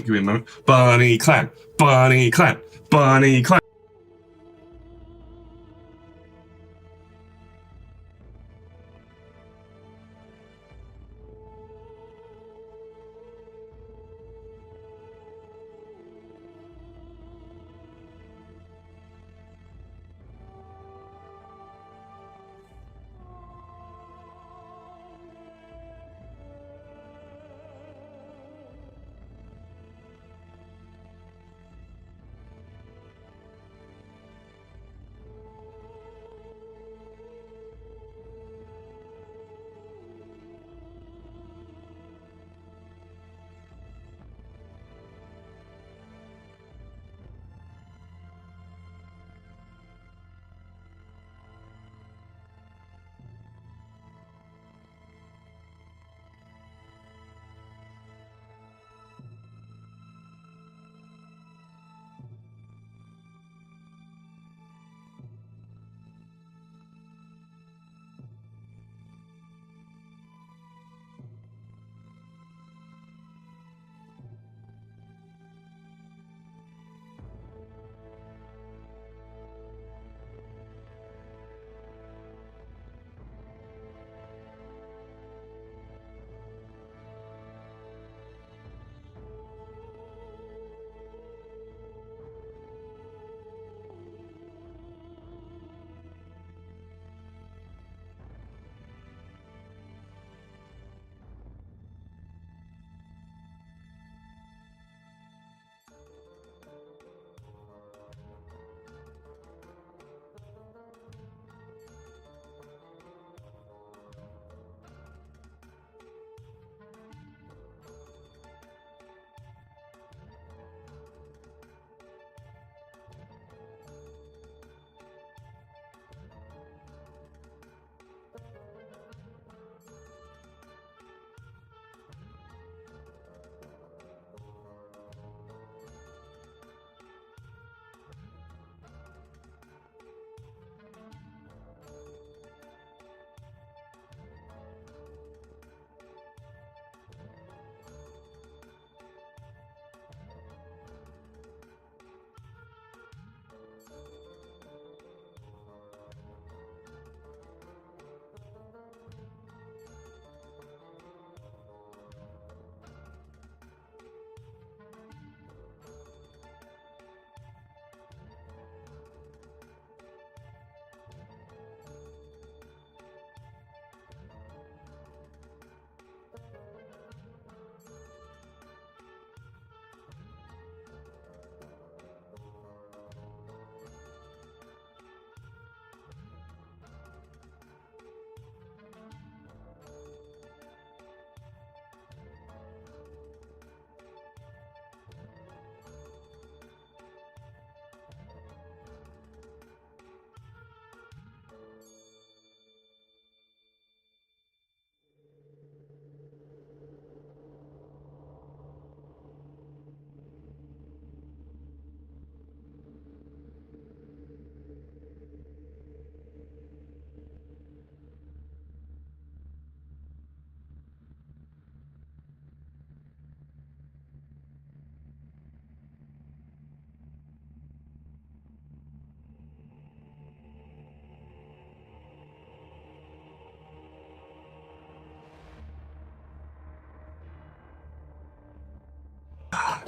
Give me a moment. Bunny clan, bunny clan, bunny clan.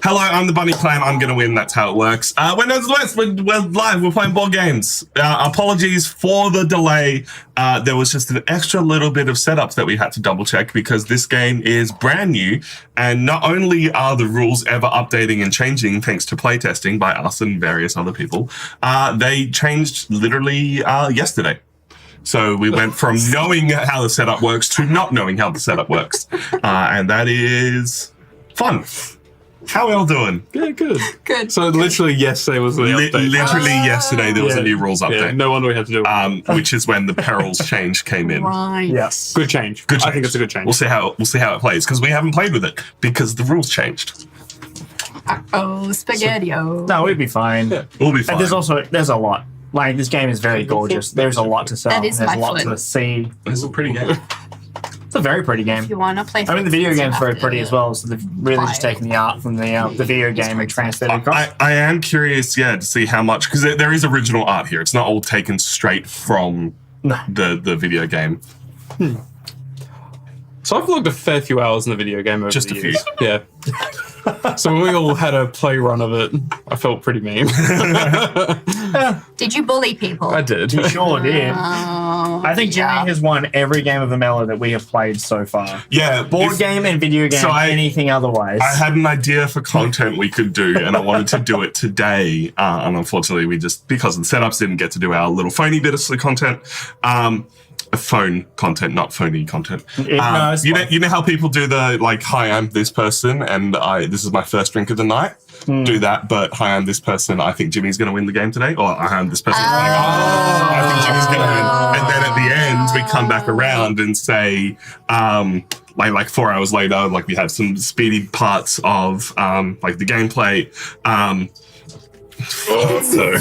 Hello, I'm the Bunny Clan. I'm going to win. That's how it works. We're Nerds of the West. We're live. We're playing board games. Apologies for the delay. There was just an extra little bit of setup that we had to double check because this game is brand new. And not only are the rules ever updating and changing thanks to playtesting by us and various other people, they changed literally yesterday. So we went from knowing how the setup works to not knowing how the setup works. And that is fun. How are we all doing? Yeah, good. Good. So literally yesterday was the update. Literally yesterday there was a new rules update. Yeah, no wonder we had to do it. Which is when the perils change came in. Right. Yes. Good change. Good change. I think it's a good change. We'll see how it plays because we haven't played with it because the rules changed. Oh, spaghetti-o. No, we'd be fine. Yeah. We'll be fine. And there's a lot. Like, this game is very gorgeous. There's a lot to sell. That is There's my a lot foot. to see. It's a pretty game. It's a very pretty game. If you want to play, I mean, the video you game's have very to pretty as well. So they've really just buy it. taken the art from the video game and transferred it across. I am curious, to see how much, because there is original art here. It's not all taken straight from No. the video game. So I've logged a fair few hours in the video game over Just the a few. years. Yeah. So when we all had a play run of it, I felt pretty mean. Did you bully people? I did. You sure did. Oh, I think Jimmy yeah. has won every game of Armello that we have played so far. Yeah, Board game and video game, So anything otherwise. I had an idea for content we could do, and I wanted to do it today. And unfortunately, we just, because of the setups, didn't get to do our little phony bit of content. Phone content, not phony content. No, it's fine. You know how people do the, like, hi, I'm this person, and this is my first drink of the night? Do that, but hi, I'm this person, I think Jimmy's going to win the game today. Or hi, I'm this person, I think Jimmy's going to win. And then at the end, we come back around and say, like 4 hours later, like we have some speedy parts of like the gameplay. So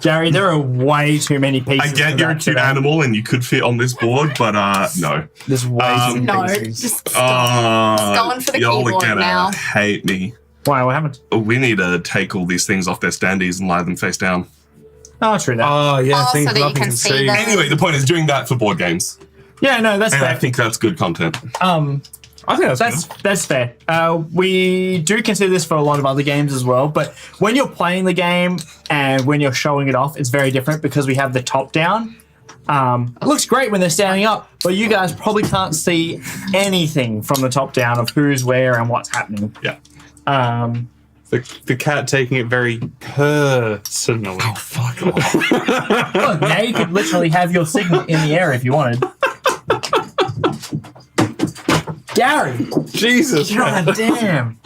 Gary, there are way too many pieces. I get for you're a that cute today. animal and you could fit on this board, but no. There's way too No, many pieces. just going for the y'all are keyboard gonna now. hate me. Why? What happened? We need to take all these things off their standees and lie them face down. Oh, true that. Oh, yeah, Oh, things so that you nothing can can see see. them. Anyway, the point is doing that for board games, yeah, no, that's and I fair. think that's good content. I think that's good. That's fair. We do consider this for a lot of other games as well, but when you're playing the game and when you're showing it off, it's very different because we have the top down. It looks great when they're standing up, but you guys probably can't see anything from the top down of who's where and what's happening. Yeah. The cat taking it very personally. Oh, fuck off. Look, now you could literally have your signal in the air if you wanted. Gary! Jesus. God damn.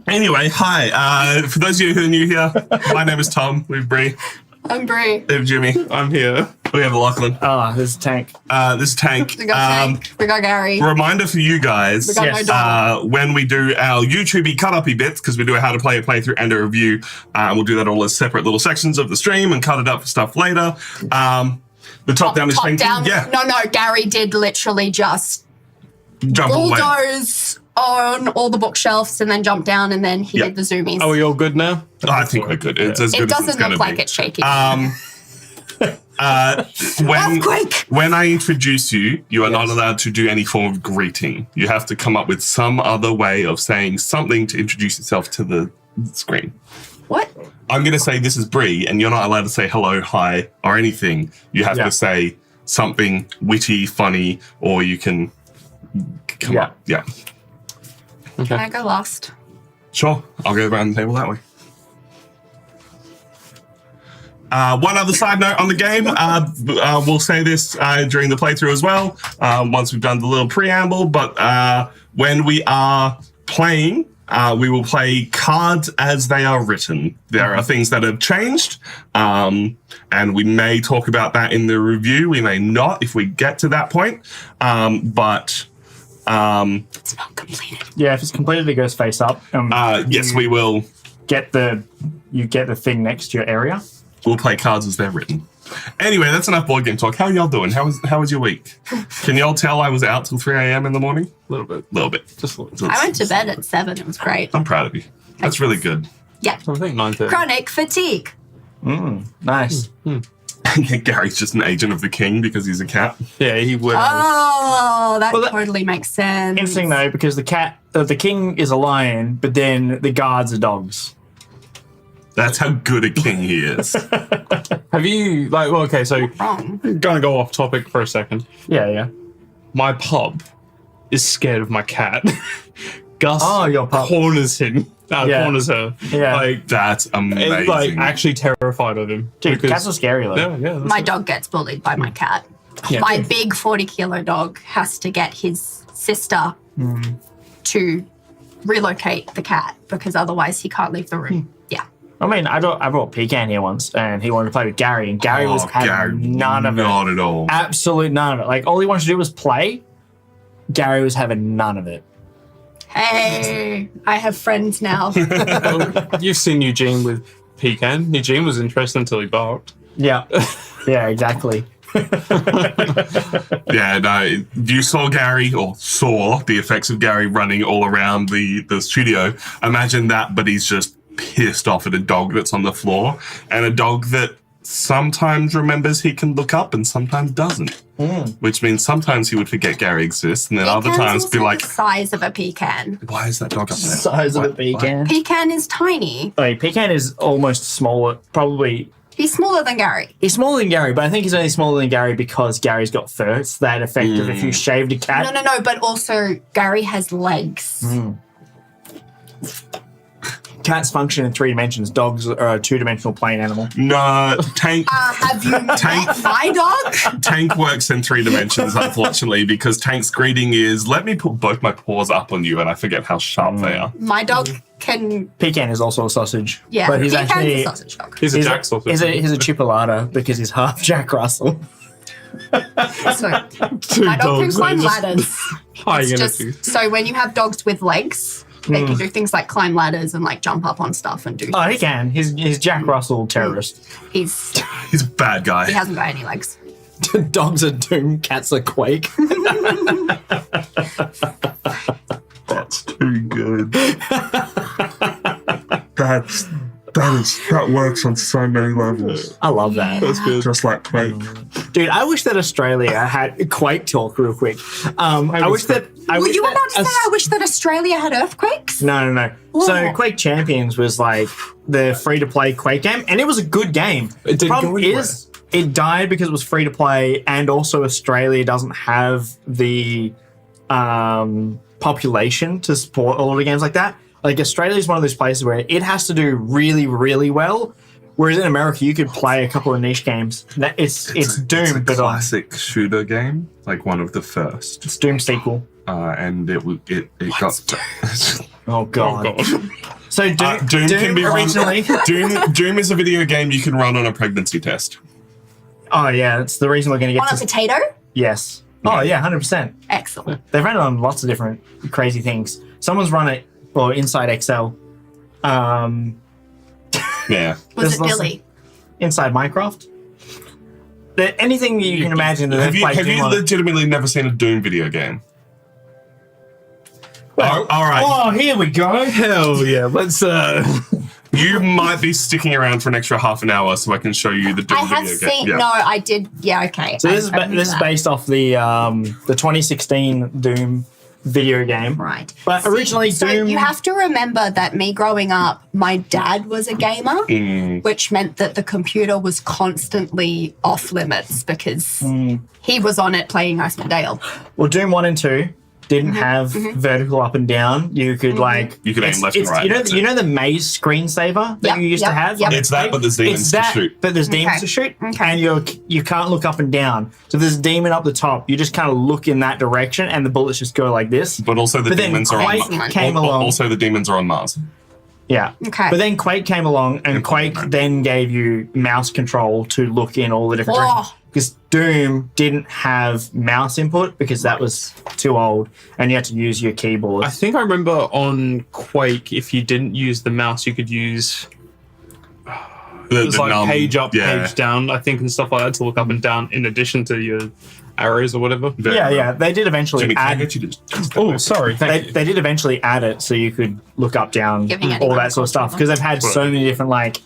Anyway, hi. For those of you who are new here, my name is Tom. We have Bree. I'm Brie. We have Jimmy. I'm here. We have Lachlan. Oh, there's a tank. This is Tank. We got Tank. We got Gary. Reminder for you guys, We got yes, my dog. when we do our YouTube-y cut-up-y bits, because we do a how to play, a playthrough, and a review, and we'll do that all as separate little sections of the stream and cut it up for stuff later. The top-down is Top thank you. down. Yeah, No, Gary did literally just jump all the way. bulldoze on all the bookshelves and then jump down and then he Yeah. did the zoomies. Are we all good now? I think we're good. It's as good It as it's doesn't going look to like be. it's shaking. Earthquake! When I introduce you, you are not allowed to do any form of greeting. You have to come up with some other way of saying something to introduce yourself to the screen. What? I'm going to say this is Bree, and you're not allowed to say hello, hi, or anything. You have Yeah. to say something witty, funny, or you can come up. Yeah. Can I go last? Sure. I'll go around the table that way. One other side note on the game, we'll say this during the playthrough as well, once we've done the little preamble, but when we are playing, we will play cards as they are written. There are things that have changed, and we may talk about that in the review. We may not if we get to that point, but It's not completed. Yeah, if it's completed, it goes face up. yes, we will. Get the thing next to your area. We'll play cards as they're written. Anyway, that's enough board game talk. How are y'all doing? How was your week? Can y'all tell I was out till 3 a.m. in the morning? A little bit. A little bit. Just a little. I went to bed at 7. It was great. I'm proud of you. That's really good. Yeah. I think 9:30. Chronic fatigue. Nice. Gary's just an agent of the king because he's a cat. Yeah, he would. Oh, that Well, that- totally makes sense. Interesting though, because the king is a lion, but then the guards are dogs. That's how good a king he is. Have you, okay, so Wrong. I'm going to go off topic for a second. Yeah. My pup is scared of my cat. Gus Oh, your pup. corners him. Yeah. Corners her. Yeah. That's amazing. And, actually terrified of him. Dude, because- cats are scary though. Yeah, that's My dog gets bullied by my cat. Yeah. My big 40-kilo dog has to get his sister to relocate the cat because otherwise he can't leave the room. Yeah. I mean, I brought Pecan here once, and he wanted to play with Gary, and Gary was having none of it. Not at all. Absolute none of it. Like, all he wanted to do was play. Gary was having none of it. Hey, I have friends now. You've seen Eugene with Pecan. Eugene was interested until he barked. Yeah. Yeah, exactly. Yeah, no, you saw Gary, or saw the effects of Gary running all around the studio. Imagine that, but he's just pissed off at a dog that's on the floor, and a dog that sometimes remembers he can look up and sometimes doesn't. Which means sometimes he would forget Gary exists, and then other times be like, the size of a pecan. why is that dog up there? Size of a pecan. Pecan is tiny. Pecan is almost smaller, probably. He's smaller than Gary. He's smaller than Gary, but I think he's only smaller than Gary because Gary's got fur. It's that effect of if you shaved a cat. No, but also Gary has legs. Cats function in 3 dimensions. Dogs are a 2-dimensional plane animal. No, Tank. Have you met my dog? Tank works in 3 dimensions, unfortunately, because Tank's greeting is, let me put both my paws up on you, and I forget how sharp they are. My dog can... Pecan is also a sausage. Yeah, but he's Pecan's actually a sausage dog. He's a Jack sausage. He's a chipolata because he's half Jack Russell. So, my dog can climb ladders. How are you going to do? So when you have dogs with legs, they can do things like climb ladders and like jump up on stuff and do. Oh, he can. He's Jack Russell terrorist. He's He's a bad guy. he hasn't got any legs. Dogs are Doom, cats are Quake. That's too good. That works on so many levels. I love that. That's good. Just like Quake. Dude, I wish that Australia had Quake talk real quick. I wish that. Were you about to say I wish that Australia had earthquakes? No. So Quake Champions was like the free-to-play Quake game, and it was a good game. It didn't Problem go anywhere. is, it died because it was free-to-play, and also Australia doesn't have the population to support a lot of games like that. Like, Australia is one of those places where it has to do really, really well, whereas in America, you could play a couple of niche games. It's Doom, It's a but classic shooter game, like one of the first. it's Doom sequel. And it got... Oh, God. Oh, God. So Doom, Doom can be originally... run. Doom is a video game you can run on a pregnancy test. Oh, yeah, it's the reason we're going to On get a to... potato? Yes. Oh, yeah, 100%. Excellent. They've run it on lots of different crazy things. Someone's run it, well, inside Excel. Yeah. Was There's it lots of- Billy? Inside Minecraft. Anything that you can imagine that Have they've you, played have Doom you on. legitimately never seen a Doom video game? Well, all right. Oh, here we go. Hell yeah. Let's, You might be sticking around for an extra half an hour so I can show you the Doom I video have game. seen. Yeah. No, I did. Yeah, okay. So this is I remember this is that. based off the 2016 Doom video game. Right. But originally so Doom... you have to remember that me growing up, my dad was a gamer, which meant that the computer was constantly off limits because he was on it playing Icewind Dale. Well, Doom 1 and 2 didn't have vertical up and down. You could like... You could aim left and right, You know, that's you it. know the maze screensaver that Yep, you used to yep, have? yep. It's that, but there's demons It's to that, shoot. but there's demons Okay. to shoot, Okay. and you can't look up and down. So if there's a demon up the top, you just kind of look in that direction, and the bullets just go like this. But also the But then demons are on Quake Mars. came along. Also the demons are on Mars. Yeah. Okay. But then Quake came along, and Quake then gave you mouse control to look in all the different Oh. directions. Because Doom didn't have mouse input because that was too old, and you had to use your keyboard. I think I remember on Quake, if you didn't use the mouse, you could use it was like numb- page up, yeah. page down, I think, and stuff like that to look up and down in addition to your arrows or whatever. Yeah. They did eventually Jimmy, can I add. get you to Oh, sorry. Thank you. They did eventually add it so you could look up, down, Giving all anyone that sort of stuff. control. Because they've had so many different like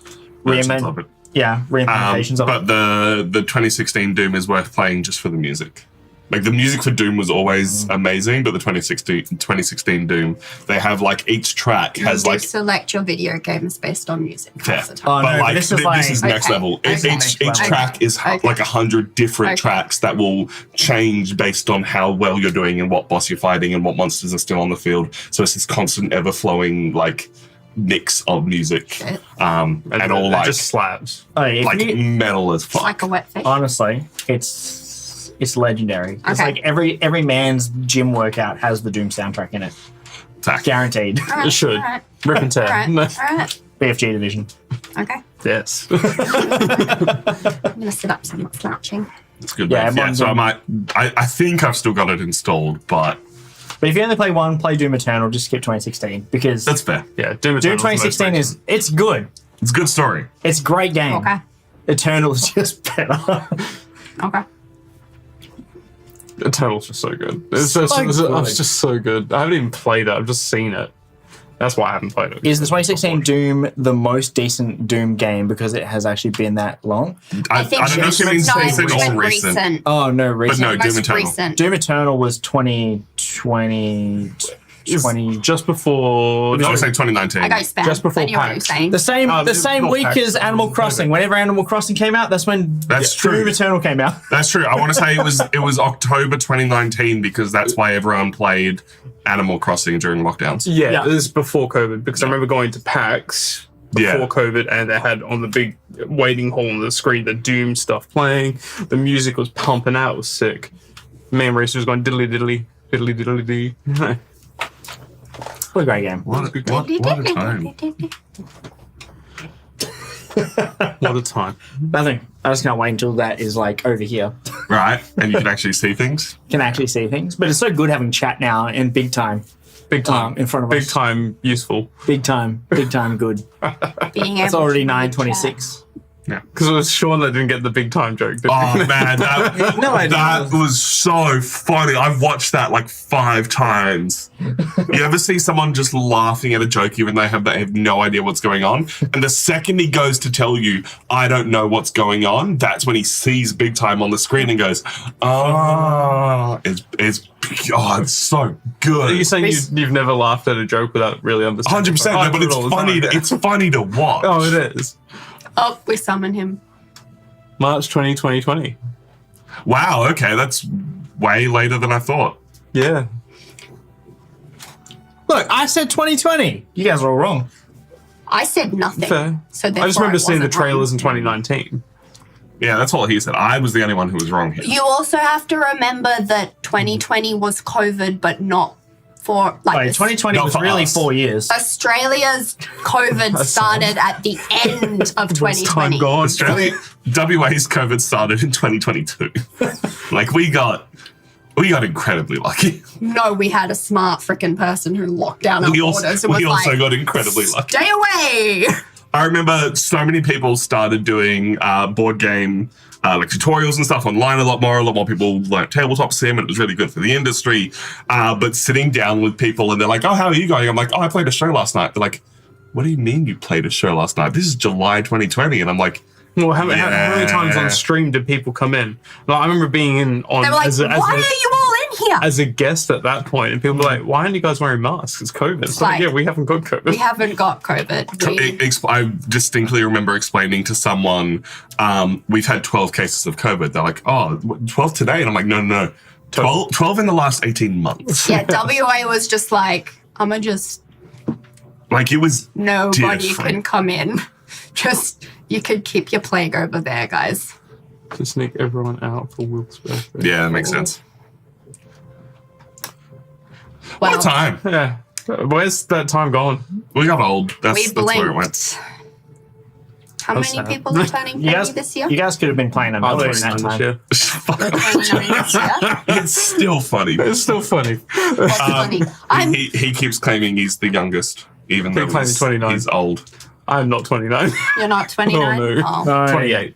Versions of it. reimplementations of But it. the 2016 Doom is worth playing just for the music. Like, the music for Doom was always amazing, but the 2016 Doom, they have like each track has you like select your video games based on music. yeah. Half the time. Oh, But no, like, this is this like- is next Okay. level. Okay. Each Okay. track is Okay. like 100 different Okay. tracks that will change based on how well you're doing and what boss you're fighting and what monsters are still on the field. So it's this constant, ever flowing like mix of music, Shit. and all It like just slaps. Oh, if like you- metal as It's fuck. like a wet fish. honestly, it's legendary. It's Okay. like every man's gym workout has the Doom soundtrack in it, Attack. guaranteed. All right, It should. All right. Rip and tear. All right. All right. BFG division. Okay. Yes. I'm gonna sit up so I'm not slouching. It's good. Yeah, Yeah, yeah. mine's So on- I think I've still got it installed, but But if you only play one, play Doom Eternal. Just skip 2016 because that's fair. Yeah, Doom Doom Eternal's the most 2016 it's good. It's a good story. It's a great game. Okay. Eternal is just better. Okay. Eternal's just so good. It's just so good. I haven't even played it. I've just seen it. That's why I haven't played it. Is the 2016 Doom the most decent Doom game because it has actually been that long? I don't know if you mean recent or recent. Oh, no, recent. But no, Doom Eternal. Recent. Doom Eternal was 2020... Just before. I would say 2019. I go spam. Just before I knew what you were PAX. saying. The same not week PAX, as Animal Crossing. Whenever Animal Crossing came out, that's when That's true. Doom Eternal came out. That's true. I want to say it was October 2019 because that's why everyone played Animal Crossing during lockdowns. Yeah, this is before COVID because I remember going to PAX before COVID and they had on the big waiting hall on the screen the Doom stuff playing. The music was pumping out. It was sick. Man, Racer was going diddly diddly diddly diddly dee. What a great game. What a time. What a time. Nothing. I just can't wait until that is like over here. Right? And you can actually see things. Can actually see things. But it's so good having chat now in big time. Big time. In front of Big us. time useful. Big time good. Being It's able already to 9:26. Yeah. Because it was Sean that didn't get the big time joke. Did Oh he? man, that was so funny. I've watched that like 5 times. You ever see someone just laughing at a joke even though they have no idea what's going on? And the second he goes to tell you, I don't know what's going on, that's when he sees big time on the screen and goes, it's so good. Are you saying you've never laughed at a joke without really understanding? 100%, no, but it's funny. It's funny to watch. Oh, it is. Oh, we summon him. March 2020. Wow. Okay, that's way later than I thought. Yeah. Look, I said 2020. You guys are all wrong. I said nothing. Fair. So I just remember seeing the trailers in 2019. Yeah, that's all he said. I was the only one who was wrong here. You also have to remember that 2020 was COVID, but not for like Wait, 2020 Not was for really us. 4 years. Australia's COVID started at the end of 2020. Time gone. Australia, WA's COVID started in 2022. Like we got incredibly lucky. No, we had a smart freaking person who locked down our We borders and also was like, got incredibly lucky. stay away. I remember so many people started doing board game like tutorials and stuff online a lot more people learned tabletop sim and it was really good for the industry. But sitting down with people and they're like, oh, how are you going? I'm like, oh, I played a show last night. They're like, what do you mean you played a show last night? This is July 2020. And I'm like, Well, how many times on stream did people come in? Like, I remember being on They were like, why are you all in here? as a guest at that point, and people were like, "Why aren't you guys wearing masks? It's COVID." It's like, Like, yeah, we haven't got COVID. We haven't got COVID. I distinctly remember explaining to someone, we've had 12 cases of COVID. They're like, oh, 12 today? And I'm like, no. 12 in the last 18 months. Yeah, WA was just like, I'ma just, Like it was nobody different. can come in. Just, you could keep your plague over there, guys. To sneak everyone out for Will's birthday. Yeah, that makes sense. Well, What a time. Yeah. Where's that time gone? We got old. we That's where it went. blinked. How That's many sad. people are turning 30 this year? You guys could have been playing I'll Armello do in that this time. year. They're 29 this year. It's still funny. It's still funny. What's funny? I'm He keeps claiming he's the youngest, even though claiming 29. he's old. I'm not 29. You're not 29? Oh, no. Oh. No, 28.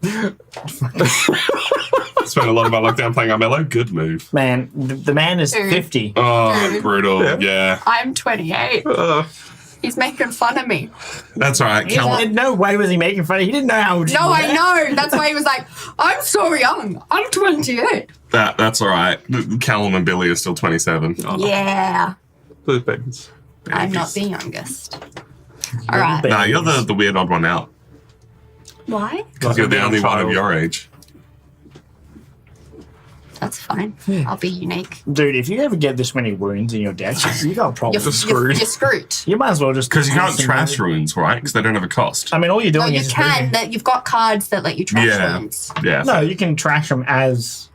Spent a lot of my lockdown playing Armello. Good move. man, the man is Dude. 50. Oh, brutal. Yeah. I'm 28. He's making fun of me. That's all right. In no way was he making fun of. He didn't know how old you No, were. I know. That's why he was like, I'm so young. I'm 28. That's all right. Callum and Billy are still 27. Yeah. Those babies. I'm not the youngest. All right. Nah, you're the weird odd one out. Why? Because you're the only one of child. your age. That's fine. I'll be unique. Dude, if you ever get this many wounds in your deck, you got a problem. You're screwed. You're screwed. You might as well just... Because you can't trash ruins, right? Because they don't have a cost. I mean, all you're No, doing you is... can. That you've got cards that let you trash Yeah. wounds. Yeah. No, you can trash them as...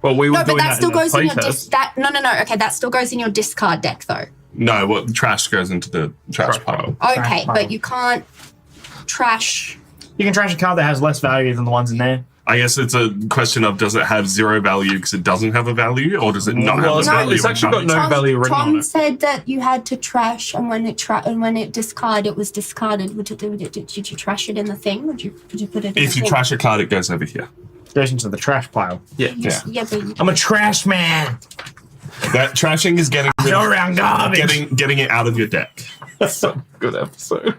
Well, we were No, but doing that still in the goes in your playtest. No. Okay, that still goes in your discard deck though. No, what trash goes into the trash pile. Okay, pile. but you can't trash. You can trash a card that has less value than the ones in there. I guess it's a question of does it have 0 value because it doesn't have a value, or does it not Well, have a it's value? it's actually got no value written on Tom it. said that you had to trash, and when it discard, it was discarded. Did you trash it in the thing? Would you put it in If the you thing? trash a card, it goes over here. goes into the trash pile. Yeah. Yeah, but I'm a trash man. That trashing is getting Go around garbage. getting it out of your deck. So good episode.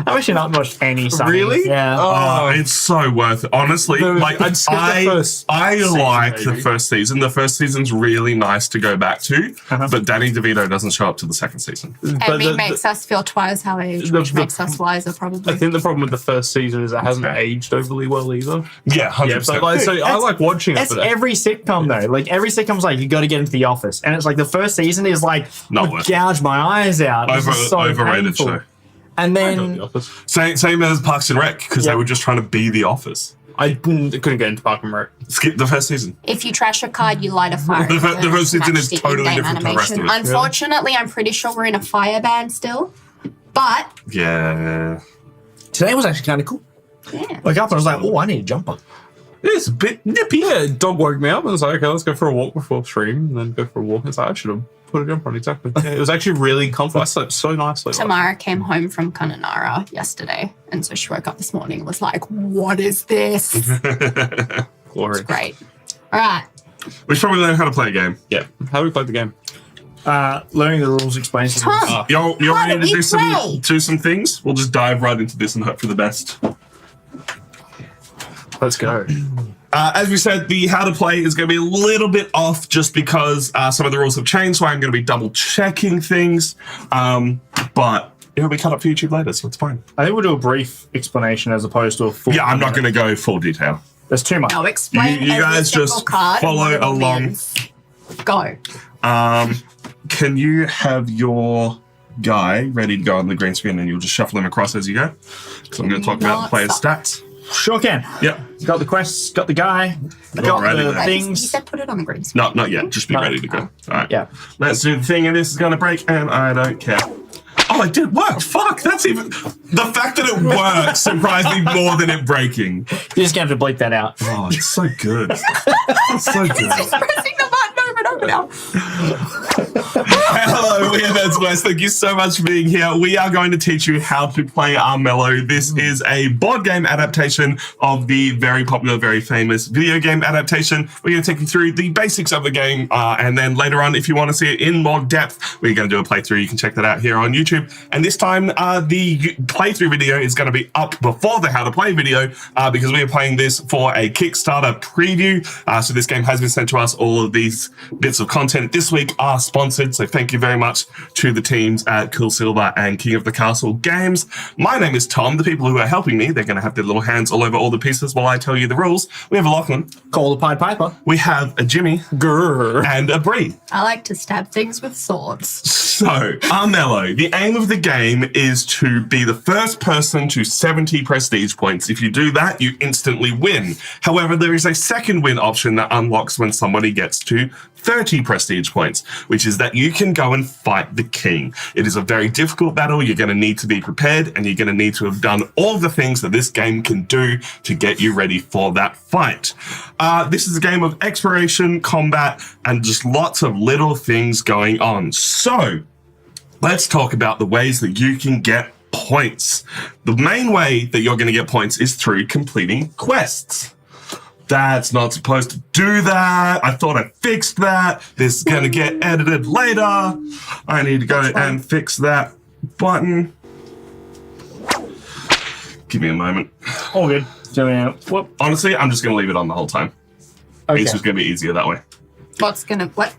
I've actually not watched any Sunny. Really? Yeah. Oh, it's so worth it. Honestly, like I'd skip the first I season, like the maybe. first season. The first season's really nice to go back to, but Danny DeVito doesn't show up to the second season. Amy makes us feel twice our age, which makes us wiser, probably. I think the problem with the first season is it hasn't aged overly well either. Yeah, 100%. Yeah, but like, so I like watching it. That's But every sitcom though. Like every sitcom's like you got to get into the office, and it's like the first season is like Not I'll worth gouge my eyes out. This is so overrated painful. show. And I got then The Office. Same as Parks and Rec because they were just trying to be The Office. I couldn't get into Park and Rec. Skip the first season. If you trash a card, you light a fire. The first season is Match the totally in-game different from the rest of it. Unfortunately, I'm pretty sure we're in a fire ban still. But Yeah. today was actually kind of cool. yeah, Woke up and I was like, oh, I need a jumper. It's a bit nippy. Yeah, dog woke me up and was like, okay, let's go for a walk before stream, and then go for a walk. It's like, I should have put a jumper on, exactly. Yeah, it was actually really comfortable. I slept so nicely. Tamara came home from Kununurra yesterday, and so she woke up this morning and was like, "What is this?" Glory. Great. All right. We should probably learn how to play a game. Yeah. How do we play the game? Learning the rules explains the rules. Tom, You're How ready do to we do play? some things? We'll just dive right into this and hope for the best. Let's go. As we said, the how to play is going to be a little bit off just because some of the rules have changed, so I'm going to be double checking things. But it'll be cut up for YouTube later, so it's fine. I think we'll do a brief explanation as opposed to a full. Yeah, I'm not going to go full detail. There's too much. No, explain. You every guys single just card and follow what it all along. means. Go. Can you have your guy ready to go on the green screen and you'll just shuffle him across as you go? Because I'm going to talk about the player's stats. Sure can. Yep. Got the quests, got the guy, got Alrighty the then. Wait, things. you said put it on the green screen. No, not yet. Just be No. ready to go. All right. Yeah. Let's do the thing, and this is going to break, and I don't care. Oh, it did work. Fuck. That's even... The fact that it worked surprised me more than it breaking. You're just going to have to bleep that out. Oh, it's so good. It's so good. Just pressing the button over and over now. Hello, we are Nerds West. Thank you so much for being here. We are going to teach you how to play Armello. This is a board game adaptation of the very popular, very famous video game adaptation. We're going to take you through the basics of the game, and then later on, if you want to see it in more depth, we're going to do a playthrough. You can check that out here on YouTube. And this time, the playthrough video is going to be up before the how to play video, because we are playing this for a Kickstarter preview. So this game has been sent to us. All of these bits of content this week are sponsored, so thank you very much to the teams at Cool Silver and King of the Castle Games. My name is Tom. The people who are helping me, they're going to have their little hands all over all the pieces while I tell you the rules. We have a Lachlan. Call the Pied Piper. We have a Jimmy. Grrr. And a Bree. I like to stab things with swords. So, Armello, the aim of the game is to be the first person to 70 prestige points. If you do that, you instantly win. However, there is a second win option that unlocks when somebody gets to 30 prestige points, which is that you can go and fight the king. It is a very difficult battle. You're going to need to be prepared, and you're going to need to have done all the things that this game can do to get you ready for that fight. This is a game of exploration, combat, and just lots of little things going on. So, let's talk about the ways that you can get points. The main way that you're going to get points is through completing quests. That's not supposed to do that. I thought I fixed that. This is going to get edited later. I need to go and fix that button. Give me a moment. All good. Whoop. Honestly, I'm just going to leave it on the whole time. Okay. It's just going to be easier that way. What?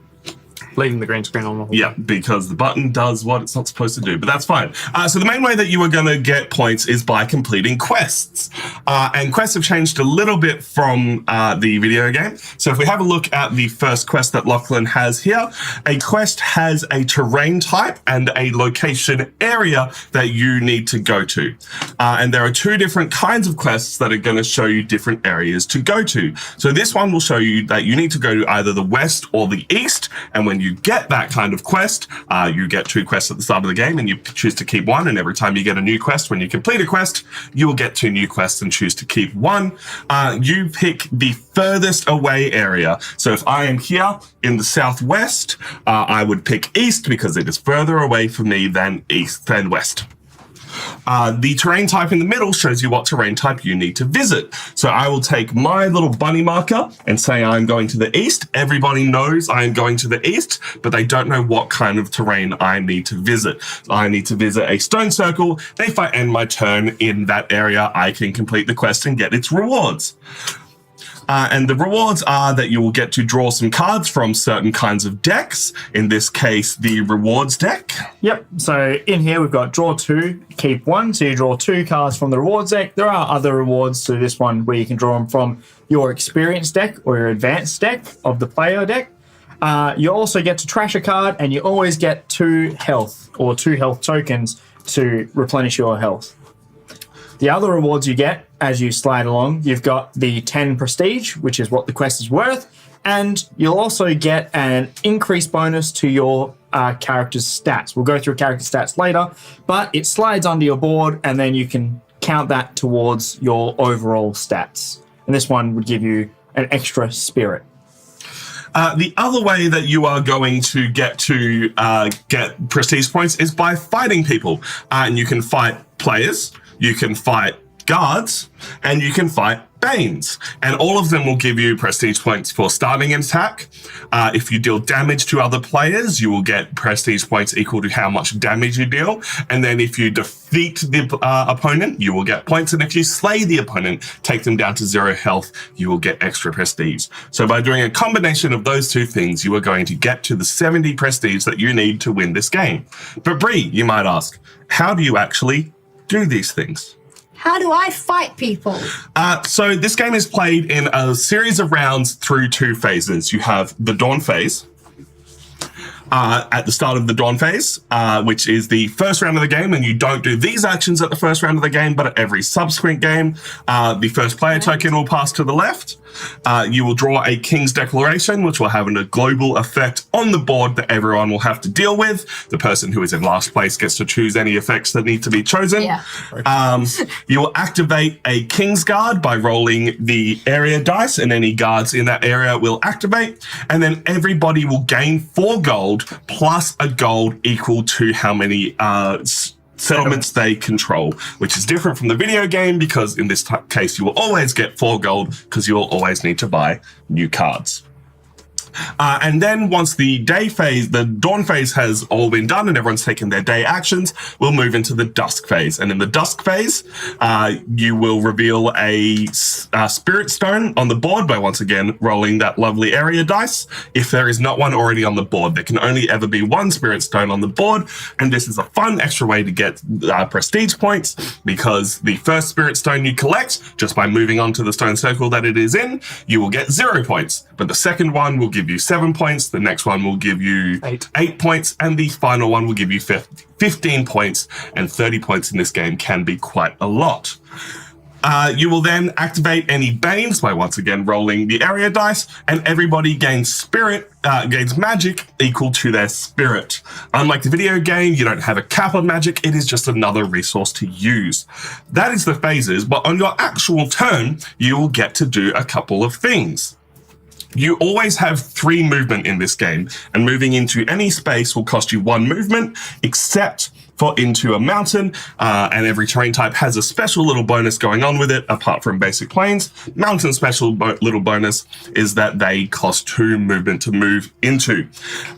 Leaving the green screen on the whole Yeah, because the button does what it's not supposed to do, but that's fine. So the main way that you are going to get points is by completing quests. And quests have changed a little bit from the video game. So if we have a look at the first quest that Lachlan has here, a quest has a terrain type and a location area that you need to go to. And there are two different kinds of quests that are going to show you different areas to go to. So this one will show you that you need to go to either the west or the east, and when you get that kind of quest, you get two quests at the start of the game and you choose to keep one, and every time you get a new quest, when you complete a quest, you will get two new quests and choose to keep one. You pick the furthest away area. So if I am here in the southwest, I would pick east because it is further away from me than west. The terrain type in the middle shows you what terrain type you need to visit. So I will take my little bunny marker and say I'm going to the east. Everybody knows I am going to the east, but they don't know what kind of terrain I need to visit. I need to visit a stone circle. If I end my turn in that area, I can complete the quest and get its rewards. And the rewards are that you will get to draw some cards from certain kinds of decks. In this case, the rewards deck. Yep. So in here we've got draw 2, keep 1. So you draw 2 cards from the rewards deck. There are other rewards to this one where you can draw them from your experience deck or your advanced deck of the player deck. You also get to trash a card, and you always get 2 health or 2 health tokens to replenish your health. The other rewards you get as you slide along, you've got the 10 prestige, which is what the quest is worth, and you'll also get an increased bonus to your character's stats. We'll go through character stats later, but it slides onto your board, and then you can count that towards your overall stats. And this one would give you an extra spirit. The other way that you are going to get prestige points is by fighting people. And you can fight players, you can fight guards, and you can fight Banes. And all of them will give you prestige points for starting an attack. If you deal damage to other players, you will get prestige points equal to how much damage you deal. And then if you defeat the opponent, you will get points. And if you slay the opponent, take them down to 0 health, you will get extra prestige. So by doing a combination of those 2 things, you are going to get to the 70 prestige that you need to win this game. But Bree, you might ask, how do you actually do these things? How do I fight people? So this game is played in a series of rounds through 2 phases. You have the Dawn phase. At the start of the Dawn phase, which is the first round of the game, and you don't do these actions at the first round of the game, but at every subsequent game, the first player token will pass to the left. You will draw a King's Declaration, which will have a global effect on the board that everyone will have to deal with. The person who is in last place gets to choose any effects that need to be chosen. Yeah. You will activate a King's Guard by rolling the area dice, and any guards in that area will activate. And then everybody will gain 4 gold plus a gold equal to how many settlements they control, which is different from the video game because in this case you will always get 4 gold because you will always need to buy new cards. And then once the day phase, the dawn phase has all been done and everyone's taken their day actions, we'll move into the dusk phase. And in the dusk phase, you will reveal a spirit stone on the board by once again rolling that lovely area dice. If there is not one already on the board, there can only ever be 1 spirit stone on the board. And this is a fun extra way to get prestige points because the first spirit stone you collect, just by moving on to the stone circle that it is in, you will get 0 points. But the second one will give you 7 points, the next one will give you 8 points, and the final one will give you 15 points, and 30 points in this game can be quite a lot. You will then activate any Banes by once again rolling the area dice, and everybody gains gains magic equal to their spirit. Unlike the video game, you don't have a cap on magic, it is just another resource to use. That is the phases, but on your actual turn, you will get to do a couple of things. You always have 3 movement in this game, and moving into any space will cost you 1 movement, except for into a mountain, and every terrain type has a special little bonus going on with it, apart from basic plains. Mountain special little bonus is that they cost 2 movement to move into.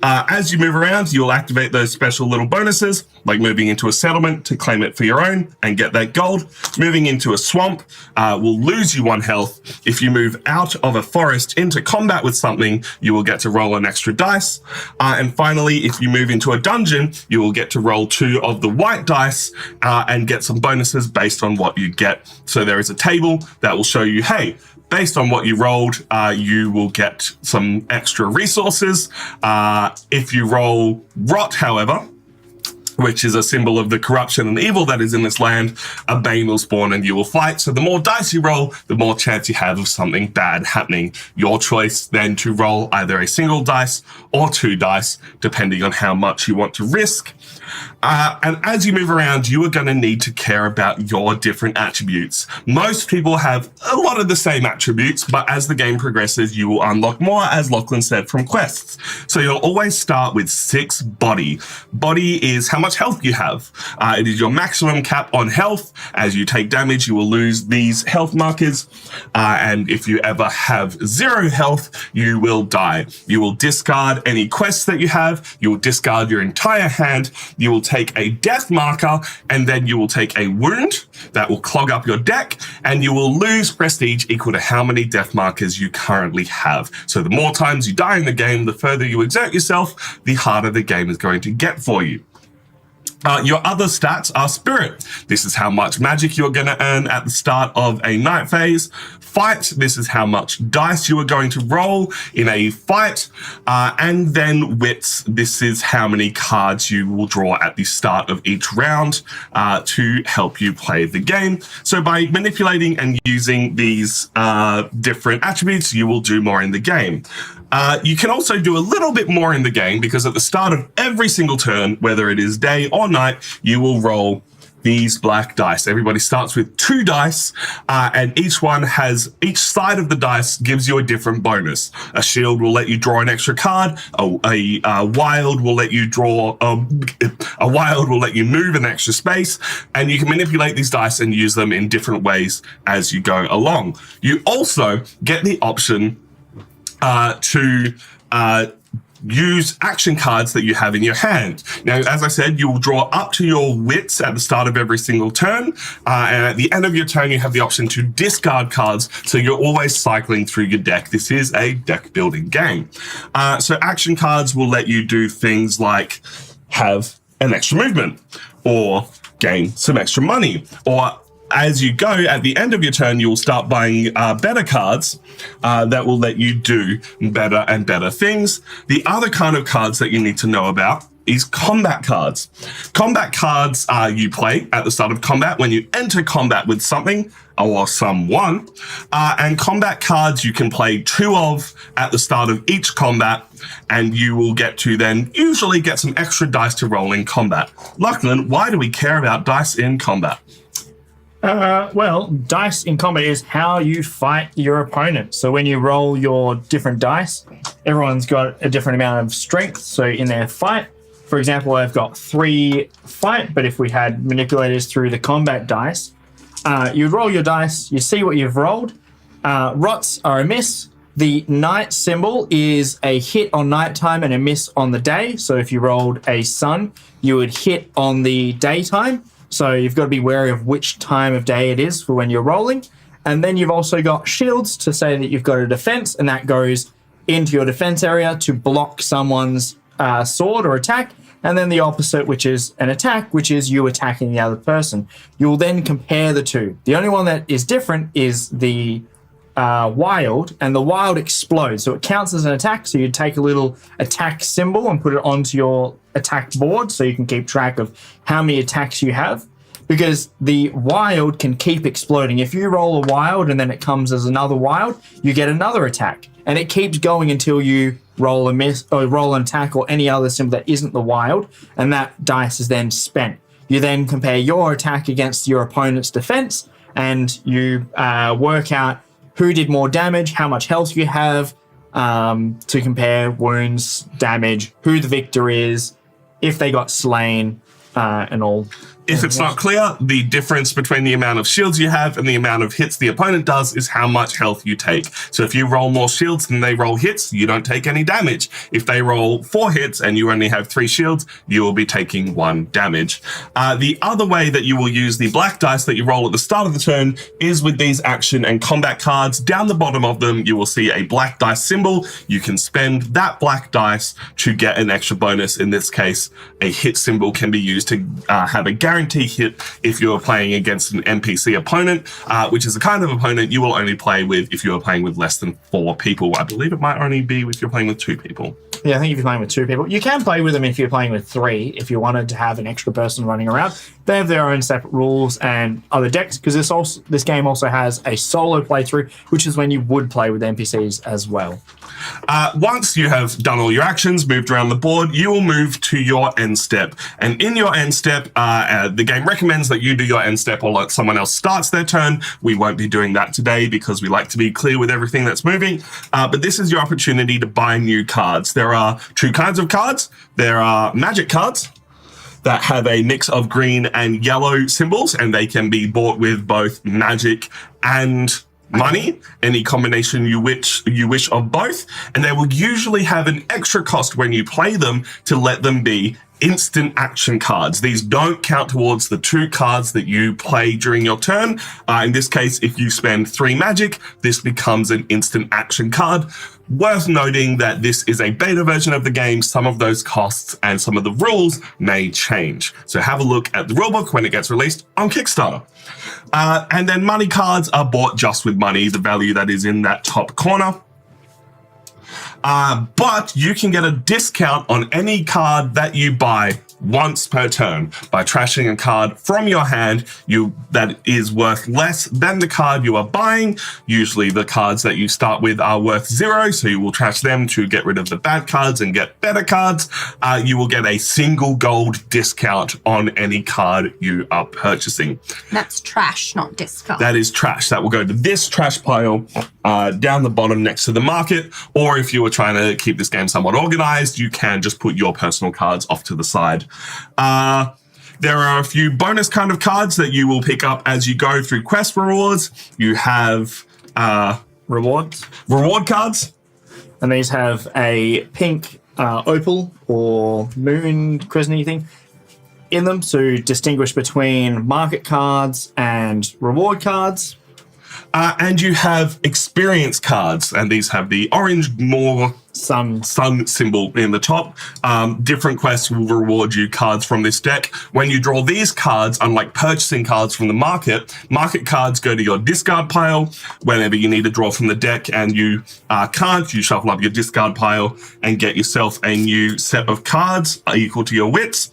As you move around, you'll activate those special little bonuses, like moving into a settlement to claim it for your own and get that gold. Moving into a swamp will lose you 1 health. If you move out of a forest into combat with something, you will get to roll an extra dice. And finally, if you move into a dungeon, you will get to roll 2 of the white dice and get some bonuses based on what you get. So there is a table that will show you, hey, based on what you rolled, you will get some extra resources. If you roll rot, however, which is a symbol of the corruption and evil that is in this land, a Bane will spawn and you will fight. So the more dice you roll, the more chance you have of something bad happening. Your choice then to roll either a single dice or 2 dice, depending on how much you want to risk. And as you move around, you are going to need to care about your different attributes. Most people have a lot of the same attributes, but as the game progresses, you will unlock more, as Lachlan said, from quests. So you'll always start with 6 body. Body is how much much health you have. It is your maximum cap on health. As you take damage, you will lose these health markers. And if you ever have 0 health, you will die. You will discard any quests that you have. You will discard your entire hand. You will take a death marker, and then you will take a wound that will clog up your deck, and you will lose prestige equal to how many death markers you currently have. So the more times you die in the game, the further you exert yourself, the harder the game is going to get for you. Your other stats are spirit. This is how much magic you're going to earn at the start of a night phase. Fight. This is how much dice you are going to roll in a fight. And then wits. This is how many cards you will draw at the start of each round to help you play the game. So by manipulating and using these different attributes, you will do more in the game. You can also do a little bit more in the game because at the start of every single turn, whether it is day or night, you will roll these black dice. Everybody starts with 2 dice, and each side of the dice gives you a different bonus. A shield will let you draw an extra card. A wild will let you move an extra space, and you can manipulate these dice and use them in different ways as you go along. You also get the option to use action cards that you have in your hand. Now, as I said, you will draw up to your wits at the start of every single turn, and at the end of your turn, you have the option to discard cards, so you're always cycling through your deck. This is a deck building game. So action cards will let you do things like have an extra movement, or gain some extra money, or as you go, at the end of your turn, you'll start buying better cards that will let you do better and better things. The other kind of cards that you need to know about is combat cards. Combat cards you play at the start of combat when you enter combat with something or someone. And combat cards you can play 2 of at the start of each combat, and you will get to then usually get some extra dice to roll in combat. Lachlan, why do we care about dice in combat? Well, dice in combat is how you fight your opponent. So when you roll your different dice, everyone's got a different amount of strength. So in their fight, for example, I've got 3 fight, but if we had manipulators through the combat dice, you roll your dice, you see what you've rolled. Rots are a miss. The night symbol is a hit on nighttime and a miss on the day. So if you rolled a sun, you would hit on the daytime. So you've got to be wary of which time of day it is for when you're rolling. And then you've also got shields to say that you've got a defense, and that goes into your defense area to block someone's sword or attack. And then the opposite, which is an attack, which is you attacking the other person. You'll then compare the two. The only one that is different is the wild, and the wild explodes. So it counts as an attack. So you take a little attack symbol and put it onto your attack board so you can keep track of how many attacks you have, because the wild can keep exploding. If you roll a wild and then it comes as another wild, you get another attack, and it keeps going until you roll a miss or roll an attack or any other symbol that isn't the wild, and that dice is then spent. You then compare your attack against your opponent's defense, and you work out who did more damage, how much health you have, to compare wounds, damage, who the victor is, if they got slain, and all. If it's not clear, the difference between the amount of shields you have and the amount of hits the opponent does is how much health you take. So if you roll more shields than they roll hits, you don't take any damage. If they roll 4 hits and you only have 3 shields, you will be taking 1 damage. The other way that you will use the black dice that you roll at the start of the turn is with these action and combat cards. Down the bottom of them, you will see a black dice symbol. You can spend that black dice to get an extra bonus. In this case, a hit symbol can be used to have a guarantee hit if you're playing against an NPC opponent, which is the kind of opponent you will only play with if you're playing with less than 4 people. I believe it might only be if you're playing with 2 people. Yeah, I think if you're playing with 2 people, you can play with them if you're playing with 3, if you wanted to have an extra person running around. They have their own separate rules and other decks, because this game also has a solo playthrough, which is when you would play with NPCs as well. Once you have done all your actions, moved around the board, you will move to your end step. And in your end step, the game recommends that you do your end step or let someone else starts their turn. We won't be doing that today because we like to be clear with everything that's moving. But this is your opportunity to buy new cards. There are 2 kinds of cards. There are magic cards that have a mix of green and yellow symbols, and they can be bought with both magic and money, any combination you wish of both, and they will usually have an extra cost when you play them to let them be instant action cards. These don't count towards the 2 cards that you play during your turn. In this case, if you spend 3 magic, this becomes an instant action card. Worth noting that this is a beta version of the game. Some of those costs and some of the rules may change. So have a look at the rulebook when it gets released on Kickstarter. And then money cards are bought just with money, the value that is in that top corner. But you can get a discount on any card that you buy once per turn by trashing a card from your hand that is worth less than the card you are buying. Usually the cards that you start with are worth 0, so you will trash them to get rid of the bad cards and get better cards. You will get a single gold discount on any card you are purchasing. That's trash, not discard. That is trash. That will go to this trash pile down the bottom next to the market. Or if you were trying to keep this game somewhat organized, you can just put your personal cards off to the side. There are a few bonus kind of cards that you will pick up as you go through quest rewards. You have Reward cards. And these have a pink opal or moon christening thing in them to distinguish between market cards and reward cards. And you have experience cards, and these have the orange more sun symbol in the top. Different quests will reward you cards from this deck. When you draw these cards, unlike purchasing cards from the market cards go to your discard pile. Whenever you need to draw from the deck and you can't, you shuffle up your discard pile and get yourself a new set of cards equal to your wits.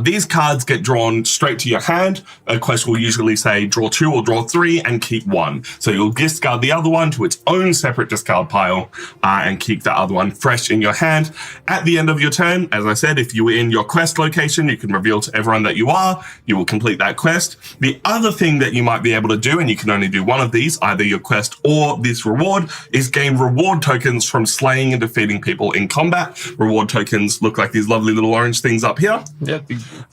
These cards get drawn straight to your hand. A quest will usually say draw 2 or draw 3 and keep 1. So you'll discard the other one to its own separate discard pile and keep that other one fresh in your hand. At the end of your turn, as I said, if you were in your quest location, you can reveal to everyone that you are. You will complete that quest. The other thing that you might be able to do, and you can only do one of these, either your quest or this reward, is gain reward tokens from slaying and defeating people in combat. Reward tokens look like these lovely little orange things up here. Yeah.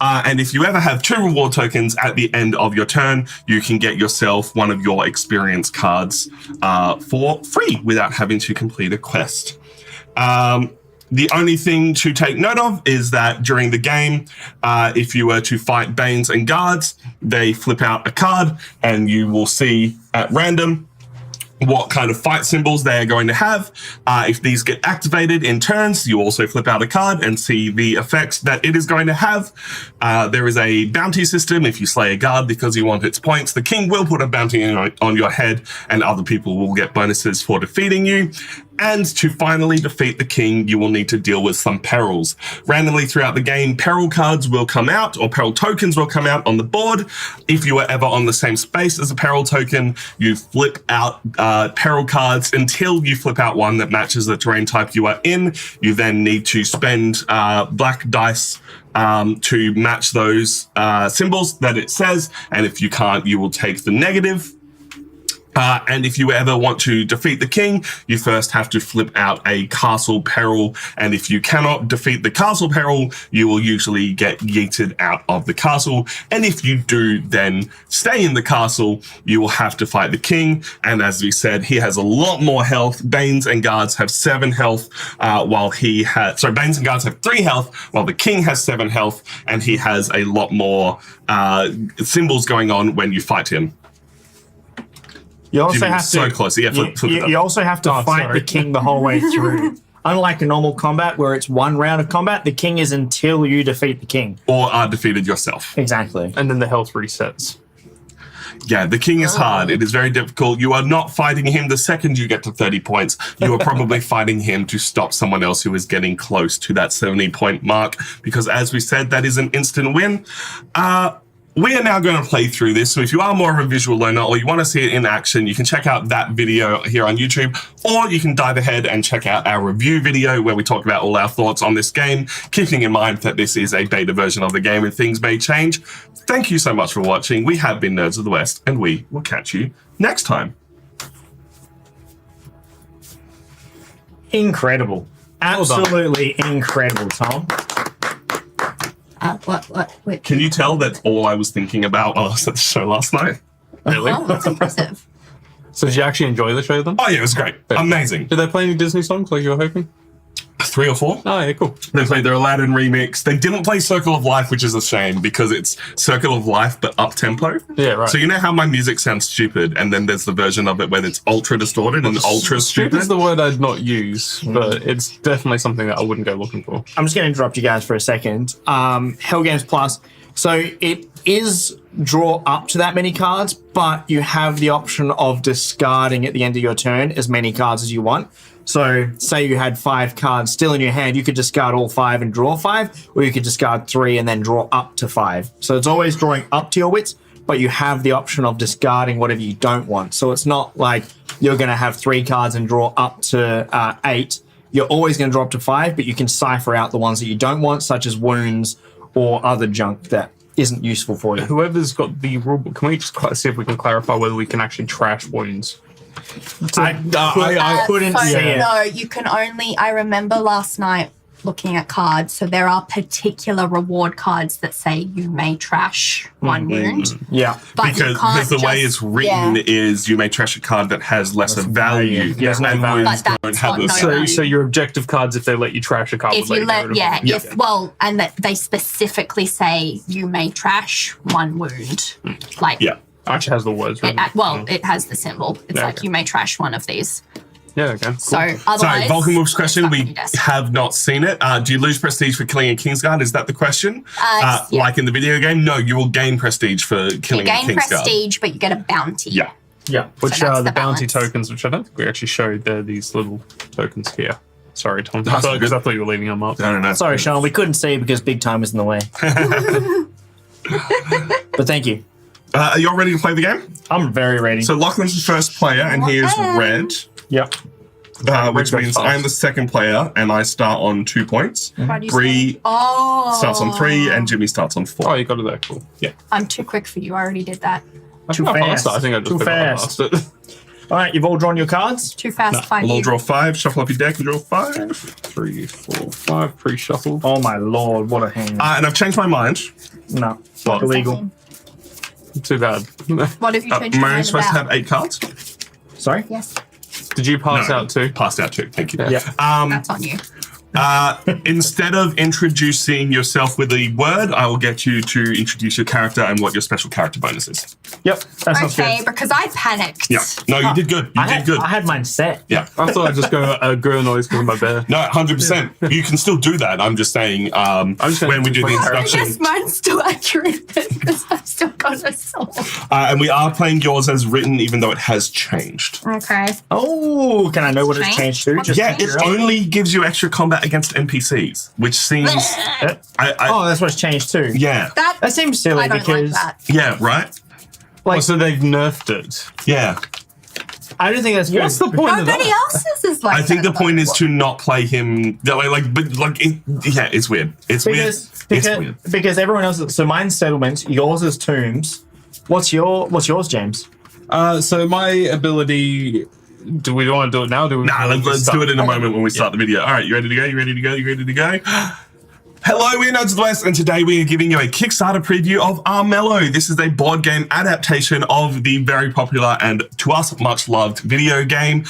And if you ever have 2 reward tokens at the end of your turn, you can get yourself one of your experience cards for free without having to complete a quest. The only thing to take note of is that during the game, if you were to fight Banes and Guards, they flip out a card and you will see at random what kind of fight symbols they are going to have. If these get activated in turns, you also flip out a card and see the effects that it is going to have. There is a bounty system. If you slay a guard because you want its points, the king will put a bounty on your head and other people will get bonuses for defeating you. And to finally defeat the king, you will need to deal with some perils. Randomly throughout the game, peril cards will come out, or peril tokens will come out on the board. If you are ever on the same space as a peril token, you flip out peril cards until you flip out one that matches the terrain type you are in. You then need to spend black dice to match those symbols that it says. And if you can't, you will take the negative. And if you ever want to defeat the king, you first have to flip out a castle peril. And if you cannot defeat the castle peril, you will usually get yeeted out of the castle. And if you do then stay in the castle, you will have to fight the king. And as we said, he has a lot more health. Banes and Guards have 7 health, Banes and Guards have 3 health, while the king has 7 health, and he has a lot more symbols going on when you fight him. You also have to so close. Yeah, you also have to fight the king the whole way through. Unlike a normal combat where it's one round of combat, the king is until you defeat the king. Or are defeated yourself. Exactly. And then the health resets. Yeah, the king is hard. It is very difficult. You are not fighting him the second you get to 30 points. You are probably fighting him to stop someone else who is getting close to that 70-point mark. Because as we said, that is an instant win. We are now going to play through this. So if you are more of a visual learner or you want to see it in action, you can check out that video here on YouTube, or you can dive ahead and check out our review video where we talk about all our thoughts on this game, keeping in mind that this is a beta version of the game and things may change. Thank you so much for watching. We have been Nerds of the West, and we will catch you next time. Incredible. Absolutely incredible, Tom. Which? Can you tell that all I was thinking about while I was at the show last night? Really? Oh, that's impressive. So did you actually enjoy the show then? Oh yeah, it was great. Amazing. Did they play any Disney songs like you were hoping? 3 or 4. Oh yeah, cool. They played their Aladdin remix. They didn't play Circle of Life, which is a shame because it's Circle of Life but up tempo. Yeah, right. So you know how my music sounds stupid, and then there's the version of it where it's ultra distorted and ultra stupid. is the word I'd not use, but it's definitely something that I wouldn't go looking for. I'm just going to interrupt you guys for a second. Hell Games Plus. So it is draw up to that many cards, but you have the option of discarding at the end of your turn as many cards as you want. So say you had 5 cards still in your hand, you could discard all 5 and draw 5, or you could discard 3 and then draw up to 5. So it's always drawing up to your wits, but you have the option of discarding whatever you don't want. So it's not like you're going to have 3 cards and draw up to 8. You're always going to draw up to 5, but you can cipher out the ones that you don't want, such as wounds or other junk that isn't useful for you. Whoever's got the rulebook, can we just see if we can clarify whether we can actually trash wounds? I couldn't So, see it. No, you can only. I remember last night looking at cards. So there are particular reward cards that say you may trash 1 wound. Yeah. But you Because can't the way just- it's written yeah. is you may trash a card that has lesser value. Yes, no and value. wounds But don't that's have got the no same. value. So your objective cards, if they let you trash a card, If would you let you let, get rid of them. and that they specifically say you may trash 1 wound. Like, Yeah. Actually has the words written. it has the symbol. It's Yeah, like okay. you may trash 1 of these. Yeah, okay. Cool. So otherwise, Sorry, Vulcan Wolf's question. it's stuck on We your desk. have not seen it. Do you lose prestige for killing a Kingsguard? Is that the question? Yeah. Like in the video game? No, you will gain prestige for You killing a gain Kingsguard. prestige, but you get a bounty. Yeah. Yeah. Which So that's are the the bounty balance. tokens, which I don't think we actually showed. They're these little tokens here. Sorry, Tom. That's Because good. I thought you were leaving them up. I don't know. Sorry, Sean, we couldn't see because Big Time was in the way. But thank you. Are you all ready to play the game? I'm very ready. So Lachlan's the first player, and he is red, Yep. which Red means goes I'm fast. the second player, and I start on 2 points. Why do you Bree say- Oh. starts on 3, and Jimmy starts on 4. Oh, you got it there. Cool. Yeah. I'm too quick for you. I already did that. Too I passed fast. it. I think I just Too forgot I fast. passed it. All right, you've all drawn your cards? Too fast. Find We'll all you. draw 5, shuffle up your deck and draw 5. 3, 4, 5 pre-shuffled. Oh my lord, what a hand. And I've changed my mind. No, What? illegal. Too bad. What have you Am changed your I mind supposed to about? have 8 cards? Sorry? Yes, Did you pass No. out too? Passed out 2, thank you. Yeah. that's on you. Instead of introducing yourself with a word, I will get you to introduce your character and what your special character bonus is. Yep, that sounds Okay, good. because I panicked. Yeah. No, you did good. You did good. I had mine set. Yeah. I thought I'd just go a girl noise because of my bear. No, 100%. You can still do that. I'm just saying just gonna when we do the do my I introduction. guess mine's still accurate because I've still got a soul. And we are playing yours as written, even though it has changed. Okay. Oh, can I know what it's Change? changed to? What's Just Yeah, it only gives you extra combat against NPCs, which seems. Oh, that's what's changed too. Yeah. That seems silly I don't because like that. Yeah, right? Like, so they've nerfed it. Yeah. I don't think that's good. What's the point of Nobody that? else's is like I think that, the point is though. to not play him. Yeah, it's weird. It's weird. Because everyone else. So mine's settlements. Yours is tombs. What's yours, James? So my ability. Do we want to do it now? Do we? Nah, let's do it in a moment when we start the video. All right, you ready to go? You ready to go? You ready to go? Hello, we're Nerds of the West, and today we are giving you a Kickstarter preview of Armello. This is a board game adaptation of the very popular and, to us, much loved video game.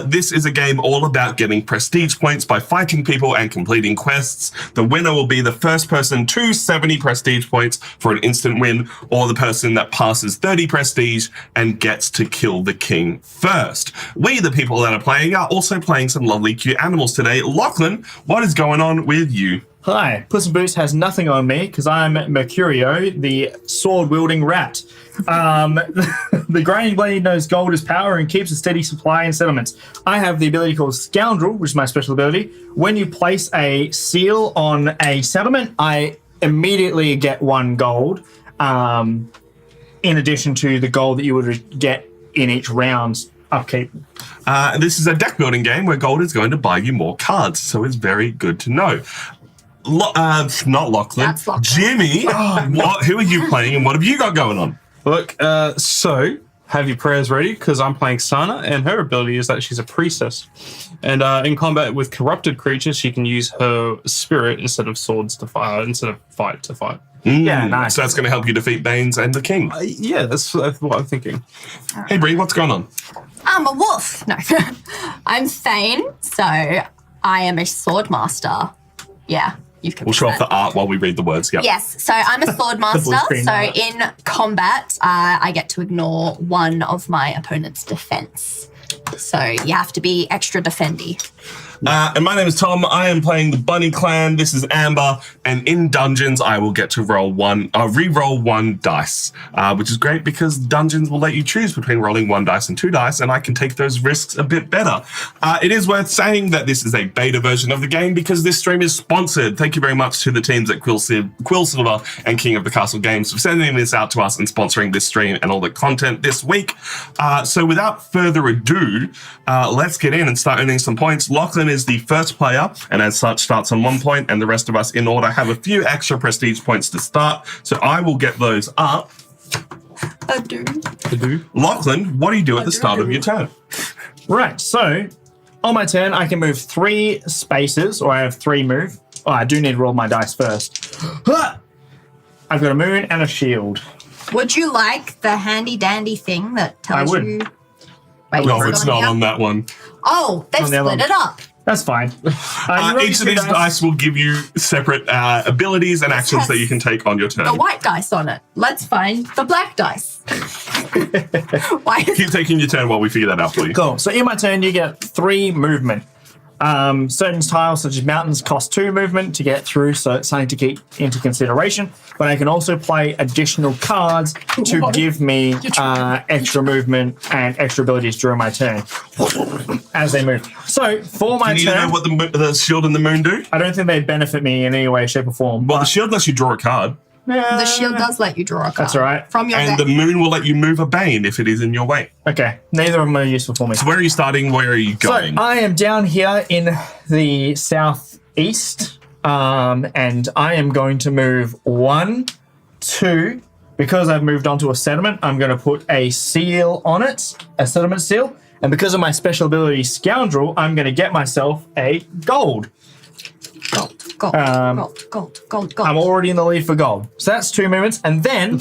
This is a game all about getting prestige points by fighting people and completing quests. The winner will be the first person to 70 prestige points for an instant win, or the person that passes 30 prestige and gets to kill the king first. We, the people that are playing, are also playing some lovely cute animals today. Lachlan, what is going on with you? Hi, Puss in Boots has nothing on me because I'm Mercurio, the sword-wielding rat. The grinding blade knows gold is power and keeps a steady supply in settlements. I have the ability called Scoundrel, which is my special ability. When you place a seal on a settlement, I immediately get 1 gold, in addition to the gold that you would get in each round's upkeep. This is a deck building game where gold is going to buy you more cards, so it's very good to know. Not Lachlan. That's Lachlan. Jimmy, who are you playing and what have you got going on? Look, so have your prayers ready because I'm playing Sana, and her ability is that she's a priestess. And in combat with corrupted creatures, she can use her spirit instead of swords to fight, instead of fight to fight. Yeah, nice. So that's going to help you defeat Banes and the King. Yeah, that's what I'm thinking. Hey, Bree, what's going on? I'm a wolf. No, I'm Thane, so I am a sword master. Yeah, you can. We'll show off the art while we read the words. Yeah. Yes, so I'm a sword master. screen So art. in combat, I get to ignore one of my opponent's defense. So you have to be extra defendy. And my name is Tom. I am playing the Bunny Clan. This is Amber. And in dungeons, I will get to re-roll one dice, which is great because dungeons will let you choose between rolling one dice and two dice, and I can take those risks a bit better. It is worth saying that this is a beta version of the game because this stream is sponsored. Thank you very much to the teams at Quillsilver and King of the Castle Games for sending this out to us and sponsoring this stream and all the content this week. So without further ado, let's get in and start earning some points. Lachlan is the first player, and as such starts on 1 point, and the rest of us in order have a few extra prestige points to start. So I will get those up. I do. Lachlan, what do you do at the start of your turn? Right, so on my turn, I can move 3 spaces, or I have 3 move. Oh, I do need to roll my dice first. I've got a moon and a shield. Would you like the handy dandy thing that tells would. you? Wait, No, is it it's not here? on that one. Oh, they've On the other split one. it up. That's fine. You roll Each of your these two dice will give you separate abilities and actions has that you can take on your The turn. white dice on it. Let's find the black dice. Why is Keep taking your turn while we figure that out for you. Cool. So in my turn, you get 3 movement. Certain tiles, such as mountains, cost 2 movement to get through, so it's something to keep into consideration. But I can also play additional cards to give me extra movement and extra abilities during my turn as they move. So for my You need to know turn, what the shield and the moon do? I don't think they benefit me in any way, shape, or form. Well, the But shield lets you draw a card, the shield does let you draw a card. That's all right. From your and deck. the moon will let you move a bane if it is in your way. okay, neither of them are useful for me. So where are you starting? Where are you So going? I am down here in the southeast, and I am going to move 1, 2. Because I've moved on to a settlement, I'm going to put a seal on it, a settlement seal. And because of my special ability, Scoundrel, I'm going to get myself a gold. Gold. I'm already in the lead for gold. So that's 2 movements. And then,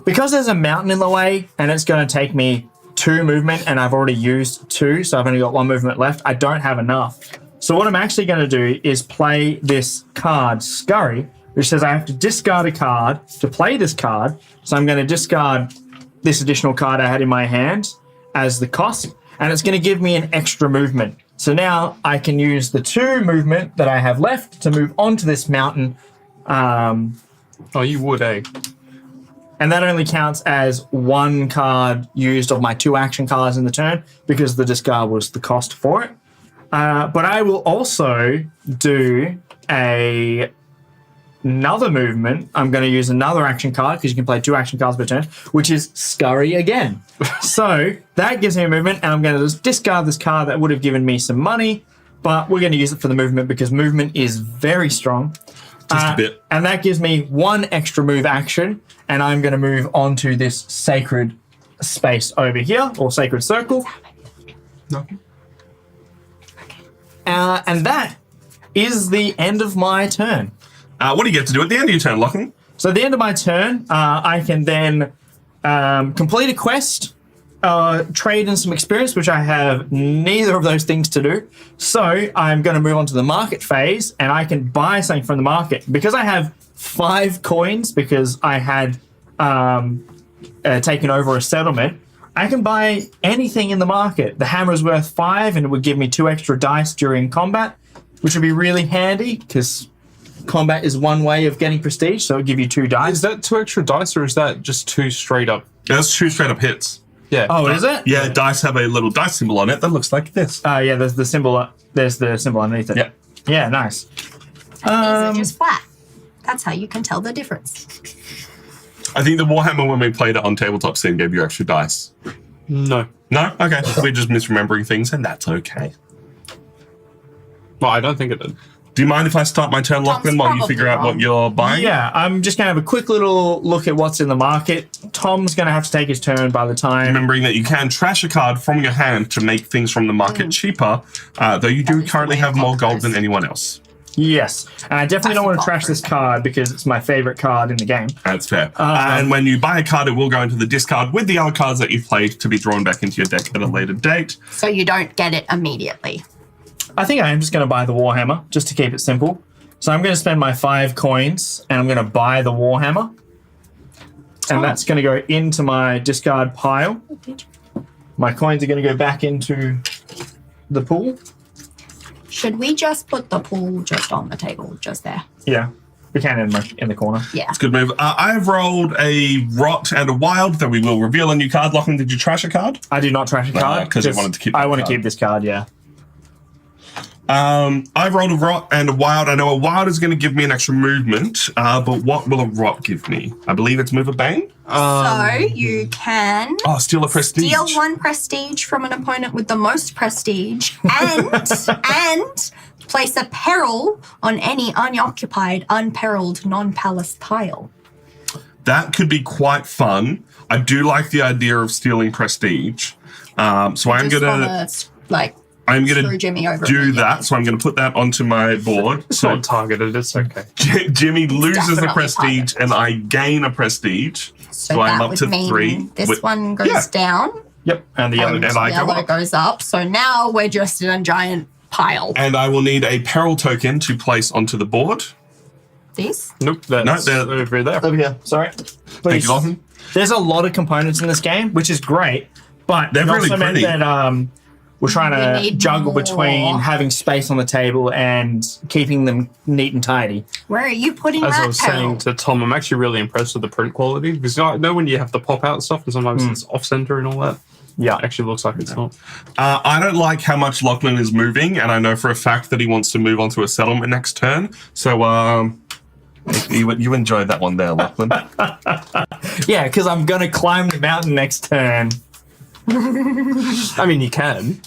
because there's a mountain in the way, and it's going to take me 2 movement, and I've already used 2, so I've only got 1 movement left, I don't have enough. So what I'm actually going to do is play this card, Scurry, which says I have to discard a card to play this card. So I'm going to discard this additional card I had in my hand as the cost, and it's going to give me an extra movement. So now I can use the 2 movement that I have left to move onto this mountain. Oh, you would, eh? And that only counts as 1 card used of my 2 action cards in the turn because the discard was the cost for it. But I will also do another movement. I'm going to use another action card because you can play 2 action cards per turn, which is Scurry again. So that gives me a movement, and I'm going to just discard this card that would have given me some money, but we're going to use it for the movement because movement is very strong. Just a bit. And that gives me 1 extra move action, and I'm going to move on to this sacred space over here, or sacred circle. No. And that is the end of my turn. What do you get to do at the end of your turn, Lachlan? So at the end of my turn, I can then complete a quest, trade in some experience, which I have neither of those things to do. So I'm going to move on to the market phase, and I can buy something from the market. Because I have 5 coins, because I had taken over a settlement, I can buy anything in the market. The hammer is worth 5, and it would give me 2 extra dice during combat, which would be really handy, because combat is one way of getting prestige, so it'll give you 2 dice. Is that 2 extra dice, or is that just 2 straight up? That's 2 straight up hits. Yeah. Oh, is it? Yeah, dice have a little dice symbol on it that looks like this. Yeah, there's the symbol. There's the symbol underneath it. Yeah. Yeah, nice. These are just flat. That's how you can tell the difference. I think the Warhammer, when we played it on Tabletop Sim, gave you extra dice. No. No? Okay. We're just misremembering things, and that's okay. Well, I don't think it did. Do you mind if I start my turn, Lachlan, while you figure out what you're buying? Yeah, I'm just going to have a quick little look at what's in the market. Tom's going to have to take his turn by the time. Remembering that you can trash a card from your hand to make things from the market cheaper, though you do currently have more gold than anyone else. Yes, and I definitely don't want to trash this card because it's my favorite card in the game. That's fair. And when you buy a card, it will go into the discard with the other cards that you've played to be drawn back into your deck at a later date. So you don't get it immediately. I think I am just going to buy the Warhammer, just to keep it simple. So I'm going to spend my 5 coins, and I'm going to buy the Warhammer. And that's going to go into my discard pile. My coins are going to go back into the pool. Should we just put the pool just on the table, just there? Yeah, we can in the corner. Yeah. It's a good move. I've rolled a Rot and a Wild that we will reveal a new card. Lachlan, did you trash a card? I did not trash a card. Because you wanted to keep I want to keep this card, yeah. I've rolled a Rot and a Wild. I know a Wild is going to give me an extra movement, but what will a Rot give me? I believe it's Move a Bane. So you can Steal a Prestige. steal 1 prestige from an opponent with the most prestige and place a peril on any unoccupied, unperilled, non-palace tile. That could be quite fun. I do like the idea of stealing Prestige. So I'm gonna screw Jimmy over do that. So I'm gonna put that onto my board. It's So not targeted. It's okay. Jimmy loses a definitely Prestige and I gain a Prestige. So I'm that up would to mean 3. This one goes down. Yep, and the yellow And and I go yellow up. goes up. So now we're just in a giant pile. And I will need a peril token to place onto the board. These? Nope, that's they're- over there. Over here, sorry. Thank Please. you, Lachlan. There's a lot of components in this game, which is great, but They're it really also meant pretty. that we're trying We to need juggle more. between having space on the table and keeping them neat and tidy. Where are you putting As that I was peril? saying to Tom, I'm actually really impressed with the print quality because I know when you have to pop out stuff and sometimes it's off center and all that. Yeah. It actually looks like it's not. I don't like how much Lachlan is moving, and I know for a fact that he wants to move on to a settlement next turn. So, you enjoyed that one there, Lachlan. Yeah, because I'm going to climb the mountain next turn. I mean, you can.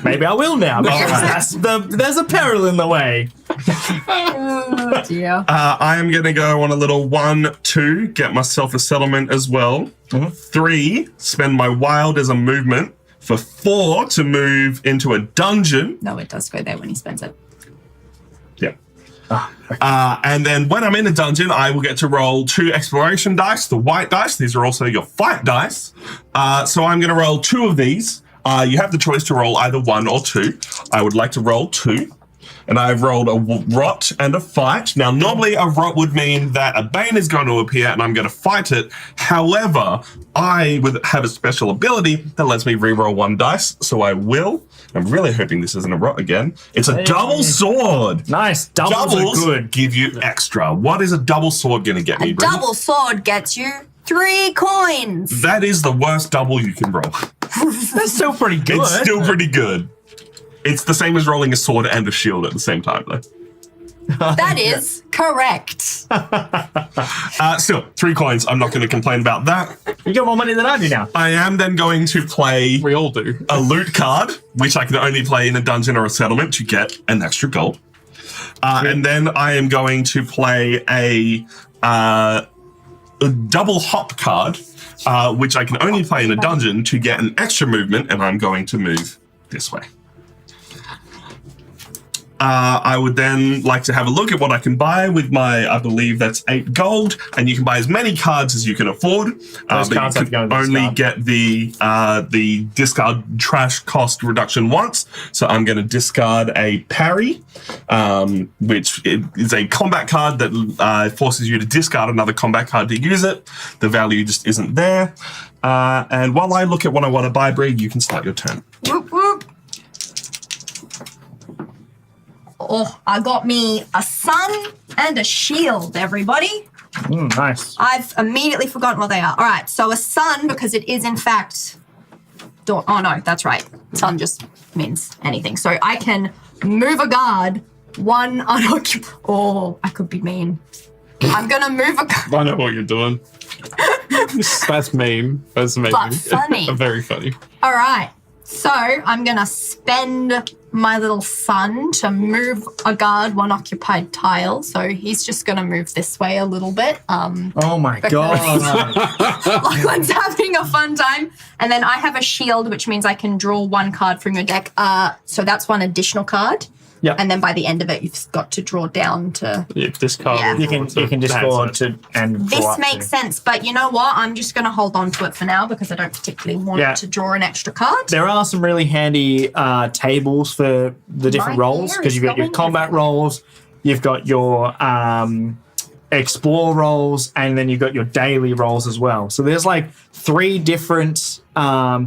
Maybe I will now. Because there's a peril in the way. Oh, dear. I am going to go on a little 1-2, get myself a settlement as well. 3, spend my Wild as a movement. For 4, to move into a dungeon. No, it does go there when he spends it. Yeah. And then when I'm in a dungeon, I will get to roll 2 exploration dice, the white dice. These are also your fight dice. So I'm going to roll 2 of these. You have the choice to roll either 1 or 2. I would like to roll 2. And I've rolled a Rot and a Fight. Now, normally a Rot would mean that a Bane is going to appear and I'm going to fight it. However, I would have a special ability that lets me reroll 1 dice, so I will. I'm really hoping this isn't a Rot again. It's a double sword. Nice. Doubles are good. Give you extra. What is a double sword going to get me, A Brie? double sword gets you 3 coins. That is the worst double you can roll. That's still pretty good. It's still pretty good. It's the same as rolling a sword and a shield at the same time, though. That is correct. Still, 3 coins. I'm not going to complain about that. You got more money than I do now. I am then going to play We all do. a loot card, which I can only play in a dungeon or a settlement to get an extra gold. And then I am going to play a double hop card, which I can only play in a dungeon to get an extra movement, and I'm going to move this way. I would then like to have a look at what I can buy with my, I believe that's 8 gold, and you can buy as many cards as you can afford. Those But cards you have to go can in the only discard. get the discard trash cost reduction once. So I'm going to discard a parry, which is a combat card that forces you to discard another combat card to use it. The value just isn't there. And while I look at what I want to buy, Brie, you can start your turn. Whoop, whoop. Oh, I got me a sun and a shield, everybody. Nice. I've immediately forgotten what they are. All right, so a sun, because it is in fact... Oh, no, that's right. Sun just means anything. So I can move a guard, 1 unoccupied... Oh, I could be mean. I'm going to move a guard. I know what you're doing. That's mean. That's amazing. But funny. Very funny. All right, so I'm going to spend my little son to move a guard one occupied tile. So he's just going to move this way a little bit. Oh my god. Lachlan's having a fun time. And then I have a shield, which means I can draw one card from your deck. So that's one additional card. Yeah. And then by the end of it, you've got to draw down to... This card. Yeah. will You draw can to discard hand side. to and This draw up makes to. sense, but you know what? I'm just going to hold on to it for now because I don't particularly want to draw an extra card. There are some really handy tables for the different My roles hair because is you've got your going combat roles, you've got your explore roles, and then you've got your daily roles as well. So there's like 3 different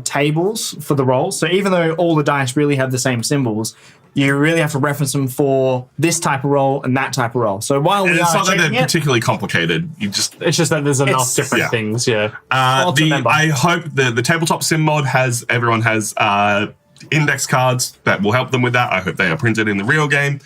tables for the roles. So even though all the dice really have the same symbols, you really have to reference them for this type of role and that type of role. So while And we it's are not that they're checking it, particularly complicated. You just It's just that there's enough It's- different yeah. things, yeah. Well, to remember. I hope the tabletop sim mod has everyone has index cards that will help them with that. I hope they are printed in the real game.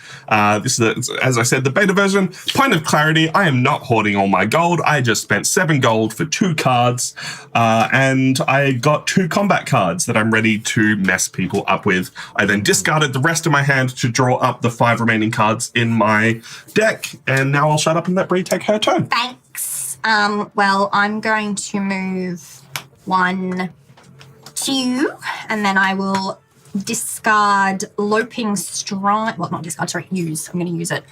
This is, as I said, the beta version. Point of clarity, I am not hoarding all my gold. I just spent 7 gold for 2 cards, and I got 2 combat cards that I'm ready to mess people up with. I then discarded the rest of my hand to draw up the 5 remaining cards in my deck, and now I'll shut up and let Bree take her turn. Thanks. Well, I'm going to move 1, 2, and then I will discard Loping Stride. Well, not discard, sorry, use. I'm going to use it.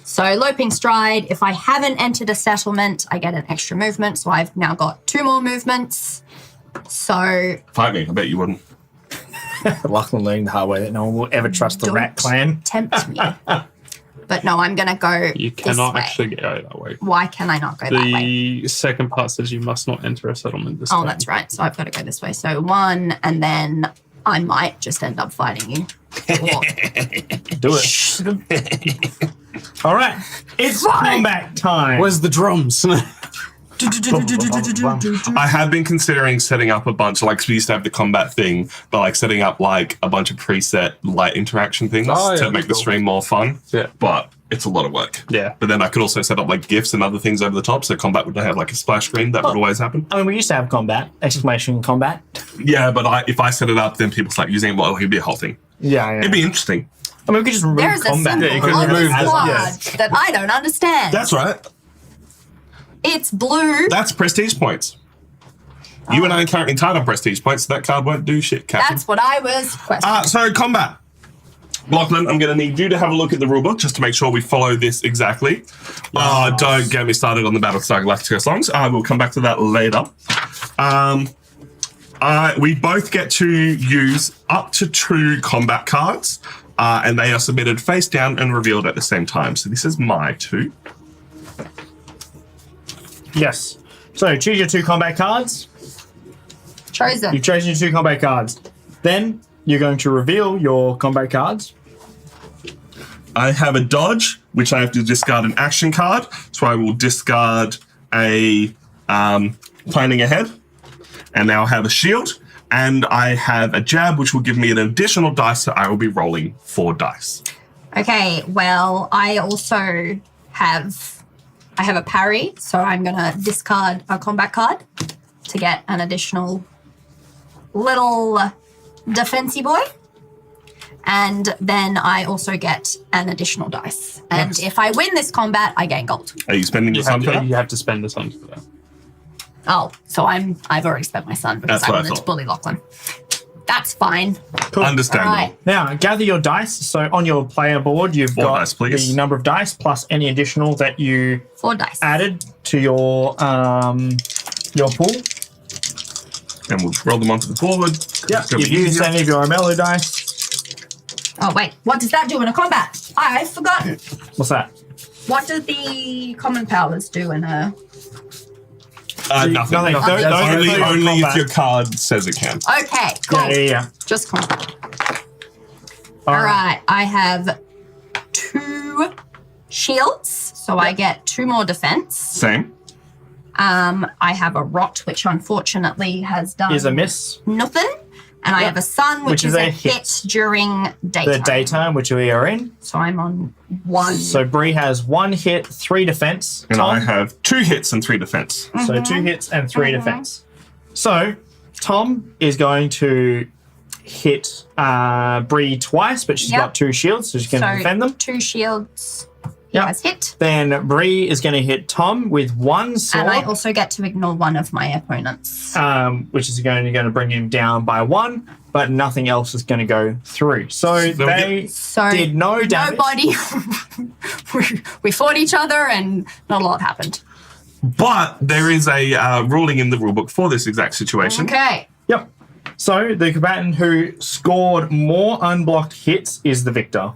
So Loping Stride, if I haven't entered a settlement, I get an extra movement. So I've now got 2 more movements. So Fight me, I bet you wouldn't. Lachlan learned the hard way that no one will ever trust the don't Rat Clan. tempt me. But no, I'm going to go You this cannot way. actually go that way. Why can I not go that way? The second part says you must not enter a settlement this Oh, time. that's right. So I've got to go this way. So 1, and then I might just end up fighting you. Or- Do it. All right. It's combat time. Where's the drums? I have been considering setting up a bunch, like, 'cause we used to have the combat thing, but like setting up like a bunch of preset light interaction things Oh, yeah, to make that's the cool. stream more fun. Yeah. But it's a lot of work. Yeah. But then I could also set up like GIFs and other things over the top, so combat would have like a splash screen. That would always happen. I mean, we used to have combat, exclamation combat. Yeah, but if I set it up, then people start using it. Well, it'd be a whole thing. Yeah, It'd be interesting. I mean, we could just remove There's a combat. symbol you could on remove this it, card yes. that I don't understand. That's right. It's blue. That's prestige points. You and I are currently tied on prestige points, so that card won't do shit, Captain. That's what I was questioning. So combat. Lachlan, I'm going to need you to have a look at the rulebook just to make sure we follow this exactly. Don't get me started on the Battlestar Galactica songs. We'll come back to that later. We both get to use up to 2 combat cards, and they are submitted face down and revealed at the same time. So this is my 2. Yes. So choose your 2 combat cards. Chosen. You've chosen your 2 combat cards. Then you're going to reveal your combat cards. I have a dodge, which I have to discard an action card. So I will discard a planning ahead. And now I have a shield. And I have a jab, which will give me an additional dice. So I will be rolling 4 dice. Okay, well, I also have a parry, so I'm going to discard a combat card to get an additional little defensey boy. And then I also get an additional dice. And Yes. if I win this combat, I gain gold. Are you spending your sun for that? You have to spend the sun for that. Oh, so I've already spent my sun because That's I what I wanted to thought. bully Lachlan. That's fine. Understandable. All right. Now, gather your dice. So on your player board, you've 4 got dice, please. the number of dice plus any additional that you 4 dice. added to your pool. And we'll roll them onto the board. Yep. It's gonna You've be used easier. any of your Armello dice. Oh, wait. What does that do in a combat? I've forgotten. What's that? What do the common powers do in a... Nothing. Nothing. Those Only, are only if combat. your card says it can. Okay, cool. Yeah. Just combat. All All right. I have 2 shields, so I get 2 more defense. Same. I have a rot, which unfortunately has done Is a miss. nothing. And I have a sun, which is a hit during daytime. The daytime, which we are in. So I'm on 1. So Bree has 1 hit, 3 defense. And Tom, I have 2 hits and 3 defense. so 2 hits and 3 defense. So Tom is going to hit Bree twice, but she's Yep. got 2 shields, so she's going to defend them. 2 shields. He Yep. has hit. Then Bree is going to hit Tom with 1 sword, And I also get to ignore one of my opponents. which is going to bring him down by 1, but nothing else is going to go through. So they So did no damage. nobody. we fought each other and not a lot happened. But there is a ruling in the rulebook for this exact situation. Okay. Yep. So the combatant who scored more unblocked hits is the victor.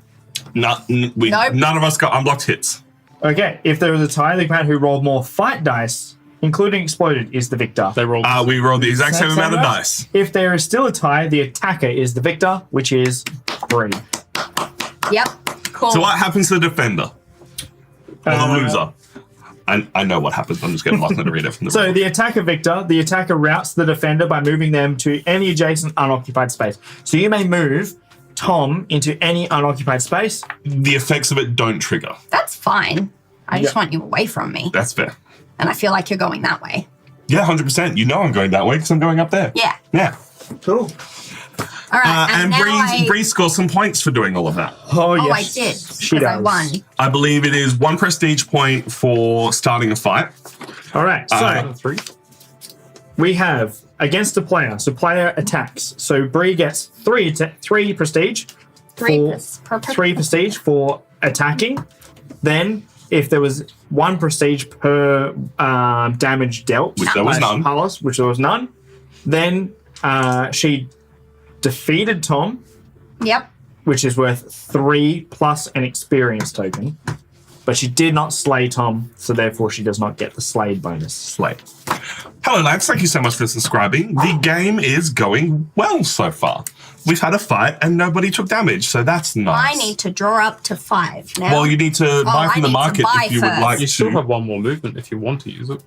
Nope. None of us got unblocked hits. Okay, if there was a tie, the combatant who rolled more fight dice, including exploded, is the victor. They rolled. We rolled the exact same amount of dice. If there is still a tie, the attacker is the victor, which is Bree. Yep. Cool. So what happens to the defender? Or the loser? I know what happens. I'm just getting lost to read it from the So the attacker victor, the attacker routes the defender by moving them to any adjacent unoccupied space. So you may move Tom into any unoccupied space. The effects of it don't trigger. That's fine. I just Yeah. want you away from me. That's fair. And I feel like you're going that way. Yeah, 100%. You know I'm going that way because I'm going up there. Yeah. Yeah. Cool. All right. And now Bree scores some points for doing all of that. Oh, I yes. did. She Because I does. won. I believe it is 1 prestige point for starting a fight. All right. So 3. we have against a player. So player attacks. So Bree gets 3 prestige. Per 3 prestige for attacking. Then, if there was 1 prestige per damage dealt, Which there was none. Carlos, which there was none, then she defeated Tom, Yep. which is worth 3 plus an experience token. But she did not slay Tom, so therefore she does not get the slayed bonus. Slay. Hello, lads. Thank you so much for subscribing. The game is going well so far. We've had a fight and nobody took damage, so that's nice. I need to draw up to 5 now. Well, you need to buy I from the need to market buy if you would first. like You still to. have 1 more movement if you want to use it.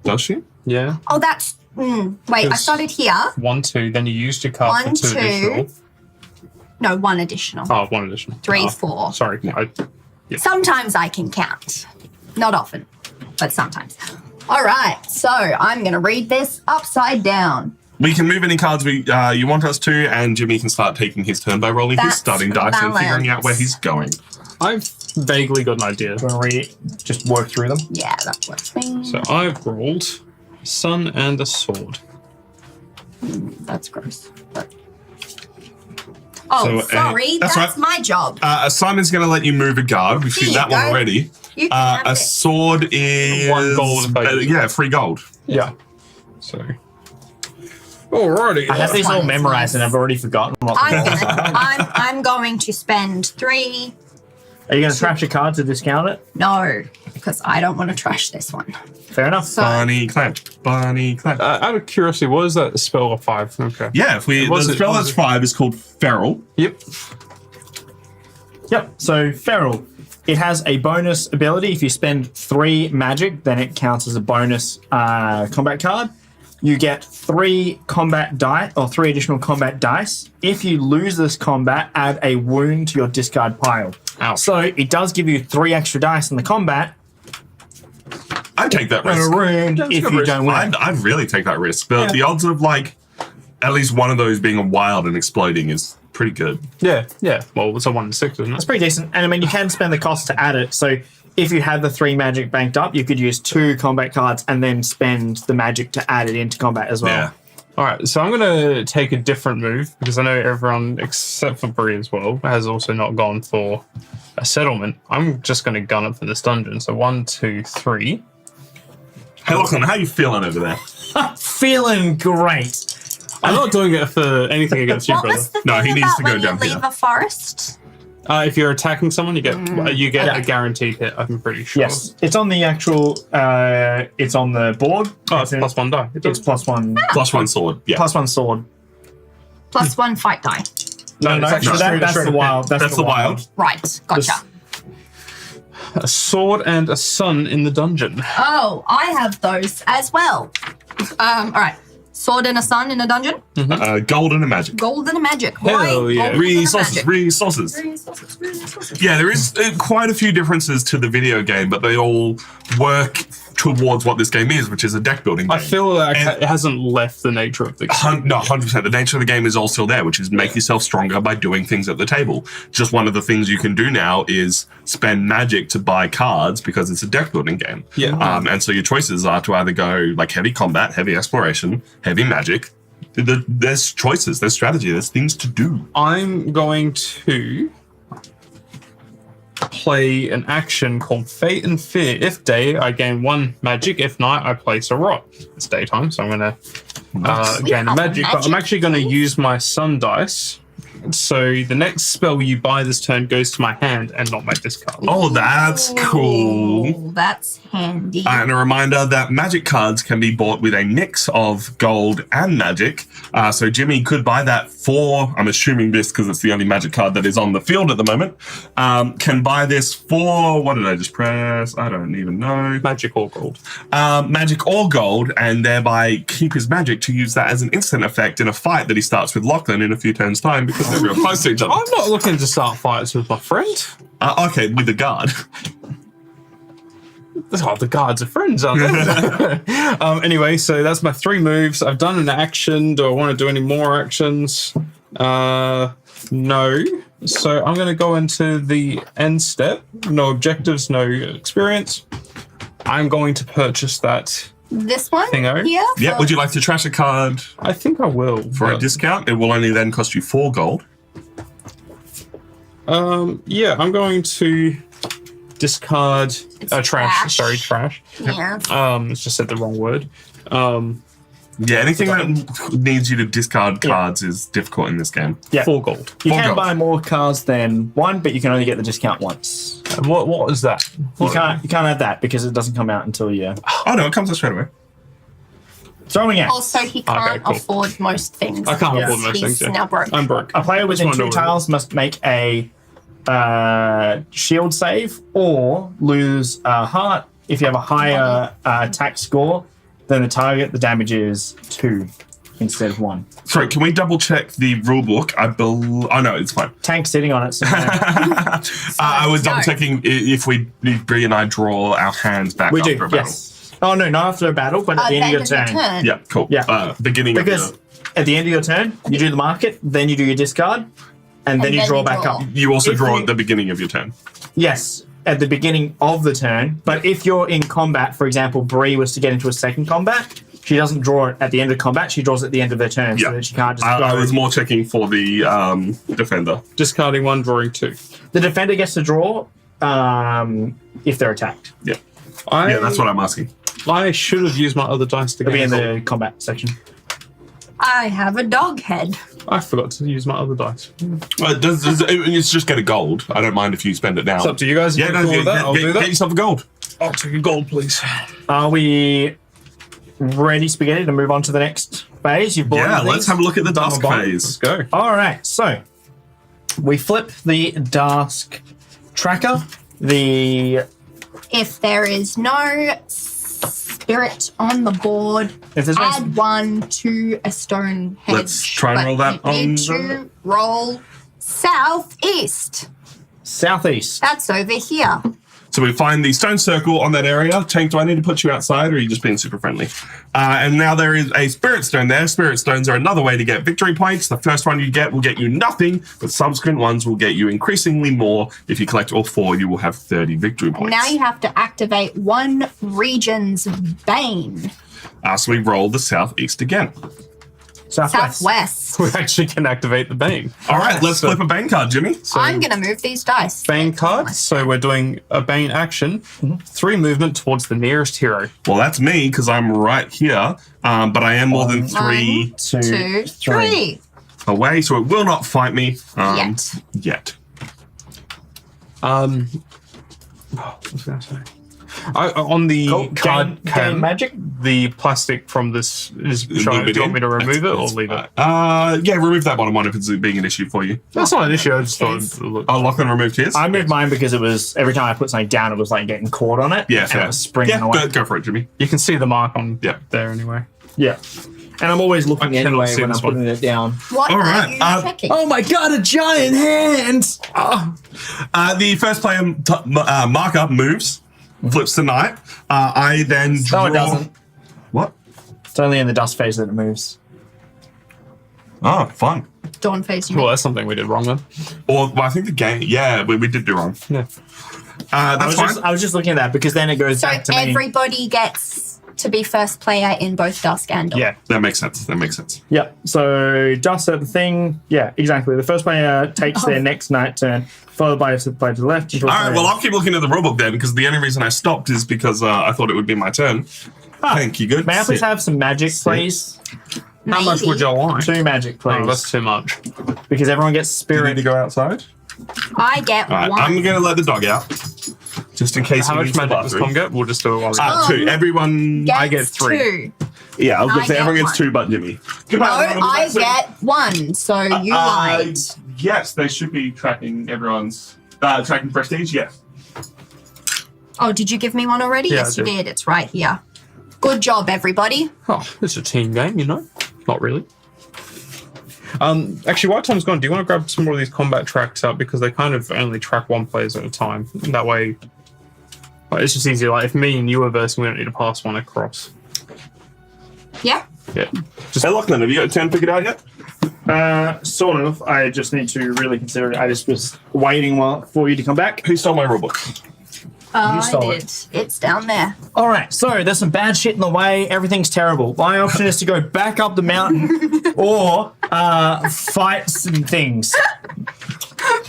Does she? Yeah. Oh, that's. Wait, I Because- started here. 1, 2. Then you used your card 1, for 2 2. additional. No, 1 additional. Oh, 1 additional. 3, Oh, 4. Sorry. Sometimes I can count. Not often, but sometimes. All right, so I'm going to read this upside down. We can move any cards you want us to, and Jimmy can start taking his turn by rolling his That's starting dice and figuring out where he's going. I've vaguely got an idea. Do you want to just work through them? Yeah, that works for me. So I've rolled a sun and a sword. That's gross. But... Oh, So, sorry, that's that's right. my job. Simon's going to let you move a guard. We've Here seen you that one go. already. You can have A it. sword is 1 gold if I use it. yeah, 3 gold. Yeah. So. Alrighty. I have these all One is memorized nice. and I've already forgotten what I'm going to spend 3. Are you going to trash a card to discount it? No, because I don't want to trash this one. Fair enough. So Bunny clamp. Bunny clamp. Out of curiosity, what is that spell of 5? Okay. Yeah, if we What was the it? spell What that's was it? 5 is called Feral. Yep. Yep. So Feral, it has a bonus ability. If you spend 3 magic, then it counts as a bonus combat card. You get 3 combat die or 3 additional combat dice. If you lose this combat, add a wound to your discard pile. Ouch. So it does give you 3 extra dice in the combat. I'd take that And a risk. wound That's if good you risk. don't win. I'd really take that risk. But Yeah. the odds of like at least one of those being a wild and exploding is pretty good. Yeah. Yeah. Well, it's a 1 in 6, isn't It's it? pretty decent. And I mean, you can spend the cost to add it. So if you have the 3 magic banked up, you could use 2 combat cards and then spend the magic to add it into combat as well. Yeah. All right. So I'm going to take a different move because I know everyone except for Bree as well has also not gone for a settlement. I'm just going to gun it for this dungeon. So 1, 2, 3. Hey, Lachlan, how you feeling over there? Feeling great. I'm not doing it for anything against you, what brother. was the No, thing he needs about to go when down you leave here. a forest? If you're attacking someone, you get Yeah. a guaranteed hit. I'm pretty sure. Yes, it's on the actual. It's on the board. Oh, it's plus 1 die. It's +1. +1 sword. Yeah. +1 sword. Plus 1 fight die. No, it's actually that's straight the wild. That's the wild. Right, gotcha. A sword and a sun in the dungeon. Oh, I have those as well. All right. Sword and a sun in a dungeon. Gold and a magic. Gold and a magic. Hell Why? yeah. Gold and a Resources. magic. Resources. Resources. Yeah, there is quite a few differences to the video game, but they all work towards what this game is, which is a deck building game. I feel like it hasn't left the nature of the game. No, 100%. The nature of the game is all still there, which is make yourself stronger by doing things at the table. Just one of the things you can do now is spend magic to buy cards because it's a deck building game. Yeah. And so your choices are to either go like heavy combat, heavy exploration, heavy magic. There's choices, there's strategy, there's things to do. I'm going to play an action called Fate and Fear. If day, I gain 1 magic. If night, I place a rot. It's daytime, so I'm going to gain a magic. But I'm actually going to use my sun dice. So the next spell you buy this turn goes to my hand and not my discard. Oh, that's cool. Ooh, that's handy. And a reminder that magic cards can be bought with a mix of gold and magic. So Jimmy could buy that for, I'm assuming this because it's the only magic card that is on the field at the moment, can buy this for, what did I just press? I don't even know. Magic or gold. Magic or gold, and thereby keep his magic to use that as an instant effect in a fight that he starts with Lachlan in a few turns' time because they're real close to each other. I'm not looking to start fights with my friend. Okay, with the guard. Oh, the guards are friends, aren't they? Anyway, so that's my 3 moves. I've done an action. Do I want to do any more actions? No. So I'm going to go into the end step. No objectives, no experience. I'm going to purchase that. This one Thingo. here? Yeah, would you like to trash a card I think I will. for a discount? It will only then cost you 4 gold. Yeah, I'm going to discard trash. trash. Sorry, trash. Yeah. It's just said the wrong word. Yeah, anything that needs you to discard cards is difficult in this game. Yeah. 4 gold. You 4 can gold. buy more cards than 1, but you can only get the discount once. What is that? You can't have that because it doesn't come out until you Oh no, it comes out straight away. throwing out. Also, he can't cool. afford most things. I can't Yeah. afford most things. He's Yeah. now broke. I'm broke. A player within Just 2 wonder- tiles must make a shield save or lose a heart. If you have a higher attack score than the target, the damage is 2 instead of 1. Sorry, can we double check the rule book? Oh no, it's fine. Tank sitting on it. So I was double checking if Bree and I draw our hands back we after do, a battle. yes. Oh no, not after a battle, but at the end of your turn. Yeah, cool. Yeah. Beginning Because of at the end of your turn, you do the market, then you do your discard, and then you then draw you back draw. up. you also If draw you- at the beginning of your turn. Yes, at the beginning of the turn. But if you're in combat, for example, Bree was to get into a second combat, she doesn't draw it at the end of combat. She draws it at the end of their turn, Yeah. so that she can't just I go. was more checking for the defender. Discarding 1, drawing 2. The defender gets to draw if they're attacked. Yeah, yeah, that's what I'm asking. I should have used my other dice to It'll be in get the combat section. I have a dog head. I forgot to use my other dice. Well, it's just get a gold. I don't mind if you spend it now. It's up to you guys. If Yeah, you're no, cool with that, I'll do get that. yourself a gold. I'll take a gold, please. Are we ready, Spaghetti, to move on to the next phase? You've bought Yeah, these? let's have a look at the dusk Let's phase. go. All right, so we flip the Dusk tracker. If there is no spirit on the board, If there's no add 1 to a stone hedge. Let's try and but roll that you need on to roll southeast. southeast. That's over here. So we find the stone circle on that area. Tank, do I need to put you outside or are you just being super friendly? And now there is a spirit stone there. Spirit stones are another way to get victory points. The first one you get will get you nothing, but subsequent ones will get you increasingly more. If you collect all 4, you will have 30 victory points. Now you have to activate 1 region's bane. So we roll the southeast again. Southwest. Southwest. We actually can activate the Bane. All right, let's flip a Bane card, Jimmy. I'm going to move these dice. Bane card. So we're doing a Bane action. 3 movement towards the nearest hero. Well, that's me because I'm right here, but I am more than 3 1, 2, 3. away, so it will not fight me Yet. yet. What was I going to say? On the card gain magic. the plastic from this is showing. Do you want me to remove it or leave it? Yeah, remove that bottom one if it's being an issue for you. That's not an issue. I just thought Yes. it looked. Oh, Lachlan removed his? I moved mine because it was every time I put something down, it was like getting caught on it. Yeah, and fair. it was springing Yeah, away. go for it, Jimmy. You can see the mark on Yeah. there anyway. Yeah, and I'm always I looking cannot anyway see when I'm this one. putting it down. What All are right, you checking? Oh my god, a giant hand! The first player marker moves. flips to night. I then draw. No, it doesn't. What? It's only in the dust phase that it moves. Oh, fun. Dawn phase, you Well, mean? that's something we did wrong then. Or well, I think the game. Yeah, we did do wrong. Yeah. That's fine. I was just looking at that because then it goes So back to me. everybody gets to be first player in both Dusk and Dawn. Yeah. That makes sense. That makes sense. Yep. So dust at the thing. Yeah, exactly. The first player takes their next night turn, followed by the player to the left. All right. Well, I'll keep looking at the rulebook then, because the only reason I stopped is because I thought it would be my turn. Thank you. Good. May I please Sit. have some magic, please? How much would y'all want? 2 magic, please. Oh, that's too much. Because everyone gets Do you need spirit. to go outside? I get All right. one. I'm going to let the dog out, just in case. How he much needs the magic does bathroom. Tom get? We'll just do it while we're 2. Everyone. Gets I get 3. 2. Yeah, I was going I to say get everyone gets one. 2, but Jimmy. No, I get 1. So you lied. Yes, they should be tracking everyone's tracking prestige. Yes. Oh, did you give me one already? Yeah, Yes, I you did. did. It's right here. Good job, everybody. Oh, it's a team game, you know? Not really. Actually, while Tom's gone, do you want to grab some more of these combat tracks up? Because they kind of only track one players at a time. That way, it's just easier. Like, if me and you are versing, we don't need to pass one across. Yeah. Yeah. Hey, Lachlan, have you got a turn figured out yet? Sort of. I just need to really consider it. I just was waiting for you to come back. Who stole my rulebook? I stole did. It's down there. All right, so there's some bad shit in the way. Everything's terrible. My option is to go back up the mountain or fight some things.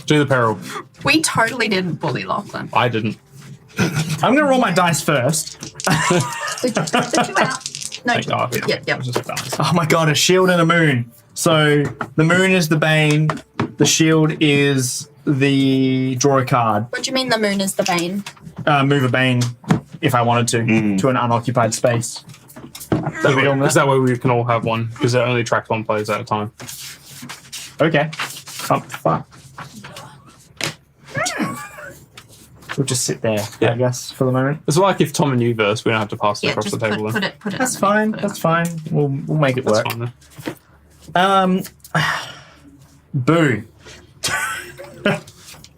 Do the peril. We totally didn't bully Lachlan. I didn't. I'm going to roll my dice first. The 2 out. No. Thank God. Yep. Just balance. Oh my god, a shield and a moon. So the moon is the bane, the shield is the draw a card. What do you mean the moon is the bane? Move a bane if I wanted to an unoccupied space. Is that way we can all have one? Because it only tracks one players at a time. Okay. Oh, fuck. We'll just sit there, Yeah. I guess, for the moment. It's like if Tom and you verse, we don't have to pass it Yeah, across just the table. put it. That's in the fine. put it That's fine. We'll make it That's work. fine then. Boo.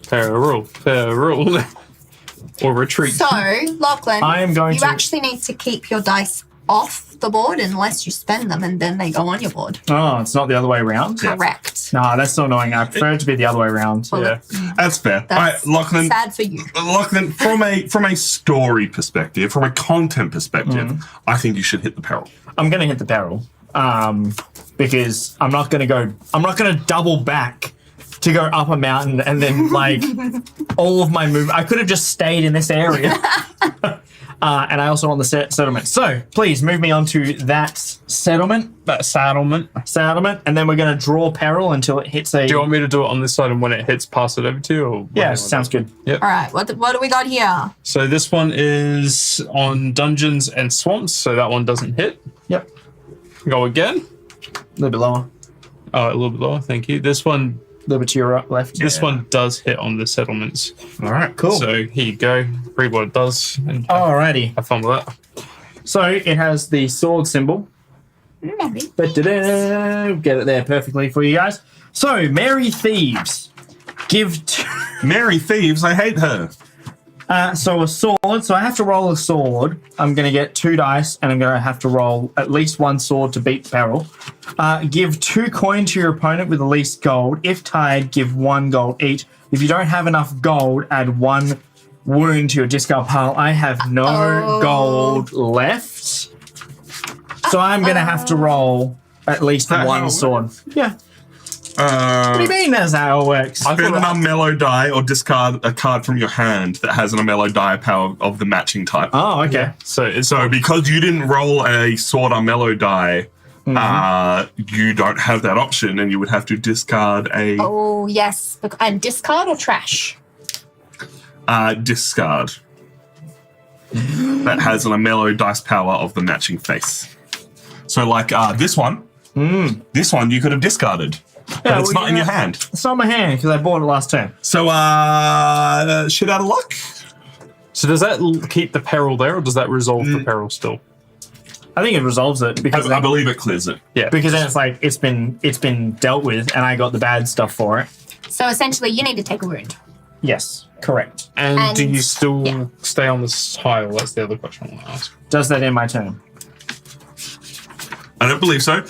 Fair rule. Or retreat. So, Lachlan, I am going you to- actually need to keep your dice off the board unless you spend them and then they go on your board. Oh, it's not the other way around? Correct. No, that's so annoying. I prefer it to be the other way around. Well, Yeah. That's fair. That's All right, Lachlan. sad for you. Lachlan, from a story perspective, from a content perspective, I think you should hit the peril. I'm going to hit the peril because I'm not going to double back to go up a mountain and then like all of my movement. I could have just stayed in this area. And I also want the settlement. So please move me onto that settlement. That saddlement. And then we're going to draw peril until it hits a... Do you want me to do it on this side and when it hits, pass it over to you? Or Yeah, sounds good. All right, what do we got here? So this one is on dungeons and swamps, so that one doesn't hit. Yep. Go again. A little bit lower. A little bit lower, thank you. This one A little bit to your right, left. This one does hit on the settlements. All right, cool. So here you go. Read what it does and Alrighty. have fun with that. So it has the sword symbol. Da-da-da. Get it there perfectly for you guys. So, Merry Thieves. Mary Thieves, I hate her. So a sword. So I have to roll a sword. I'm going to get 2 dice, and I'm going to have to roll at least 1 sword to beat peril. Give 2 coin to your opponent with the least gold. If tied, give 1 gold each. If you don't have enough gold, add 1 wound to your discard pile. I have no gold left. So I'm going to have to roll at least That's how it 1 sword. Yeah. What do you Spend mean that's how it works? I an thought Armello die or discard a card from your hand that has an Armello die power of the matching type. Oh, okay. so it's So because you didn't roll a sword Armello die, you don't have that option, and you would have to discard a Oh, yes. And discard or trash? discard that has an Armello dice power of the matching face. So like this one you could have discarded, but it's well, not in yeah. your hand. It's not in my hand because I bought it last turn. So shit out of luck. So does that keep the peril there, or does that resolve the peril still? I think it resolves it because I believe it clears it. Yeah. because then it's like it's been dealt with, and I got the bad stuff for it. So essentially, you need to take a wound. Yes, correct. And do you still yeah. stay on this tile? That's the other question I want to ask. Does that end my turn? I don't believe so.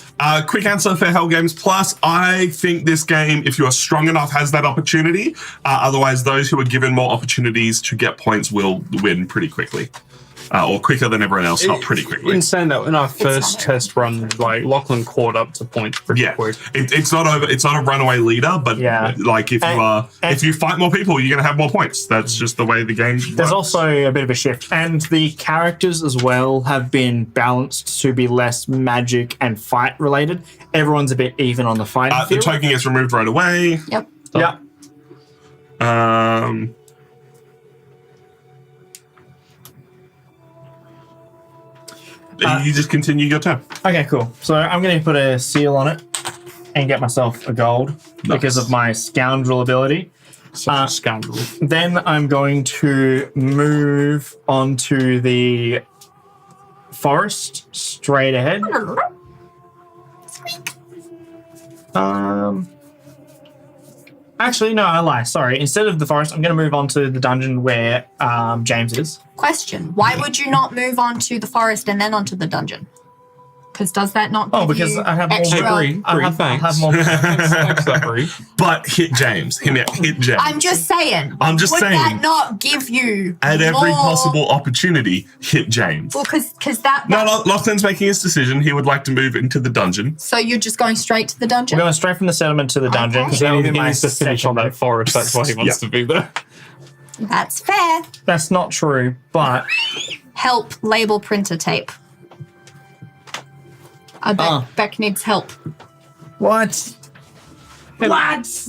Quick answer for Hell Games Plus. I think this game, if you are strong enough, has that opportunity. Otherwise, those who are given more opportunities to get points will win pretty quickly. Or quicker than everyone else, not pretty quickly. In saying that, in our first test run, like Lachlan caught up to points pretty quick. It's not over. It's not a runaway leader, but like if you fight more people, you're gonna have more points. That's just the way the game works. There's also a bit of a shift, and the characters as well have been balanced to be less magic and fight related. Everyone's a bit even on the fighting the field. token gets removed right away. Yep. Yep. You just continue your turn. Okay, cool. So I'm going to put a seal on it and get myself a gold because of my scoundrel ability. Such a scoundrel. Then I'm going to move onto the forest straight ahead. Actually, no, I lie. Sorry. Instead of the forest, I'm going to move on to the dungeon where James is. Question: why would you not move on to the forest and then onto the dungeon? Because does that not give because you I have more extra? I'll have more. Thanks, Zachary. But hit James. Hit James. I'm just saying. I'm just would saying. that not give you At every more- possible opportunity, hit James. Well, because that. No, Lachlan's making his decision. He would like to move into the dungeon. So you're just going straight to the We're dungeon. going straight from the settlement to the dungeon. Okay. Because that will be He my needs to finish on that forest. That's why he wants to be there. That's fair. That's not true, but Help label printer tape. I bet Beck needs help. what? What?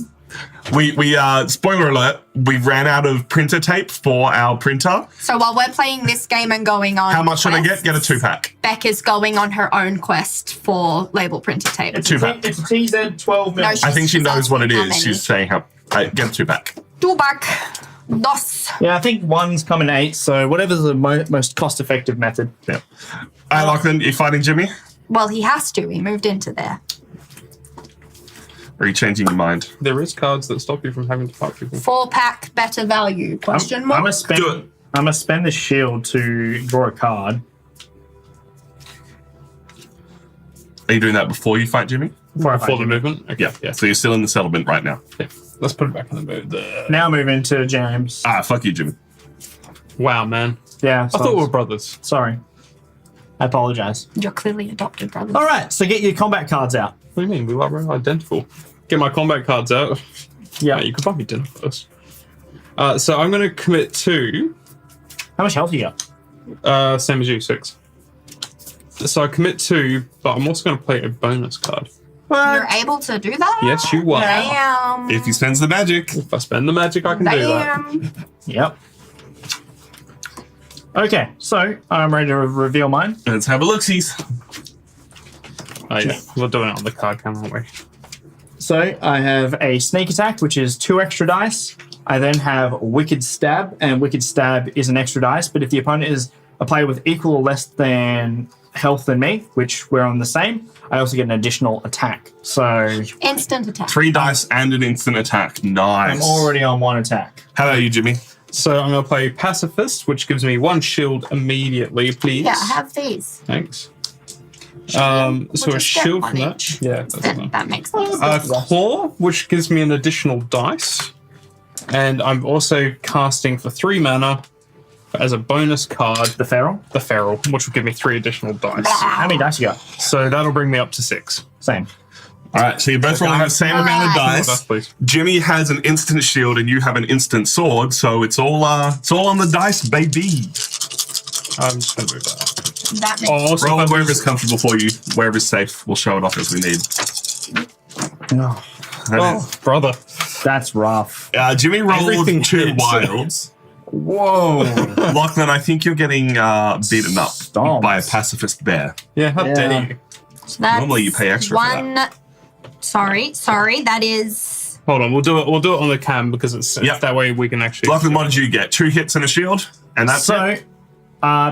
We spoiler alert, we ran out of printer tape for our printer. So while we're playing this game and going on, How much should I quests, get? Get a 2-pack. Beck is going on her own quest for label printer tape. It's a 2-pack. It's a TZ 12 No, mil. she- I think she She's knows what it asking how is. many. She's saying get a 2-pack. Two back. Dos. Yeah, I think one's coming 8, so whatever's the most cost-effective method. Yeah. All right, Lachlan, you fighting Jimmy? Well, he has to. He moved into there. Or are you changing your mind? There is cards that stop you from having to fight people. 4-pack, better value? Question mark. I'm gonna spend the shield to draw a card. Are you doing that before you fight Jimmy? Before I Before fight the him. movement? Okay, Yeah. So you're still in the settlement right now. Yeah. Let's put it back in the mood. Now move into James. Fuck you, Jimmy. Wow, man. Yeah, I thought we were brothers. sorry. I apologize. You're clearly adopted brothers. All right, so get your combat cards out. What do you mean? We're identical. Get my combat cards out. Yeah. You can buy me dinner first. So I'm going to commit to, How much health you got? same as you, 6. So I commit 2, but I'm also going to play a bonus card. You're able to do that? Yes, you are. Damn. If he spends the magic. If I spend the magic, I can do that. Damn. Yep. Okay, so I'm ready to reveal mine. Let's have a look-sees. Oh, yeah. We're doing it on the card cam, aren't we? So I have a sneak attack, which is 2 extra dice. I then have wicked stab, and wicked stab is an extra dice. But if the opponent is a player with equal or less than health than me, which we're on the same, I also get an additional attack. So Instant attack. 3 dice and an instant attack. Nice. I'm already on 1 attack. How about you, Jimmy? So I'm going to play Pacifist, which gives me 1 shield immediately, please. Yeah, have these. Thanks. We'll So a just get shield one from that. each. Yeah, that's Then fine. that makes sense. Claw, which gives me an additional dice. And I'm also casting for 3 mana as a bonus card, The feral. the Feral, which will give me 3 additional dice. How many dice you got? So that'll bring me up to 6. Same. All right, so you're both rolling the same amount of Alright. dice. Dice, please. Jimmy has an instant shield and you have an instant sword, so it's all on the dice, baby. I'm just going to move that up. That makes Oh, also, Roll if I wherever's lose- comfortable for you, wherever's safe. We'll show it off as we need. No, Oh, brother. that's rough. Jimmy rolled Everything 2 hits. wilds. Whoa. Lachlan, I think you're getting beaten up Stomped. by a pacifist bear. Yeah, how Yeah. dare you? So that's Normally you pay extra for one. Sorry, that is Hold on, we'll do it on the cam because it's Yep. that way we can actually. Lachlan, what did you get? 2 hits and a shield? And that's So, it?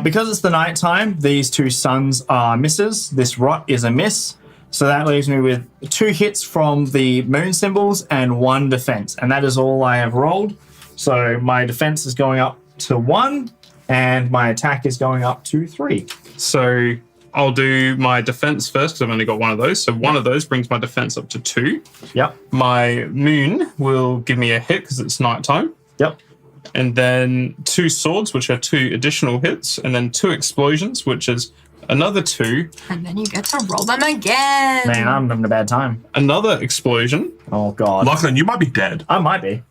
because it's the night time, these 2 suns are misses. This rot is a miss. So that leaves me with 2 hits from the moon symbols and 1 defense. And that is all I have rolled. So my defense is going up to 1, and my attack is going up to 3. So I'll do my defense first because I've only got one of those. So one of those brings my defense up to 2. Yep. My moon will give me a hit because it's nighttime. Yep. And then 2 swords, which are 2 additional hits, and then 2 explosions, which is another 2. And then you get to roll them again. Man, I'm having a bad time. Another explosion, Oh, God. Lachlan, you might be dead. I might be.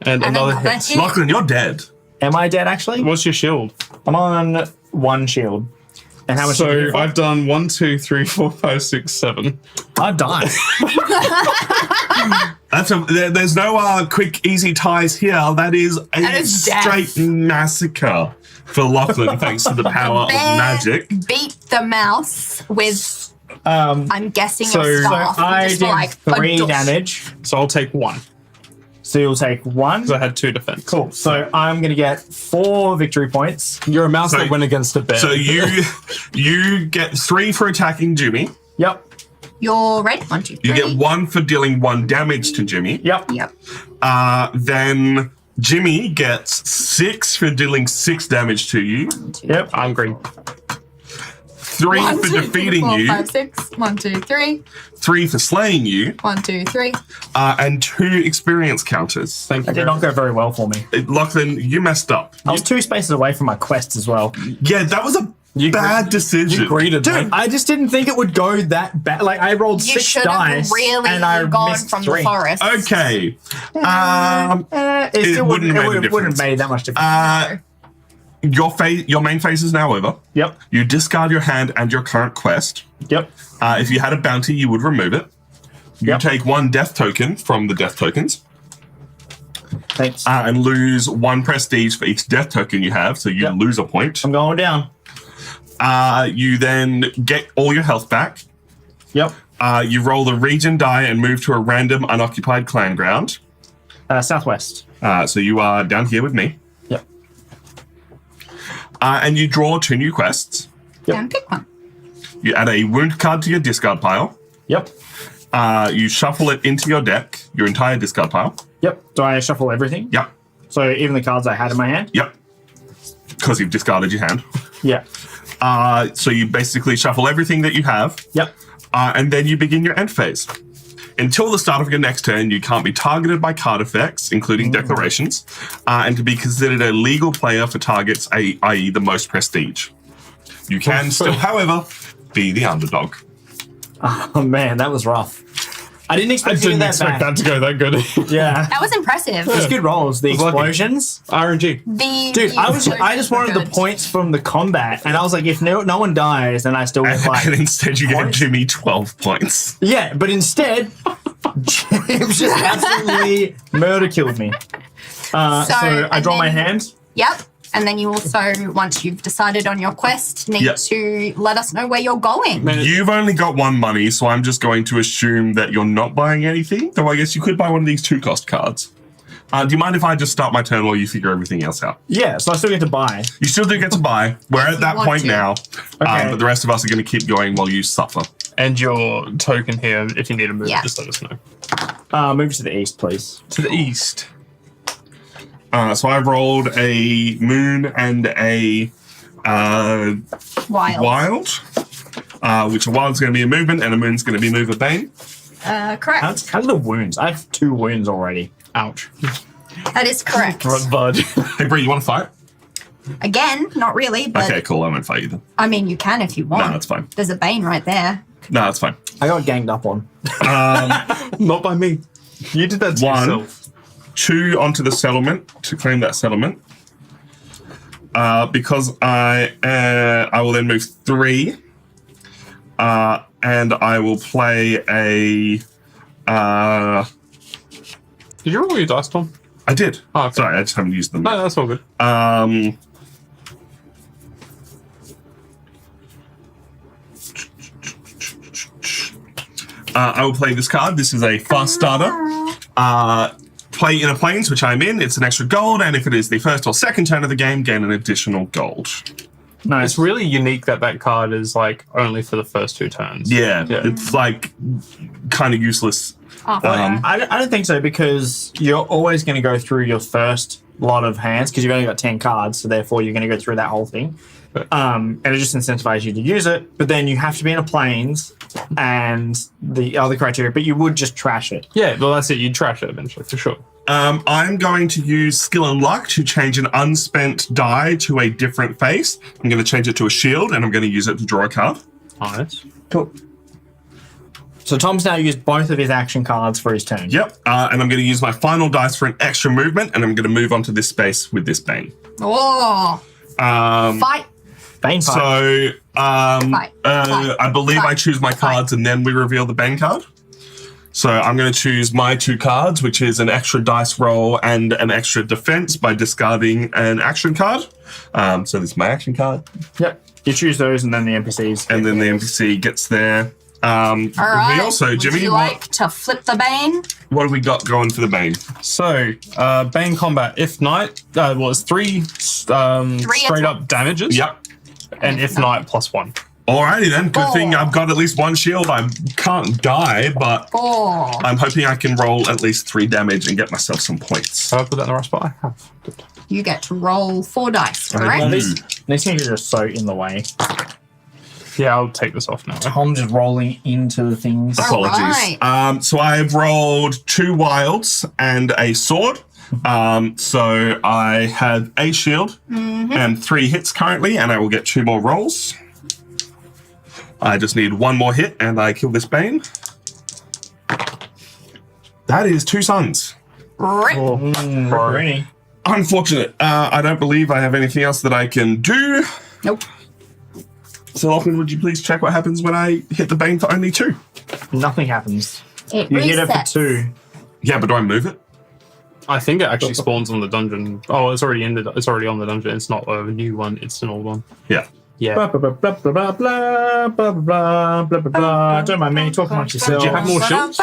and another another hit. hit. Lachlan, you're dead. Am I dead, actually? What's your shield? I'm on 1 shield. And how much? So I've done 1, 2, 3, 4, 5, 6, 7. I've died. There's no quick, easy ties here. That is That is death. straight massacre for Lachlan, thanks to the power of Bear magic. beat the mouse with, I'm guessing, so- a So staff. I Just did like a 3 doosh. damage. So I'll take 1 So you'll take 1. because I had 2 defense. Cool. So I'm going to get 4 victory points. You're a mouse So- that went against a bear. So you get 3 for attacking Jimmy. Yep. You're ready. 1, 2, 3. You get 1 for dealing 1 damage to Jimmy. Yep. Yep. Then Jimmy gets 6 for dealing 6 damage to you. Yep. I'm green. 3 1, for 2, 3, defeating 4, you. 5, 6. 1, 2, 3. 3 for slaying you. 1, 2, 3. And 2 experience counters. Thank you. That did not go very well for me. Lachlan, you messed up. I was 2 spaces away from my quest as well. Yeah, that was a bad decision. You greeted Dude, I just didn't think it would go that bad. Like, I rolled You 6 should dice, have really and I gone missed from 3. the forest. Okay. It still wouldn't have made a it wouldn't difference. have made that much difference. Your main phase is now over. Yep. You discard your hand and your current quest. Yep. If you had a bounty, you would remove it. You Yep. take 1 death token from the death tokens Thanks. and lose 1 prestige for each death token you have, so you Yep. lose a point. I'm going down. You then get all your health back. Yep. You roll the region die and move to a random unoccupied clan ground. Southwest. So you are down here with me. Yep. And you draw 2 new quests. Yep. And pick one. You add a wound card to your discard pile. Yep. You shuffle it into your deck, your entire discard pile. Yep. Do I shuffle everything? Yep. So even the cards I had in my hand? Yep. Because you've discarded your hand. Yeah. So you basically shuffle everything that you have, Yep. and then you begin your end phase. Until the start of your next turn, you can't be targeted by card effects, including declarations, and to be considered a legal player for targets, i.e. the most prestige. You can still, however, be the underdog. Oh, man, that was rough. I didn't I expect to didn't get expect that that to go that good. bad. Yeah. That was impressive. It was good rolls. The lucky. explosions. RNG. Dude, I just wanted the points from the combat, and I was like, if no one dies, then I still get like. And instead you get points? Jimmy 12 points. Yeah, but instead, James just absolutely murder killed me. So I and draw my then- hand. Yep. And then you also, once you've decided on your quest, need Yep. to let us know where you're going. You've only got 1 money, so I'm just going to assume that you're not buying anything. Though I guess you could buy one of these 2-cost cards. Do you mind if I just start my turn while you figure everything else out? Yeah, so I still get to buy. You still do get to buy. We're at that want point to. now. Okay. But the rest of us are going to keep going while you suffer. And your token here, if you need to move, Yeah. just let us know. Move to the east, please. To the east. So I rolled a moon and a Wild. which a wild's going to be a movement and a moon's going to be move a bane. Correct. How are the wounds? I have 2 wounds already. Ouch. That is correct. Right, bud. Hey, Bree, you want to fight? Again, not really, but Okay, cool. I won't fight you then. I mean, you can if you want. No, that's fine. There's a Bane right there. No, that's fine. I got ganged up on. Not by me. You did that to 1, yourself. 2 onto the settlement to claim that settlement. Because I will then move 3, and I will play a. Did you roll your dice, Tom? I did. Oh, okay. Sorry, I just haven't used them. No, that's all good. I will play this card. This is a fast starter. Play in a plains, which I'm in. It's an extra gold, and if it is the first or second turn of the game, gain an additional gold. Nice. It's really unique that card is like only for the first 2 turns. Yeah, it's like kind of useless. I don't think so, because you're always going to go through your first lot of hands because you've only got 10 cards, so therefore you're going to go through that whole thing. And it just incentivizes you to use it, but then you have to be in a planes and the other criteria, but you would just trash it. Yeah, well, that's it. You trash it eventually, for sure. I'm going to use skill and luck to change an unspent die to a different face. I'm going to change it to a shield, and I'm going to use it to draw a card. Nice. Cool. So Tom's now used both of his action cards for his turn. Yep, and I'm going to use my final dice for an extra movement, and I'm going to move onto this space with this Bane. Oh. Fight. Bane fight. So, Fight. I believe I choose my cards, and then we reveal the Bane card. So I'm going to choose my 2 cards, which is an extra dice roll and an extra defense by discarding an action card. So this is my action card. Yep. You choose those, and then the NPCs. And then the NPC gets there. All right. We also, Jimmy, would you like to flip the Bane? what do we got going for the Bane? So, Bane combat. If Knight, it's 3 straight up damages. Yep. And if Knight, +1. Alrighty then. Good thing 4. I've got at least 1 shield. I can't die, but 4. I'm hoping I can roll at least 3 damage and get myself some points. Have I put that in the right spot? I have. Good. You get to roll 4 dice, I correct? do. These things are just so in the way. Yeah, I'll take this off now. Tom's just rolling into the things. Apologies. Alright. So I've rolled 2 wilds and a sword. So I have a shield and 3 hits currently, and I will get 2 more rolls. I just need 1 more hit, and I kill this Bane. That is 2 suns. Rip. Really? Unfortunate. I don't believe I have anything else that I can do. Nope. So, Lachlan, would you please check what happens when I hit the Bane for only 2? Nothing happens. It You hit it for resets. 2. Yeah, but do I move it? I think it actually spawns on the dungeon. Oh, it's already in it's already on the dungeon. It's not a new one. It's an old one. Yeah. Yeah. Blah, blah, blah, blah, blah, blah, blah, blah, blah, blah, blah. Don't mind me, talk amongst yourselves. Do you have more shields?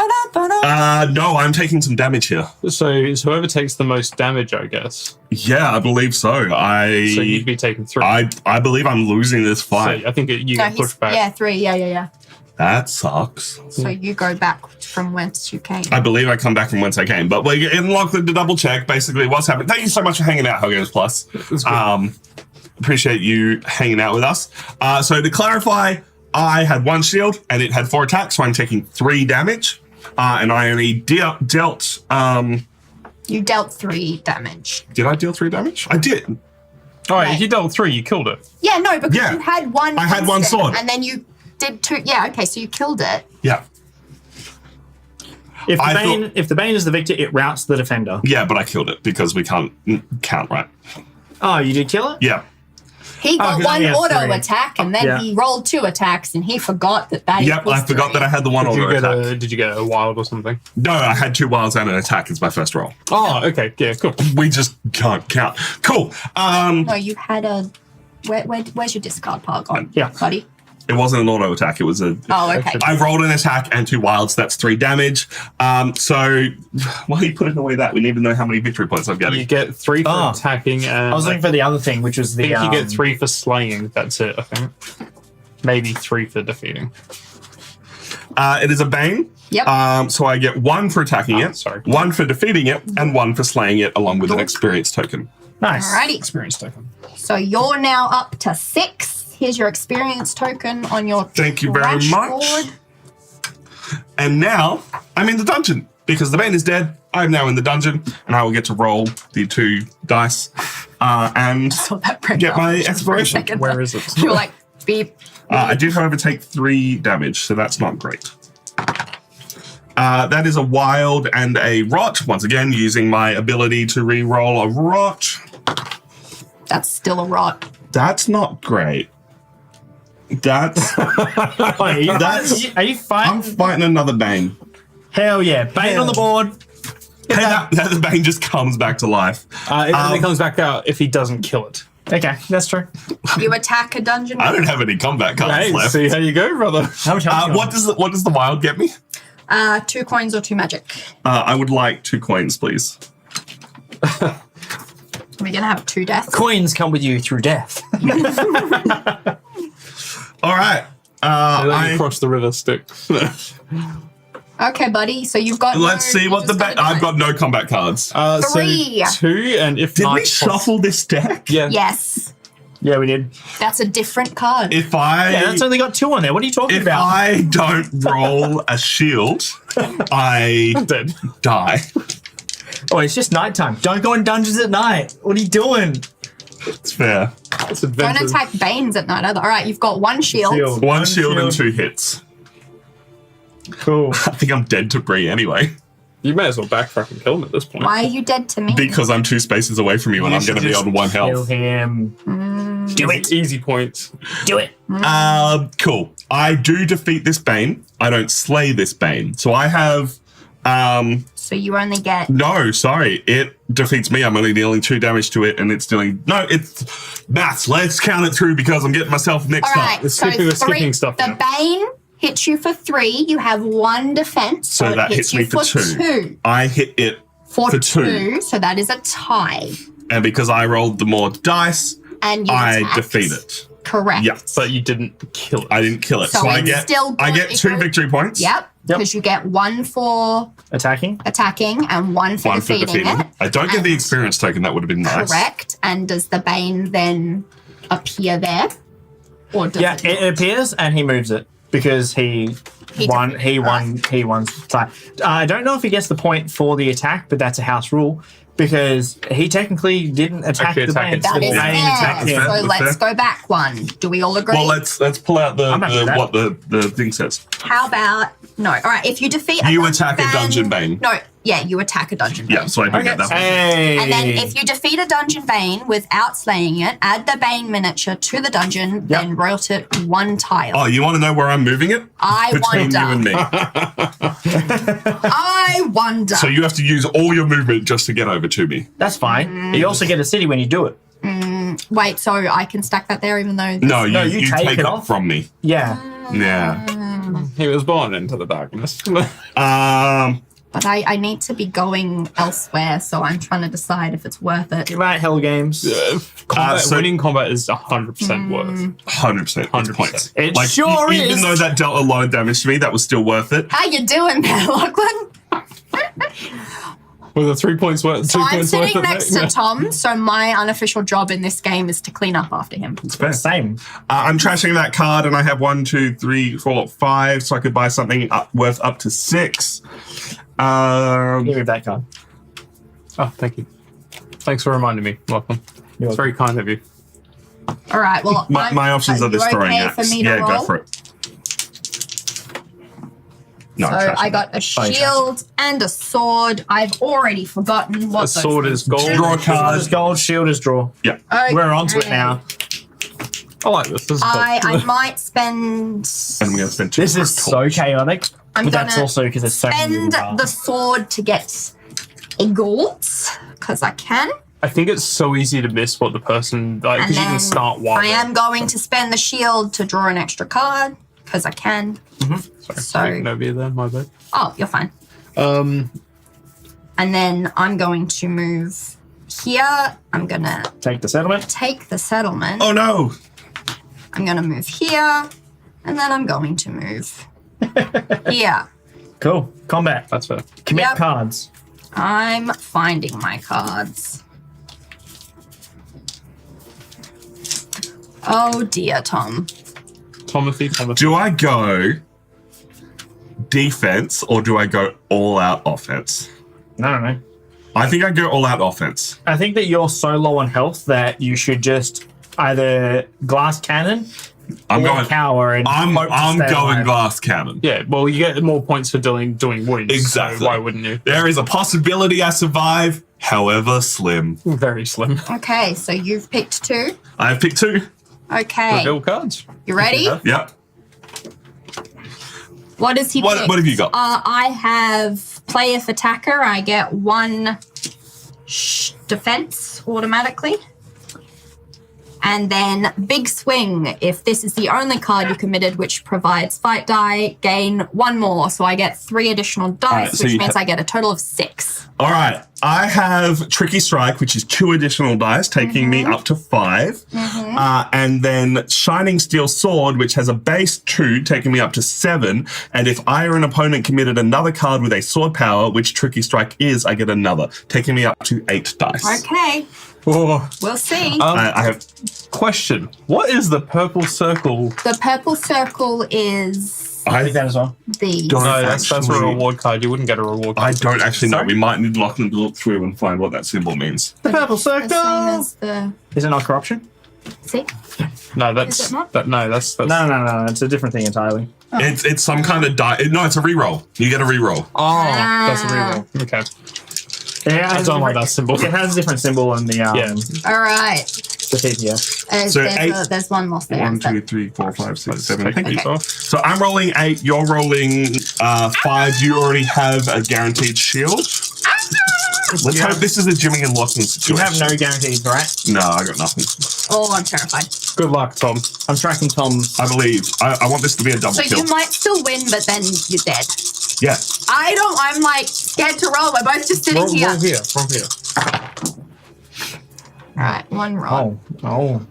No, I'm taking some damage here. So it's whoever takes the most damage, I guess. Yeah, I believe so. So you'd be taking 3. I believe I'm losing this So fight. I think you get pushed back. Yeah, 3. Yeah. That sucks. So you go back from whence you came. I believe I come back from whence I came. But we're in Lachlan to double check basically what's happening. Thank you so much for hanging out, Hogos Plus. Appreciate you hanging out with us. So to clarify, I had 1 shield and it had 4 attacks, so I'm taking 3 damage. And I only dealt. You dealt 3 damage. Did I deal 3 damage? I did. Oh, if you dealt 3, you killed it. Yeah, no, because Yeah. you had 1. I had 1 instant, sword. and then you did 2. Yeah, okay, so you killed it. Yeah. If I the Bane is the victor, it routes the defender. Yeah, but I killed it because we can't count, right? Oh, you did kill it? Yeah. He got 'cause one he has auto 3. attack, and then Yeah. he rolled 2 attacks, and he forgot that Yep, equals I forgot 3. that I had the 1 auto attack. Did you get a wild or something? No, I had 2 wilds and an attack as my first roll. Oh, okay. Yeah, cool. We just can't count. Cool. No, you had a. Where's your discard pile gone? Yeah. buddy. It wasn't an auto attack. It was a. Oh, okay. I rolled an attack and 2 wilds. That's 3 damage. So why are you putting away that? We need to know how many victory points I'm You getting. get 3 for attacking, and I was looking for the other thing, which was I the. think you get 3 for slaying. That's it, I think. Maybe 3 for defeating. It is a Bane. Yep. So I get 1 for attacking it, sorry. 1 for defeating it, and 1 for slaying it, along with an experience token. Nice. Alrighty. Experience token. So you're now up to 6. Here's your experience token on your. Thank you very trash much. board. And now I'm in the dungeon because the Bane is dead. I'm now in the dungeon, and I will get to roll the 2 dice and Saw that break get up my just for a exploration. second. Where is it? You're like beep. I did, however, take 3 damage, so that's not great. That is a wild and a rot. Once again, using my ability to re-roll a rot. That's still a rot. That's not great. That's Are you fighting? I'm fighting another Bane. Hell yeah. Bane on the board. Hey, that the Bane just comes back to life. It only comes back out if he doesn't kill it. Okay, that's true. You attack a dungeon. I don't have any combat cards Hey, left. see how you go, brother. How much health you What does the wild get me? 2 coins or 2 magic. I would like 2 coins, please. We're gonna have 2 deaths. Coins come with you through death. All right. I cross the river stick. Okay, buddy. So you've got. Let's see what the I've got no combat cards. 3. So 2, and if Did not, we shuffle this deck? Yeah. Yes. Yeah, we did. That's a different card. If I Yeah, that's only got 2 on there. What are you talking if about? I don't roll a shield, I I'm dead. die. Oh, it's just nighttime. Don't go in dungeons at night. What are you doing? It's fair. It's Don't adventure. attack Banes at night either. All right, you've got 1 shield. One shield and 2 hits. Cool. I think I'm dead to Bree anyway. You may as well backtrack and kill him at this point. Why are you dead to me? Because I'm 2 spaces away from you and I'm going to be on 1 Kill health. him. Do it. Easy points. Do it. Cool. I do defeat this Bane. I don't slay this Bane. So I have... So you only get. No, sorry. It defeats me. I'm only dealing 2 damage to it and it's dealing... No, it's maths. Let's count it through because I'm getting myself mixed All up. right, We're so skipping stuff The now. Bane hits you for 3. You have 1 defense. So it that hits me you for 2. I hit it For for 2. 2. So that is a tie. And because I rolled the more dice, And you I attacked. defeat it. Correct. Yeah. But you didn't kill it. I didn't kill it. So So I it's get still I good. get It 2 goes- victory points. Yep. Yep. Because you get 1 for Attacking. attacking and 1 for 1 for defeating defeating. it. I don't get the And- experience token. That would have been nice. Correct. And does the Bane then appear there? Or does Yeah, it? it appears and he moves it because he won. defeated He it. won. He won. I don't know if he gets the point for the attack, but that's a house rule because he technically didn't attack Actually the attack Bane. it. That The is Bane fair. attacked him. Fair. So let's go back 1. Do we all agree? Well, let's pull out I'm happy with that. what the thing says. How about no? All right, if you defeat You attack a dungeon bane. No, yeah, you attack a dungeon bane. Yeah, so I do get that one. Hey. And then if you defeat a dungeon bane without slaying it, add the bane miniature to the dungeon, then rotate 1 tile. Oh, you want to know where I'm moving it? I Between wonder. you and me. I wonder. So you have to use all your movement just to get over to me. That's fine. You also get a city when you do it. Wait, so I can stack that there even though. No, No, you you take take it it off. from me. Yeah. Yeah. He was born into the darkness. But I need to be going elsewhere, so I'm trying to decide if it's worth it. Right, Hell Games. Winning combat is 100% worth. 100%. 100%. Points. It sure Even is. though that dealt a lot of damage to me, that was still worth it. How you doing there, Lachlan? With a 3 points worth. So 2 I'm points worth sitting of next to Tom, so my unofficial job in this game is to clean up after him. It's fair. Same. I'm trashing that card, and I have 1, 2, 3, 4, 5, so I could buy something worth up to 6. Give me that card. Oh, thank you. Thanks for reminding me. Welcome. It's very kind of you. All right. Well, my options are this you throwing okay axe. for me to Yeah, roll? go for it. No, So I'm trashing I got a that. shield and a sword. I've already forgotten what A sword is gold. Draw a Shield card. is gold, shield is draw. Yeah. We're onto it now. I like this. This is I cool. might spend. And I'm going to spend 2 This for a is so torch. chaotic. I'm But that's gonna also because it's so many moving Spend the parts. sword to get a gold because I can. I think it's so easy to miss what the person like And because you then can start one. I am going to spend the shield to draw an extra card because I can. Sorry, So, no beer there. My bad. oh, you're fine. And then I'm going to move here. I'm gonna Take the settlement. take the settlement. Oh, no. I'm gonna move here, and then I'm going to move here. Cool. Combat. That's fair. Commit Yep. cards. I'm finding my cards. Oh dear, Tom. Timothy. Do I go defense or do I go all out offense? No. I think I go all out offense. I think that you're so low on health that you should just either glass cannon I'm or going. cower and I'm hope to going stay alive. glass cannon. Yeah, well, you get more points for doing wounds. Exactly. So why wouldn't you? There is a possibility I survive, however slim. Very slim. Okay, so you've picked 2. I have picked 2. Okay, Reveal cards. you ready? Yep. What does he What pick? have you got? I have play if attacker. I get 1 defense automatically. And then big swing. If this is the only card you committed which provides fight die, gain 1 more. So I get 3 additional dice, so which you means I get a total of 6. All right. I have Tricky Strike, which is 2 additional dice, taking me up to 5. And then Shining Steel Sword, which has a base 2, taking me up to 7. And if I or an opponent committed another card with a sword power, which Tricky Strike is, I get another, taking me up to 8 dice. Okay, Oh. we'll see. I have... Question. What is the purple circle? The purple circle is I think that as well. the... Don't No, that's a actually- reward card. You wouldn't get a reward card. I don't actually know. Sorry? We might need Lachlan to look through and find what that symbol means. The purple the same circle. as the... Is it not corruption? See? No, that's Is it not? that's No. It's a different thing entirely. It's some kind of die. No, it's a reroll. You get a reroll. Oh, that's a reroll. Okay. Yeah, I don't like that symbol. It has a different symbol on the Yeah. All right. the PDF. So 8. There's one lost there. 1, instead. 2, 3, 4, 5, 6, 7. Take these Okay. off. So I'm rolling 8. You're rolling 5. You already have a guaranteed shield. Let's hope this is a Jimmy and Lachlan You situation. have no guarantees, right? No, I got nothing. Oh, I'm terrified. Good luck, Tom. I'm tracking Tom's. I believe. I want this to be a double So kill. you might still win, but then you're dead. Yeah. I'm like scared to roll. We're both just sitting Roll here. here. Roll here. All right, 1 roll. Oh.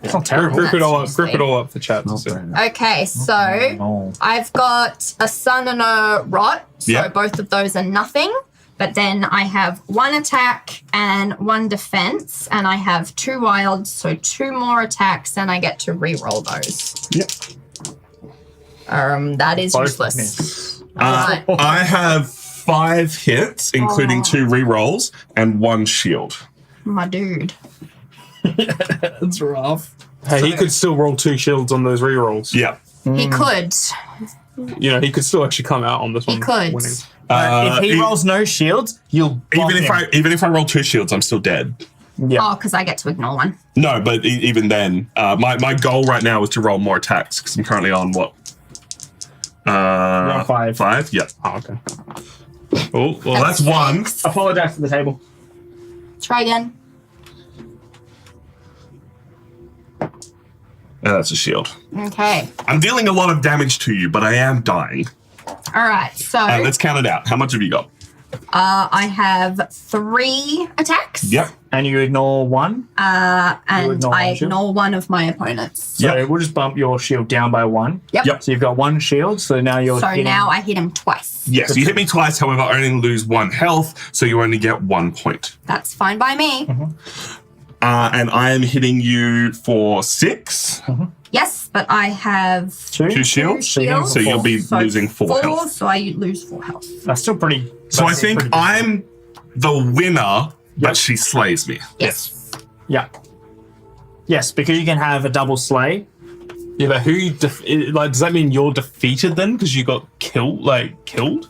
It's not terrible. Grip it all up. That's Grip it usually- all up for chat. to see. Okay, so Oh. I've got a sun and a rot. So Yeah. both of those are nothing. But then I have 1 attack and 1 defense, and I have 2 wilds, so 2 more attacks, and I get to re-roll those. Yep. That is Both useless. Alright. I have 5 hits, including 2 rerolls and 1 shield. My dude. It's rough. Hey, he could still roll 2 shields on those rerolls. Yeah. He could. You know, he could still actually come out on this one. He could. winning. If he e- rolls no shields, you'll block even him. if I roll 2 shields, I'm still dead. Yeah. Oh, because I get to ignore 1. No, but even then, my goal right now is to roll more attacks because I'm currently on what? You're on 5. 5. Yeah. Oh, okay. Oh, well, that's 1. Apologize for the table. Try again. That's a shield. Okay. I'm dealing a lot of damage to you, but I am dying. All right. So Let's count it out. How much have you got? I have 3 attacks. Yep. And you ignore 1. And ignore I one shield? ignore 1 of my opponents. So Yep. we'll just bump your shield down by 1. Yep. Yep. So you've got 1 shield. So now you're So hitting- now I hit him twice. Yes, you hit me twice. However, I only lose 1 health, so you only get 1 point. That's fine by me. And I am hitting you for 6. Yes, but I have 2 2. shields. shields. So you'll be So losing 4 health. So I lose 4 health. That's still pretty. So I that's think pretty good. I'm the winner, but Yep. she slays me. Yes. Yeah. Yes, because you can have a double slay. Yeah, but does that mean you're defeated then? Because you got killed?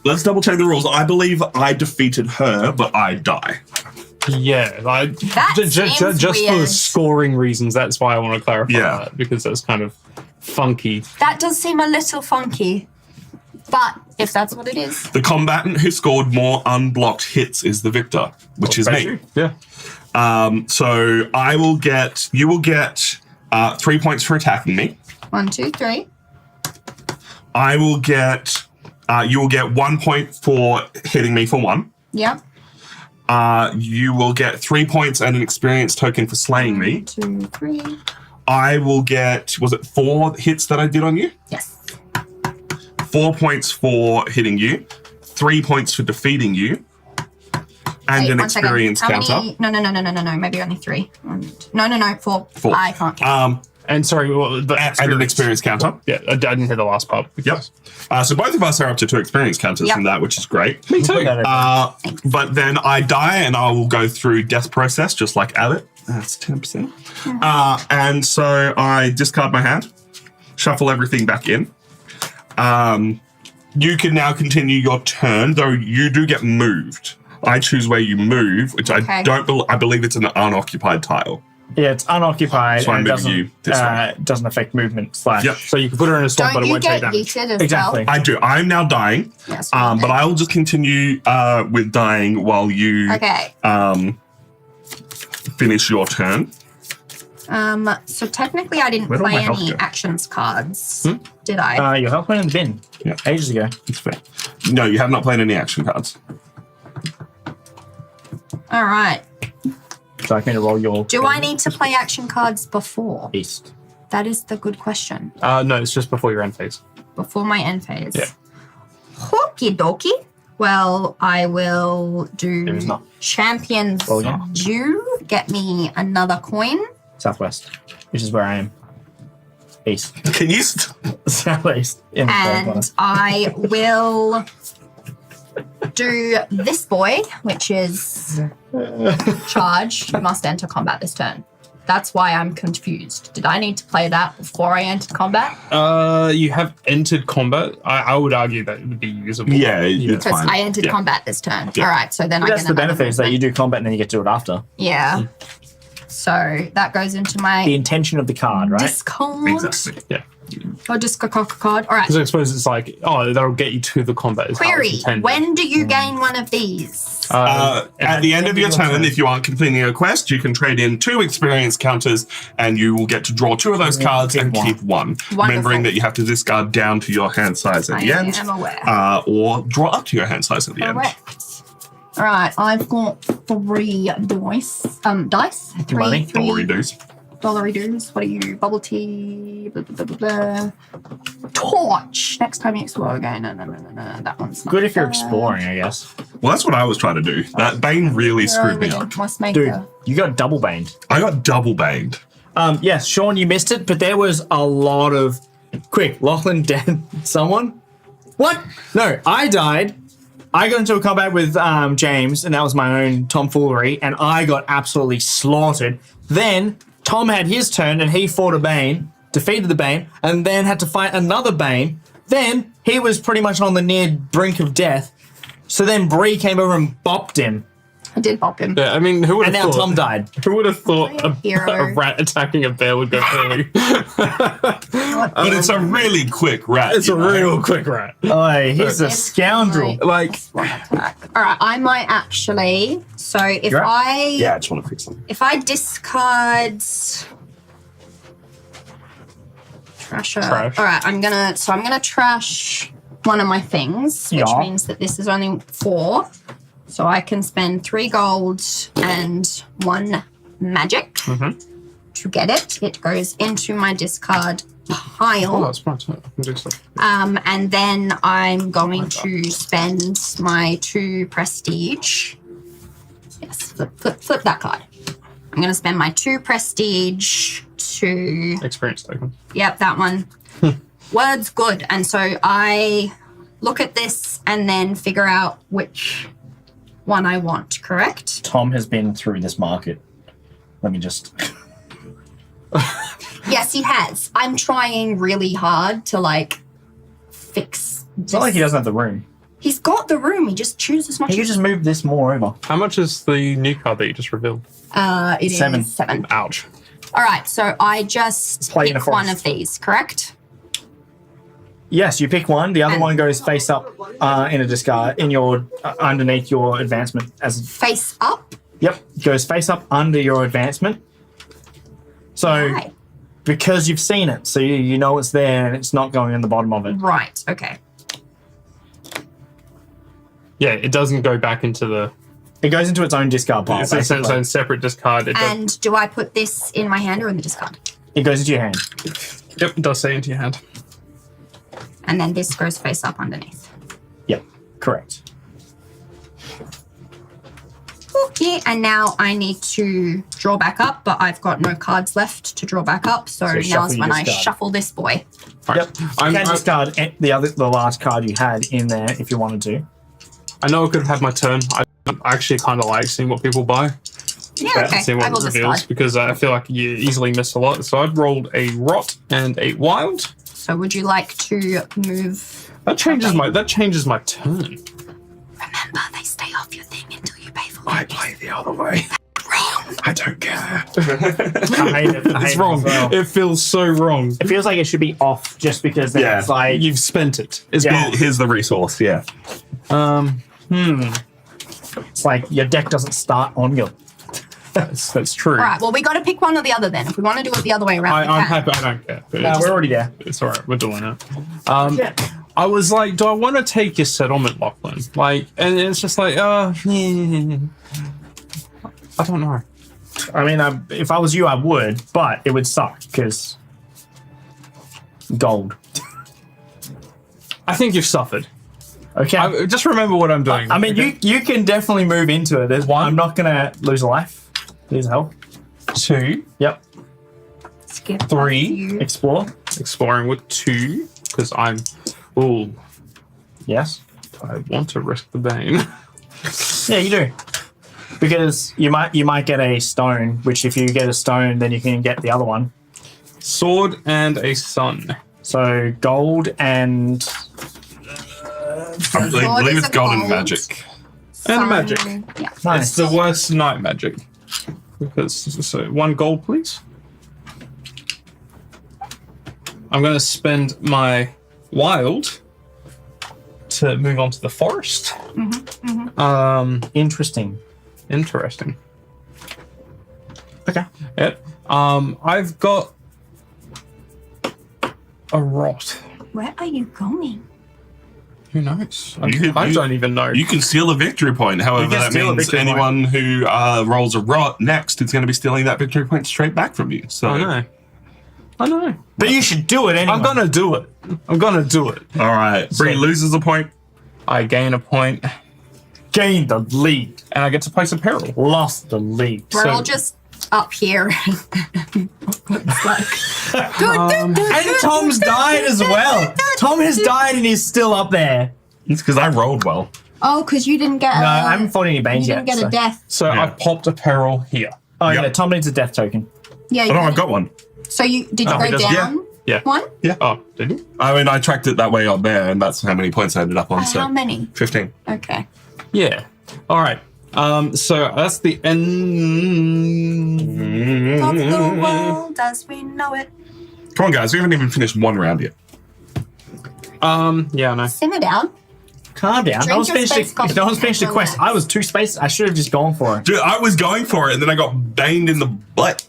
Let's double check the rules. I believe I defeated her, but I die. Yeah, like That seems just for weird. scoring reasons. That's why I want to clarify Yeah. that, because that's kind of funky. That does seem a little funky. But if that's what it is. The combatant who scored more unblocked hits is the victor, which is me. Yeah. So you will get 3 points for attacking me. 1, 2, 3. I will get, you will get 1 point for hitting me for 1. Yep. You will get 3 points and an experience token for slaying me. 1, 2, 3. I will get, was it 4 hits that I did on you? Yes. 4 points for hitting you, 3 points for defeating you, and Wait, an 1 second. experience How counter. many? No. Maybe only 3. No. 4. 4. I can't count. And sorry, And an experience counter. Yeah, I didn't hear the last part. Yep. So both of us are up to 2 experience counters Yep. from that, which is great. Me too. But then I die and I will go through death process just like Abbott. That's 10%. And so I discard my hand, shuffle everything back in. You can now continue your turn, though you do get moved. I choose where you move, which Okay. I believe it's an unoccupied tile. Yeah, it's unoccupied So I'm and it moving you this way. doesn't affect movement slash. Yep. So you can put her in a swamp, Don't but it you won't take get damage. yeeted as Exactly. well? I do. I'm now dying, Yes. but I will just continue with dying while you Okay. finish your turn. So technically I didn't Where'd all play my health any go? actions cards, did I? Your health went in the bin. Yeah. Ages ago. It's fair. No, you have not played any action cards. All right. So I can roll your. Do I need to play action cards before? East? That is the good question. No, it's just before your end phase. Before my end phase. Yeah. Okie dokie. Well, I will do There is not. Champions Roll again. Due. Get me another coin. Southwest, which is where I am. East. Can you? Southeast. In the third corner. And I will do this boy, which is charge. You must enter combat this turn. That's why I'm confused. Did I need to play that before I entered combat? You have entered combat. I would argue that it would be usable. Yeah, it's Because fine. I entered Yeah. combat this turn. Yeah. All right, so then I That's get the another benefit is that movement. you do combat and then you get to do it after. Yeah. So that goes into The my intention of the card, right? discard. Exactly. Yeah. Or discard card. All right. Because I suppose it's like, oh, that'll get you to the combat. Is how it's Query. intended. When do you gain one of these? At the end of your turn, if you aren't completing a quest, you can trade in 2 experience counters, and you will get to draw 2 of those cards and keep one. keep 1. Wonderful. Remembering that you have to discard down to your hand size at the I end, am aware. or draw up to your hand size at the end. Correct. All right, I've got 3 dice. Dice. Money. Don't worry, dudes. Dollary dues. What are you? Bubble tea. Blah, blah, blah, blah, blah. Torch. Next time you explore again. No. That one's not Good if you're fair. exploring, I guess. Well, that's what I was trying to do. That Bane really screwed me up. Must make Dude, a- you got double baned. I got double baned. Yes, Sean, you missed it, but there was a lot of. Quick, Lachlan dead. Someone? What? No, I died. I got into a combat with James, and that was my own tomfoolery, and I got absolutely slaughtered. Then Tom had his turn, and he fought a Bane, defeated the Bane, and then had to fight another Bane. Then he was pretty much on the near brink of death. So then Bree came over and bopped him, I did bop him. Yeah, I mean, who would and have now thought? Tom died. Who would have thought Hero. a rat attacking a bear would go early? But it's a really quick rat. It's a real quick rat. Oh, he's a It's scoundrel. Like, One attack. All right, I might actually. So if You're up? I Yeah, I just want to fix something. if I discard trasher. Trash. All right, I'm gonna trash one of my things, which Yeah. means that this is only 4. So I can spend 3 gold and 1 magic to get it. It goes into my discard pile. oh, that's my turn. I can do stuff. And then I'm going to spend my 2 prestige. Yes, flip that card. I'm going to spend my 2 prestige to. Experience token. Yep, that one. Word's good. And so I look at this and then figure out which one I want, correct? Tom has been through this market. Let me just. Yes, he has. I'm trying really hard to fix. It's not like he doesn't have the room. He's got the room. He just chooses as much. He could just move this more over. How much is the new card that you just revealed? It is 7. 7. Ouch. All right, so I just Play in pick a one forest. of these, correct? Yes, you pick one. The other And- one goes face up in a discard in your underneath your advancement. As Face up. yep, goes face up under your advancement. So Right. because you've seen it, so you know it's there and it's not going in the bottom of it. Right. Okay. Yeah, it doesn't go back into the. It goes into its own discard pile. It's its basically. own separate discard. It does, And do I put this in my hand or in the discard? It goes into your hand. yep, it does say into your hand. And then this goes face up underneath. Yep, correct. Okay, and now I need to draw back up, but I've got no cards left to draw back up, so shuffle now's your when I discard. shuffle this boy. Yep. You can discard the last card you had in there if you wanted to. I know I could have had my turn. I actually kind of like seeing what people buy. Yeah, okay. Seeing I what will it reveals discard. because I feel like you easily miss a lot. So I'd rolled a rot and a wild. So would you like to move? That changes my turn. Remember, they stay off your thing until you pay for I it. play the other way. Wrong. I don't care. I hate it. I hate It's it wrong. as well. It feels so wrong. It feels like it should be off just because then Yeah. it's like You've spent it. It's Yeah. Here's the resource, yeah. it's like your deck doesn't start on your That's true. All right. Well, we got to pick one or the other then. If we want to do it the other way around, we I'm can. happy. I don't care. No, we're already there. It's all right. We're doing it. I was like, do I want to take your settlement, Lachlan? Like, and it's just like, I don't know. I mean, if I was you, I would, but it would suck because gold. I think you've suffered. Okay. Just remember what I'm doing. I mean, you can definitely move into it. I'm not gonna lose a life. Lose health. 2, Yep. Skip 3. Explore. Exploring with 2 because I'm. Ooh, Yes. I want to risk the bane. Yeah, you do. Because you might get a stone, which if you get a stone, then you can get the other one. Sword and a sun. So gold and I believe it's gold and magic. And magic. Yeah. nice. It's the worst night magic. Because so 1 gold, please. I'm going to spend my wild to move on to the forest. Interesting. Interesting. Okay. Yep. I've got a rot. Where are you going? Who knows? You I don't even know. You can steal a victory point. However, can that steal a means victory anyone who rolls a rot next is going to be stealing that victory point straight back from you. So, I know. But you should do it anyway. I'm gonna do it. all right, Bree loses a point. I gain a point, gain the lead. and I get to place a peril. Lost the lead. We're So- all just up here. It's like, And Tom's died as well. Tom has died and he's still up there. It's because I rolled well. oh, because you didn't get. No, I haven't fought any You banes didn't yet. get a death. So Yeah. I popped a peril here. Oh Yep. yeah, Tom needs a death token. Yeah. Oh You no, did. I've got one. So you did you Oh, he go doesn't- down? Yeah. One. Oh, did you? I mean, I tracked it that way up there, and that's how many points I ended up on. So How many? 15. Okay. Yeah. All right. So that's the end. Of the world as we know it. Come on, guys, we haven't even finished one round yet. Yeah, I know. Simmer down. Calm down. Drink No one's your finished. space coffee No one's finished the and quest. relax. I was 2 spaces. I should have just gone for it. Dude, I was going for it, and then I got banged in the butt.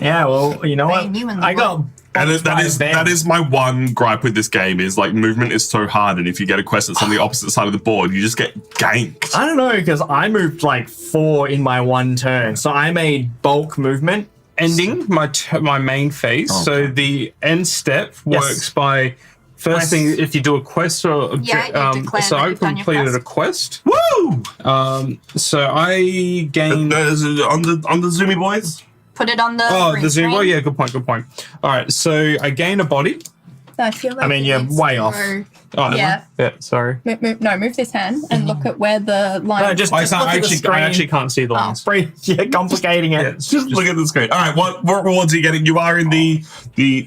Yeah. Well, you know what? Bang you in the I got. And bonked by a bear. that is my one gripe with this game is like movement is so hard, and if you get a quest that's on the opposite side of the board, you just get ganked. I don't know because I moved like 4 in my 1 turn, so I made bulk movement. Ending my main phase. Oh, So okay. the end step Yes. works by first Quest. thing if you do a quest or Yeah, you declare so that I you've done your completed a quest. quest. Woo! So I gained. On the Zoomy boys. Put it on the. Oh, green the Zoom. screen. Oh, yeah, good point. All right, so I gain a body. I feel like I mean, it you're needs way to off. go- Oh, Yeah. Yeah, sorry. Move this hand and look at where the line. No, just I look at the screen. actually can't see the lines. Yeah, complicating it. Yeah, Just look at the screen. All right, what rewards are you getting? You are in the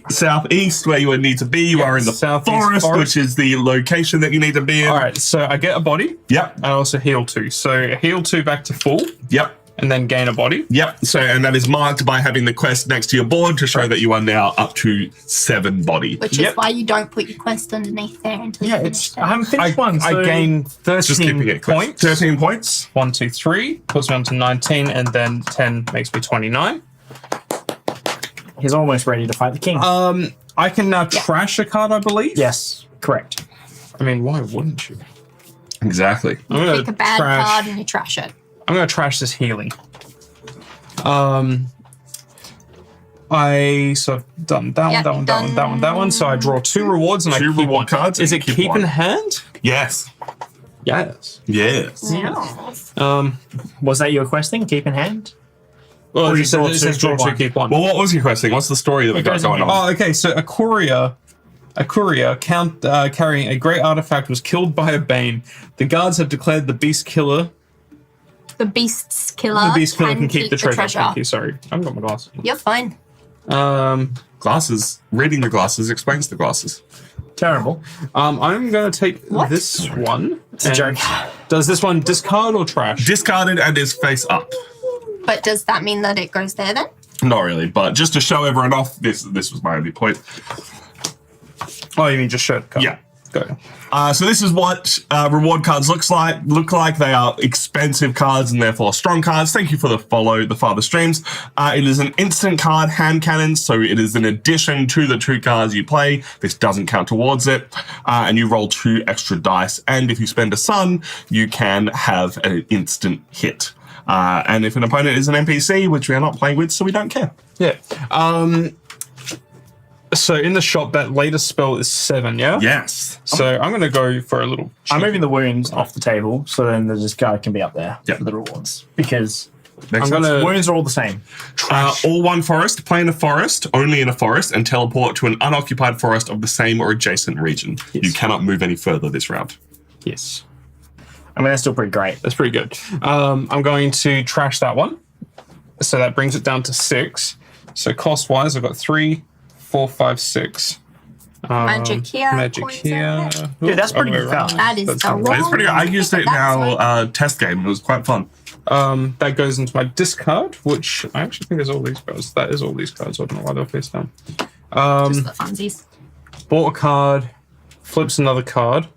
southeast where you would need to be. You are in the southeast forest, forest. which is the location that you need to be in. All right, so I get a body. Yep. I also heal 2. So heal 2 back to full, Yep. and then gain a body. Yep. So, and that is marked by having the quest next to your board to show that you are now up to 7 body. Which Yep. is why you don't put your quest underneath there until Yeah, you it's. finish I haven't finished one. I So gain Just keeping 13 it points. 13 points. 1, 2, 3 puts me on to 19, and then 10 makes me 29. he's almost ready to fight the king. I can now trash a card, I believe. yes, correct. I mean, why wouldn't you? Exactly. I'm gonna pick a bad trash. card and you trash it. I'm gonna trash this healing. I so I've done that Yep, one, that one. So I draw 2 rewards and I 2 keep reward one. cards and Is you it keep keep in one. hand? Yes. Yes. Yes. Yeah. Was that your quest thing? Keep in hand. Well, you it draw says two, draw keep 2, one. keep 1. Well, what was your quest thing? What's the story that we got goes going in- on? Oh, okay. So a courier carrying a great artifact was killed by a bane. The guards have declared the beast killer. The beast's killer. Can keep the treasure. Thank you. Sorry, I haven't got my glasses. You're fine. Glasses. Reading the glasses explains the glasses. Terrible. I'm going to take What? this one. It's a joke. Does this one discard or trash? Discarded and is face up. But does that mean that it goes there then? Not really, but just to show everyone off, this was my only point. Oh, you mean just show the card? Yeah. Go. So this is what reward cards look like. They are expensive cards and therefore strong cards. Thank you for the follow, the father streams. It is an instant card hand cannon, so it is an addition to the 2 cards you play. This doesn't count towards it. And you roll 2 extra dice. And if you spend a sun, you can have an instant hit. And if an opponent is an NPC, which we are not playing with, so we don't care. Yeah. So in the shop, that latest spell is 7, yeah? Yes. So I'm going to go for a little... I'm moving the wounds off the table so then the discard can be up there Yep. for the rewards. Because Makes sense. wounds are all the same. All one forest, play in a forest, only in a forest, and teleport to an unoccupied forest of the same or adjacent region. Yes. You cannot move any further this round. Yes. I mean, that's still pretty great. That's pretty good. I'm going to trash that one. So that brings it down to 6. So cost-wise, I've got 3, 4, 5, 6. Magic here. Magic points here. out. Dude, that's pretty Other way good. around. That is That's the fine. wrong- It's pretty good. I used it in our test game. It was quite fun. That goes into my discard, which I actually think is all these cards. That is all these cards. I don't know why they're face down. Just the funsies. Bought a card, flips another card.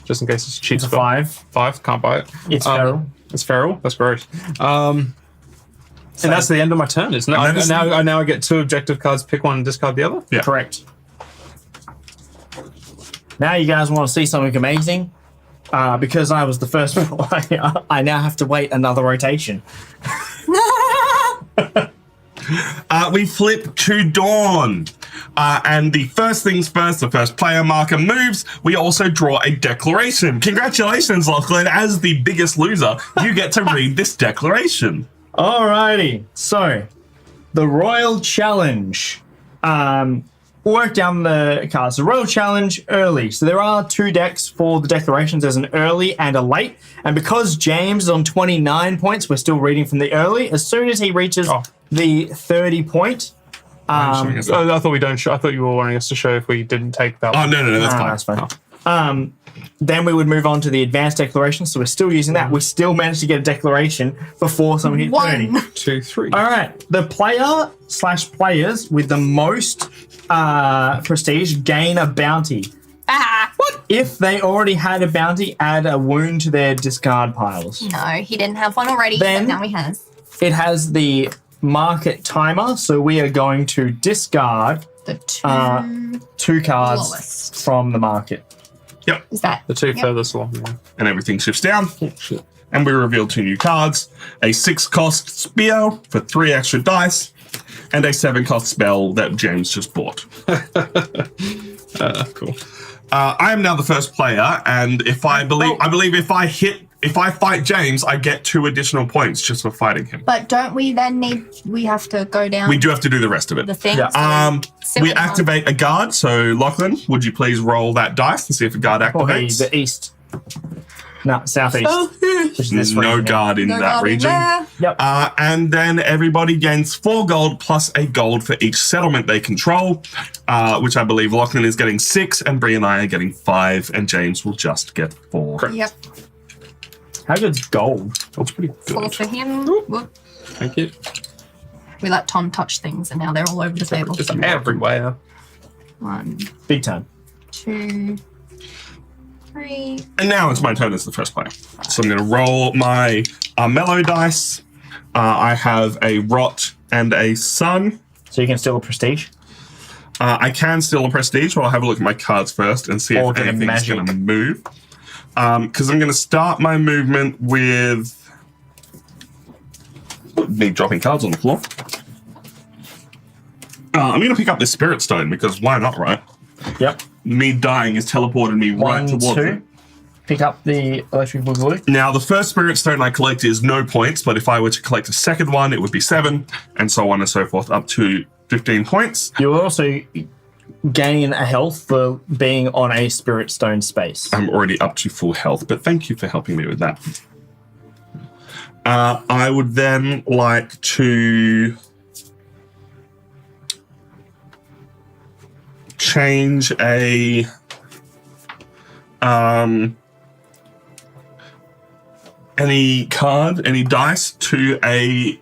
Just in case it's a cheap It's a spell. 5. 5, can't buy it. It's feral. It's feral. That's gross. And that's the end of my turn. Isn't it? And that is- Now I get 2 objective cards, pick one and discard the other. Yeah. Correct. Now you guys want to see something amazing? Because I was the first one, I now have to wait another rotation. We flip to Dawn. And the first things first, the first player marker moves. We also draw a declaration. Congratulations, Lachlan. As the biggest loser, you get to read this declaration. Alrighty, so the Royal Challenge. Work down the cards. The Royal Challenge early. So there are 2 decks for the declarations. There's an early and a late. And because James is on 29 points, we're still reading from the early. As soon as he reaches the 30 point, I thought we don't show. I thought you were wanting us to show if we didn't take that. Oh, one. no, that's fine. that's fine. Then we would move on to the advanced declaration. So we're still using that. We still managed to get a declaration before someone hit 30. 1. 2, 3. All right. The player/players with the most prestige gain a bounty. What? If they already had a bounty, add a wound to their discard piles. No, he didn't have one already, Then- but now he has. It has the market timer, so we are going to discard The 2 2 cards lowest. from the market. Is that The 2 Yep. furthest along. Yeah. And everything shifts down. Oh, shit. And we reveal 2 new cards. A 6-cost spear for 3 extra dice. And a 7-cost spell that James just bought. Cool. I am now the first player, and if I believe if I fight James, I get 2 additional points just for fighting him. But don't we then we have to go down We do have to do the rest of it. the thing? Yeah. So We similar. activate a guard. So Lachlan, would you please roll that dice and see if a guard Or activates? the east. No, southeast. Which is this No region here. guard in No that guard in region. there. Yep. And then everybody gains 4 gold plus a gold for each settlement they control, which I believe Lachlan is getting 6, and Bree and I are getting 5, and James will just get 4. Correct. Yep. How good's gold? That's pretty 4 good. for him. Whoop. Thank you. We let Tom touch things, and now they're all over the table. Just everywhere. 1, Big time. 2, 3. And now it's my turn as the first player. So I'm going to roll my Armello dice. I have a Rot and a Sun. So you can steal a prestige. I can steal a prestige, but I'll have a look at my cards first and see Or if get a anything's magic. going to move. Because I'm going to start my movement with me dropping cards on the floor. I'm going to pick up this Spirit Stone because why not, right? Yep. Me dying has teleported me right 1, towards 2. it. Pick up the electric boogaloo. Now, the first Spirit Stone I collect is no points, but if I were to collect a second one, it would be 7, and so on and so forth, up to 15 points. You'll also gain a health for being on a spirit stone space. I'm already up to full health, but thank you for helping me with that. I would then like to change any card, any dice to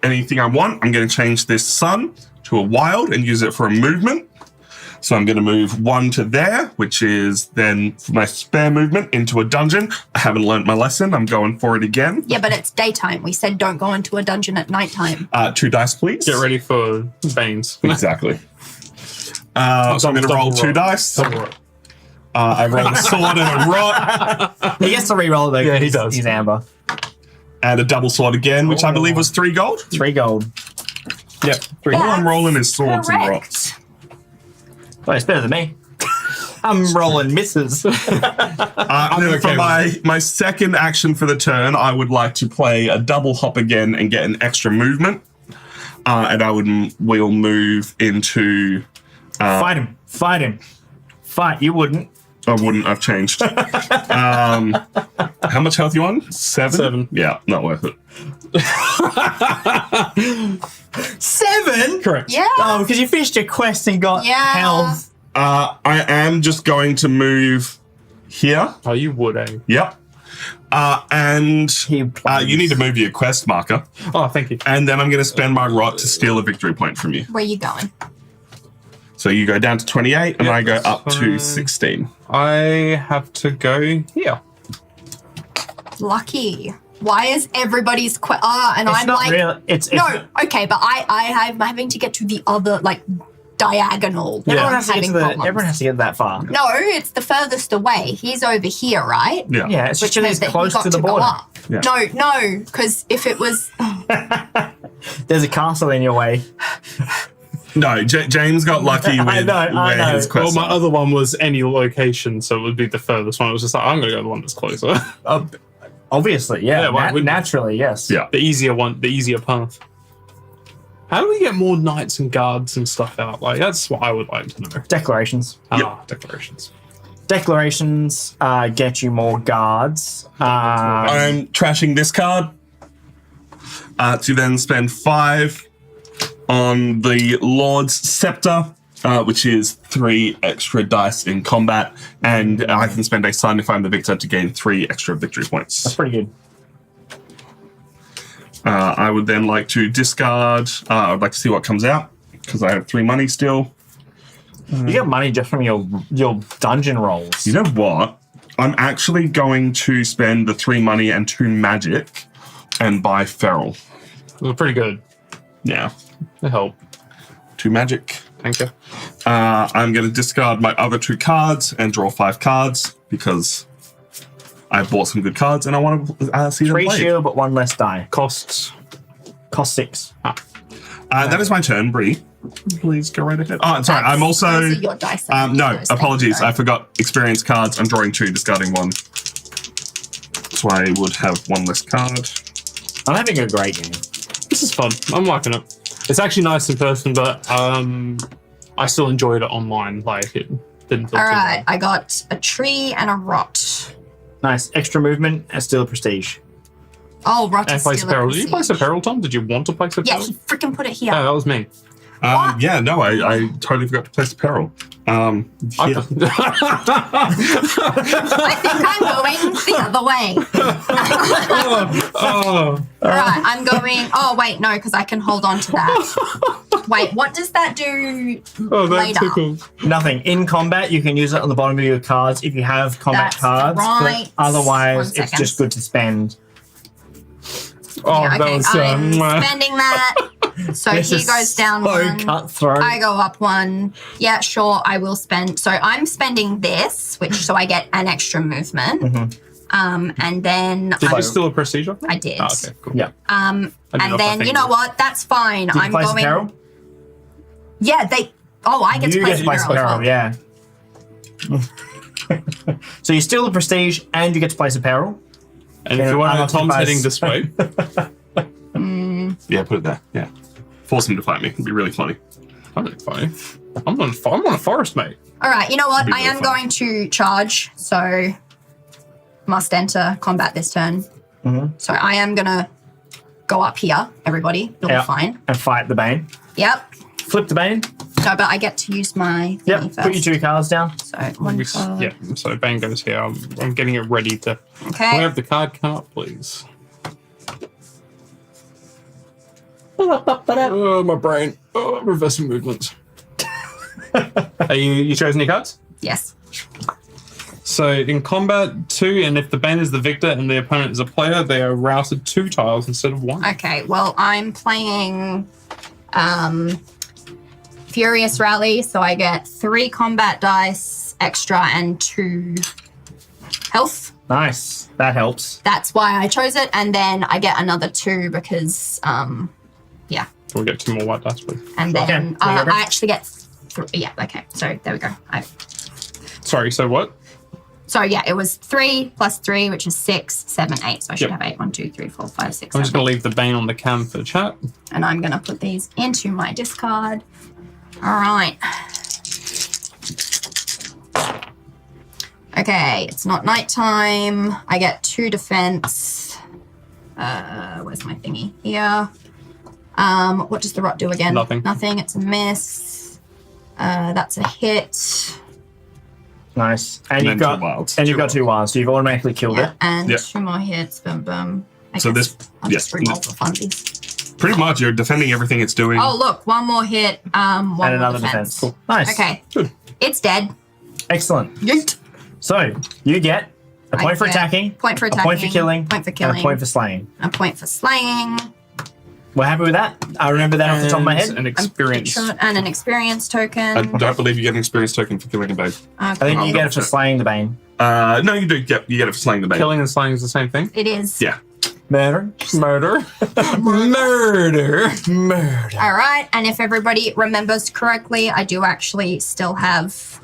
anything I want. I'm going to change this Sun to a Wild and use it for a movement. So I'm going to move 1 to there, which is then my spare movement into a dungeon. I haven't learnt my lesson. I'm going for it again. Yeah, but it's daytime. We said don't go into a dungeon at nighttime. 2 dice, please. Get ready for Banes. Exactly. So I'm going to roll 2 dice. I rolled a sword and a rot. He gets to re-roll it though. Yeah, he 'cause does. He's amber. And a double sword again, which I believe was 3 gold. 3 gold. Yep. 3. All I'm rolling is swords and rots. Correct. Well, it's better than me. I'm rolling misses. For my second action for the turn, I would like to play a double hop again and get an extra movement. And we'll move into. Fight him. Fight him. Fight. You wouldn't. I wouldn't. I've changed. How much health you on? 7? 7. Yeah, not worth it. 7? Correct. Yeah. Oh, because you finished your quest and got Yeah. health. I am just going to move here. Oh, you would, eh? Yep. And You you need to move your quest marker. Oh, thank you. And then I'm going to spend my rot to steal a victory point from you. Where you going? So you go down to 28 and Yep, I go that's up to fine. 16. I have to go here. Lucky. Why is everybody's and It's I'm not like real. It's no, okay, but I'm having to get to the other like diagonal. Everyone I'm has to get having to problems. everyone has to get that far. No, it's the furthest away. He's over here, right? Yeah. Yeah, it's just Which that means he's that close he got to the go border. up. Yeah. No, because if it was There's a castle in your way. No, James got lucky with I know. his Well, quest. my other one was any location, so it would be the furthest one. It was just like, I'm going to go to the one that's closer. Obviously, yeah. Yeah, why wouldn't you? Naturally, yes. Yeah. The easier one, the easier path. How do we get more knights and guards and stuff out? Like, that's what I would like to know. Declarations. Declarations. Declarations get you more guards. I'm trashing this card to then spend 5 on the Lord's Scepter, which is 3 extra dice in combat, and I can spend a sign if I'm the victor to gain 3 extra victory That's points. pretty good. I would then like to discard. I'd like to see what comes out because I have 3 money still. You get money just from your dungeon rolls. You know what? I'm actually going to spend the 3 money and 2 magic and buy Feral. They're pretty good. Yeah, They help. 2 magic. Thank you. I'm going to discard my other 2 cards and draw 5 cards because I bought some good cards and I want to see them 3 played. shield, but 1 less die. Costs. Cost 6. That is my turn, Bree. Please go right ahead. Oh, sorry. I'm also. those are your dice. No, Those apologies. things, I forgot experience cards. I'm drawing 2, discarding 1. So I would have 1 less card. I'm having a great game. This is fun. I'm liking it. It's actually nice in person, but I still enjoyed it online. Like, it didn't feel All too right, bad. I got a tree and a rot. Nice. Extra movement and still a prestige. Oh, rot And is place still a peril. a Did you place a peril, Tom? Did you want to place a Yeah, peril? he freaking put it here. Yeah, that was me. What? Yeah, no, I totally forgot to place the peril. Yeah. I think I'm going the other way. Oh, Right, I'm going. Oh, wait, no, because I can hold on to that. Wait, what does that do oh, that later? tickles. Nothing. In combat, you can use it on the bottom of your cards if you have combat That's cards. right. But otherwise, 1 it's second. just good to spend. Oh, Yeah, that okay, was I'm mwah. spending that. So This he is goes down so 1. cutthroat. I go up 1. Yeah, sure, I will spend. So I'm spending this, which so I get an extra movement. Mm-hmm. And then Did you steal a prestige off me? I did. Oh, okay, cool. Yeah. I did And off my then you finger. know what? That's fine. Did you I'm place going. a peril? Yeah, they. Oh, I get You to get place to a place a peril. peril, Well. yeah. So you steal the prestige and you get to place a peril. And if you want Tom's unoccupied heading this way. Yeah, put it there. Yeah. Force him to fight me. It'd be really funny. I'm not funny. I'm on a forest, mate. All right. You know what? Be I really am fun. going to charge. So must enter combat this turn. Mhm. So I am gonna go up here. Everybody, it'll Yeah. be fine. And fight the Bane. Yep. Flip the Bane. No, but I get to use my Yep. thingy Put your first. 2 cards down. So 1 card. Yeah, so Bang goes here. I'm getting it ready to. Can I Okay. have the card come up, please? Oh, my brain. Oh, reversing movements. Are you chosen your cards? Yes. So in combat 2, and if the band is the victor and the opponent is a player, they are routed 2 tiles instead of 1. Okay, well, I'm playing Furious Rally, so I get 3 combat dice extra and 2 health. Nice. That helps. That's why I chose it, and then I get another 2 because, yeah. So we get 2 more white dice, please. And then Okay, whatever. I actually get 3. Yeah, okay. So there we go. Sorry, so what? So yeah, it was 3 plus 3, which is 6, 7, 8. So I should Yep. have 8. 1, 2, 3, 4, 5, 6, I'm just 7, going to leave the Bane on the cam for chat. and I'm going to put these into my discard. All right. Okay, it's not nighttime. I get 2 defense. Where's my thingy? Here. What does the rot do again? Nothing. Nothing. It's a miss. That's a hit. Nice. And And you've then got 2 wilds. and you've got 2 wilds, so you've automatically killed Yeah, it. and Yeah. 2 more hits. Boom, boom. I So guess this- I'll just yeah. reroll for funsies. Pretty much, you're defending everything it's doing. Oh, look, 1 more hit. One And more another defense. defense. Nice. Okay. Good. It's dead. Excellent. Yeet. So you get a I point for get attacking, Point for a attacking. point for killing, Point for and killing. a point for slaying. A point for slaying. We're happy with that. I remember that off the top of my head. An experience. And an experience token. I don't believe you get an experience token for killing a bane. I think you get it for slaying the bane. No, you do. Yep, you get it for slaying the bane. Killing and slaying is the same thing. It is. Yeah. Murder. Murder. Murder. Murder. All right. And if everybody remembers correctly, I do actually still have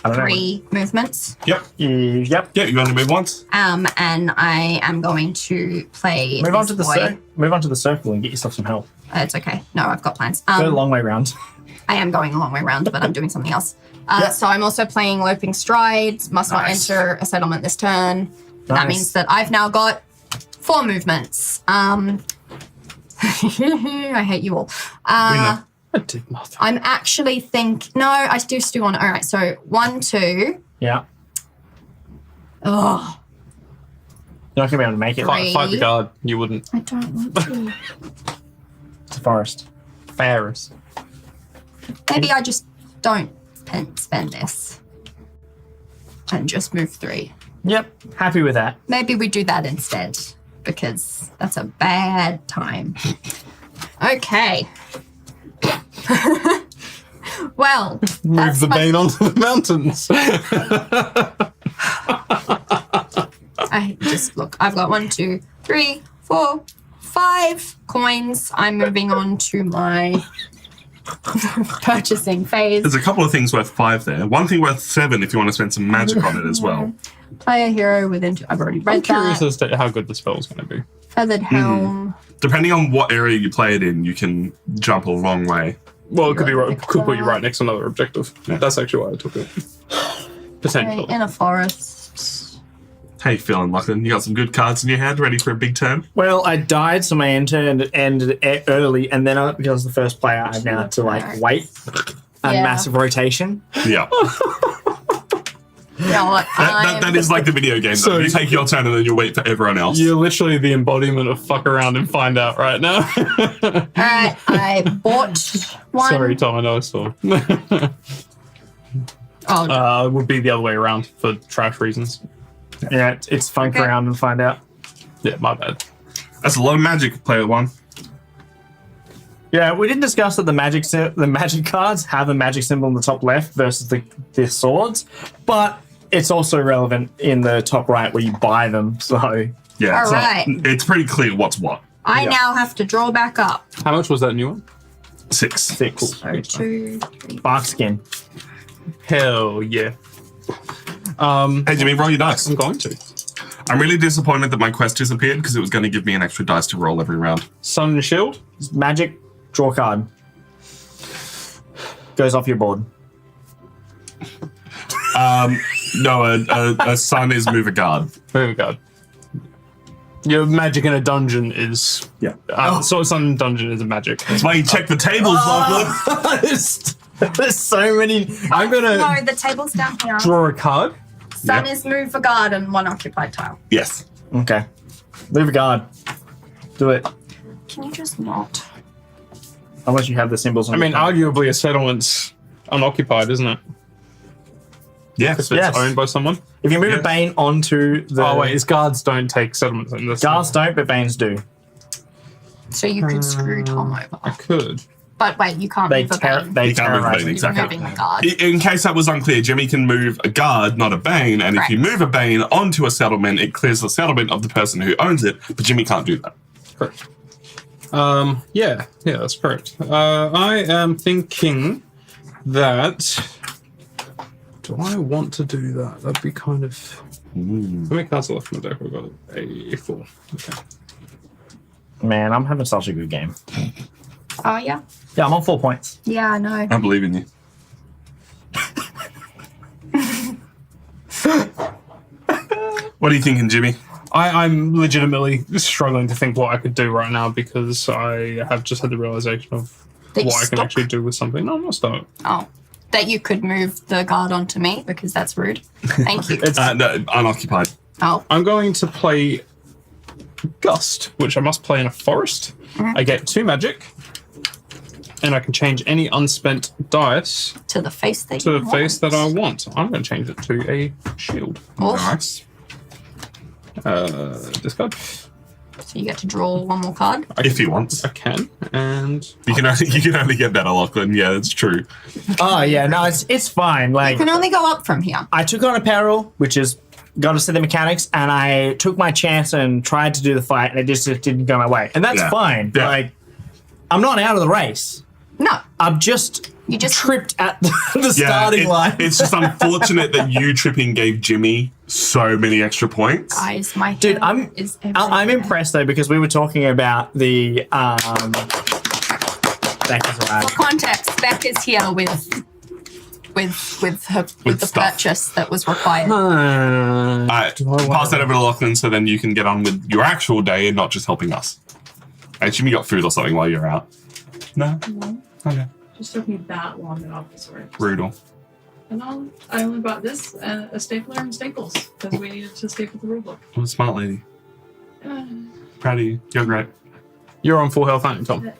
I don't know. 3 movements. Yep. Yep. Yeah, you only move once. And I am going to play. Move on this to the boy. move on to the circle and get yourself some help. It's okay. No, I've got plans. Go a long way round. I am going a long way round, but I'm doing something else. Yeah. So I'm also playing Loping Strides. Must not Nice. enter a settlement this turn. That Nice. means that I've now got 4 movements. I hate you all. I did nothing. I'm actually no, I do still want. All right, so 1, 2. Yeah. Oh, You're not gonna be able to make it. Right. Fight the guard. You wouldn't. I don't want to. It's a forest. Ferris. Maybe I just don't spend this and just move 3. Yep. Happy with that. Maybe we do that instead because that's a bad time. Okay. Well, Move that's the my- Bane onto the mountains. I just look. I've got 1, 2, 3, 4, 5 coins. I'm moving on to my purchasing phase. There's a couple of things worth 5 there. One thing worth 7 if you want to spend some magic on it as well. Play a hero within. I've already read I'm curious that. as to how good the spell's going to be. Feathered helm. Depending on what area you play it in, you can jump a long way. Well, it could be You're right, could put you right next to another objective. Yeah. That's actually why I took it. Potentially. Okay, in a forest. How you feeling, Lachlan? You got some good cards in your hand, ready for a big turn? Well, I died, so my end turn ended early, and then because I was the first player, I now had to wait a Yeah. massive rotation. Yeah. You know what? That is like the video game. Though. So- You take your turn and then you wait for everyone else. You're literally the embodiment of fuck around and find out right now. Alright, I bought one. Sorry, Tom, I know I saw. Oh, Would be the other way around for trash reasons. Yeah, it's funk Okay. around and find out. Yeah, my bad. That's a lot of magic, player 1. Yeah, we didn't discuss that the magic cards have a magic symbol in the top left versus the swords, but it's also relevant in the top right where you buy them. So Yeah. All it's not- right. it's pretty clear what's what. I yeah. now have to draw back up. How much was that new one? 6. 6 So 2, 3. bark skin. Hell yeah. Hey, Jimmy, roll your dice. I'm going to. I'm really disappointed that my quest disappeared because it was going to give me an extra dice to roll every round. Sun and Shield. Magic, draw card. Goes off your board. No, a sun is move a guard. There we go. Your magic in a dungeon is so Sun Dungeon is a magic. That's why you check the tables, Lachlan. There's so many. I'm gonna No, the table's down here. draw a card. Sun Yep. is move for garden, 1 occupied tile. Yes. Okay. Move a guard. Do it. Can you just not? Unless you have the symbols on I mean, the card. arguably a settlement's unoccupied, isn't it? Yeah. If it's Yes. owned by someone. If you move Yeah. a Bane onto the... Oh wait, his guards don't take settlements in this. Guards don't, but Banes do. So you could screw Tom over. I could. But wait, you can't They move a ter- Bane. they You can't move a terrorize Bane, it. exactly. You're moving the guard. In case that was unclear, Jimmy can move a guard, not a Bane, and if you Correct. move a Bane onto a settlement, it clears the settlement of the person who owns it, but Jimmy can't do that. Correct. Yeah, that's correct. I am thinking that. Do I want to do that? That'd be kind of. How many cards are left in the deck? We've got a 4. Okay. Man, I'm having such a good game. Oh yeah. Yeah, I'm on 4 points. Yeah, I know. I believe in you. What are you thinking, Jimmy? I'm legitimately struggling to think what I could do right now because I have just had the realization of That what you're I can stuck. actually do with something. No, I'm not stuck. Oh, that you could move the guard onto me because that's rude. Thank you. No, unoccupied. Oh, I'm going to play Gust, which I must play in a forest. I get 2 magic, and I can change any unspent dice to the face that to you the face want. that I want. I'm going to change it to a shield. Oh, Nice. Discard. so you get to draw one more card. If he wants. I can, and You can only get better, Lachlan. Yeah, that's true. Oh, yeah, no, it's fine. You Like, can only go up from here. I took on a peril, which is got to see the mechanics, and I took my chance and tried to do the fight, and it just didn't go my way. And that's Yeah. fine. Yeah. Like, I'm not out of the race. No, I'm just You just- tripped at the Yeah, starting line. It's just unfortunate that you tripping gave Jimmy so many extra points. guys, my Dude, hair I'm is I'm everywhere. impressed though because we were talking about the Beck is For right. context, Beck is here with the stuff. purchase that was required. Pass that over to Lachlan so then you can get on with your actual day and not just helping us. Hey, Jimmy got food or something while you're out. No? Okay. Just took me that long in office work. Brutal. And I only bought this and a stapler and staples because we needed to staple the rulebook. What a smart lady. Uh, Proud of you. You're great. you're on full health, aren't you, Tom?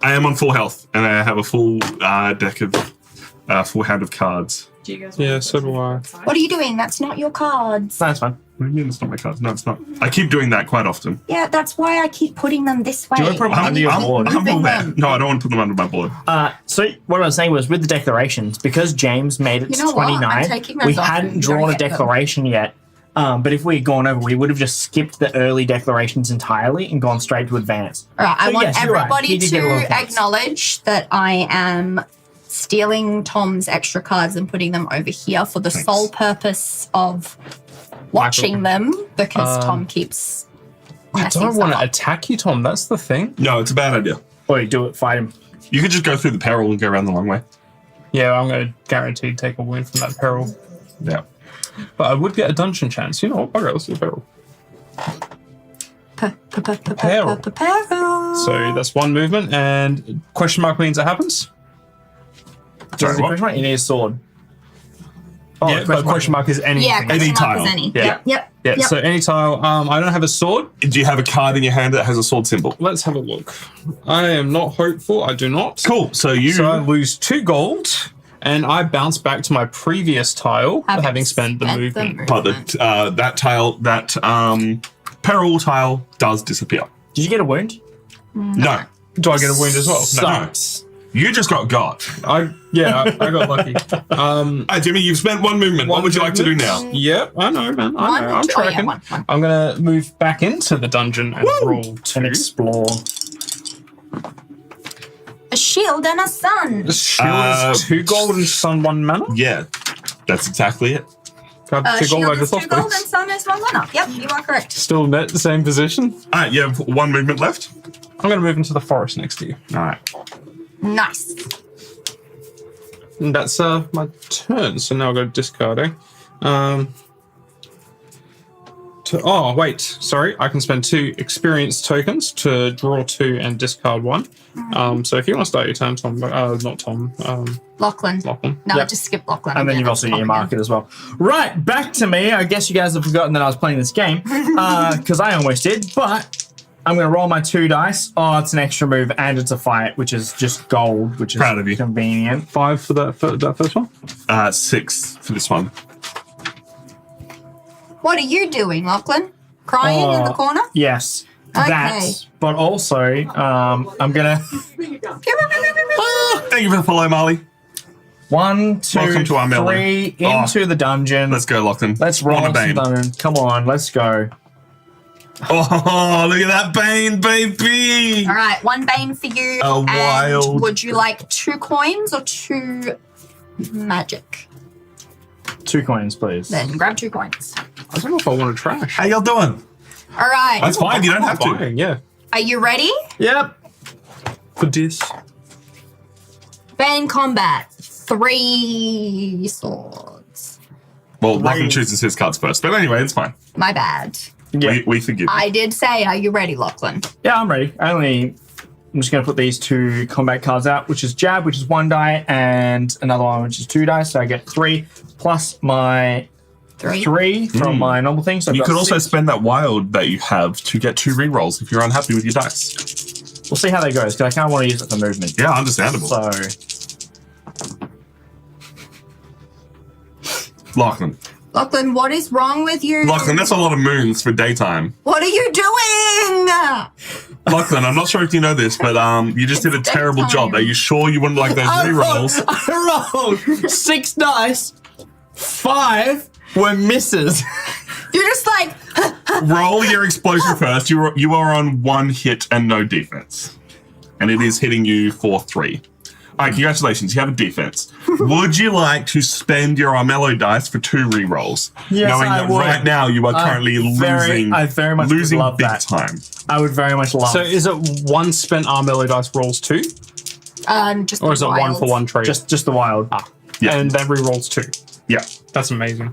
I am on full health and I have a full deck of full hand of cards. do you guys? Yeah, want so do I. What are you doing? That's not your cards. That's fine. What do you mean it's not my cards? No, it's not. I keep doing that quite often. Yeah, that's why I keep putting them this way. you want to put them And under you your keep board? I'm moving aware. them. No, I don't want to put them under my board. So what I was saying was with the declarations, because James made it You to know what? I'm 29, taking we those off hadn't and you drawn don't a get them. declaration yet. But if we had gone over, we would have just skipped the early declarations entirely and gone straight to advanced. All right, I So want yes, you're right. everybody He did get a lot of to points. acknowledge that I am stealing Tom's extra cards and putting them over here for the Thanks. sole purpose of watching them because Tom keeps I messing don't want stuff to up. attack you, Tom. That's the thing. No, it's a bad idea. Or you do it, fight him. You could just go through the peril and go around the long way. Yeah, I'm going to guarantee take a win from that peril. Yeah. But I would get a dungeon chance. You know what? Okay, let's do peril. Peril. Peril. So that's 1 movement, and question mark means it happens. Sorry, what? You need a sword. Oh, Yeah, but question mark is anything. Yeah, question mark tile. is any. Yeah. Yep, yep. Yeah, yep. so any tile. I don't have a sword. Do you have a card in your hand that has a sword symbol? Let's have a look. I am not hopeful. I do not. Cool. So you. So I lose 2 gold, and I bounce back to my previous tile, having spent the movement. but that tile, that peril tile, does disappear. Did you get a wound? No. Do I get a wound as well? No. Sucks. You just got got. I got lucky. Jimmy, you've spent 1 movement. What would you like to do now? Yep, I know, man. I know. I'm One, two- oh, yeah, tracking. one. I'm gonna move back into the dungeon and roll 2. And explore. A shield and a sun. The shield is 2 gold and sun 1 mana. Yeah, that's exactly it. Can I have 2 gold Shield over is top, 2 gold and please? sun is 1 mana. Yep, you are correct. Still net the same position. All right, you have 1 movement left. I'm gonna move into the forest next to you. All right. Nice. And that's my turn. So now I'll go discarding. Oh wait, sorry. I can spend 2 experience tokens to draw 2 and discard 1. So if you want to start your turn, Tom, not Tom, Lachlan. Lachlan. No, Yep. just skip Lachlan. And then again. you've also Tom earmarked again. it as well. Right, back to me. I guess you guys have forgotten that I was playing this game because I almost did. But I'm going to roll my 2 dice. Oh, it's an extra move and it's a fight, which is just gold, which is Proud of you. convenient. 5 for that first one. 6 for this one. What are you doing, Lachlan? Crying in the corner? Yes. Okay. That, but also, I'm going to... Thank you for the follow, Marley. 1, 2, Welcome to Armello. 3 into the dungeon. Let's go, Lachlan. Let's roll On a some Bane. dungeon. Come on, let's go. Oh, look at that Bane, baby! All right, 1 Bane for you. A and wild- would you like 2 coins or 2 magic? 2 coins, please. Then grab 2 coins. I don't know if I want to trash. How y'all doing? All right. That's fine, you don't have to. Fine, yeah. Are you ready? Yep. For this. Bane combat. 3 swords. Well, Lachlan chooses his cards first, but anyway, it's fine. My bad. Yeah. We forgive you. I did say, are you ready, Lachlan? Yeah, I'm ready. I'm just going to put these 2 combat cards out, which is jab, which is 1 die, and another one, which is 2 dice. So I get 3 plus my 3 from my normal thing. So I've You got could also 6. spend that wild that you have to get 2 rerolls if you're unhappy with your dice. We'll see how that goes, because I kind of want to use it for movement. Yeah, understandable. So, Lachlan. Lachlan, what is wrong with you? Lachlan, that's a lot of moons for daytime. What are you doing? Lachlan, I'm not sure if you know this, but you just did a terrible daytime. job. Are you sure you wouldn't like those rerolls? I rolled 6 dice. 5 were misses. You're just like, Roll your explosion first. You are on 1 hit and no defense. And it is hitting you for 3. All right, congratulations. You have a defense. Would you like to spend your Armello dice for 2 rerolls? Yes, knowing I that would. right now you are currently I very much losing would love big that. time. I would very much love So is it 1 spent Armello dice rolls 2? just Or is it 1 wild. for 1 trade? just the wild. Yeah. And then re-rolls 2. Yeah. That's amazing.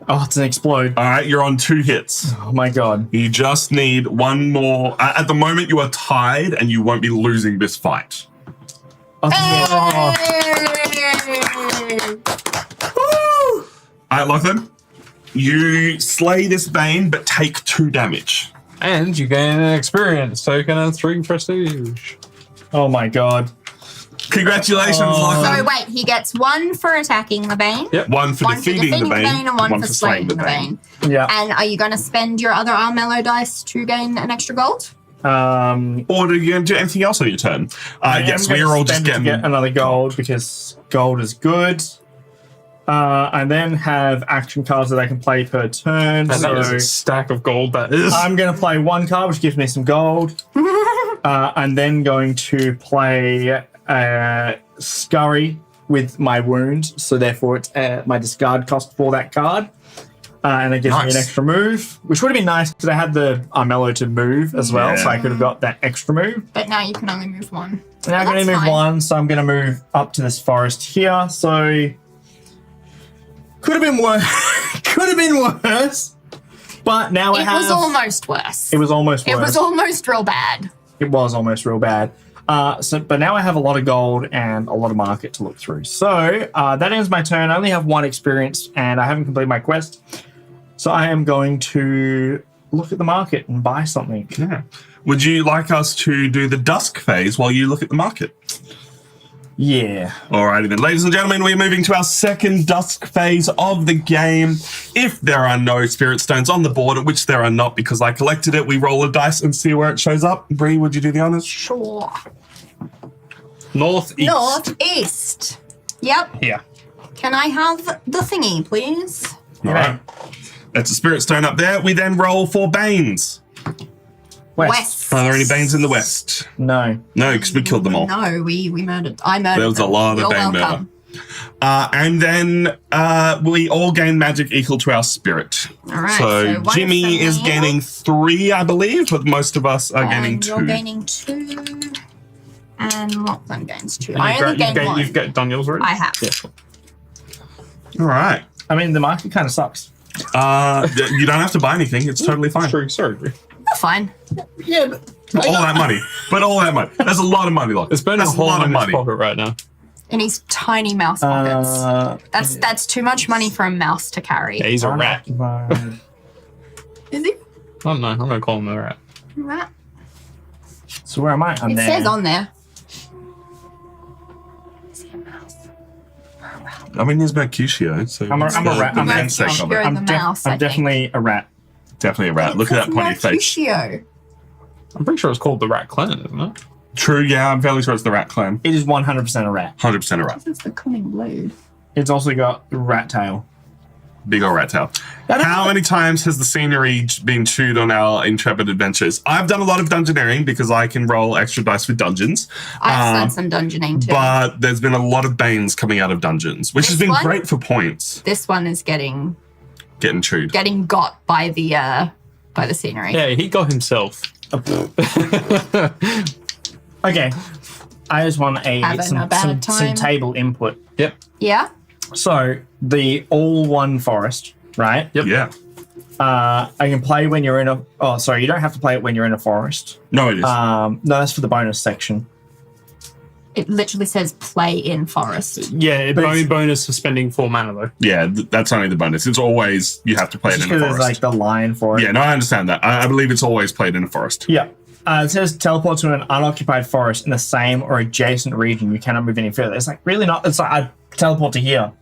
Oh, it's an explode. All right, you're on 2 hits. Oh my god. You just need 1 more. At the moment, you are tied and you won't be losing this fight. Oh, All right, Lachlan. You slay this Bane, but take 2 damage. And you gain an experience token and 3 prestige. oh my god. Congratulations, So Lachlan. wait, he gets 1 for attacking the Bane, Yep. 1 for 1 for defeating the Bane, and 1 for slaying the Bane. Yeah. And are you going to spend your other Armello dice to gain an extra gold? Or are you going to do anything else on your turn? Yes, I'm we gonna are all just spend it to getting. get another gold because gold is good. I then have action cards that I can play per turn. And that is So a stack of gold, that is. I'm going to play 1 card, which gives me some gold. I'm then going to play Scurry with my wound. So therefore, it's my discard cost for that card. And it gives me Nice. an extra move, which would have been nice because I had the Armello to move as well. Yeah. So I could have got that extra move. But now you can only move 1. Now I'm going to That's move fine. 1, so I'm going to move up to this forest here. So could have been worse. Could have been worse. But now I It have. was almost worse. It was almost worse. It was almost real bad. It was almost real bad. But now I have a lot of gold and a lot of market to look through. So that ends my turn. I only have 1 experience, and I haven't completed my quest. So I am going to look at the market and buy something. Yeah. Would you like us to do the dusk phase while you look at the market? Yeah. Alrighty then, ladies and gentlemen, we're moving to our second dusk phase of the game. If there are no spirit stones on the board, which there are not because I collected it, we roll a dice and see where it shows up. Bree, would you do the honors? Sure. Northeast. Northeast. Yep. Here. Can I have the thingy, please? Alright. That's a spirit stone up there. We then roll for Banes. West. Are there any Banes in the west? No. No, because we killed them all. No, we murdered. I murdered. There was a them. lot of You're Bane welcome. And then we all gain magic equal to our spirit. All right. So one Jimmy for is me, gaining 3, I believe, but most of us are gaining and 2. You're gaining 2. And Lachlan gains 2. You've I only gain 1. You've got done yours already? I have. Yeah. All right. I mean, the market kind of sucks. You don't have to buy anything. It's totally fine. True. Sorry. You're fine. Yeah, but All that money. But all that money. That's a lot of money, Locke. It's burning a That's a hole lot of in his money. pocket right now. In his tiny mouse pockets. That's too much money for a mouse to carry. Yeah, he's a rat. Is he? I don't know. I'm going to call him a rat. Right. So where am I? I'm It there. says on there. I mean, there's Mercutio, so I'm a it's rat. the I'm namesake of Mercutio. it. the mouse, I I'm think. definitely a rat. Definitely a rat. Look at that pointy face. Mercutio. I'm pretty sure it's called the Rat Clan, isn't it? True, yeah, I'm fairly sure it's the rat clan. It is 100% a rat. 100% a rat. This is the cunning blade. It's also got a rat tail. Big old rat tail. How many times has the scenery been chewed on our intrepid adventures? I've done a lot of dungeoneering because I can roll extra dice for dungeons. I've done some dungeoning too. But there's been a lot of banes coming out of dungeons, which has This been one? great for points. This one is getting Chewed. got by the scenery. Yeah, he got himself. Okay. I just want Having a bad some time. table input. Yep. Yeah. So the all one forest, right? Yep. Yeah. I can play when you're in a. Oh, sorry, you don't have to play it when you're in a forest. No, it is. No, that's for the bonus section. It literally says play in forest. Yeah, But only it's- bonus for spending 4 mana though. yeah, that's only the bonus. It's always you have to play it Just in a because forest. there's like the line for it. Yeah, no, I understand that. I believe it's always played in a forest. Yeah. It says teleport to an unoccupied forest in the same or adjacent region. You cannot move any further. It's like really not. It's like I teleport to here.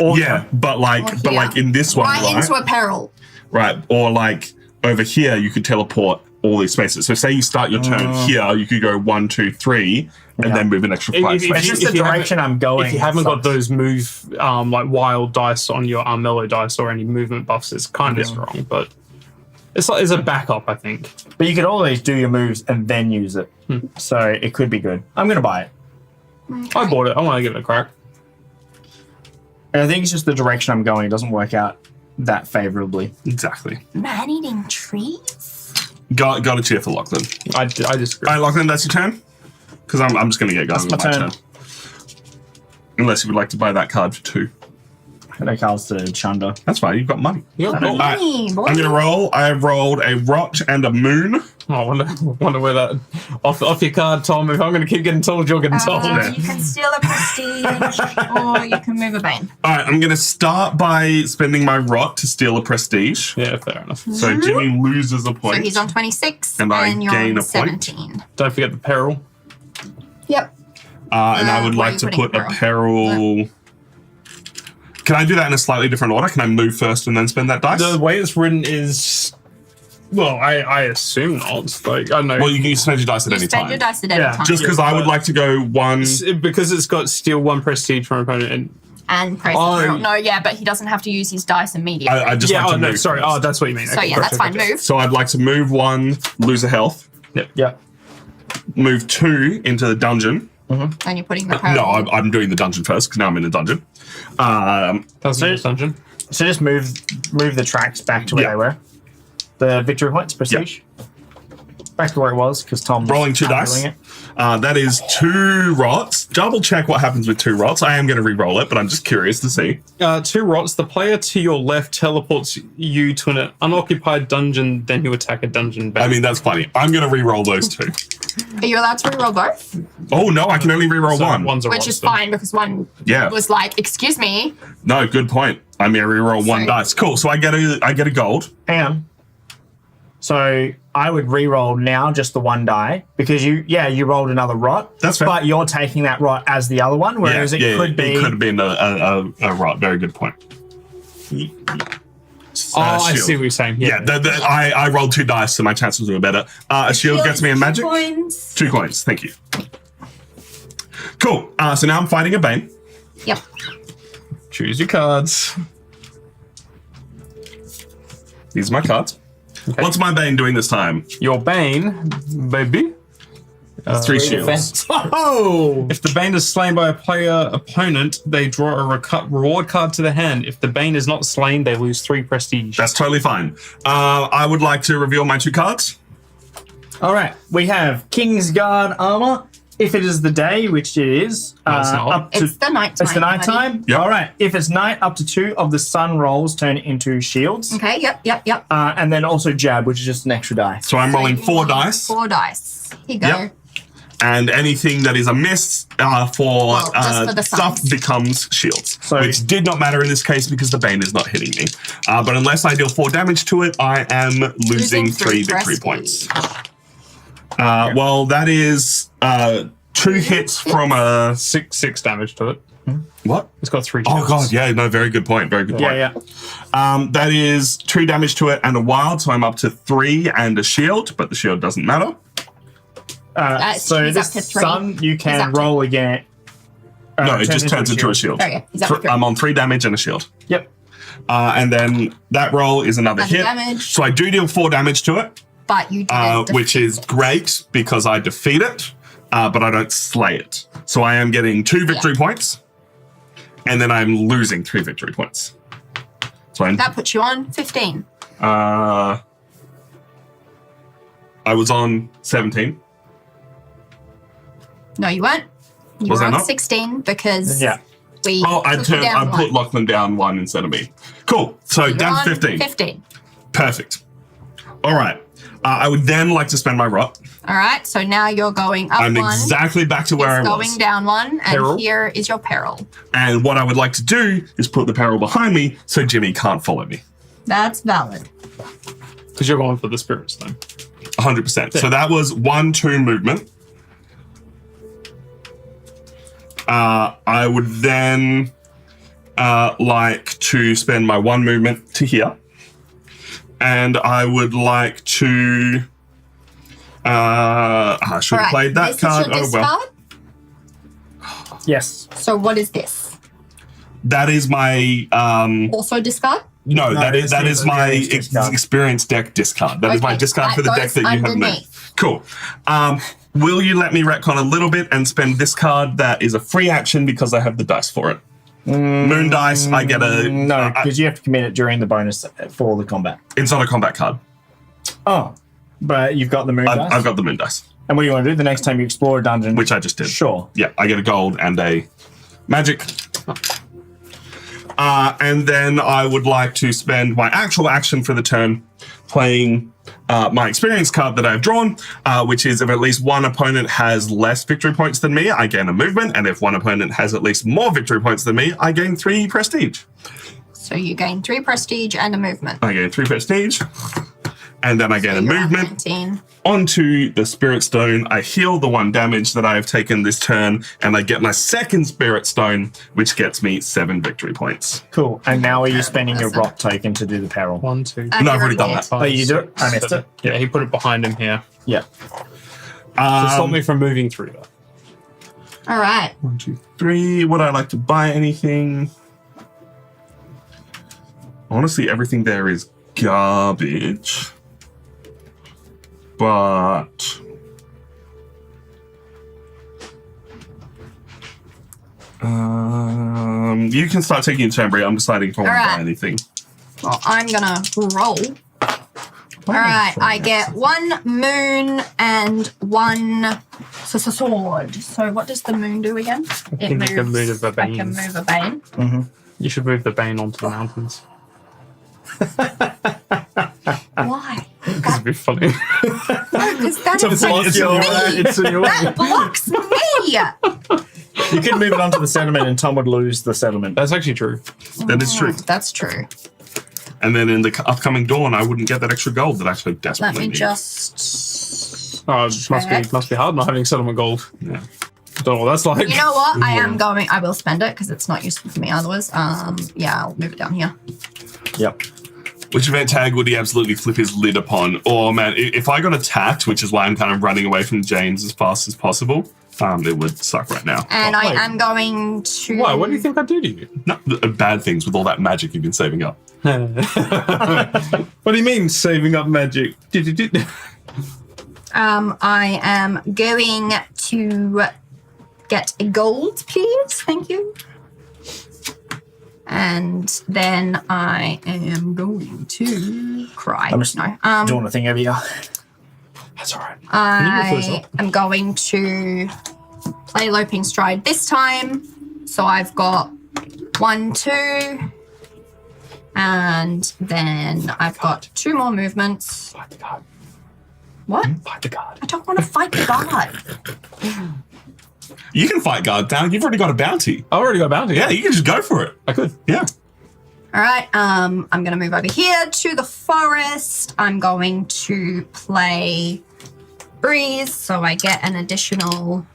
Or Yeah, but Or like here. in this one, Right into a peril. right? Or like over here, you could teleport all these spaces. So say you start your turn here, you could go 1, 2, 3, and Yeah. then move an extra If- 5 if- spaces. It's just If the you haven't- direction I'm going. If you haven't got sucks. those move like wild dice on your Armello dice or any movement buffs, it's kind of strong, but it's like it's a backup, I think. But you could always do your moves and then use it. So it could be good. I'm gonna buy it. I bought it. I want to give it a crack. And I think it's just the direction I'm going. It doesn't work out that favorably. Exactly. Man-eating trees? Got a cheer for Lachlan. I disagree. All right, Lachlan, that's your turn? Because I'm just going to get going That's with my my turn. turn. Unless you would like to buy that card for 2. No cards to Chunda. That's fine, you've got money. Yeah. All right, Money, boy. I'm going to roll. I have rolled a rot and a moon. Oh, I wonder where that off your card, Tom. If I'm going to keep getting told, you're getting told. You can steal a prestige or you can move a bane. All right, I'm going to start by spending my rot to steal a prestige. Yeah, fair enough. So Jimmy loses a point. So he's on 26 And I you're gain on a point. 17. Don't forget the peril. Yep. And I would where are like you to putting put a peril. Can I do that in a slightly different order? Can I move first and then spend that dice? The way it's written is, well, I assume not. Like I don't know. Well, you can spend your dice at You any spend time. your dice at any Yeah. time. Just because I would like to go 1. Because it's got steal 1 prestige from an opponent. And and praise Oh. the peril. No, yeah, but he doesn't have to use his dice immediately. I just yeah, like to no, move sorry. first. Oh, that's what you mean. so Okay, yeah, that's gotcha, fine. gotcha. Move. So I'd like to move 1, lose a health. Yeah. Move 2 into the dungeon. And you're putting the peril. No, I'm doing the dungeon first because now I'm in the dungeon. That's So- a dungeon. So just move the tracks back to where Yeah. they were. The victory points, prestige. Back to where it was because Tom Rolling 2 dice. That is 2 rots. Double check what happens with 2 rots. I am going to re-roll it, but I'm just curious to see. 2 rots. The player to your left teleports you to an unoccupied dungeon, then you attack a dungeon back. I mean, that's funny. I'm going to re-roll those 2. Are you allowed to reroll both? Oh, no, I can only re-roll So 1. One's a Which rot is still. fine because one Yeah. was like, excuse me. No, good point. I'm going to re-roll 1 Sorry. dice. Cool. So I get a gold. Hang on. So I would re-roll now just the 1 die because you rolled another rot. That's fair. But you're taking that rot as the other one, whereas it could be. It could have been a rot. Very good point. Oh, I shield. see what you're saying. Yeah, I rolled 2 dice, so my chances were better. A shield gets me a magic. Coins. 2 coins. Thank you. Cool. So now I'm fighting a Bane. Yep. Choose your cards. These are my cards. What's my Bane doing this time? Your Bane, baby. 3 shields. Oh! If the Bane is slain by a player opponent, they draw a reward card to the hand. If the Bane is not slain, they lose 3 prestige. That's totally fine. I would like to reveal my 2 cards. All right. We have Kingsguard armor. If it is the day, which it is, No, it's not. up to It's the nighttime. it's the nighttime. Yep. All right. If it's night, up to 2 of the sun rolls turn into shields, Okay, yep. and then also jab, which is just an extra die. So I'm rolling 4 dice. 4 dice. Here you go. Yep. and anything that is a miss just for the stuff sons. becomes shields, So- which did not matter in this case because the Bane is not hitting me. But unless I deal 4 damage to it, I am losing 3 victory points. Well, that is 2 hits from a... 6 damage to it. What? It's got 3 Oh shields. god, yeah, no, very good point. Very good point. Yeah. That is 2 damage to it and a wild, so I'm up to 3 and a shield, but the shield doesn't matter. So he's this up to 3. sun, you He's can up to- roll again. No, it just turns into a shield. There you go. He's up to 3. I'm on 3 damage and a shield. Yep. And then that roll is another Another hit. damage. So I do deal 4 damage to it, But you didn't which is great because I defeat it, but I don't slay it. So I am getting 2 victory points, and then I'm losing 3 victory points. So That puts you on 15. I was on 17. No, you weren't. You Was were I on not? 16 because Yeah. we Oh, I took you down put 1. Lachlan down 1 instead of me. Cool. So You're down on to 15. 15. Perfect. All right. I would then like to spend my rot. All right. So now you're going up I'm 1. exactly back to where I It's was. going down 1, and Peril. here is your peril. And what I would like to do is put the peril behind me so Jimmy can't follow me. That's valid. Because you're going for the spirit stone. 100%. So that was 1-2 movement. I would then like to spend my 1 movement to here. And I would like to... I should have played that this card. Is your Oh, well. discard? Yes. So what is this? That is my... Also discard? No, that it's is my experience discard. experience deck discard. That is my Okay, discard for the that deck goes that you have made. underneath. Cool. Will you let me retcon a little bit and spend this card that is a free action because I have the dice for it? Moon dice, I get a... No, because you have to commit it during the bonus for the combat. it's not a combat card. Oh, but you've got the moon dice. I've got the moon dice, And what do you want to do the next time you explore a dungeon? which I just did. Sure. Yeah, I get a gold and a magic. And then I would like to spend my actual action for the turn playing my experience card that I've drawn, which is if at least one opponent has less victory points than me, I gain a movement. And if one opponent has at least more victory points than me, I gain 3 prestige. So you gain 3 prestige and a movement. I gain 3 prestige. And then I gain a You're on movement 19. onto the Spirit Stone. I heal the 1 damage that I have taken this turn, and I get my second Spirit Stone, which gets me 7 victory points. Cool. And now are you spending your Listen. rot token to do the peril? 1, 2, And No, I've you're already done here. that. Oh, you do it? I missed it. Yeah, he put it behind him here. Yeah. To stop me from moving through that. All right. 1, 2, 3. Would I like to buy anything? Honestly, everything there is garbage. But you can start taking your turn, Brie. I'm deciding if I want to Alright. buy anything. Well, I'm gonna roll. All right, I get 1 moon and 1 sword. So what does the moon do again? think you can move a I bane. can move a bane. You should move the Bane onto the mountains. Why? Because it'd be funny. Because that is block me. your- it's in your way. That blocks me. You could move it onto the settlement and Tom would lose the settlement. That's actually true. That is true. That's true. And then in the upcoming dawn, I wouldn't get that extra gold that I so Let desperately me need. just. Oh, it must be hard not having settlement gold. Yeah. Don't know what that's like. You know what? I am going. I will spend it because it's not useful for me otherwise. Yeah, I'll move it down here. Yep. Which event tag would he absolutely flip his lid upon? Oh man, if I got attacked, which is why I'm kind of running away from James as fast as possible, it would suck right now. And Oh, I wait. am going to. Why? What do you think I do to you? No, bad things with all that magic you've been saving up. What do you mean saving up magic? I am going to get a gold, please. Thank you. And then I am going to cry. I'm just No. doing a thing over here. That's alright. I am going to play Loping Stride this time. So I've got 1, 2, and then I've got 2 more movements. What? Fight the guard. I don't want to fight the guard. You can fight guard down. You've already got a bounty. I already got a bounty. Yeah, you can just go for it. I could. Yeah. All right, I'm going to move over here to the forest. I'm going to play Breeze, so I get an additional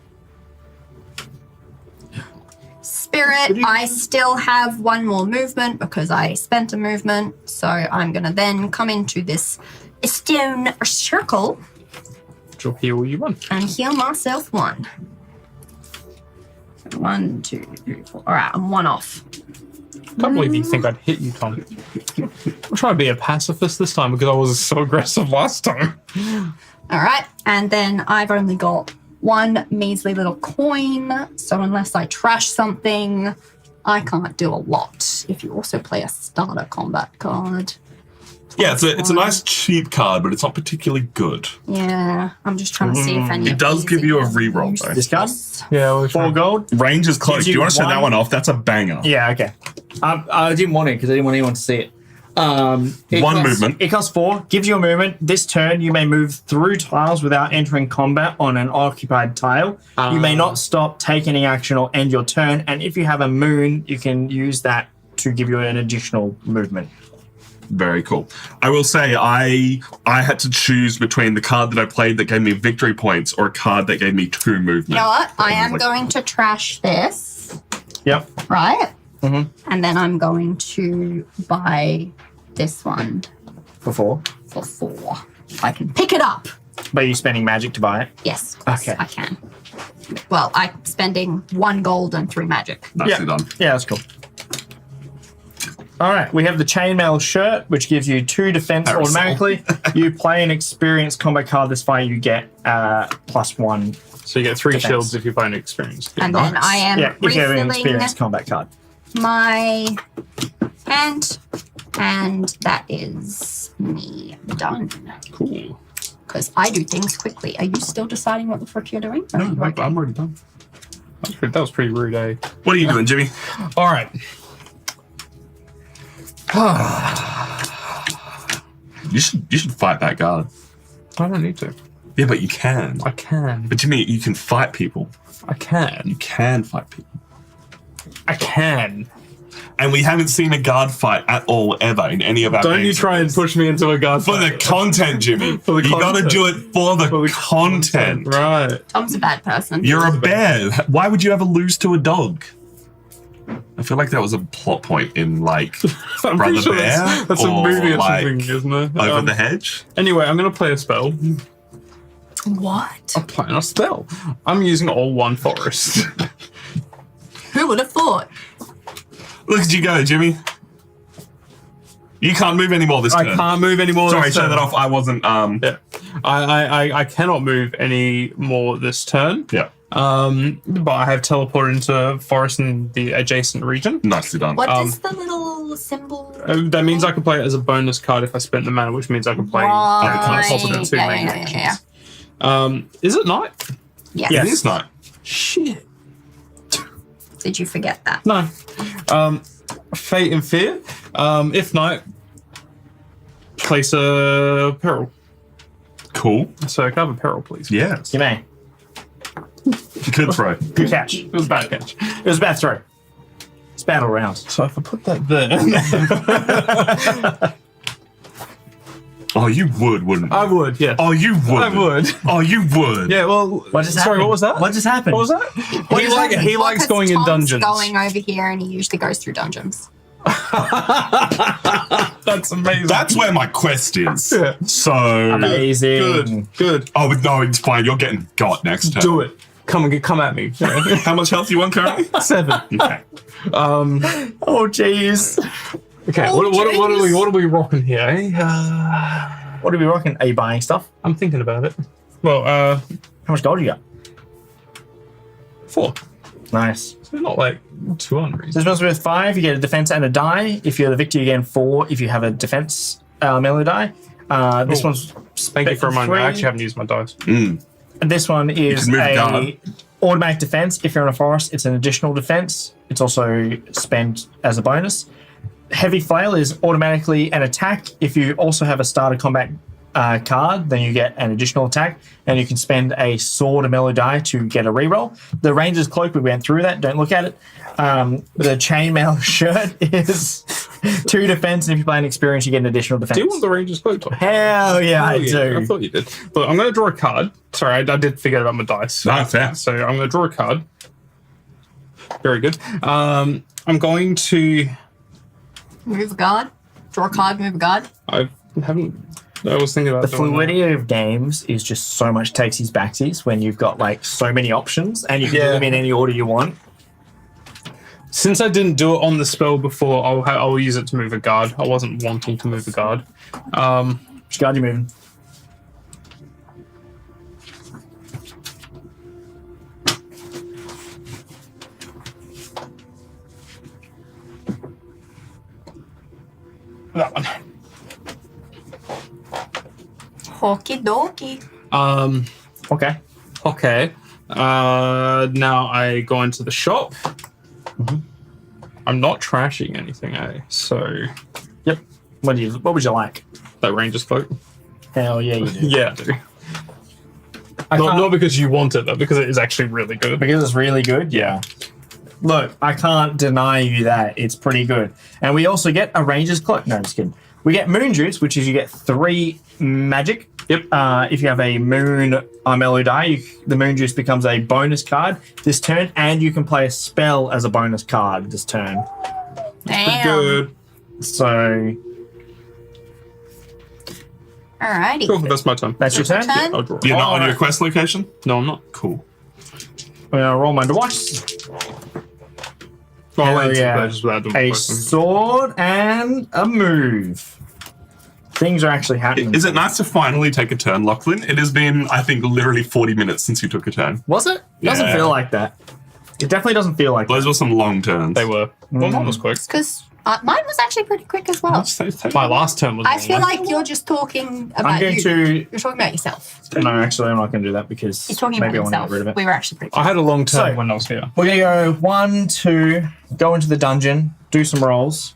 spirit. I still have one more movement because I spent a movement, so I'm going to then come into this stone circle Which will heal you one. and heal myself one. 1, 2, 3, 4. All right, I'm one off. Can't believe you think I'd hit you, Tom. I'm trying to be a pacifist this time because I was so aggressive last time. All right, and then I've only got one measly little coin, so unless I trash something, I can't do a lot. If you also play a starter combat card. Yeah, it's a nice cheap card, but it's not particularly good. Yeah, I'm just trying to see if any. It does give you a reroll, though. This card? Yeah, well, 4 gold? Range is close. Gives Do you you want to show that one- one off? That's a banger. Yeah, okay. I didn't want it because I didn't want anyone to see it. One movement. It costs 4, gives you a movement. This turn, you may move through tiles without entering combat on an occupied tile. You may not stop, take any action, or end your turn. And if you have a moon, you can use that to give you an additional movement. Very cool. I will say I had to choose between the card that I played that gave me victory points or a card that gave me 2 movement. You know what? I am going to trash this, Yep. right? Mhm. And then I'm going to buy this one For 4. for 4. If I can pick it up. But you're spending magic to buy it. Yes, of course, Okay. I can. Well, I'm spending 1 gold and 3 magic. Nicely done. Yeah, that's cool. All right, we have the chainmail shirt, which gives you 2 defense Parasol. automatically. You play an experienced combat card this fight, you get +1. So you get 3 Defense. shields if you find experience. And then I am Yeah, if you have an refilling experienced combat card. my hand, and that is me done. Cool. Because I do things quickly. Are you still deciding what the frick you're doing? Or are you okay? I'm already done. That was pretty rude, eh? What are you doing, Jimmy? All right. You should fight that guard. I don't need to. Yeah, but you can. I can. But Jimmy, you can fight people. I can. You can fight people. I can. And we haven't seen a guard fight at all ever in any of our Don't you games. try and push me into a guard For the fight. content, Jimmy. For the You gotta content. do it for the content. Right. Tom's a bad person. You're a bear. Why would you ever lose to a dog? I feel like that was a plot point in like I'm Brother pretty sure Bear that's a or, movie or like, something, isn't it? Over the Hedge. Anyway, I'm going to play a spell. What? I'm playing a spell. I'm using all 1 forest. Who would have thought? Look at you go, Jimmy. You can't move anymore this I turn. can't move anymore. Sorry, this show turn. that off. I wasn't. Yeah. I cannot move any more this turn. Yeah. But I have teleported into forest in the adjacent region. Nicely done. What is the little symbol? That means I can play it as a bonus card if I spend the mana, which means I can play other cards Right. possible two Yeah, main yeah, actions. yeah. Is it night? Yes. It is not. Shit. Did you forget that? No. Fate and Fear. If night, place a peril. Cool. So can I have a peril, please? Yes. You may. Good throw. Good catch. It was a bad catch. It was a bad throw. It's battle rounds. So if I put that there, Oh, you would, wouldn't you? I would. Yeah. Oh, you would. I would. Oh, you would. Yeah. Well. What just sorry. happened? What was that? What just happened? What was that? He likes Because going in Tom's dungeons. Going over here, and he usually goes through dungeons. That's amazing. That's where my quest is. Yeah. So. Amazing. Good. Oh, no, it's fine. You're getting got next turn. Do it. Come at me. How much health you want currently? 7. Okay. Oh, jeez. Okay. Oh, What are we rocking here? Eh? What are we rocking? Are you buying stuff? I'm thinking about it. Well, How much gold you got? 4. Nice. So not like too unreasonable. This one's worth 5. You get a defense and a die. If you're the victor, you gain 4. If you have a defense Armello die. This Oh. one's Thank you for reminding me. I 3. actually haven't used my dice. This one is can move a guard. automatic defense. If you're in a forest, it's an additional defense. It's also spent as a bonus. Heavy flail is automatically an attack. If you also have a starter combat card, then you get an additional attack, and you can spend a sword Armello die to get a reroll. The Ranger's Cloak, we went through that, don't look at it. The Chainmail shirt is 2 defense, and if you play an experience, you get an additional defense. Do you want the Ranger's Cloak? Hell yeah, I do. I thought you did. Look, I'm going to draw a card. Sorry, I did forget about my dice. No, fair. So I'm going to draw a card. Very good. I'm going to... Move a guard. Draw a card, move a guard. I was thinking about The doing fluidity of games is just so much takesies backsies when you've got like so many options and you can do them in any order you want. that. Since I didn't do it on the spell before, I'll use it to move a guard. I wasn't wanting to move a guard. Which guard are you moving? That one. Okie dokie. Okay. Okay. Now I go into the shop. I'm not trashing anything, so Yep. What would you like? that Ranger's Cloak. Hell yeah, you do. Yeah, I do. I can't- Not because you want it, but because it is actually really good. Because it's really good, yeah. Look, I can't deny you that. It's pretty good. And we also get a Ranger's Cloak. No, I'm just kidding. We get Moon Juice, which is you get 3 magic. Yep. If you have a Moon Armello die, the Moon Juice becomes a bonus card this turn, and you can play a spell as a bonus card this turn. Damn. Good. So, Alrighty. Cool, that's my turn. that's your turn. Turn. I'll draw. You're not on your Alright. quest location? No, I'm not. Cool. I'm going to roll my dice. Well, I Hell went to yeah. places without doing A questing. sword and a move. Things are actually happening. Is it nice to finally take a turn, Lachlan? It has been, I think, literally 40 minutes since you took a turn. Was it? Doesn't Yeah. feel like that. It definitely doesn't feel like that. Those were some long turns. They were. Well, mine was quick. Because mine was actually pretty quick as well. My last turn was. I long, feel though. like you're just talking about I'm going you. to... You're talking about yourself. No, actually, I'm not going to do that because You're talking maybe I about want to yourself. get rid of it. We were actually pretty I had a long turn So- when I was here. We're going to go 1, 2, go into the dungeon, do some rolls.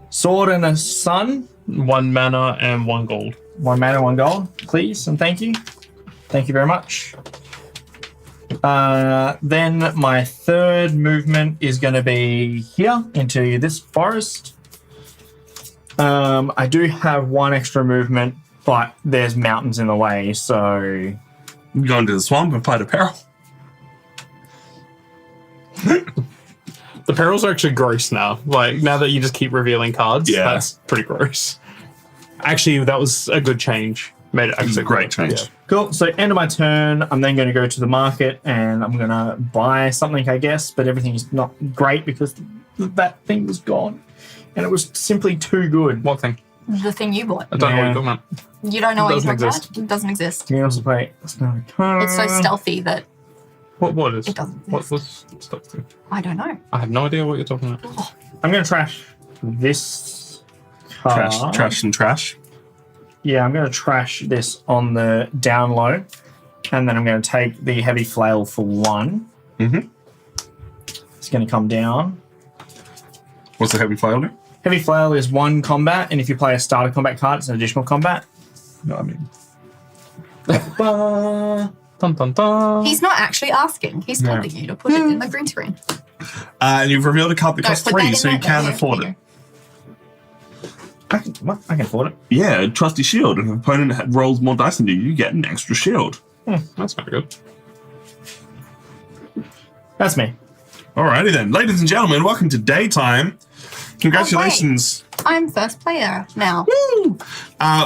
Sword and a sun. 1 mana and 1 gold. 1 mana, 1 gold, please, and thank you. Thank you very much. Then my third movement is going to be here into this forest. I do have 1 extra movement, but there's mountains in the way, so... Go into the swamp and fight a peril. The perils are actually gross now. Like, now that you just keep revealing cards, Yeah. that's pretty gross. Actually, that was a good change. Made it actually a great change. Yeah. Cool. So end of my turn, I'm then going to go to the market and I'm going to buy something, I guess, but everything's not great because that thing was gone and it was simply too good. What thing? The thing you bought. I don't know what Yeah. you're talking about. You don't know what you're Doesn't talking exist. about? It doesn't exist. Can you also play? It's so stealthy that What is? it doesn't What exist. was stuff to? I don't know. I have no idea what you're talking about. I'm going to trash this card. Trash and trash. Yeah, I'm going to trash this on the down low and then I'm going to take the heavy flail for 1. Mm-hmm. It's going to come down. What's the heavy flail do? Heavy flail is 1 combat, and if you play a starter combat card, it's an additional combat. No, I mean, Dun, dun, dun. He's not actually asking. He's telling you to put it in the green screen. and you've revealed a card that No, costs put that 3, in so you there. can There afford you it. I can afford it. Yeah, trusty shield. If an opponent rolls more dice than you, you get an extra shield. That's not good. That's me. Alrighty then, ladies and gentlemen, welcome to daytime. Congratulations. I'm first player now.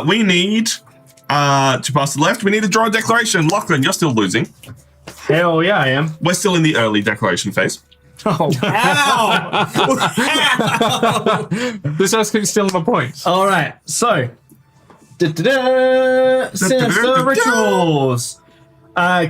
We need to pass to the left. We need to draw a declaration. Lachlan, you're still losing. Hell yeah, I am. We're still in the early declaration phase. Oh, wow. This guy's keeps stealing my points. All right, so. Sinister Rituals.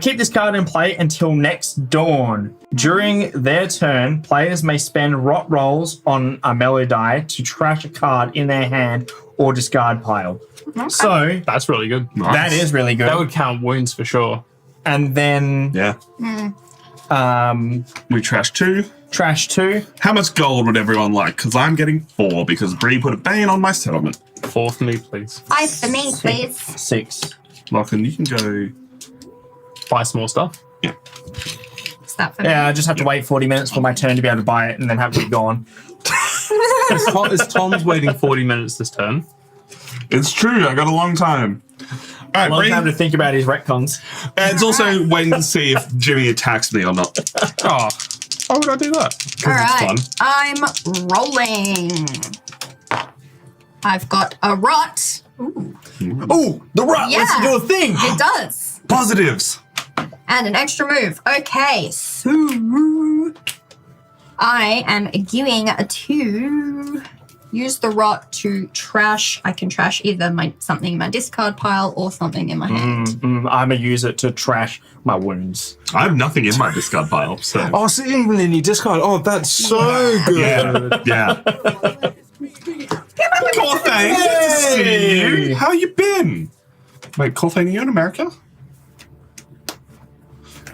Keep this card in play until next dawn. During their turn, players may spend rot rolls on a mellow die to trash a card in their hand or discard pile. Okay. So That's really good. that is really good. That would count wounds for sure. And then Yeah. um, We trash 2. Trash 2. How much gold would everyone like? Because I'm getting 4 because Bree put a bane on my settlement. 4 for me, please. 5 for me, please. 6. Lachlan, you can go. Buy some more stuff. Yeah. Is that for me? Yeah, I just have to wait 40 minutes for my turn to be able to buy it and then have it gone. Is Tom's waiting 40 minutes this turn? It's true. I got a long time. All right, Long Bree. time to think about his retcons. And it's also waiting to see if Jimmy attacks me or not. Oh, why would I do that? All It's right, I'm rolling. I've got a rot. Ooh, the rut Yeah. wants to do a thing. It does. Positives. And an extra move. Okay, so I am going to use the rot to trash. I can trash either something in my discard pile or something in my hand. I'm going to use it to trash my wounds. I have nothing in my discard pile, so. Oh, so even in your discard. Oh, that's so good. Yeah. Corthane, good to see you. How you been? Wait, Corthane, are you in America?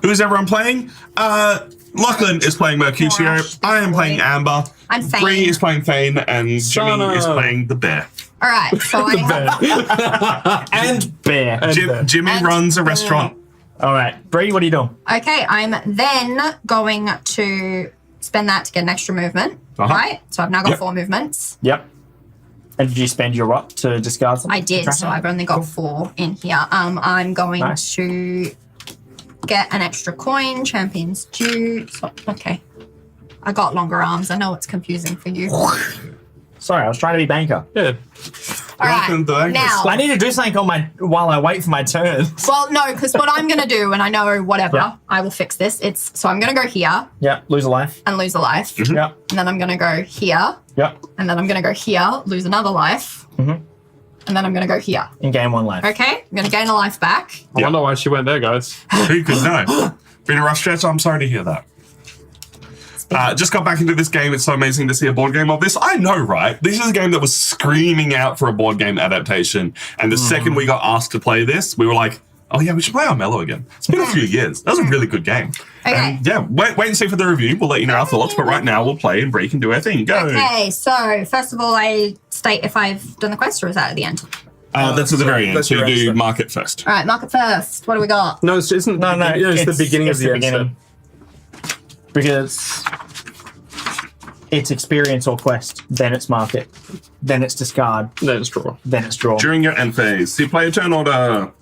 Who's everyone playing? Lachlan is playing Mercutio. Gosh, I am playing Amber. I'm Thane. Bree is playing Thane, and Jimmy is playing the bear. All right, so I have, And bear. Jimmy And runs a bear. restaurant. All right, Bree, what are you doing? okay, I'm then going to spend that to get an extra movement, Uh-huh. right? So I've now got Yep. 4 movements. Yep. And did you spend your rot to discard something? I did, so I've only got 4 in here. I'm going Nice. to get an extra coin, Champion's Due. So, okay. I got longer arms. I know it's confusing for you. All Sorry, I was trying to be banker. Yeah. Welcome to right, the- now. I need to do something while I wait for my turn. Well, no, because what I'm going to do, and I know whatever, Yeah. I will fix this. So I'm going to go here Yep, lose a life. and lose a life. Yep, And then I'm going to go here. yep. And then I'm going to go here, lose another life. Mhm. And then I'm going to go here. And gain 1 life. Okay? I'm going to gain a life back. I wonder why she went there, guys. Who could know? Been a rough stretch. I'm sorry to hear that. Just got back into this game. It's so amazing to see a board game of this. I know, right? This is a game that was screaming out for a board game adaptation. And the second we got asked to play this, we were like, oh yeah, we should play Armello again. It's been a few years. That was a really good game. Okay. And yeah, wait and see for the review. We'll let you know our thoughts. But right now, we'll play and Bree can do our thing. Go. Okay, so first of all, I state if I've done the quest or is that at the end? That's at the very end. that's So you your do answer. mark it first. All right, mark it first. What do we got? No, it isn't. No, it's the beginning of the end. Because it's experience or quest, then it's market, then it's discard, Then it's draw. then it's draw. During your end phase, so you play a turn order.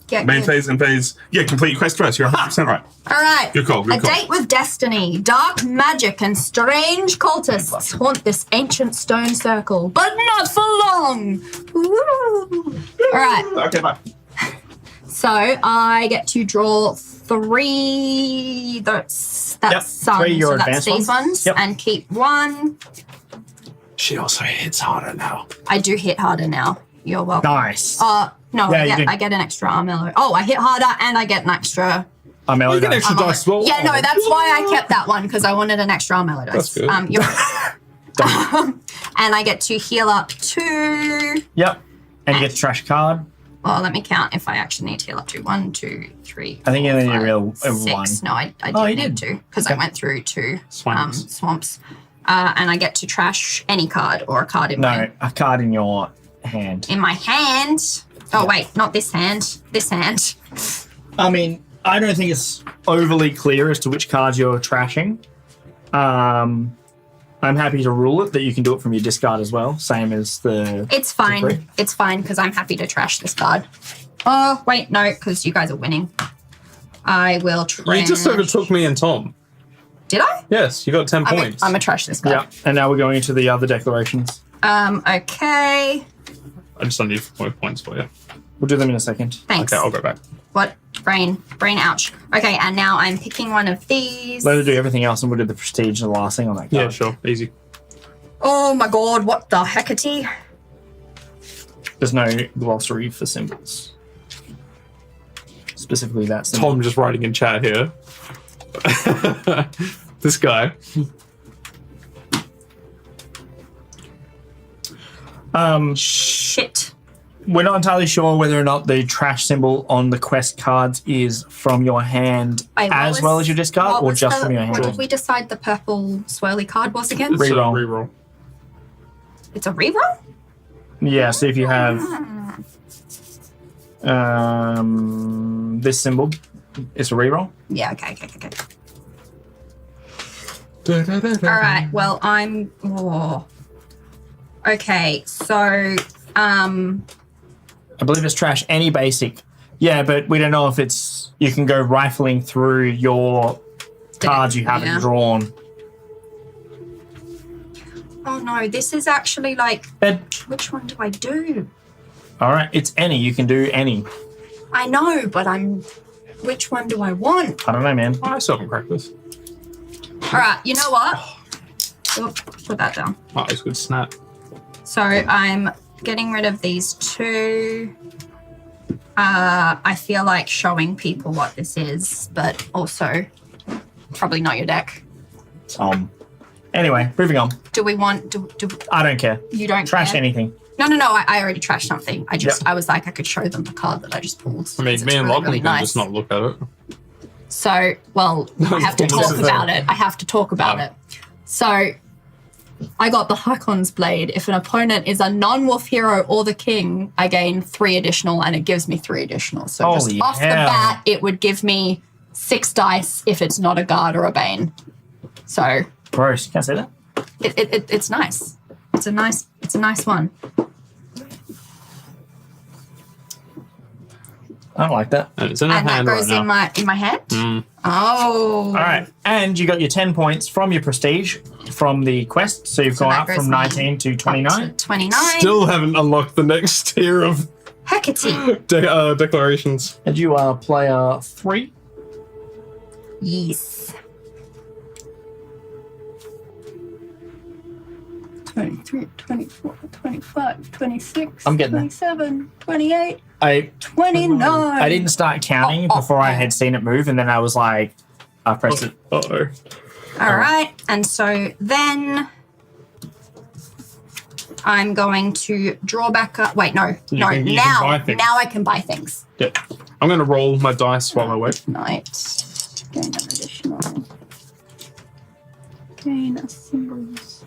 Get Main good. phase and phase. Yeah, complete your quest first. You're 100% right. All right. Good call, good a call. date with destiny. Dark magic and strange cultists haunt this ancient stone circle, but not for long. Ooh. All right. Okay, bye. So I get to draw 3. That's Yep, sun. 3 your so that's advanced these ones. ones, Yep. and keep 1. She also hits harder now. I do hit harder now. You're welcome. Nice. No, Yeah, you do. I get an extra Armello. Oh, I hit harder and I get an extra. Armello You get dice. extra dice as well. Yeah, no, that's why I kept that one because I wanted an extra Armello dice. That's good. And I get to heal up 2. Yep. And you get the trash card. Well, let me count if I actually need to heal up to 1, 2, 3. I think you 4, only need 5, real 1. 6. No, I Oh, didn't you need did. to because I went through 2 Swamps. swamps. And I get to trash any card or a card in No, a card in your hand. my hand. Oh wait, not this hand. This hand. I mean, I don't think it's overly clear as to which cards you're trashing. I'm happy to rule it that you can do it from your discard as well, same as the. It's fine. Agree. It's fine because I'm happy to trash this card. Oh wait, no, because you guys are winning. I will trash. You just overtook me and Tom. Did I? Yes, you got 10 I'm points. gonna trash this card. Yeah, and now we're going into the other declarations. Okay. I just need 4 points for you. We'll do them in a second. Thanks. Okay, I'll go back. What? Brain, ouch. Okay, and now I'm picking one of these. Let her do everything else, and we'll do the prestige and the last thing on that card. Yeah, sure. Easy. Oh my god, what the heckety? There's no glossary for symbols. Specifically, that symbol. Tom just writing in chat here. This guy. Shit. we're not entirely sure whether or not the trash symbol on the quest cards is from your hand Wait, as well as your discard, or just from your What hand. did we decide the purple swirly card was again? It's a Reroll. reroll. It's a reroll? Yeah, so if you have this symbol, it's a reroll. Yeah, okay. All right, well, I'm... Oh. Okay, so... I believe it's trash, any basic. Yeah, but we don't know if it's... You can go rifling through your cards you haven't Yeah. drawn. Oh no, this is actually like... But, Which one do I do? all right, it's any. You can do any. I know, but I'm... Which one do I want? I don't know, man. I still haven't cracked this. All right, you know what? Oh, put that down. Oh, it's good snap. So I'm getting rid of these two. I feel like showing people what this is, but also probably not your deck. Anyway, moving on. Do we want... Do I don't care. you don't Trash care? anything. No, I already trashed something. I was like, I could show them the card that I just pulled. I mean, It's me and really, Lachlan really can nice. just not look at it. So, well, I have to This talk is about it. I have to talk about Oh. it. So, I got the Hykon's Blade. If an opponent is a non-wolf hero or the king, I gain 3 additional, and it gives me 3 additional. So Holy just off the hell. bat, it would give me 6 dice if it's not a guard or a bane. So Gross. You can't say that? it's nice. It's a nice one. I don't like that. And it's in our And that hand right goes now. in my hand. Mm. Oh. All right. And you got your 10 points from your prestige from the quest. So you've So gone that up goes from me 19 to Up 29. to 29. Still haven't unlocked the next tier of Hecate. declarations. And you are player 3. Yes. 23, 24, 25, 26, I'm getting there. 27, 28, I 29. I didn't start counting before I had seen it move, and then I was like, I pressed it. Uh-oh. All right. And so then I'm going to draw back up. Wait, no. You can buy things. Now I can buy things. Yeah. I'm going to roll my dice while I wait. Night. Gain an additional. Gain a symbols.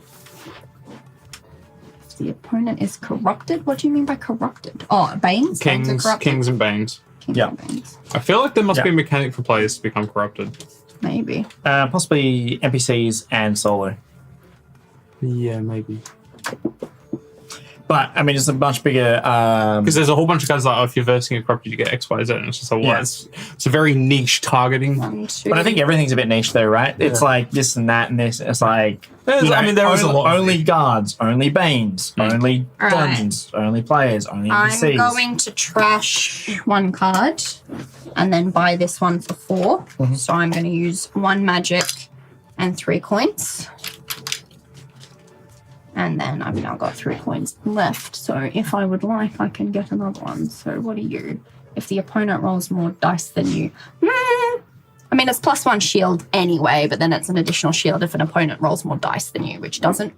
The opponent is corrupted. What do you mean by corrupted? Oh, Banes? Banes are corrupted? Kings and Banes. Kings Yeah. and Banes. I feel like there must Yeah. be a mechanic for players to become corrupted. Maybe. Possibly NPCs and solo. Yeah, maybe. But, I mean, it's a much bigger... Because there's a whole bunch of guys like, oh, if you're versing a corrupted, you get X, Y, Z. And it's just like, well, Yeah. it's a very niche targeting. 1, 2. But I think everything's a bit niche, though, right? It's Yeah. like this and that and this. It's like... There's- you know, I mean, there is a only, lot of Only it. guards, only Banes, only All right. dungeons, only players, only I'm NPCs. going to trash 1 card and then buy this one for 4. Mm-hmm. So I'm going to use 1 magic and 3 coins. And then I've now got 3 coins left. So if I would like, I can get another one. So what are you? If the opponent rolls more dice than you. I mean, it's +1 shield anyway, but then it's an additional shield if an opponent rolls more dice than you, which doesn't.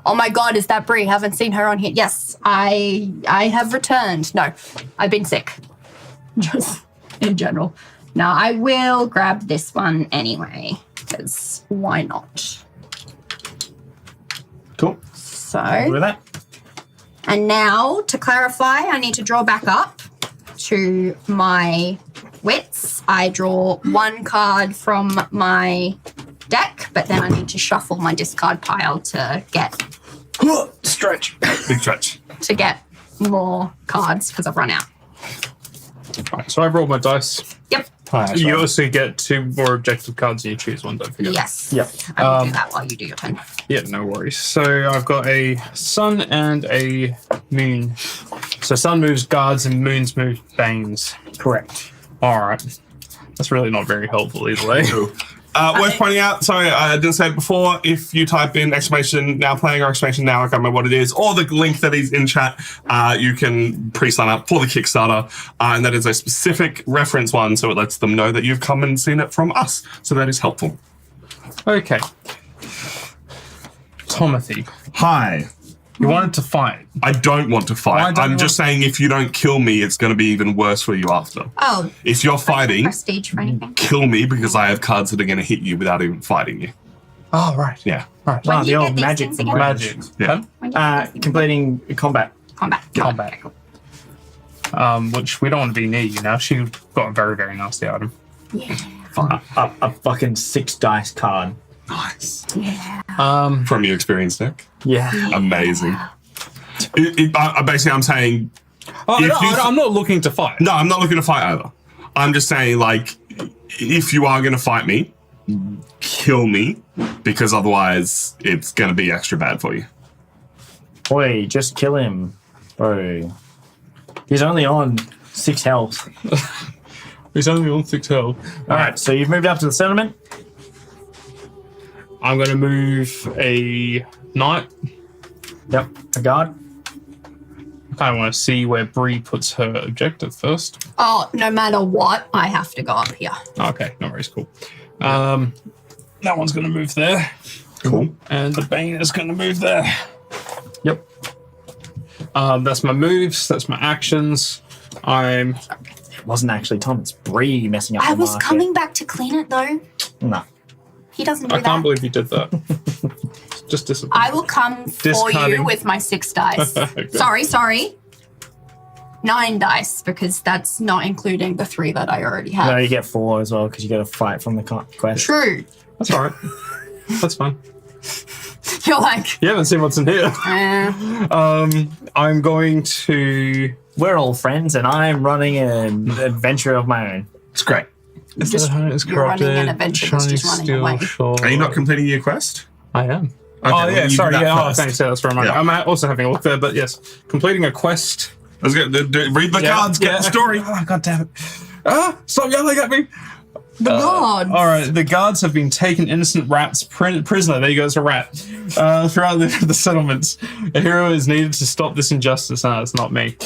Oh my God, is that Brie? Haven't seen her on here. Yes, I have returned. No, I've been sick. Just in general. Now, I will grab this one anyway, because why not? Cool. So, With that. and now, to clarify, I need to draw back up to my wits. I draw 1 card from my deck, but then I need to shuffle my discard pile to get Stretch. Big stretch. more cards because I've run out. Right, so I've rolled my dice. Yep. You also get 2 more objective cards and you choose one, don't forget. Yes. Yep. I will do that while you do your turn. Yeah, no worries. So I've got a sun and a moon. So sun moves guards and moons move banes. Correct. All right. That's really not very helpful either way. Worth pointing out, sorry, I didn't say it before, if you type in exclamation now playing or exclamation now, I can't remember what it is, or the link that is in chat, you can pre-sign up for the Kickstarter, and that is a specific reference one, so it lets them know that you've come and seen it from us. So that is helpful. Okay. Tomothy. Hi. You wanted to fight. I don't want to Why fight. don't I'm you just saying if you don't kill me, it's going to be even worse for you after. Oh, If you're fighting, prestige for anything. kill me because I have cards that are going to hit you without even fighting you. Oh, right. Yeah. Right. When Wow, do the you old get these magic things from again? Magic. Yeah. Pen? When do you get these things Completing combat. combat. Combat. Okay, cool. Which we don't want to be near you now. She got a very, very nasty item. Yeah. A fucking 6 dice card. Nice. Yeah. From your experience deck. Yeah. Amazing. Basically, I'm saying, Oh, If no, you- I'm not looking to fight. no, I'm not looking to fight either. I'm just saying, like, if you are going to fight me, kill me, because otherwise it's going to be extra bad for you. Boy, just kill him. Bro. He's only on 6 health. He's only on 6 health. Alright, so you've moved up to the settlement. I'm going to move a knight. Yep, a guard. I kind of want to see where Bree puts her objective first. Oh, no matter what, I have to go up here. Okay, no worries, cool. That one's going to move there. Cool. And the Bane is going to move there. Yep. That's my moves. That's my actions. I'm... It wasn't actually Tom, it's Bree messing up I the was market. coming back to clean it though. No. He doesn't do I can't that. believe you did that. Just disappointed. I will come for you Discarding. with my 6 dice. Okay. Sorry. 9 dice, because that's not including the 3 that I already have. No, you get 4 as well because you get a fight from the quest. True. That's all right. That's fine. You're like, You haven't seen what's in here. eh. I'm going to... We're all friends and I'm running an adventure of my own. It's great. You're running an adventure that's just running away. Are you not completing your quest? I am. Okay, Oh, well, yeah, you do sorry. that Yeah, first. thanks. Yeah, that's where I'm at. Yeah. I'm also having a look there, but yes. Completing a quest. Let's get, read the Yeah, cards, get the story. Oh, God damn it. Stop yelling at me. The gods. All right, the guards have been taken innocent rats prisoner. There you go, it's a rat. Throughout the settlements, a hero is needed to stop this injustice. No, it's not me.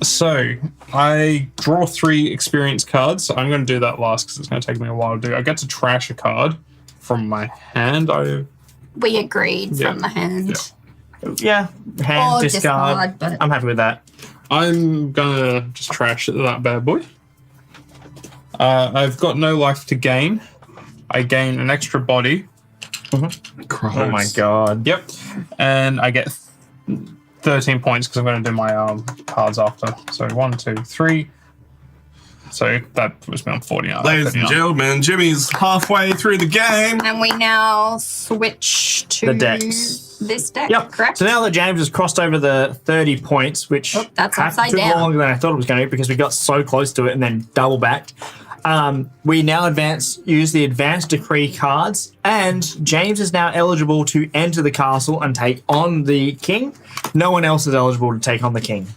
So I draw 3 experience cards. I'm going to do that last because it's going to take me a while to do. I get to trash a card from my hand. We agreed Yeah. from the hand. Yeah, hand, Or discard. discard, but- I'm happy with that. I'm gonna just trash that bad boy. I've got no life to gain. I gain an extra body. Oh my god. Yep. And I get 13 points because I'm going to do my cards after. So 1, 2, 3. So that puts me on 40 now. Ladies and gentlemen, Jimmy's halfway through the game. And we now switch to The decks. this deck, Yep. correct? So now that James has crossed over the 30 points, which that's upside took down. longer than I thought it was going to because we got so close to it and then double backed. We now use the advanced decree cards, and James is now eligible to enter the castle and take on the king. No one else is eligible to take on the king.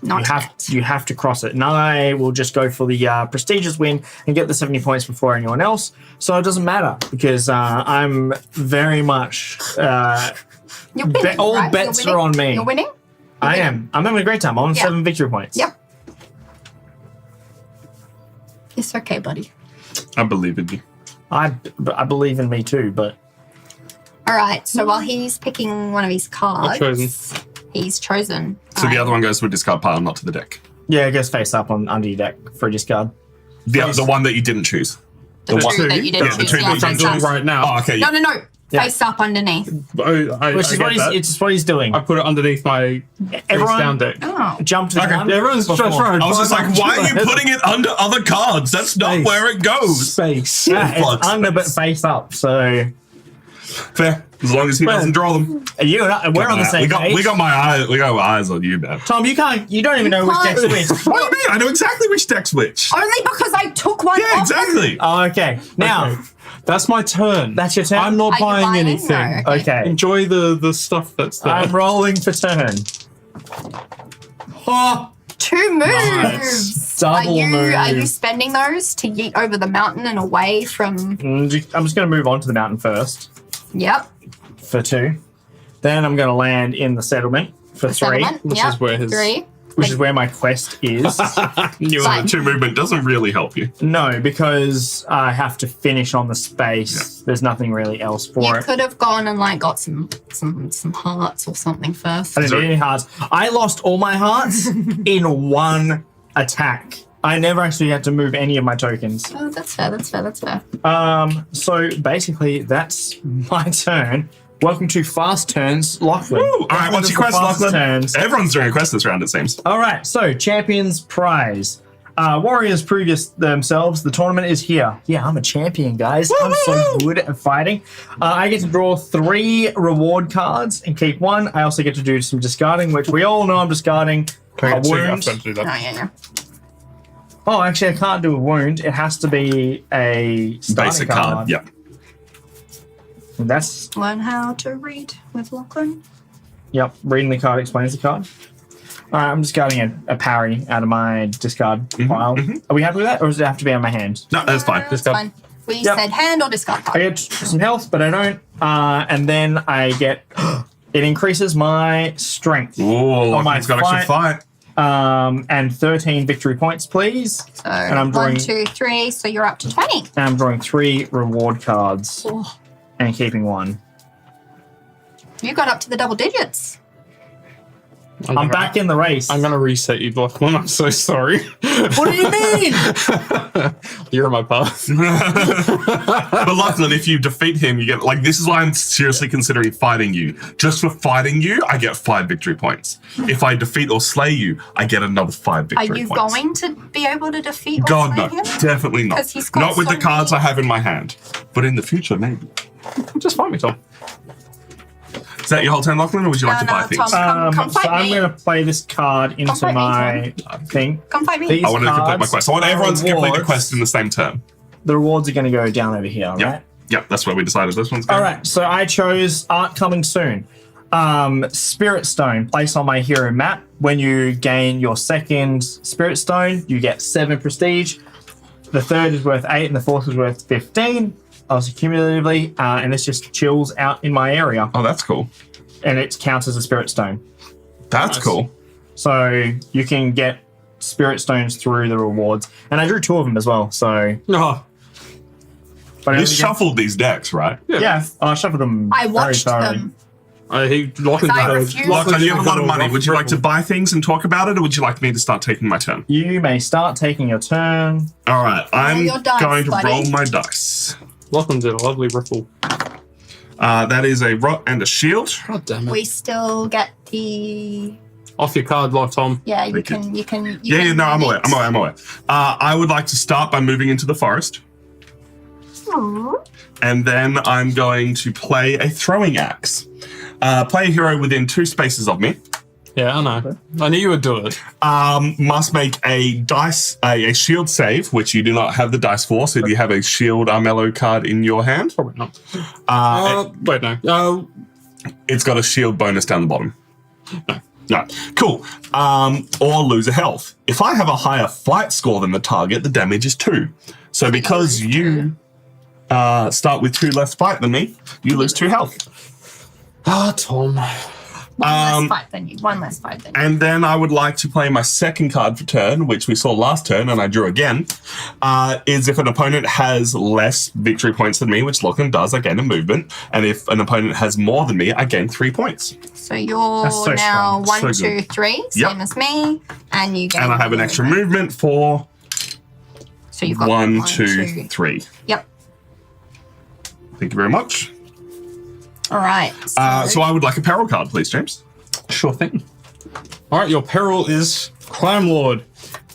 You have to cross it. And I will just go for the prestigious win and get the 70 points before anyone else. So it doesn't matter because I'm very much. You're winning, all right? bets You're are on winning? me. You're winning? I am. I'm having a great time. I'm on Yeah. 7 victory points. Yep. It's okay, buddy. I believe in you. I believe in me too, but All right. So while he's picking one of his cards, I've chosen. he's chosen. So the other one goes to a discard pile, not to the deck. yeah, it goes face up on under your deck for a discard. The one that you didn't choose. The one- two that you didn't Yeah, the choose. two Yeah, that you I'm face doing up. right now. Oh, okay. No, Yeah. no. Yeah. Face up underneath. Which is what he's doing. I put it underneath my face Everyone down deck. Oh. jump to the gun. Everyone's just before. trying to I was just like, why are you putting it under other cards? That's not Space. where it goes. space? Yeah, Fuck it's under but space. face up. So Fair. As long as he doesn't draw them. you and I, we're on the same page. We got my eyes on you, man. Tom, you don't even know which deck's which. What do you mean? I know exactly which deck's which. Only because I took one Yeah, off. exactly. Oh, okay. Now Okay. That's my turn. that's your turn. I'm not Are you buying buying? anything. No. Okay. Enjoy the stuff that's there. I'm rolling for turn. Oh, 2 moves. Nice. Double move. Are you spending those to yeet over the mountain and away from? I'm just going to move on to the mountain first Yep. for 2. Then I'm going to land in the settlement for 3. Settlement. This Yep. is where his 3. which is where my quest is. You Fine. the 2 movement doesn't really help you. No, because I have to finish on the space. There's nothing really else for You it. could have gone and like got some hearts or something first. I didn't need any hearts. I lost all my hearts in one attack. I never actually had to move any of my tokens. Oh, that's fair. That's fair. That's fair. So basically, that's my turn. Welcome to Fast Turns, Lachlan. Woo! All right, what's your quest, Fast Lachlan? Turns. Everyone's doing a quest this round, it seems. All right, so Champions Prize. Warriors prove themselves. The tournament is here. Yeah, I'm a champion, guys. I'm so good at fighting. I get to draw 3 reward cards and keep 1. I also get to do some discarding, which we all know I'm discarding. A wound. do that. Oh, yeah. Oh, actually, I can't do a wound. It has to be a starting Basic card. Yeah. And that's, Learn how to read with Lachlan. yep, reading the card explains the card. All right, I'm discarding a parry out of my discard pile. Are we happy with that, or does it have to be on my hand? No, that's fine. That's fine. We Yep. said hand or discard I card. get some health, but I don't. And then I get, it increases my strength. Ooh, On my Lachlan's got extra fight. And 13 victory points, please. So I'm drawing- 1, 2, 3. So you're up to 20. And I'm drawing 3 reward cards Oh, and keeping 1. you got up to the double digits. I'm back in the race. I'm gonna reset you, Lachlan. I'm so sorry. What do you mean? You're in my path. But Lachlan, if you defeat him, you get like this is why I'm seriously considering fighting you. Just for fighting you, I get 5 victory points. If I defeat or slay you, I get another 5 Are victory you points. going to be able to defeat or God slay no, him? definitely not. 'Cause he's got Not with so the cards many- I have in my hand, but in the future maybe. Just fight me, Tom. Is that your whole turn, Lachlan, or would you like to No, buy no, things? Tom. Come So fight I'm me. going to play this card into fight me, my thing. Come fight me. These I want to complete my cards quest. I want are everyone to complete the rewards. quest in the same turn. The rewards are going to go down over here, Yep. right? Yep, that's where we decided this one's going. All right, so I chose Art Coming Soon. Spirit Stone, place on my hero map. When you gain your 2nd Spirit Stone, you get 7 prestige. The 3rd is worth 8, and the 4th is worth 15. Also cumulatively, and this just chills out in my area, Oh, that's cool. and it counts as a Spirit Stone. That's Nice. cool. So you can get Spirit Stones through the rewards, and I drew 2 of them as well. So, Oh, but I You only get- shuffled these decks, right? yeah, I shuffled them. I very watched thoroughly. them. Lachlan I does. refuse- Lachlan, you have a lot of money. Rough Would you like to ripple. buy things and talk about it, or would you like me to start taking my turn? You may start taking your turn. All right, I'm your dice, going to buddy. roll my dice. Lachlan did a lovely ripple. That is a rock and a shield. God damn it. We still get the. Off your card, Tom. Yeah, you Thank you. can. You can. Yeah, no, I'm aware. I'm aware. I would like to start by moving into the forest, and then I'm going to play a throwing axe. Play a hero within 2 spaces of me. Yeah, I know. I knew you would do it. Must make a shield save, which you do not have the dice for. So do you have a shield Armello card in your hand? Probably not. Wait, no. It's got a shield bonus down the bottom. No. Cool. Or lose a health. If I have a higher fight score than the target, the damage is 2. So because you start with 2 less fight than me, you lose 2 health. Tom. One less fight than you. One less fight than you. And then I would like to play my second card for turn, which we saw last turn, and I drew again, is if an opponent has less victory points than me, which Lachlan does, I gain a movement. And if an opponent has more than me, I gain 3 points. So you're That's so now strong. 1, So 2, good. 3, Yep. same as me, and you get. And I have an extra movement for So you've got 1, 2, 3. Yep. Thank you very much. All right. So I would like a peril card, please, James. Sure thing. All right, your peril is Crime Lord.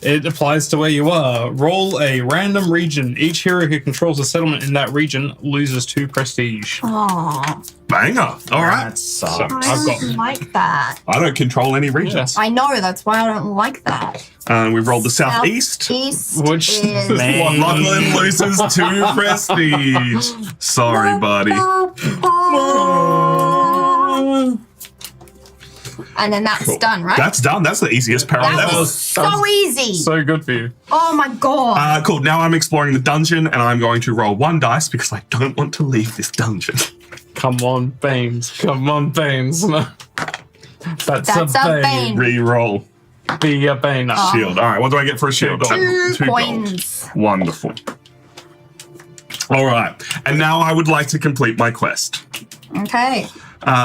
It applies to where you are. Roll a random region. Each hero who controls a settlement in that region loses 2 prestige. Aw, Banger. All right. That sucks. I I've got- don't like that. I don't control any regions. I know, that's why I don't like that. We've rolled the southeast. East Which- is... Man. Lachlan loses 2 prestige. Sorry, buddy. And then that's Cool. done, right? That's done. That's the easiest peril that ever. was so easy. So good for you. Oh my god. Cool. Now I'm exploring the dungeon, and I'm going to roll 1 dice because I don't want to leave this dungeon. Come on, Baines. Come on, Baines. No. That's That's a a Bane. Bane. Re-roll. The Bane. Shield. All right, what do I get for a shield? 2 gold. coins. Wonderful. All right, and now I would like to complete my quest. Okay.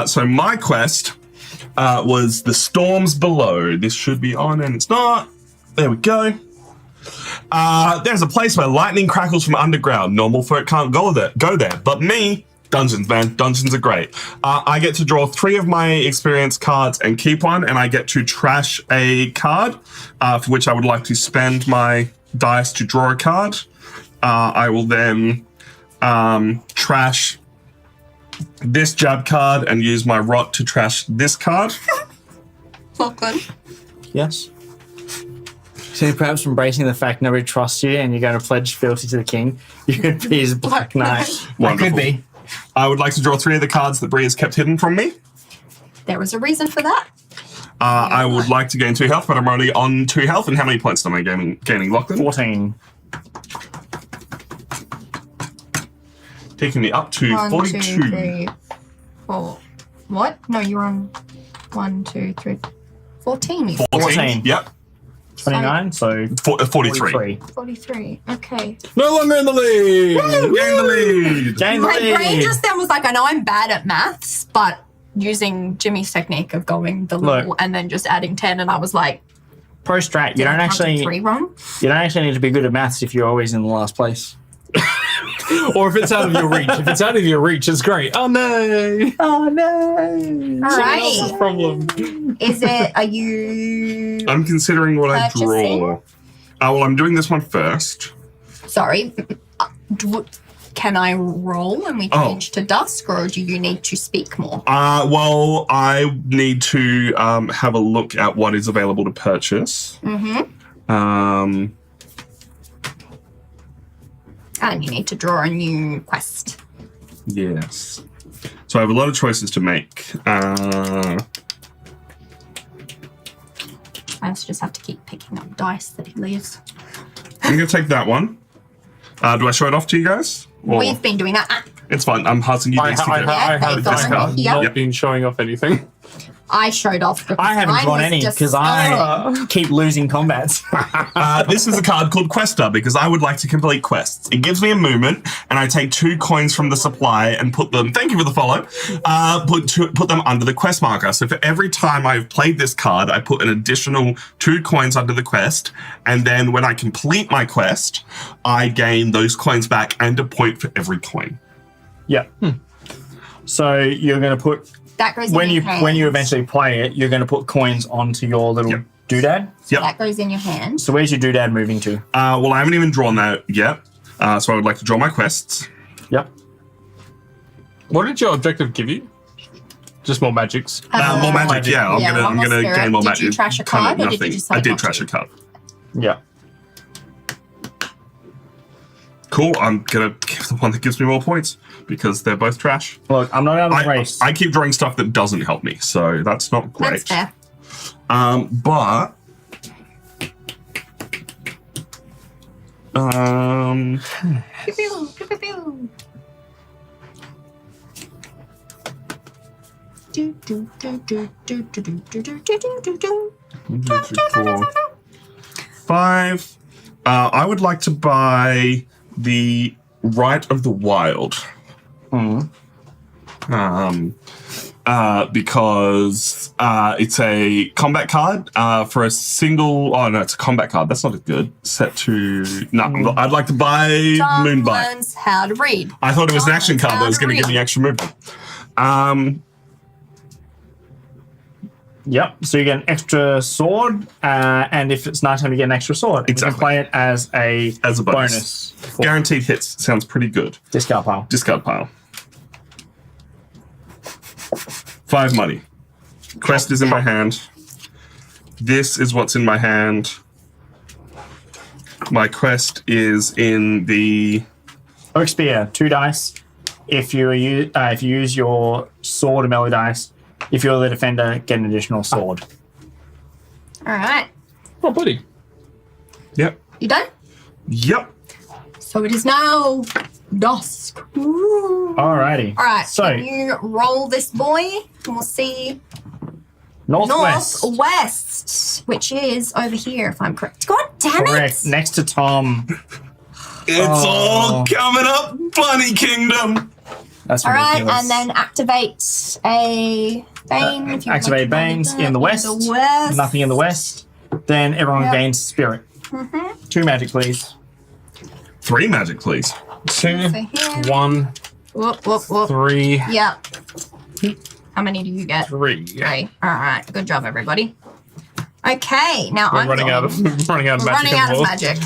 So my quest was the storms below. This should be on, and it's not. There we go. There's a place where lightning crackles from underground. Normal folk can't go there. But me, dungeons, man. Dungeons are great. I get to draw 3 of my experience cards and keep one, and I get to trash a card, for which I would like to spend my dice to draw a card. I will then trash this jab card and use my rot to trash this card. Lachlan. Yes. So perhaps embracing the fact nobody trusts you and you're going to pledge fealty to the king, you could be his Black Knight. That Wonderful. could be. I would like to draw 3 of the cards that Bree has kept hidden from me. There was a reason for that. I would like to gain 2 health, but I'm already on 2 health. And how many points am I gaining Lachlan? 14. Taking me up to 1, 42. 2, 3, 4. What? No, you're on 1, 2, 3, 14. 14. Yep. 29, so 43. 43. Okay. No longer in the lead. Gain the lead. Gain the My brain lead. just then was like, I know I'm bad at maths, but using Jimmy's technique of going the little and then just adding 10, and I was like, Pro strat, you did I don't count to actually 3 wrong? you don't actually need to be good at maths if you're always in the last place. Or if it's out of your reach. If it's out of your reach, it's great. Oh no. Oh no. All right. Problem. Is it? Are you? I'm considering what I Purchasing? draw. Well, I'm doing this one first. Sorry. Can I roll and we change to dusk, or do you need to speak more? Well, I need to have a look at what is available to purchase. Mm-hmm. And you need to draw a new quest. Yes. So I have a lot of choices to make. I also just have to keep picking up dice that he leaves. I'm going to take that one. Do I show it off to you guys? Or- We've been doing that. It's fine. I'm passing you I these together. have they've gone. Yep. not been showing off anything. I showed off because I haven't mine drawn was any because disgusting. I keep losing combats. This is a card called Quester because I would like to complete quests. It gives me a movement, and I take 2 coins from the supply and put them. Thank you for the follow. Put them under the quest marker. So for every time I've played this card, I put an additional 2 coins under the quest, and then when I complete my quest, I gain those coins back and a point for every coin. Yeah. So you're going to put That goes when in you your hand. when you eventually play it, you're going to put coins onto your little Yep. doodad. Yep. That goes in your hand. So where's your doodad moving to? Well, I haven't even drawn that yet, so I would like to draw my quests. Yep. What did your objective give you? Just more magics. More magic, yeah. I'm one more gonna spirit. gain more Did magic. you trash a Kind of card, or did you nothing. just say I did not trash to? a card. Yeah. Cool. I'm gonna give the one that gives me more points because they're both trash. Look, I'm not out of the race. I keep drawing stuff that doesn't help me, so that's not great. That's fair. But Pew, pew, pew, pew, pew. Do, do, do, do, do, do, do, do, do, do, do, do. 1, 2, 3, 4, 5. I would like to buy the Right of the Wild. Because it's a combat card for a single. Oh no, it's a combat card. That's not as good. Set to no. I'd like to buy Tom Moonbite. learns how to read. I thought it was an Tom action learns card how that was to going to give read. me extra movement. Yep. So you get an extra sword, and if it's nighttime, you get an extra sword. And Exactly. You can play it as a bonus. for Guaranteed hits sounds pretty good. discard pile. Discard pile. 5 money. Quest is in my hand. This is what's in my hand. My quest is in the. Oak spear, 2 dice. If you use your sword or melee dice, if you're the defender, get an additional sword. All right. Oh, buddy. Yep. You done? Yep. So it is now dusk. Ooh. Alrighty. All right. So Can you roll this boy, and we'll see. Northwest. Northwest, which is over here, if I'm correct. God damn Correct. it! Next to Tom. It's all coming up, Bunny Kingdom. That's All right, ridiculous. and then activate a Bane. If you Activate would like to Banes do that. in the west. Nothing in the west. Then everyone Yep. gains Spirit. 2 magic, please. 3 magic, please. 2, For him. 1, Whoop, whoop, whoop. 3, Yeah. How many do you get? 3. 3. All right. Good job, everybody. Okay, now We're I'm running out of magic. running out of involved. magic.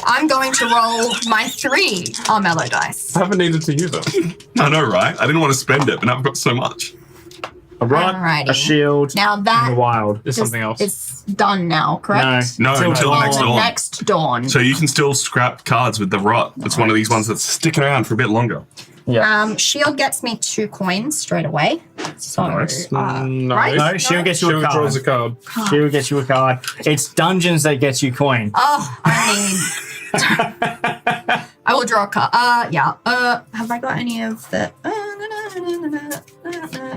I'm going to roll my 3 Armello dice. I haven't needed to use it. I know, right? I didn't want to spend it, but now I've got so much. A rod, Alrighty. a shield, Now that and a wild. It's something else. It's done now, correct? No, Till until dawn. next dawn. Next dawn. So you can still scrap cards with the rot. It's one of these ones that's sticking around for a bit longer. Yeah. Shield gets me 2 coins straight away. So, Nice. No. right? No, shield gets you a Shield card. draws a card. Shield gets you a card. It's dungeons that gets you coin. Oh, I mean, I will draw a card. Yeah. Have I got any of the?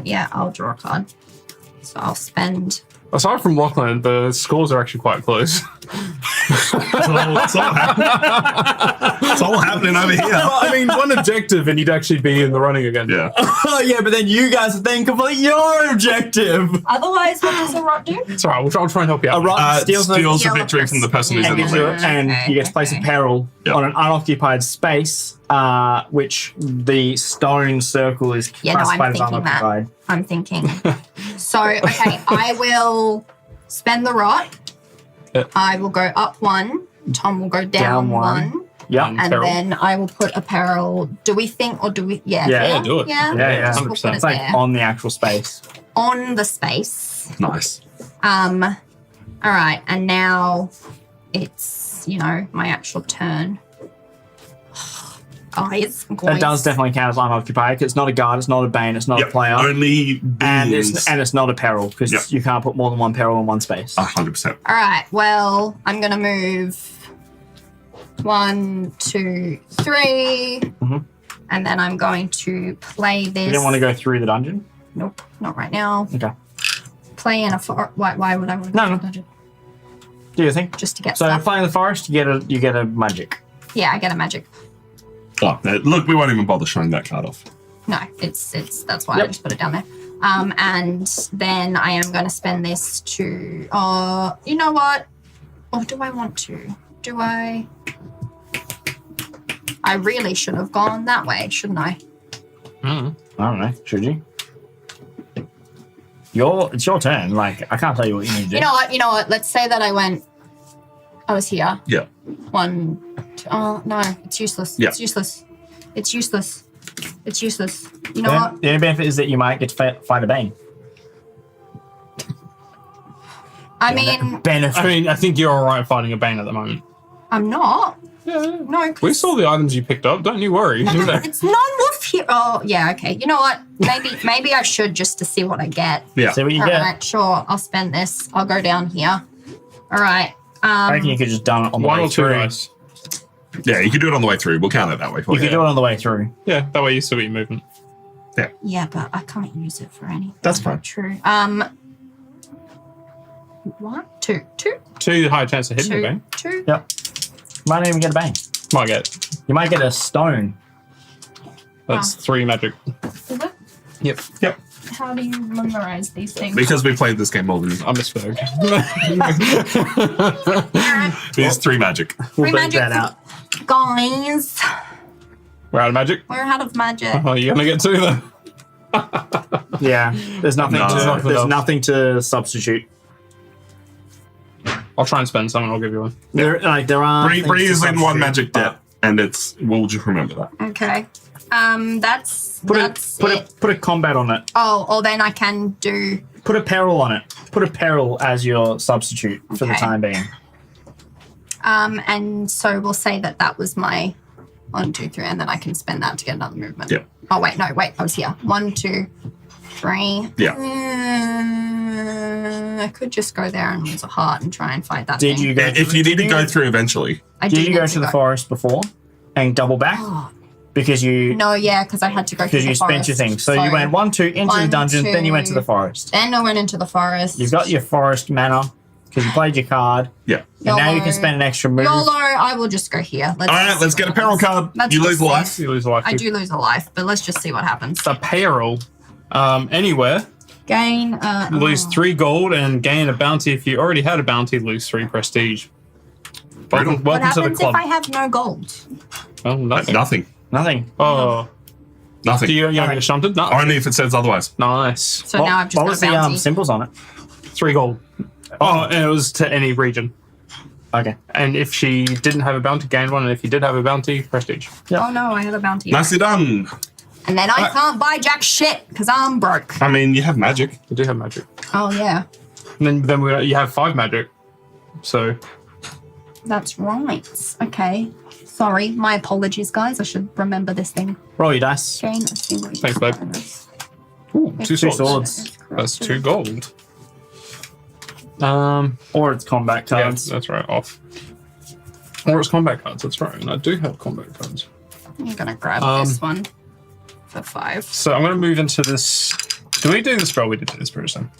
Yeah, I'll draw a card. So I'll spend. Aside from Lachlan, the scores are actually quite close. It's all happening over here. Well, I mean, one objective and you'd actually be in the running again. Yeah. Oh yeah, but then you guys then complete your objective. Otherwise, what does a rot do? It's alright, I'll try and help you out. A rod steals the Steals the Yeah, victory from the person who's in and, the gives you, lead. and Okay, you get to place a okay. peril Yep. on an unoccupied space, which the stone circle is Yeah, no, I'm classified as thinking that. unoccupied. I'm thinking. So, okay, I will spend the rot. I will go up 1. Tom will go down, Down 1. Yep. Um, And Peril. then I will put a peril. Do we think, or do we? Yeah. Yeah, there? do it. Yeah. Yeah. We'll put 100%. it It's like there. on the actual space. On the space. Nice. All right, and now it's, my actual turn. Guys, That does definitely count as unoccupied because it's not a guard, it's not a bane, it's not a player, Only and beings. it's not a peril because Yep. you can't put more than 1 peril in 1 space. 100%. All right, well, I'm going to move 1, 2, 3. Mhm. And then I'm going to play this. You don't want to go through the dungeon? Nope, not right now. Okay. Play in a why would I want to No, go no. to the dungeon? Do you think? Just to get So stuff. playing the forest, you get a magic. Yeah, I get a magic. Oh, look, we won't even bother showing that card off. No, it's that's why I Yep. just put it down there. And then I am going to spend this to. You know what? Or do I want to? Do I? I really should have gone that way, shouldn't I? Mm. I don't know. Should you? It's your turn. Like I can't tell you what you need to do. You know what? Let's say that I was here. Yeah. 1, 2. Oh no, it's useless. Yeah. It's useless. It's useless. It's useless. You know what? The only benefit is that you might get to find a bane. I mean, Benefit. I mean, I think you're alright fighting a Bane at the moment. I'm not. Yeah. No, We saw the items you picked up, don't you worry. it's non-wolf here. Oh, yeah, okay. You know what? Maybe I should just to see what I get. Yeah. See what you All get. right, sure. I'll spend this. I'll go down here. All right. I reckon you could just done it on the 1 way or 2 through. dice. Yeah, you can do it on the way through. We'll count it that way for You you. could do it on the way through. Yeah, that way you still get your movement. Yeah, but I can't use it for anything. That's fine. True. 1, 2, 2 high chance of hitting a 2, Bane. 2. Yep. You might not even get a bane. Might get. You might get a stone. That's 3 magic. Is it? Yep. How do you memorize these things? Because we played this game more than you. I misspoke. It's 3 magic. We'll Free beat magic, that out. guys. We're out of magic. We're out of magic. Oh, you're gonna get 2 then. Yeah. There's nothing. No. To, there's nothing to substitute. I'll try and spend some and I'll give you one. There are. Bree is in 1 substitute, magic but debt, and we'll just remember that. Okay. That's Put a combat on it. Oh, or then I can do. Put a peril on it. Put a peril as your substitute for the Okay. time being. And so we'll say that was my 1, 2, 3, and then I can spend that to get another movement. Yeah. Oh wait, no, wait, I was here. 1, 2, 3. Yeah. I could just go there and lose a heart and try and fight that. Did thing. you go? If you need to go through eventually. I Did do you need go to the forest before and double back? Oh, because you No, yeah, because I had to go through because the you spent your forest. thing. So you went 1, 2 into the 1, dungeon, then you went to the 2. forest. Then I went into the forest. You've got your forest manor because you played your card. Yeah. And now you can spend an extra move. YOLO, I will just go here. All right, let's get a peril card. Let's You just lose a see. life. You lose a life. I do lose a life, but let's just see what happens. The peril. Anywhere, Gain. lose 3 gold and gain a bounty. If you already had a bounty, lose 3 prestige. Welcome, What welcome to the happens club. if I have no gold? Oh, nothing. Nothing. Nothing. Oh, Nothing. do you get shunted? No. Only if it says otherwise. Nice. So now I've just what got was a the bounty. symbols on it? 3 gold. Oh, and it was to any region. Okay. And if she didn't have a bounty, gain 1. And if you did have a bounty, prestige. Oh no, I have a bounty. Nicely done. And then I can't buy jack shit because I'm broke. I mean, you have magic. You do have magic. Oh yeah, And then you have 5 magic. So that's right. Okay. Sorry, my apologies, guys. I should remember this thing. Roll your dice. Gain a single. Thanks, babe. bonus. ooh, 2 Two swords. swords. That's 2 gold. Or it's combat Yeah, cards. that's right. Off. Or it's combat cards. That's right. And I do have combat cards. I'm gonna grab this one for 5. So I'm going to move into this. Do we do the spell? We did do the spirit stone.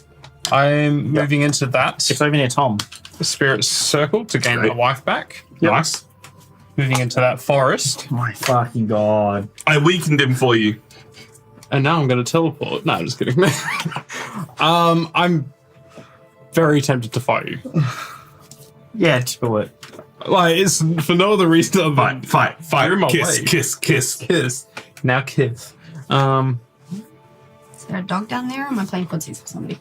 I'm moving into that It's over near Tom. spirit circle to gain Great. my wife back. Nice. Moving into that forest. My fucking god. I weakened him for you. And now I'm going to teleport. No, I'm just kidding. I'm very tempted to fight you. Yeah, do it. Like, it's for no other reason other than Fight. You're in my Kiss, way. kiss, kiss. kiss. Now kiss. Is there a dog down there? Or am I playing footsies with somebody?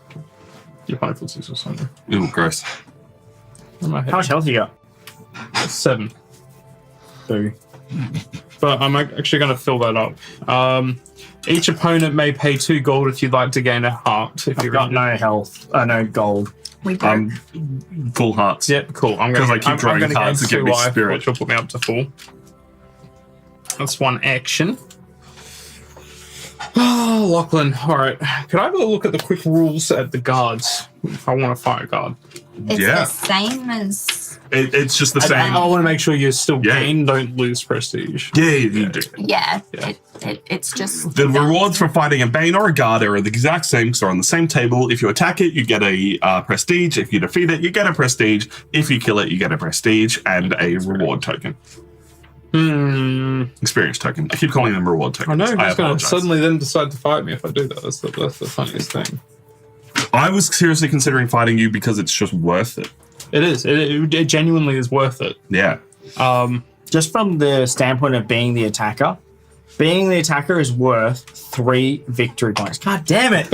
You're playing footsies or something. Ooh, gross. Where am I How much health you got? heading? 7. 2. But I'm actually going to fill that up. Each opponent may pay 2 gold if you'd like to gain a heart. If I've you've got no health. No gold. We do. Full hearts. Yep, cool. I'm 'Cause going I keep drawing cards to give me spirit. which will put me up to full. That's 1 action. Oh, Lachlan. All right. Could I have a look at the quick rules at the guards if I want to fight a guard? It's yeah. the same as. It's just the same. I want to make sure you still Yeah. gain, don't lose prestige. Yeah, you do. Yeah. Yeah. It's just. The rewards for fighting a Bane or a Guard are the exact same, because they're on the same table. If you attack it, you get a prestige. If you defeat it, you get a prestige. If you kill it, you get a prestige and a reward token. Experience token. I keep calling them reward tokens. I know, I who's going to apologize. suddenly then decide to fight me if I do that? That's the funniest thing. I was seriously considering fighting you because it's just worth it. It is. It genuinely is worth it. Yeah. Just from the standpoint of being the attacker is worth 3 victory points. God damn it!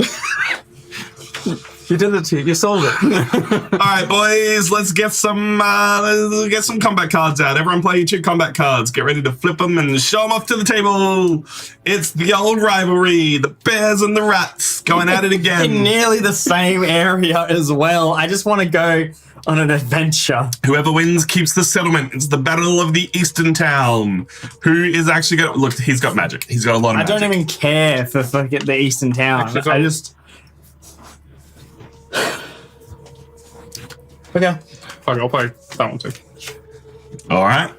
You did it to you. You sold it. All right, boys, let's get some combat cards out. Everyone play your 2 combat cards. Get ready to flip them and show them off to the table. It's the old rivalry, the bears and the rats going at it In again. nearly the same area as well. I just want to go on an adventure. Whoever wins keeps the settlement. It's the Battle of the Eastern Town. Who is actually going to... Look, he's got magic. He's got a lot of I magic. don't even care for fucking the Eastern Town. Actually, I just... Okay. Fuck, I'll play that one too. All right.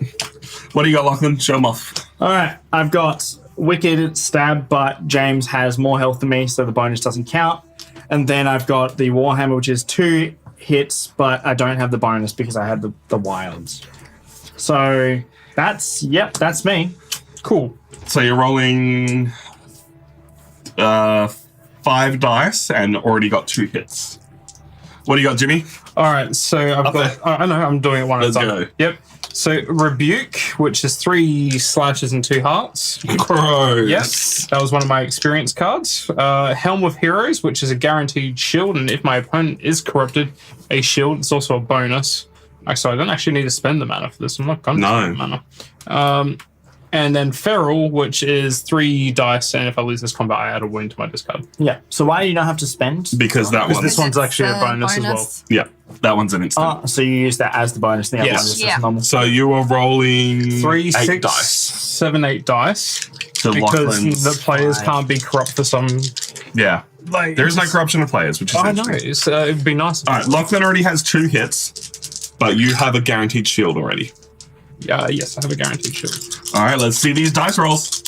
What do you got, Lachlan? Show him off. All right. I've got Wicked Stab, but James has more health than me, so the bonus doesn't count. And then I've got the Warhammer, which is 2 hits, but I don't have the bonus because I had the wilds. So that's me. Cool. So you're rolling 5 dice and already got 2 hits. What do you got, Jimmy? All right, so I've got. I know I'm doing it one at a Let's time. go. Yep. So rebuke, which is 3 slashes and 2 hearts. Gross. Yes, that was one of my experience cards. Helm of Heroes, which is a guaranteed shield, and if my opponent is corrupted, a shield. It's also a bonus. Actually, I don't actually need to spend the mana for this. I'm not going to spend the mana. And then Feral, which is 3 dice, and if I lose this combat, I add a wound to my discard. Yeah. So why do you not have to spend? Because that Because one. this one's It's actually a bonus as well. Yeah, that one's an instant. So you use that as the bonus. The other Yes. one is just Yeah. normal. So you are rolling 3, 8 6, dice. 7, 8 dice. So Because Lachlan's the players 5. can't be corrupt for some. Yeah. Like, There is no corruption of players, which is I know. interesting. It'd be nice. All right, Lachlan already has 2 hits, but you have a guaranteed shield already. Yes, I have a guaranteed shield. All right, let's see these dice rolls.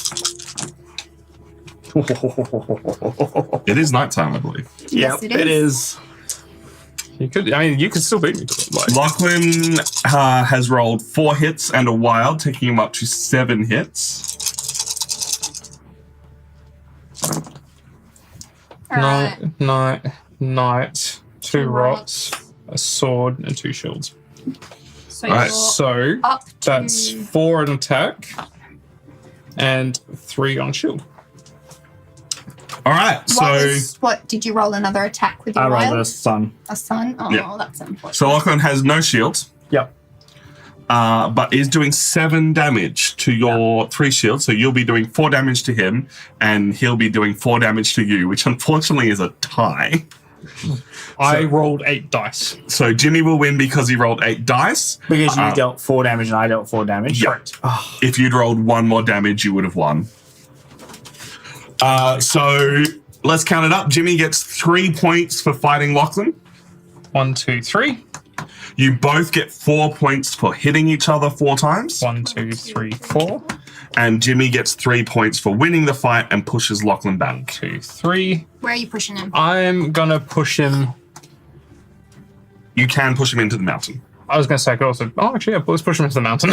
It is nighttime, I believe. Yes, Yep, it it is. is. You could still beat me to it. Like, Lachlan has rolled 4 hits and a wild, taking him up to 7 hits. All right. Knight, 2 rocks, a sword, and 2 shields. So All right, you're So up to... that's 4 on attack and 3 on shield. All right, so What did you roll another attack with your I rolled wild? a sun. A sun? Oh, Yeah. that's unfortunate. so Lachlan has no shield, Yep. but is doing 7 damage to your 3 shields. So you'll be doing 4 damage to him, and he'll be doing 4 damage to you, which unfortunately is a tie. I rolled 8 dice. So Jimmy will win because he rolled 8 dice. Because you dealt 4 damage and I dealt 4 damage. Yeah. If you'd rolled 1 more damage, you would have won. So let's count it up. Jimmy gets 3 points for fighting Lachlan. 1, 2, 3. You both get 4 points for hitting each other 4 times. 1, 2, 3, 4. And Jimmy gets 3 points for winning the fight and pushes Lachlan back. 2, 3. Where are you pushing him? I'm gonna push him. You can push him into the mountain. I was gonna say I could also. Oh, actually, yeah, let's push him into the mountain.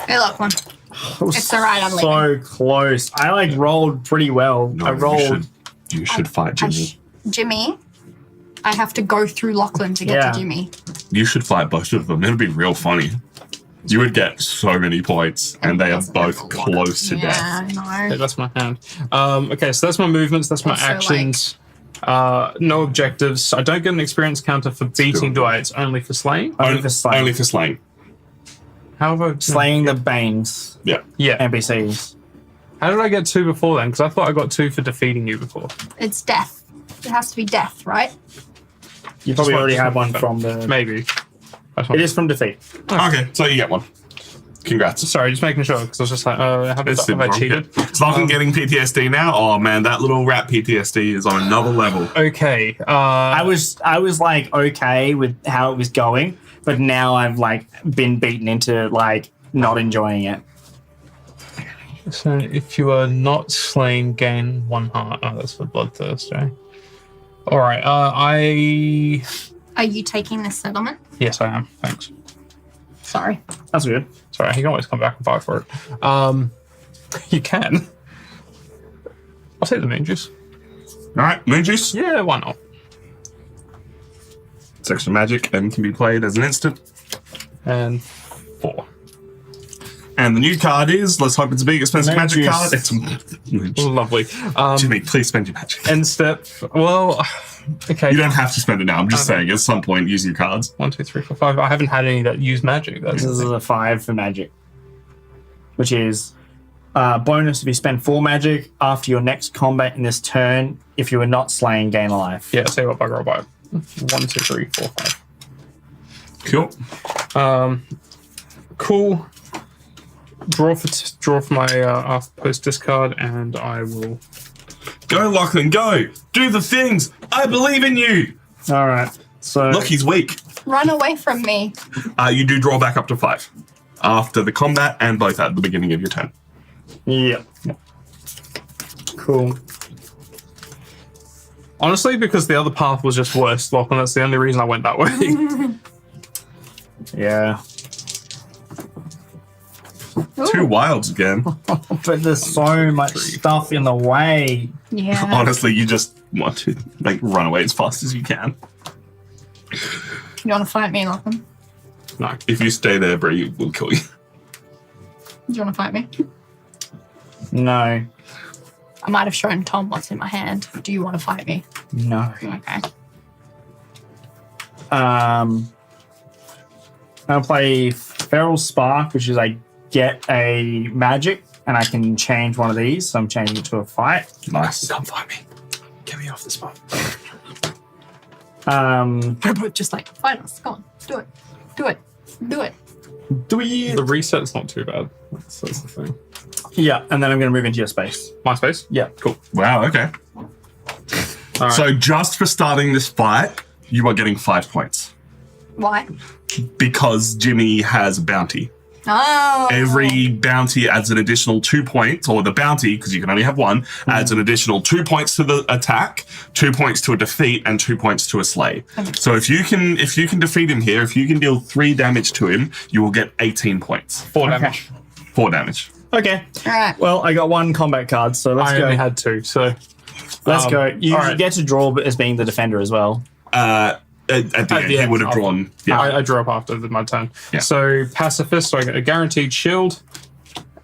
Hey, Lachlan. It's all right, I'm leaving. So close. I like rolled pretty well. I rolled. You should fight Jimmy. Jimmy, I have to go through Lachlan to get Yeah. to Jimmy. You should fight both of them. It'll be real funny. You would get so many points, and they are both close to death. Yeah, I Okay, know. that's my hand. Okay, so that's my movements. That's my Also, actions. No objectives. I don't get an experience counter for beating, do I? It's only for slaying. Only for slaying. Only for slaying. However, Slaying the Banes Yeah. yeah. NPCs. How did I get 2 before then? Because I thought I got 2 for defeating you before. It's death. It has to be death, right? You probably Just already want- have one from the. Maybe. It is from defeat. Okay, so you get one. Congrats. Sorry, just making sure because I was just like, have It's I cheated? It's Lachlan getting PTSD now. Oh man, that little rat PTSD is on another level. Okay. I was like okay with how it was going, but now I've like been beaten into like not enjoying it. So if you are not slain, gain 1 heart. Oh, that's for bloodthirst, eh? All right. Are you taking this settlement? Yes, I am. Thanks. Sorry. That's good. Sorry, you can always come back and fight for it. You can. I'll take the moon juice. All right, moon juice. Yeah, why not? It's extra magic and can be played as an instant. And 4. And the new card is, let's hope it's a big expensive Moon magic juice. card. It's moon juice. Lovely. Jimmy, please spend your magic. End step. Well, okay. You don't have to spend it now. I'm just saying, at some point, use your cards. 1, 2, 3, 4, 5. I haven't had any that use magic. That's This the is thing. a 5 for magic, which is bonus if you spend 4 magic after your next combat in this turn. If you are not slain, gain a life. Yeah, say what bugger I'll buy it. 1, 2, 3, 4, 5. Cool. Cool. Draw for my post discard, and I will. Go, Lachlan, go. Do the things. I believe in you. All right. So Look, he's weak. Run away from me. You do draw back up to 5 after the combat and both at the beginning of your turn. yeah. Cool. Honestly, because the other path was just worse, Lachlan, that's the only reason I went that way. Yeah. 2 wilds again. But there's so much stuff in the way. Yeah. Honestly, you just want to run away as fast as you can. You want to fight me, Lachlan? No. If you stay there, Bree will kill you. Do you want to fight me? No. I might have shown Tom what's in my hand. Do you want to fight me? No. Okay. I'll play Feral Spark, which is I get a magic and I can change one of these. So I'm changing it to a fight. Nice. Come find me. Get me off the spot. We're both just like, fight us. Go on. Do it. Do it. Do it. Do we? The reset's not too bad. That's the thing. Yeah, and then I'm going to move into your space. My space? Yeah. Cool. Wow, okay. All right. So just for starting this fight, you are getting 5 points Why? because Jimmy has a bounty. Oh. Every bounty adds an additional 2 points, or the bounty, because you can only have one, adds an additional 2 points to the attack, 2 points to a defeat, and 2 points to a slay. So if you can defeat him here, if you can deal 3 damage to him, you will get 18 points. 4 damage. 4 damage. Okay. All right. Well, I got 1 combat card, so let's I go. only had 2, so Let's go. You all right. get to draw as being the defender as well. At the end, he would have drawn. Yeah. I drew up after my turn. Yeah. So pacifist, so I get a guaranteed shield,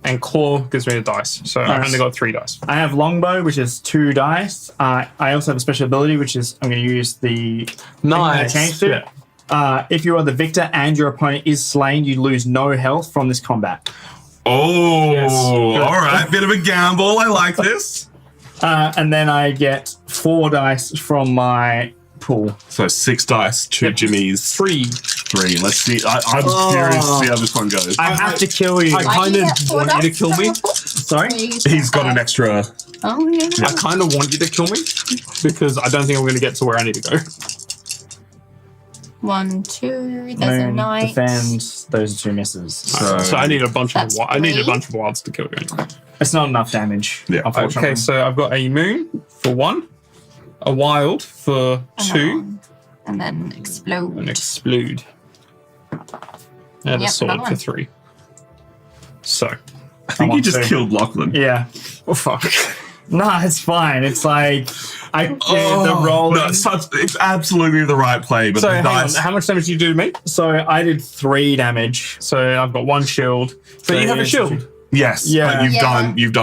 and claw gives me a dice. So I've only got 3 dice. I have longbow, which is 2 dice. I also have a special ability, which is I'm going to use the thing that I changed to. Yeah. If you are the victor and your opponent is slain, you lose no health from this combat. Oh, Yes. all right. Bit of a gamble. I like this. And then I get 4 dice from my pool. So 6 dice, 2 Jimmy's, 3. 3. Let's see. I'm curious to see how this one goes. I have to kill you. I Why kind do of you get 4 want you to dice kill from me. your pool? Sorry? He's got an extra. Oh, yeah. I kind of want you to kill me because I don't think I'm going to get to where I need to go. 1, 2. There's a Moon, knight. defend. Those are 2 misses. So I need a bunch of That's I need a 3. bunch of wilds to kill you. Anyway. It's not enough damage. Yeah. Unfortunately. Okay, so I've got a moon for 1, a wild for 2, And then explode. and explode, and a Yep, sword another for one. 3. So, I think you just killed Lachlan. Yeah. oh fuck. Nah, it's fine. It's like the roll. No, it's absolutely the right play, but So the hang on, dice. how much damage did you do to me? So I did 3 damage. So I've got 1 shield. But you have a shield. Yes, Yeah. but Yeah. you've done 3 You've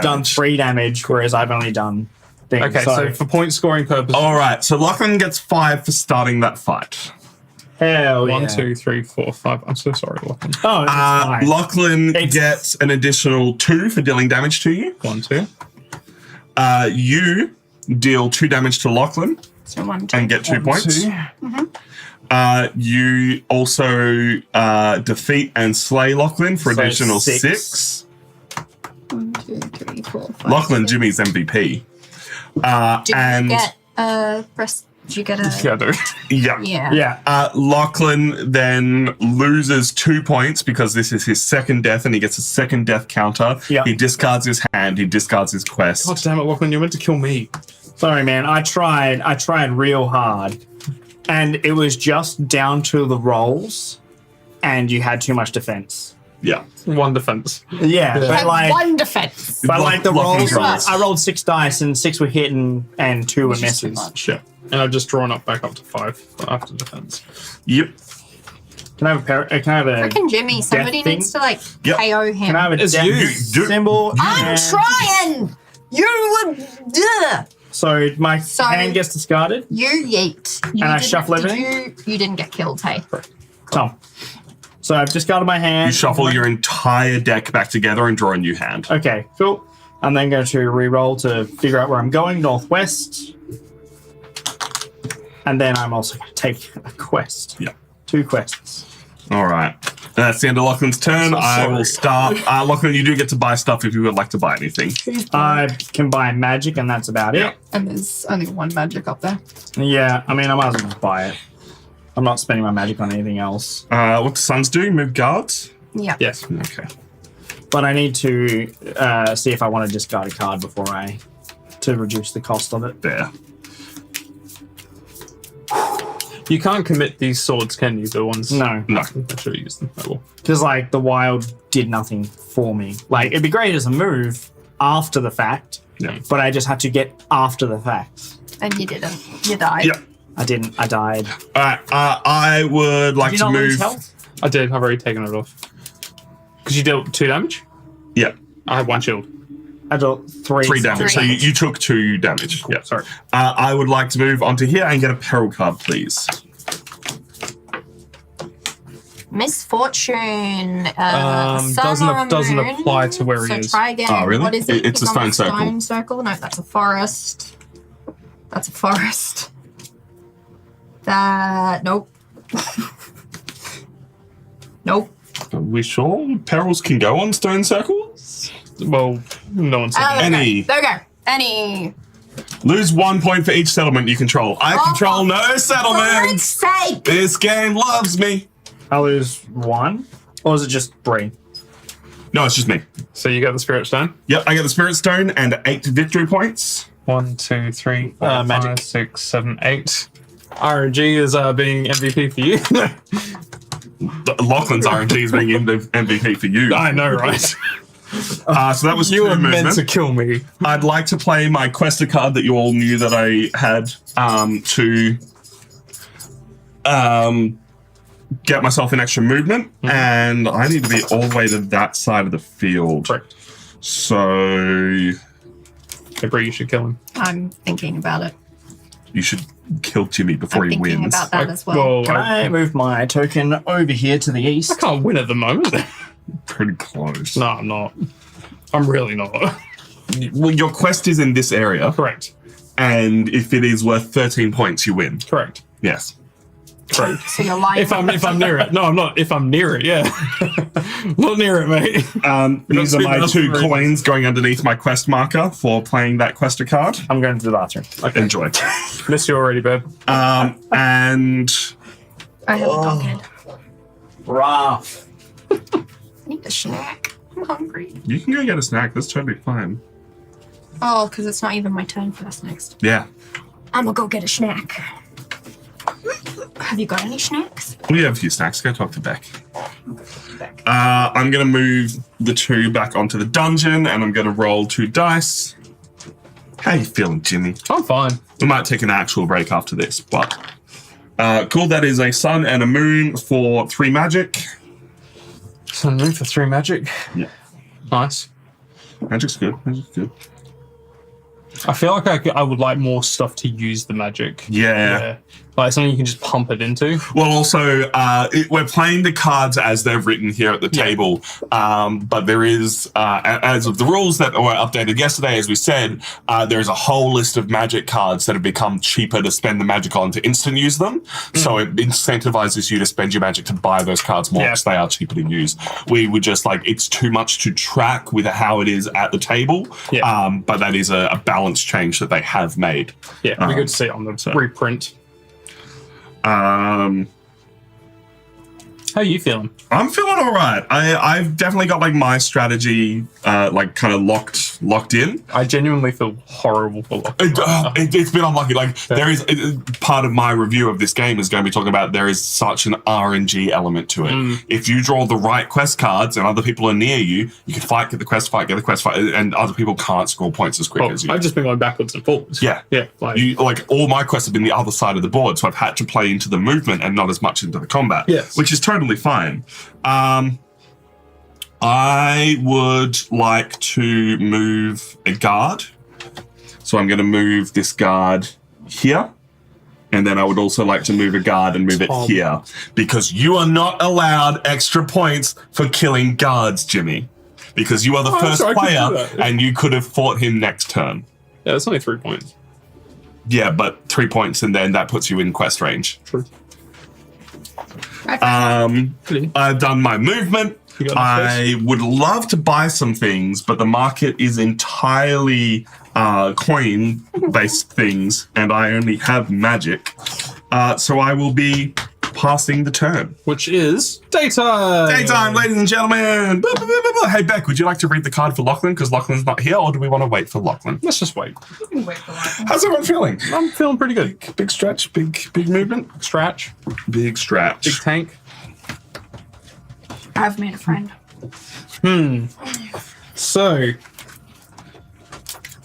done damage. 3 damage, whereas I've only done things. Okay, so for point scoring purposes, All right, so Lachlan gets 5 for starting that fight. hell 1, yeah. 2, 3, 4, 5. I'm so sorry, Lachlan. Oh, it's fine. Lachlan It's- gets an additional 2 for dealing damage to you. 1, 2. You deal 2 damage to Lachlan So 1, 2. and get 2 points. 2. You also defeat and slay Lachlan for So additional 6. 6. 1, 2, 3, 4, 5. Lachlan, 6. Jimmy's MVP. Did And you get a breast? Did you get a? Yeah, dude. yeah. Yeah. Yeah. Lachlan then loses 2 points because this is his second death and he gets a second death counter. Yeah. He discards his hand, he discards his quest. God damn it, Lachlan, you meant to kill me. Sorry, man. I tried real hard. And it was just down to the rolls, and you had too much defense. Yeah. 1 defense. Yeah, but Had like, 1 defense. but like the Lachlan's rolls, rolls. I rolled 6 dice, and 6 were hitting, and 2 were Which is too misses. much. Yeah. And I've just drawn up back up to 5 after defense. Yep. Can I have a Freaking Jimmy, somebody thing? needs to like Yep. KO him. Can I have a It's death you. symbol? I'm and- trying. You would. Ugh. So my So- hand gets discarded. You yeet. You And I didn't- shuffle did everything? You didn't get killed, hey. Tom. So I've discarded my hand. You shuffle your entire deck back together and draw a new hand. Okay, cool. I'm then going to re-roll to figure out where I'm going, northwest. And then I'm also going to take a quest. Yeah. 2 quests. All right. And that's the end of Lachlan's turn. So I will sorry. start. Lachlan, you do get to buy stuff if you would like to buy anything. I can buy magic, and that's about Yeah. it. And there's only 1 magic up there. Yeah, I mean, I might as well just buy it. I'm not spending my magic on anything else. What the Suns do? Move guards? Yeah. Yes. Okay. But I need to see if I want to discard a card before to reduce the cost of it. There. You can't commit these swords, can you? The ones. No, No. I should have used them. I will. because like the wild did nothing for me. Like it'd be great as a move after the fact, Yeah. but I just had to get after the fact. And you didn't. You died. Yeah. I didn't. I died. All right. I would like Did to you not lose move. health? I did. I've already taken it off. Because you dealt 2 damage? Yeah. I have 1 shield. I dealt 3. 3 damage. So Three. you took 2 damage. Yeah. Sorry. I would like to move onto here and get a peril card, please. Misfortune. Sun doesn't or moon. apply to where he so is. try again. Oh, really? What is it? It's a He's on stone circle. Stone circle. No, that's a forest. That's a forest. That nope. Nope. Are we sure perils can go on stone circles? Well, no one said that. there we go. Any. There we go. Any. Lose 1 point for each settlement you control. I control no For its settlements. sake. This game loves me. I lose 1. Or is it just Bree? No, it's just me. So you got the Spirit Stone? Yep, I get the Spirit Stone and 8 victory points. 1, 2, 3, 4, magic. 5, 6, 7, 8. RNG is being MVP for you. Lachlan's RNG is being MVP for you. I know, right? So that was You two were meant movement. to kill me. I'd like to play my Quester card that you all knew that I had to get myself an extra movement, and I need to be all the way to that side of the field. Correct. So Bree, you should kill him. I'm thinking about it. you should kill Jimmy before I'm he thinking wins. about that as well. Can I move my token over here to the I east? can't win at the moment. Pretty close. No, I'm not. I'm really not. Well, your quest is in this area, Correct. and if it is worth 13 points, you win. Correct. Yes. Correct. So you're lying. If I'm near it. No, I'm not. If I'm near it, yeah. Not near it, mate. These are my enough 2 for it. coins going underneath my quest marker for playing that Quester card. I'm going to the bathroom. Enjoy. Miss you already, babe. And I have a dog head. Rough. I need a snack. I'm hungry. you can go get a snack. That's totally fine. Oh, because it's not even my turn first next. Yeah. I'm gonna go get a snack. Have you got any snacks? We have a few snacks. Go talk to Beck. I'm going to move the 2 back onto the dungeon, and I'm going to roll 2 dice. How you feeling, Jimmy? I'm fine. We might take an actual break after this, but cool. That is a sun and a moon for 3 magic. Sun Moon for 3 magic. Yeah. Nice. Magic's good. Magic's good. I feel like I would like more stuff to use the magic. Yeah. Like something you can just pump it into. Well, also, we're playing the cards as they're written here at the table, but there is, as of the rules that were updated yesterday, as we said, there is a whole list of magic cards that have become cheaper to spend the magic on to instant use them. So it incentivizes you to spend your magic to buy those cards more because they are cheaper to use. We were just like, it's too much to track with how it is at the table, but that is a balance change that they have made. Yeah, it'd be good to see it on the reprint. How are you feeling? I'm feeling all right. I've definitely got like my strategy like kind of locked in. I genuinely feel horrible for locking. It's been unlucky. Like there is part of my review of this game is going to be talking about there is such an RNG element to it. If you draw the right quest cards and other people are near you, you can fight, get the quest, fight, and other people can't score points as quick as you. I've just been going backwards and forwards. Yeah. Like all my quests have been the other side of the board, so I've had to play into the movement and not as much into the combat. Yes. Which is totally fine. I would like to move a guard. So I'm going to move this guard here. And then I would also like to move a guard and move it here. Because you are not allowed extra points for killing guards, Jimmy. Because you are the first so I could do player that. and you could have fought him next turn. Yeah, it's only 3 points. Yeah, but 3 points and then that puts you in quest range. True. I've done my movement. You got I would love to buy some things, but the market is entirely coin-based things, and I only have magic. So I will be passing the turn. Which is daytime. Daytime, ladies and gentlemen. Blah, blah, blah, blah, blah. Hey, Beck, would you like to read the card for Lachlan? Because Lachlan's not here, or do we want to wait for Lachlan? Let's just wait. You can wait for that. How's everyone feeling? I'm feeling pretty good. Big stretch, big movement, Stretch. big stretch. Big tank. I've made a friend. So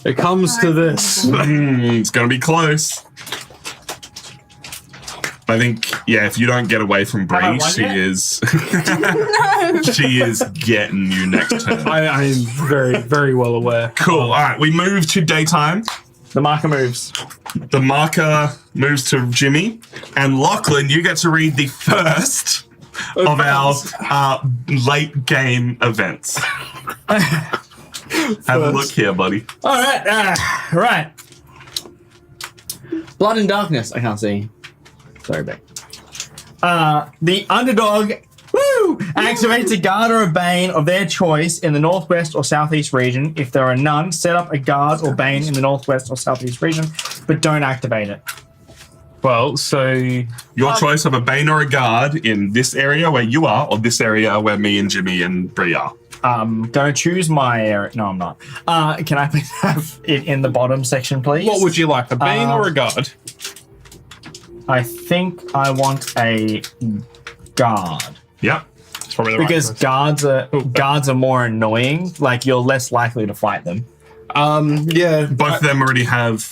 it comes to this. It's gonna be close. I think, yeah, if you don't get away from I Bree, won she yet? is she is getting you next turn. I am very, very well aware. Cool. All right, we move to daytime. The marker moves. The marker moves to Jimmy, and Lachlan, you get to read the first of our late game events. Have a look here, buddy. All right. Right. Blood and darkness. I can't see. Sorry, Beck. The underdog activates a guard or a bane of their choice in the northwest or southeast region. If there are none, set up a guard or bane in the northwest or southeast region, but don't activate it. Well, so Your choice of a Bane or a Guard in this area where you are, or this area where me and Jimmy and Bree are. Gonna choose my area. No, I'm not. Can I please have it in the bottom section, please? what would you like, a Bane or a Guard? I think I want a guard. Yep. It's probably the right Because choice. guards are more annoying. Like, you're less likely to fight them. Yeah. Both of them already have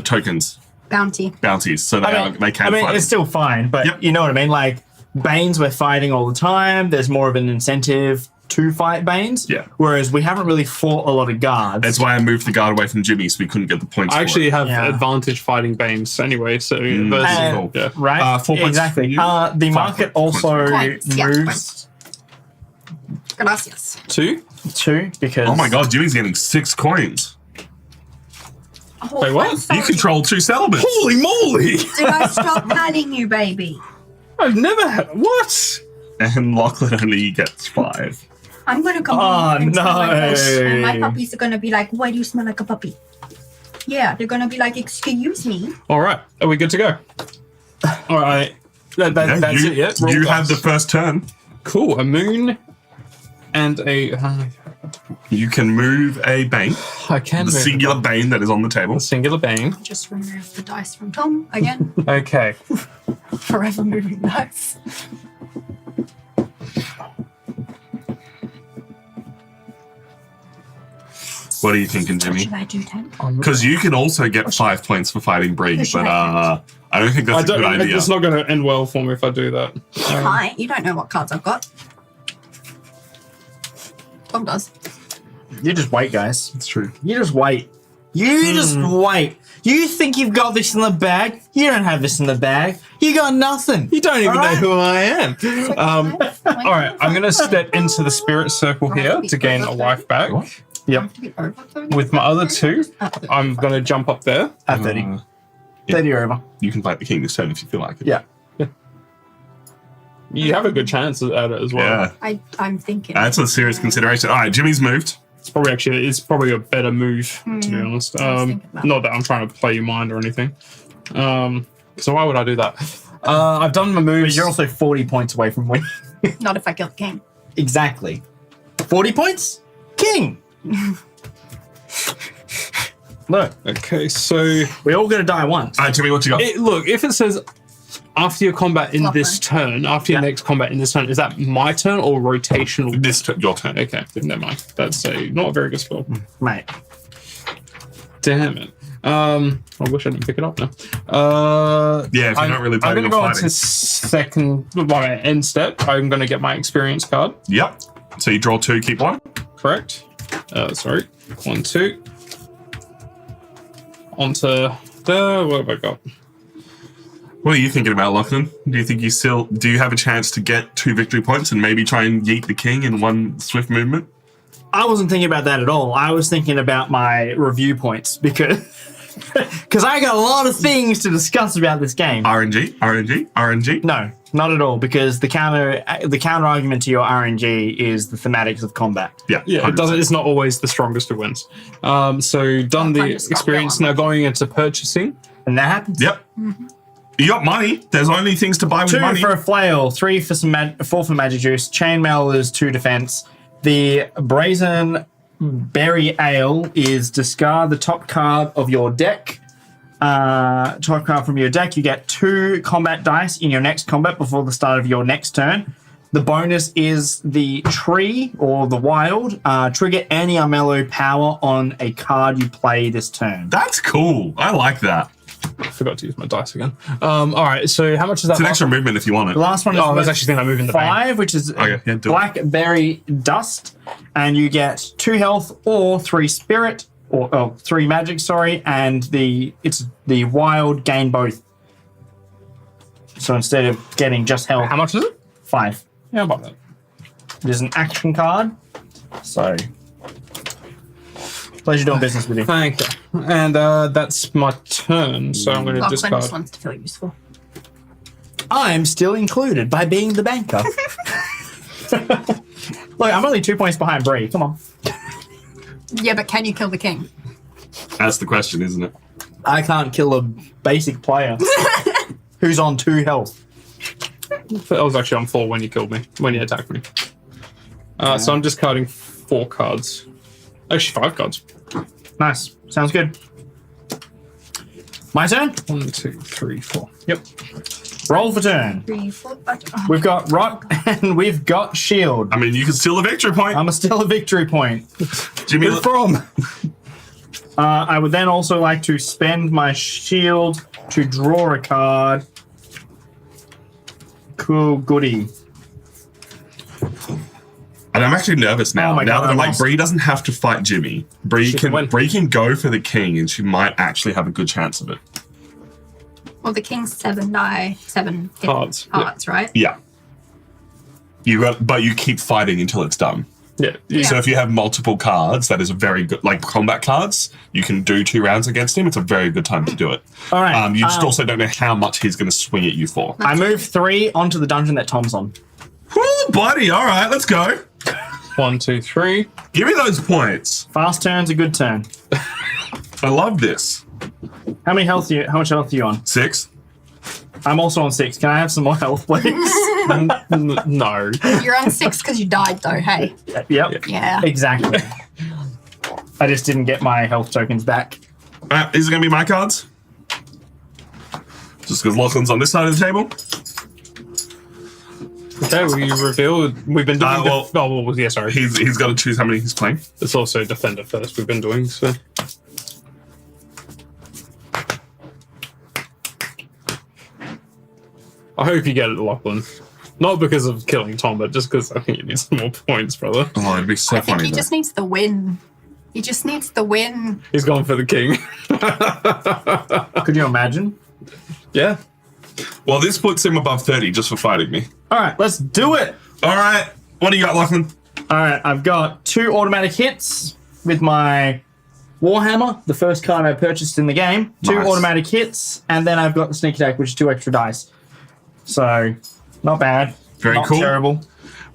tokens, bounties, so they can fight. It's still fine, but Yep. you know what I mean? Like, Banes, we're fighting all the time. There's more of an incentive to fight Banes. Yeah. Whereas we haven't really fought a lot of guards. That's why I moved the Guard away from Jimmy, so we couldn't get the points. I actually have Yeah. advantage fighting Banes anyway, so versus And- cool. yeah. Right? 4 points exactly. for you. The 5 market points. also Points, yeah, moves points. Gracias. 2? too because Oh my god, Jimmy's getting 6 coins. Oh, Wait, what? I'm sorry. You control 2 settlements. Holy moly! Did I stop patting you, baby? I've never had what? And Lachlan only gets 5. I'm gonna come Oh, home into my house, and my no. puppies are gonna be like, "Why do you smell like a puppy?" Yeah, they're gonna be like, "Excuse me." All right, are we good to go? All right, that's you, it. Yeah, roll you have the dice. first turn. Cool. A moon and a. You can move a Bane, I can the move singular Bane that is on the table. a singular Bane. Just remove the dice from Tom again. Okay. Forever moving dice. What are you thinking, What Jimmy? should I do, Tom? Because you can also get 5 points for fighting Bree, Who should but I I don't think that's a good idea. It's not going to end well for me if I do that. Hi, you don't know what cards I've got. Tom does. You just wait, guys. It's true. You just wait. You just wait. You think you've got this in the bag? You don't have this in the bag. You got nothing. You don't even All know right. who I am. All right, I'm going to step into the spirit circle here to gain a life back. What? Yep. With my other 2, I'm going to jump up there. At 30. Yeah. 30 or over. You can fight the king this turn if you feel like it. Yeah. You have a good chance at it as well. Yeah. I'm thinking. That's a serious consideration. All right, Jimmy's moved. It's probably a better move to be honest. I was thinking about Not that I'm trying to play your mind or anything. So why would I do that? I've done my But moves. you're also 40 points away from winning. Not if I kill the king. Exactly. 40 points? King! Look, Okay, so we all gonna die once. All right, Jimmy, what you got? look, if it says after your combat in this turn, after your Yeah. next combat in this turn, is that my turn or rotational? Your turn. Okay, never mind. That's not a very good spell. Mate. Damn it. I wish I didn't pick it up now. Yeah, if you're not really I'm planning going to on go fighting. into second, my end step. I'm going to get my experience card. Yep. So you draw 2, keep 1. Correct. Sorry. 1, 2. Onto the. What have I got? What are you thinking about, Lachlan? Do you think do you have a chance to get 2 victory points and maybe try and yeet the king in one swift movement? I wasn't thinking about that at all. I was thinking about my review points because I got a lot of things to discuss about this game. RNG? No, not at all, because the counter argument to your RNG is the thematics of combat. Yeah. Yeah, it 100%. doesn't. It's not always the strongest who wins. So done the I'll just stop experience. that Now one. going into purchasing. And that happens. Yep. You got money. There's only things to buy with 2 money. for a flail, 3 for 4 for magic juice. Chainmail is 2 defense. The brazen berry ale is discard the top card of your deck. Top card from your deck. You get 2 combat dice in your next combat before the start of your next turn. The bonus is the tree or the wild. Trigger any Armello power on a card you play this turn. That's cool. I like that. I forgot to use my dice again. All right. So how much is that? It's an last extra movement if you want it. The last one is Oh, I was worth actually thinking I'm moving the bank. 5, which is Okay, yeah, do it. blackberry dust, and you get 2 health or 3 spirit or 3 magic. Sorry, and it's the wild gain both. So instead of getting just health, How much is it? 5. Yeah, about that. It is an action card. So pleasure doing business with you. Thank you. And that's my turn. So I'm going to Lachlan discard. just wants to feel useful. I'm still included by being the banker. Look, I'm only 2 points behind Bree. Come on. Yeah, but can you kill the king? That's the question, isn't it? I can't kill a basic player who's on 2 health. I was actually on 4 when you killed me, when you attacked me. So I'm just carding 4 cards. Actually, 5 cards. Nice. Sounds good. My turn? 1, 2, 3, 4. Yep. Roll for turn. 3, 4, 5. We've got rock and we've got shield. I mean, you can steal a victory point. I'm still a victory point. Jimmy, Where from? I would then also like to spend my shield to draw a card. Cool, goody. and I'm actually nervous now. Oh my now God, that I'm I like, lost. Bree doesn't have to fight Jimmy. Bree She can win. can go for the king, and she might actually have a good chance of it. Well, the king's 7 die, 7 hit Hearts, yeah. hearts, right? Yeah. But you keep fighting until it's done. Yeah. Yeah. So if you have multiple cards, that is a very good, like combat cards, you can do 2 rounds against him. It's a very good time to do it. All right. You just also don't know how much he's going to swing at you for. I move 3 onto the dungeon that Tom's on. Woo, buddy. All right, let's go. 1, 2, 3. Give me those points. Fast turn's a good turn. I love this. How much health are you on? 6. I'm also on 6. Can I have some more health, please? No. You're on 6 because you died, though. Hey. Yep. Yeah. Exactly. I just didn't get my health tokens back. All right, these are going to be my cards. Just because Lachlan's on this side of the table. Okay, we revealed. We've been doing. Yeah, sorry. He's got to choose how many he's playing. It's also Defender first. We've been doing so. I hope you get it, Lachlan. Not because of killing Tom, but just because I think you need some more points, brother. Oh, it'd be so I think funny. he though. just needs the win. He just needs the win. He's going for the king. Could you imagine? Yeah. Well, this puts him above 30 just for fighting me. All right, let's do it. All right, what do you got, Lachlan? All right, I've got 2 automatic hits with my Warhammer, the first card I purchased in the game. 2 Nice. automatic hits, and then I've got the sneak attack, which is 2 extra dice. So, not bad. Very not cool. terrible.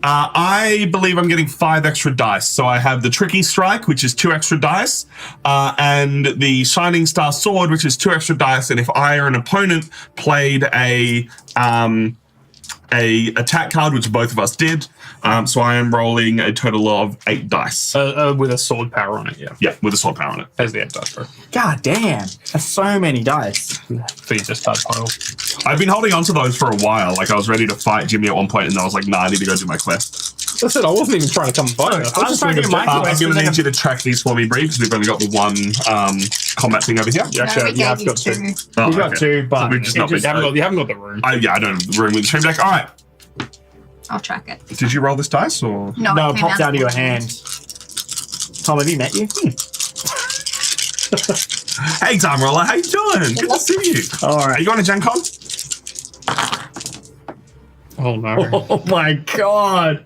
I believe I'm getting 5 extra dice. So I have the Tricky Strike, which is 2 extra dice, and the Shining Star Sword, which is 2 extra dice. And if I or an opponent played a attack card, which both of us did, so I am rolling a total of 8 dice. With a sword power on it, yeah. Yeah, with a sword power on it. As the 8 dice, bro. God damn. That's so many dice. Please just start pile. I've been holding on to those for a while. Like I was ready to fight Jimmy at one point, and then I was like, nah, I need to go do my quest. That's it. I wasn't even trying to come and fight you. I was trying to do my I'm quest. going to need you to track these for me, Bree, because we've only got the one combat thing over here. You actually we have gave got you 2. 2. Oh, You've got okay. 2, but So we've just not You been. haven't got the room. I don't have the room with the stream deck. All right. I'll track it. Did you roll this dice or? No, no, it it came popped out of your as hand. Tom, have you met you? Hey, Time Roller, how you doing? Good to see you. All Are right. you going to Gen Con? Oh no. Oh my god.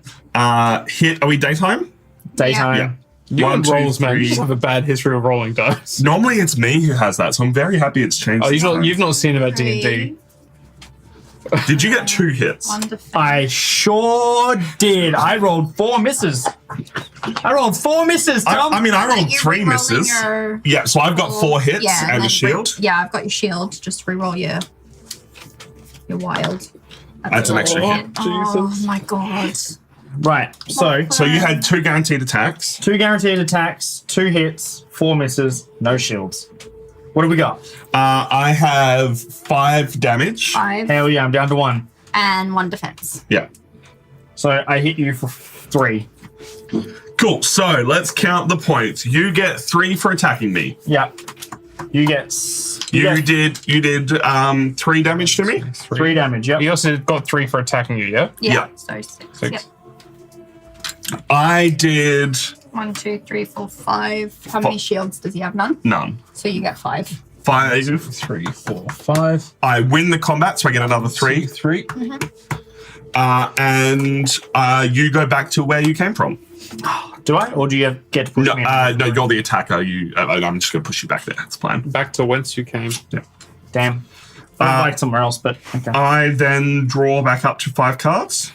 Hit. Are we daytime? Daytime. You 1, and 2, rolls, man. 3. You have a bad history of rolling dice. Normally it's me who has that, so I'm very happy it's changed. Oh, this time. you've not seen him at D&D. 3, Did you get 2 hits? 1 defense. I sure did. I rolled 4 misses. I rolled 4 misses, Tom. I mean, I rolled You 3 re-rolling misses. your- Yeah, so I've got 4 hits Yeah, and a then shield. Yeah, I've got your shield. Just reroll your wild. That's an extra hit. Oh my god. Right. So you had 2 guaranteed attacks. 2 guaranteed attacks, 2 hits, 4 misses, no shields. What do we got? I have 5 damage. 5 Hell yeah, I'm down to 1. and 1 defense. Yeah. So I hit you for 3. Cool. So let's count the points. You get 3 for attacking me. Yep. You get You did 3 damage to me. 3 damage. Yep. You also got 3 for attacking you, yeah? Yeah. So 6. 6. Yep. I did 1, 2, 3, 4, 5. How many shields does he have? None. none. So you get 5. 5. 3, 4, 5. I win the combat, so I get another 3. 3. And you go back to where you came from. Do I? Or do you get to push No, me? no, you're the attacker. I'm just going to push you back there. That's the plan. Back to whence you came. Damn. I'd like somewhere else, but okay. I then draw back up to 5 cards.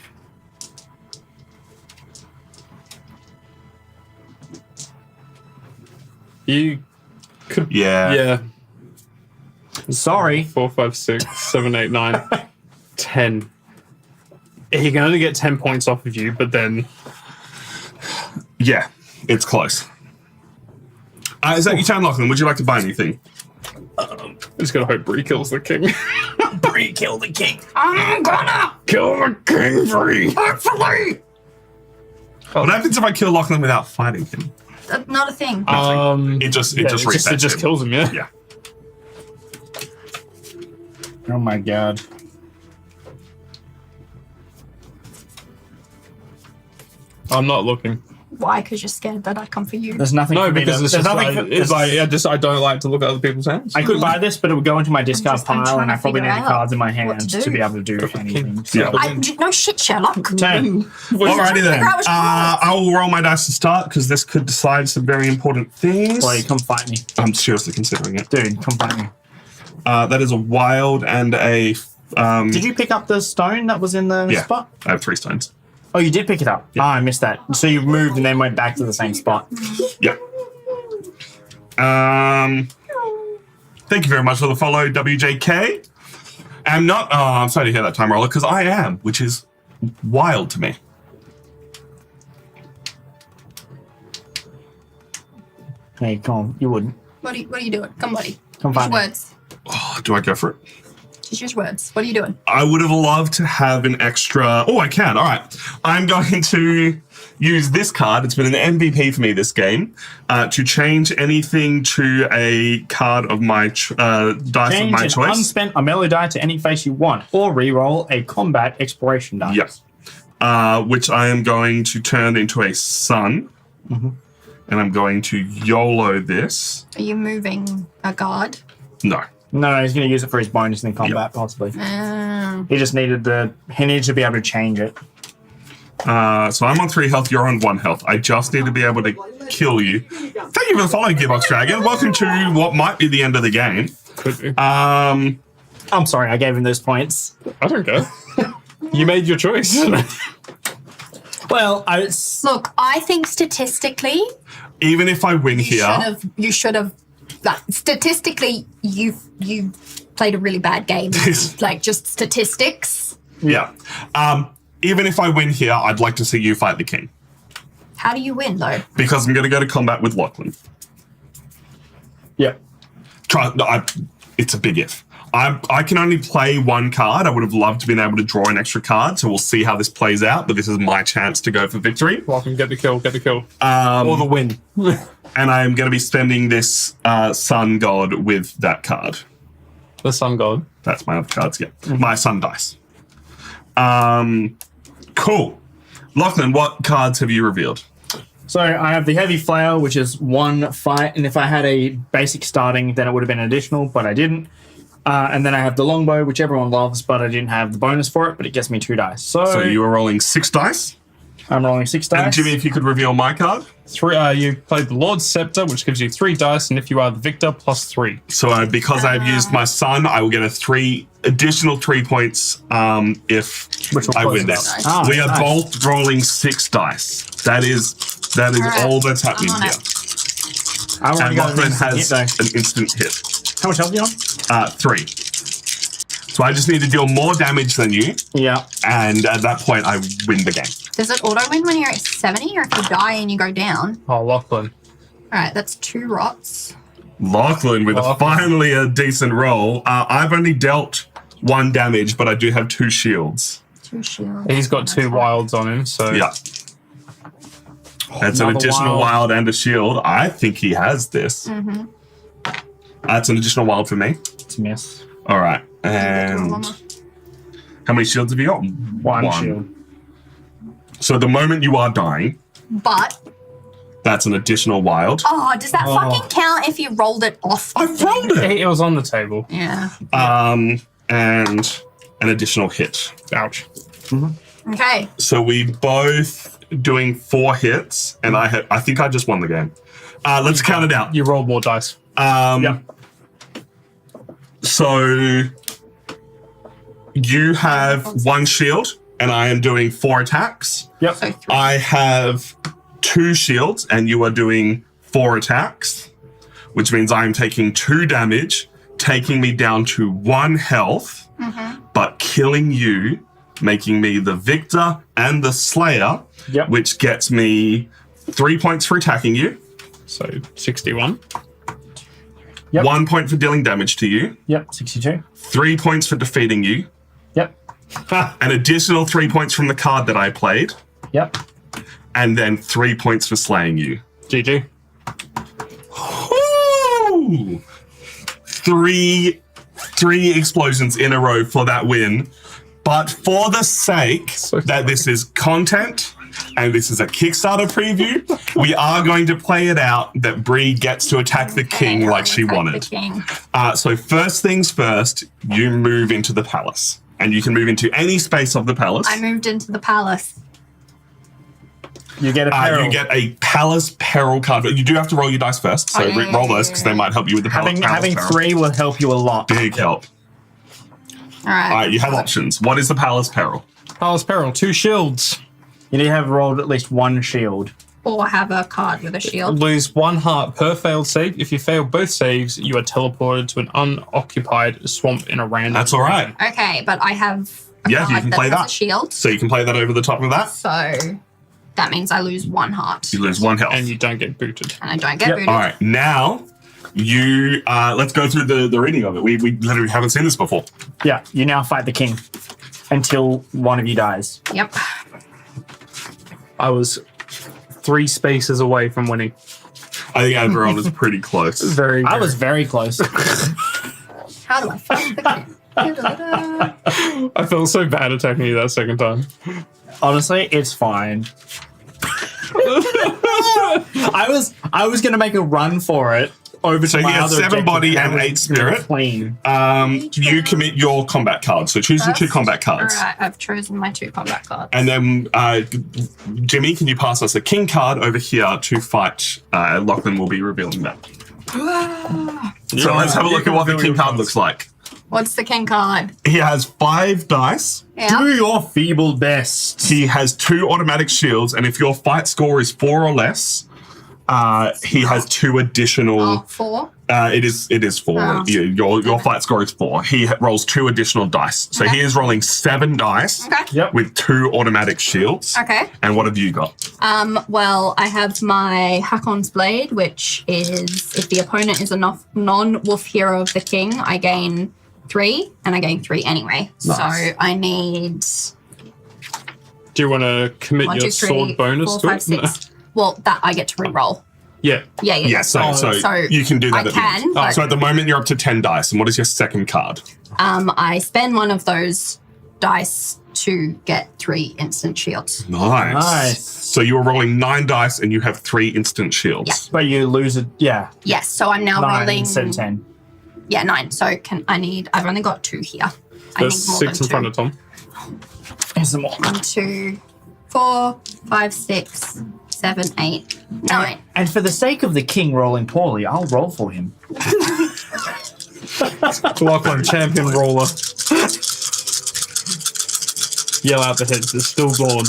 You could. Yeah. Yeah. Sorry. 4, 5, 6, 7, 8, 9, 10. He can only get 10 points off of you, but then Yeah, it's close. Is that your turn, Lachlan? Would you like to buy anything? I just gotta hope Bree kills the king. Bree, kill the king. I'm gonna Kill the king, Bree. hopefully. What happens if I kill Lachlan without fighting him? Not a thing. It just Yeah, resets it just him. kills him, yeah? Yeah. Oh my god. I'm not looking. Why? Because you're scared that I'd come for you. There's nothing No, for me because to, it's there's just nothing like, for, it's like I don't like to look at other people's hands. I could buy this, but it would go into my discard I'm pile, and trying I to probably need figure the out cards in my what to hands do. to be able to do anything. So. Yeah. No shit, Sherlock. Turn. Alrighty then. Figure out which cards. I will roll my dice to start because this could decide some very important things. Boy, come fight me. I'm seriously considering it. Dude, come fight me. That is a wild and a. Did you pick up the stone that was in the Yeah, spot? I have 3 stones. Oh, you did pick it up. Ah, I missed that. So you moved and then went back to the same spot. Yep. Thank you very much for the follow, WJK. I'm not. Oh, I'm sorry to hear that, Time Roller, because I am, which is wild to me. Hey, come on. You wouldn't. What are you doing? Come, buddy. Come Use fight me. words. Oh, do I go for it? Just use words. What are you doing? I would have loved to have an extra. Oh, I can. All right. I'm going to use this card. It's been an MVP for me this game to change anything to a card of my dice of Change my an choice. unspent Armello die to any face you want, or re-roll a combat exploration die. Yep. Which I am going to turn into a sun. Mm-hmm. And I'm going to YOLO this. Are you moving a guard? No. No, he's going to use it for his bonus in combat, possibly. He just needed he needed to be able to change it. So I'm on 3 health, you're on 1 health. I just need to be able to kill you. Thank you for the following, Gearbox Dragon. Welcome to what might be the end of the game. Could be. I'm sorry, I gave him those points. I don't care. You made your choice. Well, Look, I think statistically, Even if I win here, you should have. Like, statistically, you played a really bad game. Like just statistics. yeah. Even if I win here, I'd like to see you fight the king. How do you win though? Because I'm going to go to combat with Lachlan. yeah. It's a big if. I can only play 1 card. I would have loved to been able to draw an extra card, so we'll see how this plays out, but this is my chance to go for victory. Welcome, get the kill. Or the win. And I'm going to be spending this sun god with that card. The sun god. That's my other cards, yeah. My sun dice. Cool. Lachlan, what cards have you revealed? So I have the heavy flail, which is 1 fight, and if I had a basic starting, then it would have been additional, but I didn't. And then I have the longbow, which everyone loves, but I didn't have the bonus for it, but it gets me 2 dice. So you were rolling 6 dice. I'm rolling 6 dice. And Jimmy, if you could reveal my card. 3. You played the Lord's Scepter, which gives you 3 dice, and if you are the victor, +3. So because I've used my sun, I will get a additional 3 points if I win this. Nice. Ah, We are nice. both rolling 6 dice. That is right. all that's happening I'm on here. it. I want And to go Lachlan instant has hit, though. an instant hit. How much health are you on? 3. So I just need to deal more damage than you, Yeah. and at that point, I win the game. Does it auto win when you're at 70, or if you die and you go down? Oh, Lachlan. All right, that's 2 rots. Lachlan with finally a decent roll. I've only dealt 1 damage, but I do have 2 shields. 2 shields. He's got 2 wilds on him, so. Yeah. That's an another additional wild. wild and a shield. I think he has this. That's an additional wild for me. It's a miss. All right. And how many shields have you got? 1 shield. So the moment you are dying, But that's an additional wild. does that fucking count if you rolled it off? I rolled it. It was on the table. Yeah. And an additional hit. Ouch. Okay. So we both doing 4 hits, and I think I just won the game. Let's count it out. You rolled more dice. Yeah. So you have 1 shield, and I am doing 4 attacks. Yep. So 3. I have 2 shields, and you are doing 4 attacks, which means I am taking 2 damage taking me down to 1 health, but killing you, making me the victor and the slayer, which gets me 3 points for attacking you. So 61. 1 point for dealing damage to you. 62. 3 points for defeating you. An additional 3 points from the card that I played. And then 3 points for slaying you. GG. Woo! Three explosions in a row for that win. But for the sake that this is content and this is a Kickstarter preview, we are going to play it out that Bree gets to attack the king like she wanted. So first things first, you move into the palace. And you can move into any space of the palace. I moved into the palace. You get a peril. You get a palace peril card, but you do have to roll your dice first. So roll those because they might help you with the palace. Having peril. 3 will help you a lot. Big help. All right, you have options. What is the palace peril? Palace peril, 2 shields. You need to have rolled at least 1 shield. Or have a card with a shield. Lose 1 heart per failed save. If you fail both saves, you are teleported to an unoccupied swamp in a random. That's all right. Okay, but I have a Yeah, you card can that play has that. a shield. So you can play that over the top of that. So that means I lose 1 heart. You lose 1 health. And you don't get booted. And I don't get booted. All right, now you let's go through the reading of it. We literally haven't seen this before. Yeah, you now fight the king until one of you dies. Yep. I was 3 spaces away from winning. I think everyone was pretty close. I I was very close. How do I fight the king? Da-da-da. I felt so bad attacking you that second time. Honestly, it's fine. I was gonna make a run for it over So to you my have other 7 objective, body that and was 8 spirit. Clean. You commit your combat cards. So choose your 2 combat cards. All right, I've chosen my 2 combat cards. And then, Jimmy, can you pass us a king card over here to fight? Lachlan will be revealing that. So let's have a look at what the king card looks like. What's the king card? He has 5 dice. Yeah. Do your feeble best. He has 2 automatic shields, and if your fight score is 4 or less, he has 2 additional. Oh, 4. It is 4. Oh. Your fight score is 4. He rolls 2 additional dice, so Okay. he is rolling 7 dice Okay. Yep. with 2 automatic shields. Okay. And what have you got? Well, I have my Hakon's Blade, which is if the opponent is a non-wolf hero of the king, I gain 3, and I gain 3 anyway. Nice. So I need Do you want to commit 1, your 2, 3, sword bonus 4, to 5, it? 6. Well, that I get to re-roll. Yeah. Yeah. Yeah, so you can do that. I can. But, So at the moment you're up to 10 dice, and what is your second card? I spend one of those dice to get 3 instant shields. Nice. So you were rolling 9 dice, and you have 3 instant shields. Yeah. But you lose it. Yeah. Yes, so I'm now 9 rolling. instead of 10. Yeah, 9. So I've only got 2 here. I need There's more 6 than in front 2. of Tom. Here's some more. 1, 2, 4, 5, 6, 7, 8, 9. And for the sake of the king rolling poorly, I'll roll for him. Lachlan, champion roller. Yell out the hits. It's still gone.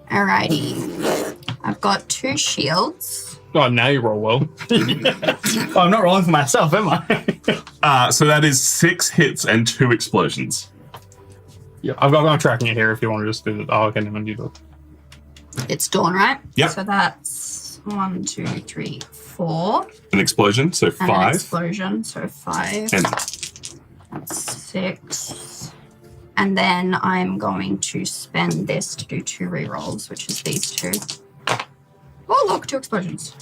Alrighty. I've got 2 shields. Oh, now you roll well. Oh, I'm not rolling for myself, am I? So that is 6 hits and 2 explosions. Yeah, I'm tracking it here if you want to just do it. Oh, okay, never mind, you do it. It's dawn, right? Yep. So that's 1, 2, 3, 4. An explosion, so And 5. an explosion, so 5. And That's 6. And then I'm going to spend this to do 2 rerolls, which is these 2. Oh, look, 2 explosions.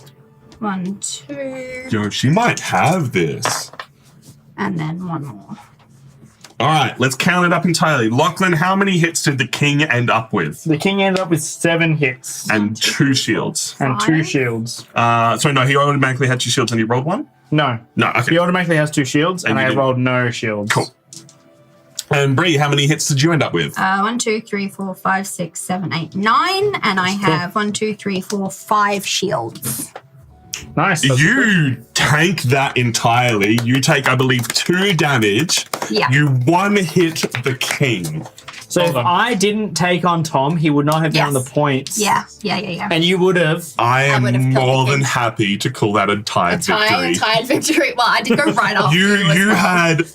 1, 2, she might have this. and then 1 more. All right, let's count it up entirely. Lachlan, how many hits did the king end up with? The king ended up with 7 hits And 2 shields. and 2 5? shields. So no, he automatically had 2 shields and he rolled 1? No. No, okay. He automatically has 2 shields, and And you I didn't. rolled no shields. Cool. And Bree, how many hits did you end up with? 1, 2, 3, 4, 5, 6, 7, 8, 9. And I have 1, 2, 3, 4, 5 shields. Nice. You tank that entirely. You take, I believe, 2 damage. Yeah. You 1 hit the king. So Well if done. I didn't take on Tom, he would not have been on the Yes. points. Yeah. And you would have. I am would've killed more the than king. happy to call that a tied victory. Tied victory. Well, I did go right off. You had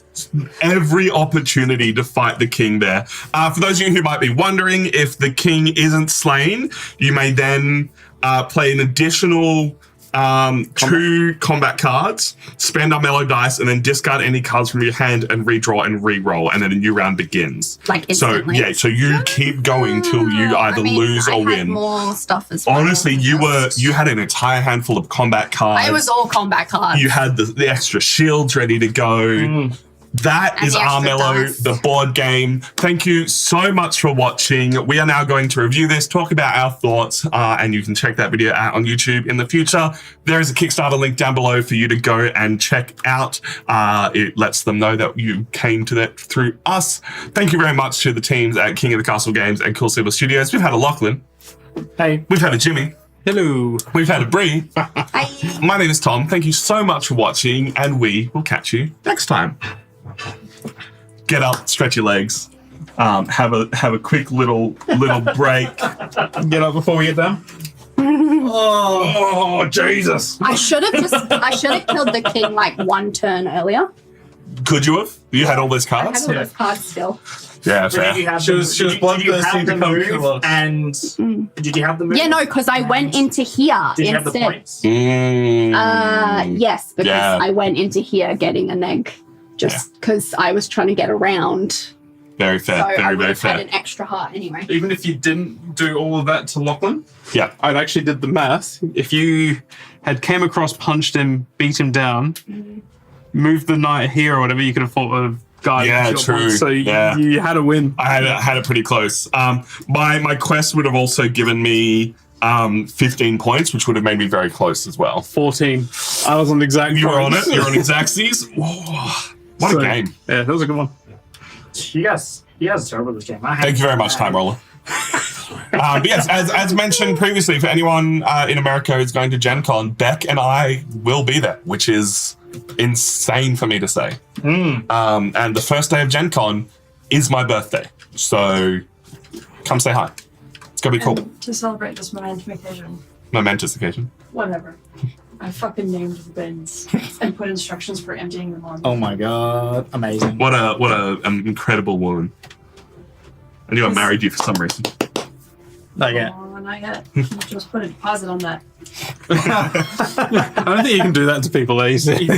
every opportunity to fight the king there. For those of you who might be wondering, if the king isn't slain, you may then play an additional 2 combat cards, spend Armello dice, and then discard any cards from your hand and redraw and re-roll, and then a new round begins. Like instantly. So yeah, so you keep going till you either lose or I had win. more stuff as well. Honestly, you had an entire handful of combat cards. It was all combat cards. You had the extra shields ready to go. That And is the extra Armello, dice. the board game. Thank you so much for watching. We are now going to review this, talk about our thoughts, and you can check that video out on YouTube in the future. There is a Kickstarter link down below for you to go and check out. It lets them know that you came to that through us. Thank you very much to the teams at King of the Castle Games and Cool Silver Studios. We've had a Lachlan. Hey. We've had a Jimmy. Hello. We've had a Bree. Bye. My name is Tom. Thank you so much for watching, and we will catch you next time. Get up, stretch your legs, have a quick little break. Get up before we get down. Oh, Jesus. I should have killed the king like one turn earlier. Could you have? You had all those I had cards? all those cards still. Yeah, Did you fair. have She the- was did you have bloodthirsty the to come move kill us. And did you have the move? Yeah, no, because I went into here Did you have the instead. points? Yes, because Yeah. I went into here getting an egg just because I was trying to get around. Very fair. So I Very, would very have had fair. an extra heart anyway. Even if you didn't do all of that to Lachlan, Yeah. I actually did the math. If you had came across, punched him, beat him down, moved the knight here or whatever, you could have fought a guy. Yeah, with true. points. So Yeah. you had a win. I had it pretty close. My quest would have also given me 15 points, which would have made me very close as well. 14. I was on the exact. You were on it. points. You're on exactsies. Whoa, what a So, game. Yeah, that was a good one. You guys are terrible at this game. Thank you very much, Time Roller. But yes, as mentioned previously, for anyone in America who's going to Gen Con, Beck and I will be there, which is insane for me to say. And the first day of Gen Con is my birthday. So come say hi. It's going to be cool. And to celebrate this momentous occasion, Momentous occasion. whatever. I fucking named the bins and put instructions for emptying them on. Oh my god, amazing. What a incredible woman. I knew I married you for some reason. Not yet. Oh, not yet. Just put a deposit on that. I don't think you can do that to people easily. You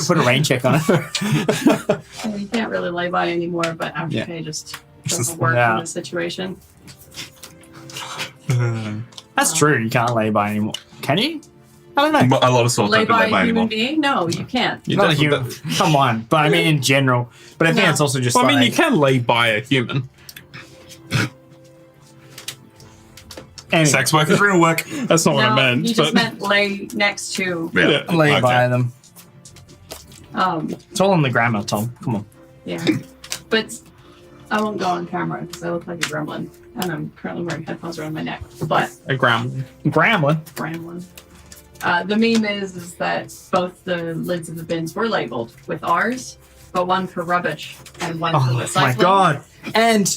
put a rain check on it. You can't really lay by anymore, but afterpay just doesn't work Yeah. in this situation. That's true. You can't lay by anymore. Can you? I don't know. A lot of souls Lay don't do by that a human anymore. being? No, you can't. You Not a definitely- human. Come on. But I mean, in general. But I think No. it's also just Well, I like... mean, you can lay by a human. Anyway, Sex work is real work. That's not what I No, meant. you just but meant lay next to. Yeah. lay Okay. by them. Um, It's all in the grammar, Tom. Come on. yeah. But I won't go on camera because I look like a gremlin. And I'm currently wearing headphones around my neck. But a gram. Grammar? gremlin. The meme is that both the lids of the bins were labeled with R's, but one for rubbish and one for Oh recycling. my god. And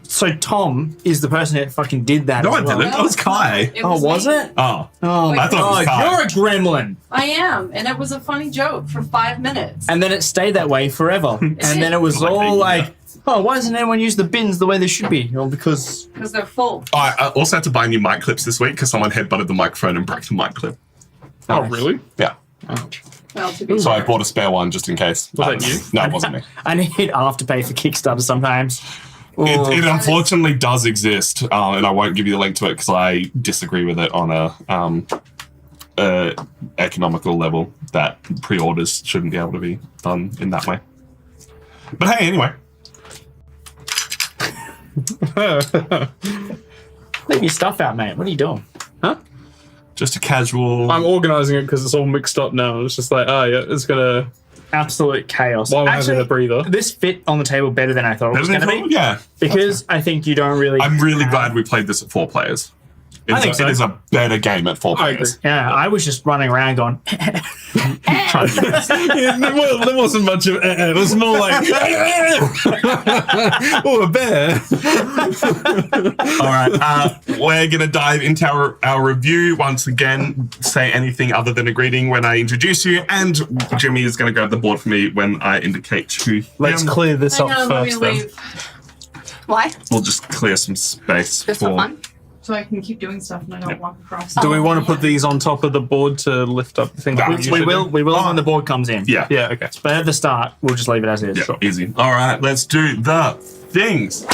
so Tom is the person that fucking did that No, as I well. didn't. That was Kai. It Oh, was me. it? Oh. Oh Wait, my I thought it was god, Kai. you're a gremlin. I am, and it was a funny joke for 5 minutes. And then it stayed that way forever. And then it was all like, oh, why doesn't anyone use the bins the way they should be? Well, because... Because they're full. I also had to buy new mic clips this week because someone headbutted the microphone and broke the mic clip. Oh, really? Yeah. Well, to be So I fair. bought a spare one just in case. Was that you? No, it wasn't me. I need Afterpay for Kickstarter sometimes. It unfortunately does exist, and I won't give you the link to it because I disagree with it on a economical level that pre-orders shouldn't be able to be done in that way. But hey, anyway. Leave your stuff out, mate. What are you doing? Just a casual... I'm organizing it because it's all mixed up now. It's just like, oh, yeah, it's going to... Absolute chaos. While we're Actually, having a breather. this fit on the table better than I thought it Better was than going to be. cool? Yeah. Because I think you don't really... I'm really glad we played this at 4 players. I think so. It is a better game at 4 I agree. players. Yeah, I was just running around going, There wasn't much of it was more like oh, a bear. All right, we're going to dive into our review. Once again, say anything other than a greeting when I introduce you, and Jimmy is going to grab the board for me when I indicate to Let's him. clear this Hang up on, let me first then. leave. Why? We'll just clear some space Just for fun. So I can keep doing stuff and I don't walk across. Do we want to put yeah. these on top of the board to lift up the thing? No, We will when the board comes in. Yeah. Yeah, okay. But at the start, we'll just leave it as is. Yeah, easy. All right, let's do the things.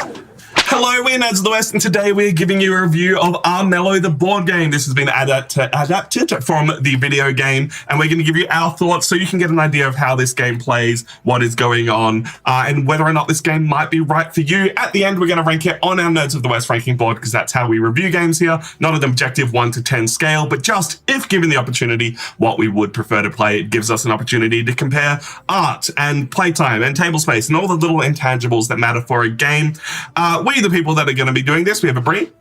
Hello, we're Nerds of the West, and today we're giving you a review of Armello, the board game. This has been adapted from the video game, and we're going to give you our thoughts so you can get an idea of how this game plays, what is going on, and whether or not this game might be right for you. At the end, we're going to rank it on our Nerds of the West ranking board, because that's how we review games here. Not an objective 1 to 10 scale, but just, if given the opportunity, what we would prefer to play. It gives us an opportunity to compare art and playtime and table space and all the little intangibles that matter for a game. We, the people that are going to be doing this, we have a Brie,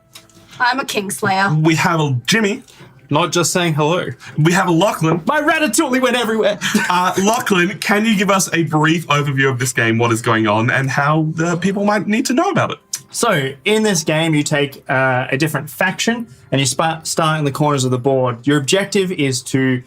I'm a Kingslayer. we have a Jimmy, Not just saying hello. we have a Lachlan. My ratatouille went everywhere. Lachlan, can you give us a brief overview of this game, what is going on, and how the people might need to know about it? So, in this game, you take a different faction and you start in the corners of the board. Your objective is to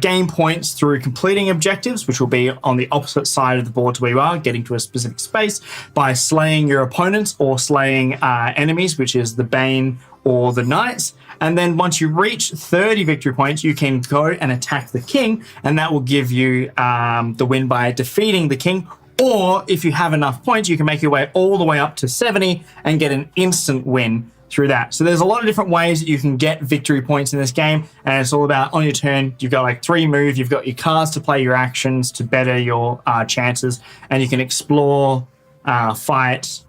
gain points through completing objectives, which will be on the opposite side of the board to where you are, getting to a specific space, by slaying your opponents or slaying enemies, which is the Bane or the Knights. And then once you reach 30 victory points, you can go and attack the king, and that will give you the win by defeating the king. Or if you have enough points, you can make your way all the way up to 70 and get an instant win through that. So there's a lot of different ways that you can get victory points in this game, and it's all about on your turn, you've got like 3 moves, you've got your cards to play your actions to better your chances, and you can explore, fight,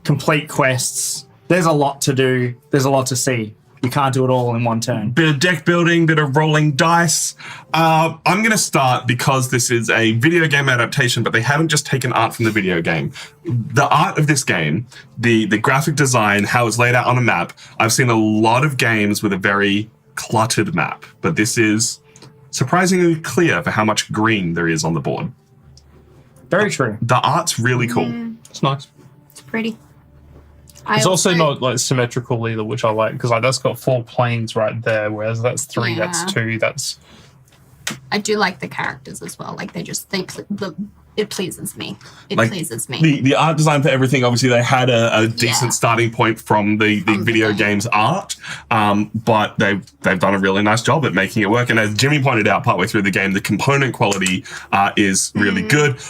complete quests. There's a lot to do. There's a lot to see. You can't do it all in one turn. Bit of deck building, bit of rolling dice. I'm going to start because this is a video game adaptation, but they haven't just taken art from the video game. The art of this game, the graphic design, how it's laid out on a map. I've seen a lot of games with a very cluttered map, but this is surprisingly clear for how much green there is on the board. Very true. The art's really cool. It's nice. It's pretty. It's also not like symmetrical either, which I like, because like that's got 4 planes right there, whereas that's 3, Yeah. that's 2, that's I do like the characters as well. Like it pleases me. It Like, pleases me. The art design for everything, obviously they had a decent Yeah. starting point from the video game's art, but they've done a really nice job at making it work. And as Jimmy pointed out partway through the game, the component quality is really good.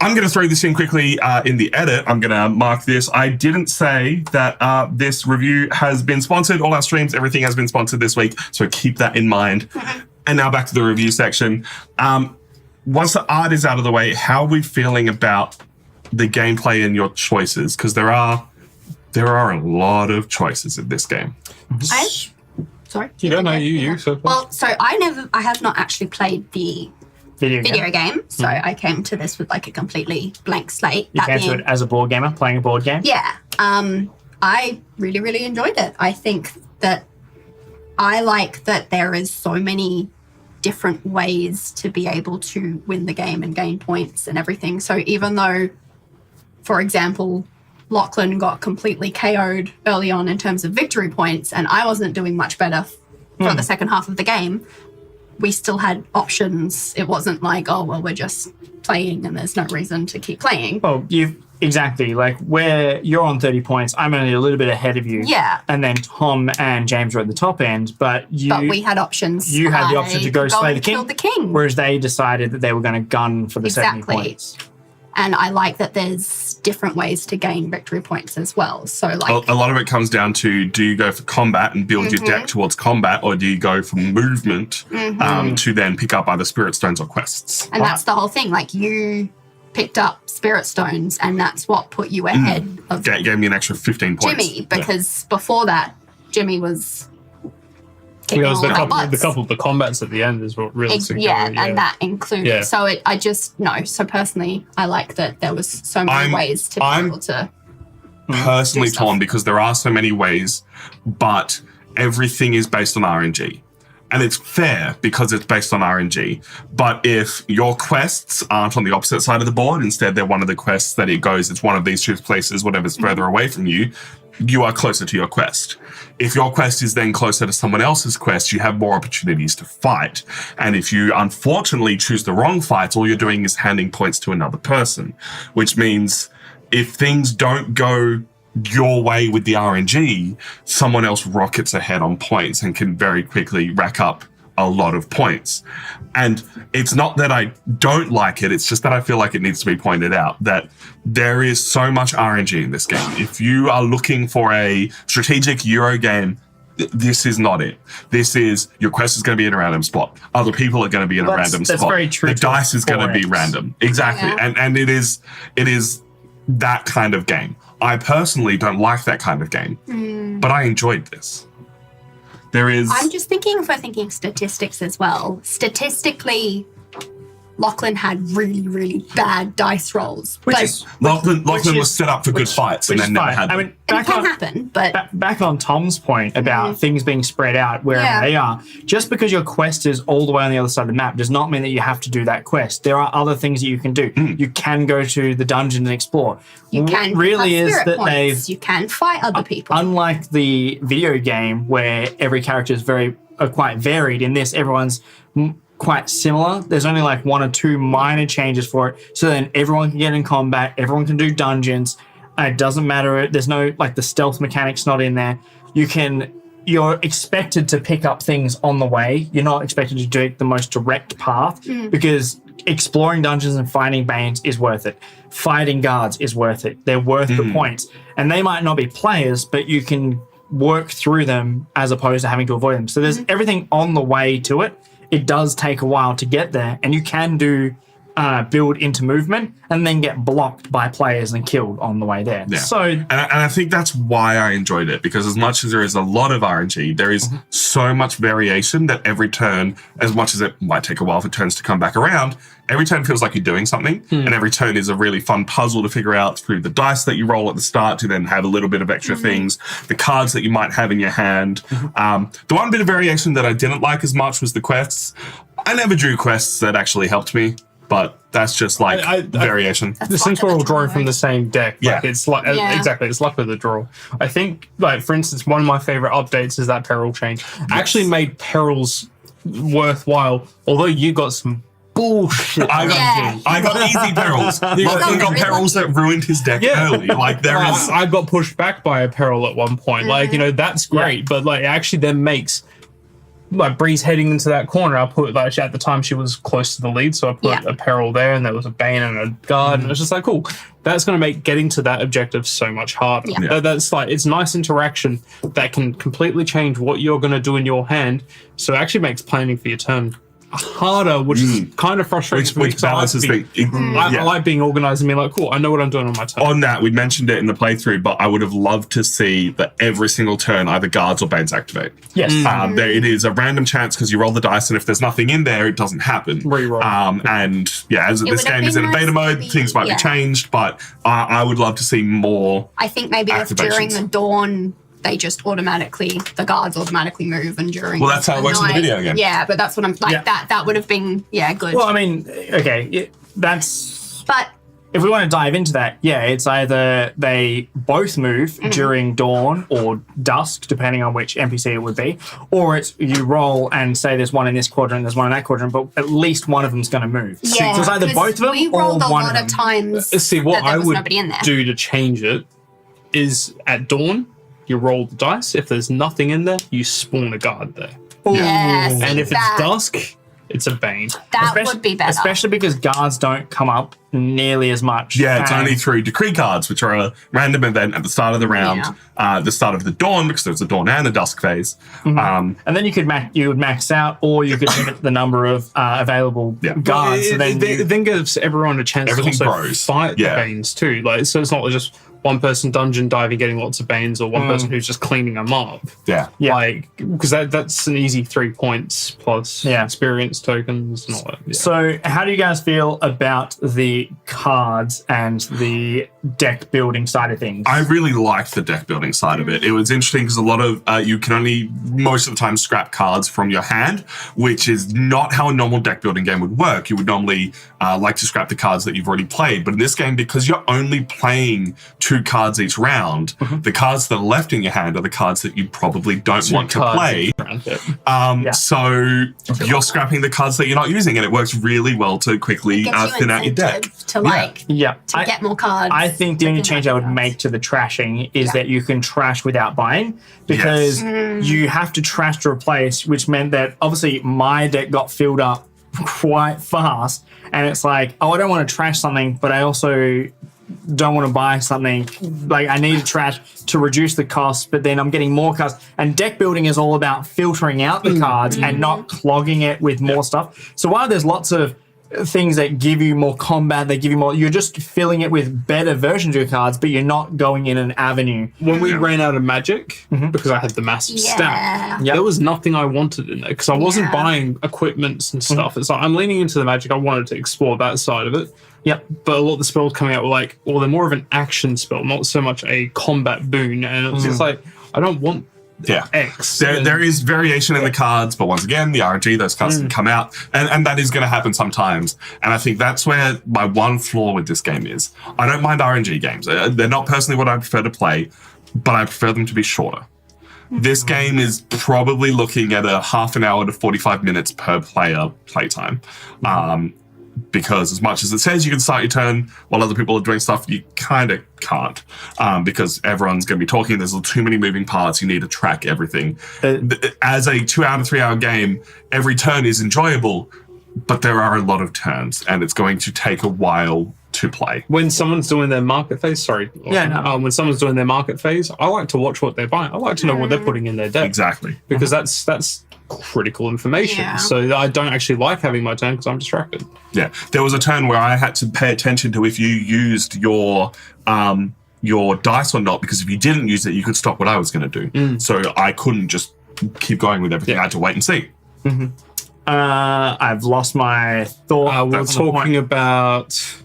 I'm going to throw this in quickly in the edit. I'm going to mark this. I didn't say that this review has been sponsored. All our streams, everything has been sponsored this week, so keep that in mind. And now back to the review section. Once the art is out of the way, how are we feeling about the gameplay and your choices? Because there are a lot of choices in this game. Sorry. you don't know you so far. Well, so I have not actually played the video game, so I came to this with like a completely blank slate. You came to it as a board gamer, playing a board game. Yeah. I really, really enjoyed it. I think that I like that there is so many different ways to be able to win the game and gain points and everything. So even though, for example, Lachlan got completely KO'd early on in terms of victory points, and I wasn't doing much better for the second half of the game, we still had options. It wasn't like, oh, well, we're just playing and there's no reason to keep playing. Well, exactly, like where you're on 30 points, I'm only a little bit ahead of you. Yeah. And then Tom and James are at the top end, but we had options. You had the option to go slay and the king, kill the king. whereas they decided that they were going to gun for the 70 points. And I like that there's different ways to gain victory points as well. So like A lot of it comes down to, do you go for combat and build your deck towards combat, or do you go for movement to then pick up either spirit stones or quests? and that's the whole thing. Like you picked up spirit stones and that's what put you ahead of Gave me an extra 15 points. Jimmy, because before that, Jimmy was kicking Because all the our butts. the combats at the end is what really took Yeah, over, and that included. Yeah. So so personally, I like that there was so many ways to be able to. Personally do stuff. torn, because there are so many ways, but everything is based on RNG. and it's fair because it's based on RNG. But if your quests aren't on the opposite side of the board, instead they're one of the quests that it goes, it's one of these two places, whatever's further away from you, you are closer to your quest. If your quest is then closer to someone else's quest, you have more opportunities to fight. And if you unfortunately choose the wrong fight, all you're doing is handing points to another person, which means if things don't go your way with the RNG, someone else rockets ahead on points and can very quickly rack up a lot of points. And it's not that I don't like it, it's just that I feel like it needs to be pointed out that there is so much RNG in this game. If you are looking for a strategic Euro game, this is not it. This is, your quest is going to be in a random spot. Other people are going to be in a random spot. That's very true. The dice is going to be random. Exactly. Yeah. And it is that kind of game. I personally don't like that kind of game, but I enjoyed this. There is... I'm just thinking, if we're thinking statistics as well, statistically, Lachlan had really, really bad dice rolls. Lachlan was set up for good fights and then never had them. I mean, It can happen, but back on Tom's point about things being spread out wherever they are, just because your quest is all the way on the other side of the map does not mean that you have to do that quest. There are other things that you can do. You can go to the dungeon and explore. you can really have is spirit that points. You can fight other people. unlike the video game where every character is quite varied, in this everyone's quite similar. There's only like one or two minor changes for it, so then everyone can get in combat, everyone can do dungeons. It doesn't matter, there's no, like, the stealth mechanic's not in there. You're expected to pick up things on the way. You're not expected to do the most direct path, because exploring dungeons and finding Banes is worth it. Fighting guards is worth it. They're worth the points. And they might not be players, but you can work through them as opposed to having to avoid them. So there's everything on the way to it. It does take a while to get there, and you can do build into movement and then get blocked by players and killed on the way there. Yeah. So, and I think that's why I enjoyed it, because as much as there is a lot of RNG, there is so much variation that every turn, as much as it might take a while for turns to come back around, every turn feels like you're doing something, and every turn is a really fun puzzle to figure out through the dice that you roll at the start to then have a little bit of extra things, the cards that you might have in your hand. The one bit of variation that I didn't like as much was the quests. I never drew quests that actually helped me, but that's just like variation. Since we're all drawing from the same deck, like it's like exactly, it's luck of the draw. I think, like, for instance, one of my favorite updates is that peril change. Actually made perils worthwhile, although you got some bullshit. I got easy perils. Lachlan got perils that ruined his deck early. Like, there is... I got pushed back by a peril at one point. Like, you know, that's great, but like, it actually then makes, like, Bree's heading into that corner. I put, like, at the time she was close to the lead, so I put a peril there, and there was a Bane and a guard, and it was just like, cool. That's going to make getting to that objective so much harder. That's like, it's nice interaction that can completely change what you're going to do in your hand. So it actually makes planning for your turn harder, which is kind of frustrating. Which balances things. I like being organized and being like, cool, I know what I'm doing on my turn. On that, we mentioned it in the playthrough, but I would have loved to see that every single turn either guards or Banes activate. Yes. It is a random chance because you roll the dice, and if there's nothing in there, it doesn't happen. Reroll. And as this game is in a beta mode, things might be changed, but I would love to see more. I think maybe if during the dawn they just the guards automatically move, and during that's how it works in the video game. Yeah, but that's what I'm like. That would have been good. Well, I mean, okay, that's. But if we want to dive into that, it's either they both move during dawn or dusk, depending on which NPC it would be, or it's you roll and say there's one in this quadrant, there's one in that quadrant, but at least one of them's going to move. Yeah, so it's either both of them we or rolled a one lot of of them. times. See, what I would nobody in there. do to change it is at dawn, you roll the dice. If there's nothing in there, you spawn a guard there. Yes, And if it's dusk, it's a Bane. That would be better. Especially because guards don't come up nearly as much. Yeah, it's only through decree cards, which are a random event at the start of the round, the start of the dawn, because there's a dawn and a dusk phase. And then you would max out, or you could limit the number of available guards. It then gives everyone a chance to also grows. fight the Banes too. Like, so it's not just one person dungeon diving, getting lots of Banes, or one person who's just cleaning them up. Yeah. Like, because that's an easy 3 points plus experience tokens and all that. Yeah. So, how do you guys feel about the cards and the deck building side of things? I really liked the deck building side of it. It was interesting because a lot of you can only most of the time scrap cards from your hand, which is not how a normal deck building game would work. You would normally like to scrap the cards that you've already played, but in this game, because you're only playing 2 cards each round, the cards that are left in your hand are the cards that you probably don't want to play. So you're scrapping the cards that you're not using, and it works really well to quickly thin out your deck. To get more cards. I think the only change I would make to the trashing is that you can trash without buying, because you have to trash to replace, which meant that obviously my deck got filled up quite fast, and it's like, oh, I don't want to trash something, but I also don't want to buy something. Like, I need to trash to reduce the cost, but then I'm getting more cards. And deck building is all about filtering out the cards and not clogging it with more stuff. So while there's lots of things that give you more combat, they give you more, you're just filling it with better versions of your cards, but you're not going in an avenue. When we ran out of magic, because I had the massive stack, there was nothing I wanted in there, because I wasn't buying equipments and stuff. It's like, I'm leaning into the magic. I wanted to explore that side of it. But a lot of the spells coming out were like, well, they're more of an action spell, not so much a combat boon. And it's just like, I don't want X. There is variation in the cards, but once again, the RNG, those cards can come out, and that is going to happen sometimes. And I think that's where my one flaw with this game is. I don't mind RNG games. They're not personally what I prefer to play, but I prefer them to be shorter. This game is probably looking at a half an hour to 45 minutes per player playtime. Because as much as it says you can start your turn while other people are doing stuff, you kind of can't, because everyone's going to be talking. There's too many moving parts. You need to track everything. As a 2 hour to 3 hour game, every turn is enjoyable, but there are a lot of turns, and it's going to take a while to play. When someone's doing their market phase, when someone's doing their market phase, I like to watch what they're buying. I like to know what they're putting in their deck. Exactly. Because that's critical information. So I don't actually like having my turn because I'm distracted. Yeah. There was a turn where I had to pay attention to if you used your dice or not, because if you didn't use it, you could stop what I was going to do. So I couldn't just keep going with everything. I had to wait and see. I've lost my thought. We're talking about...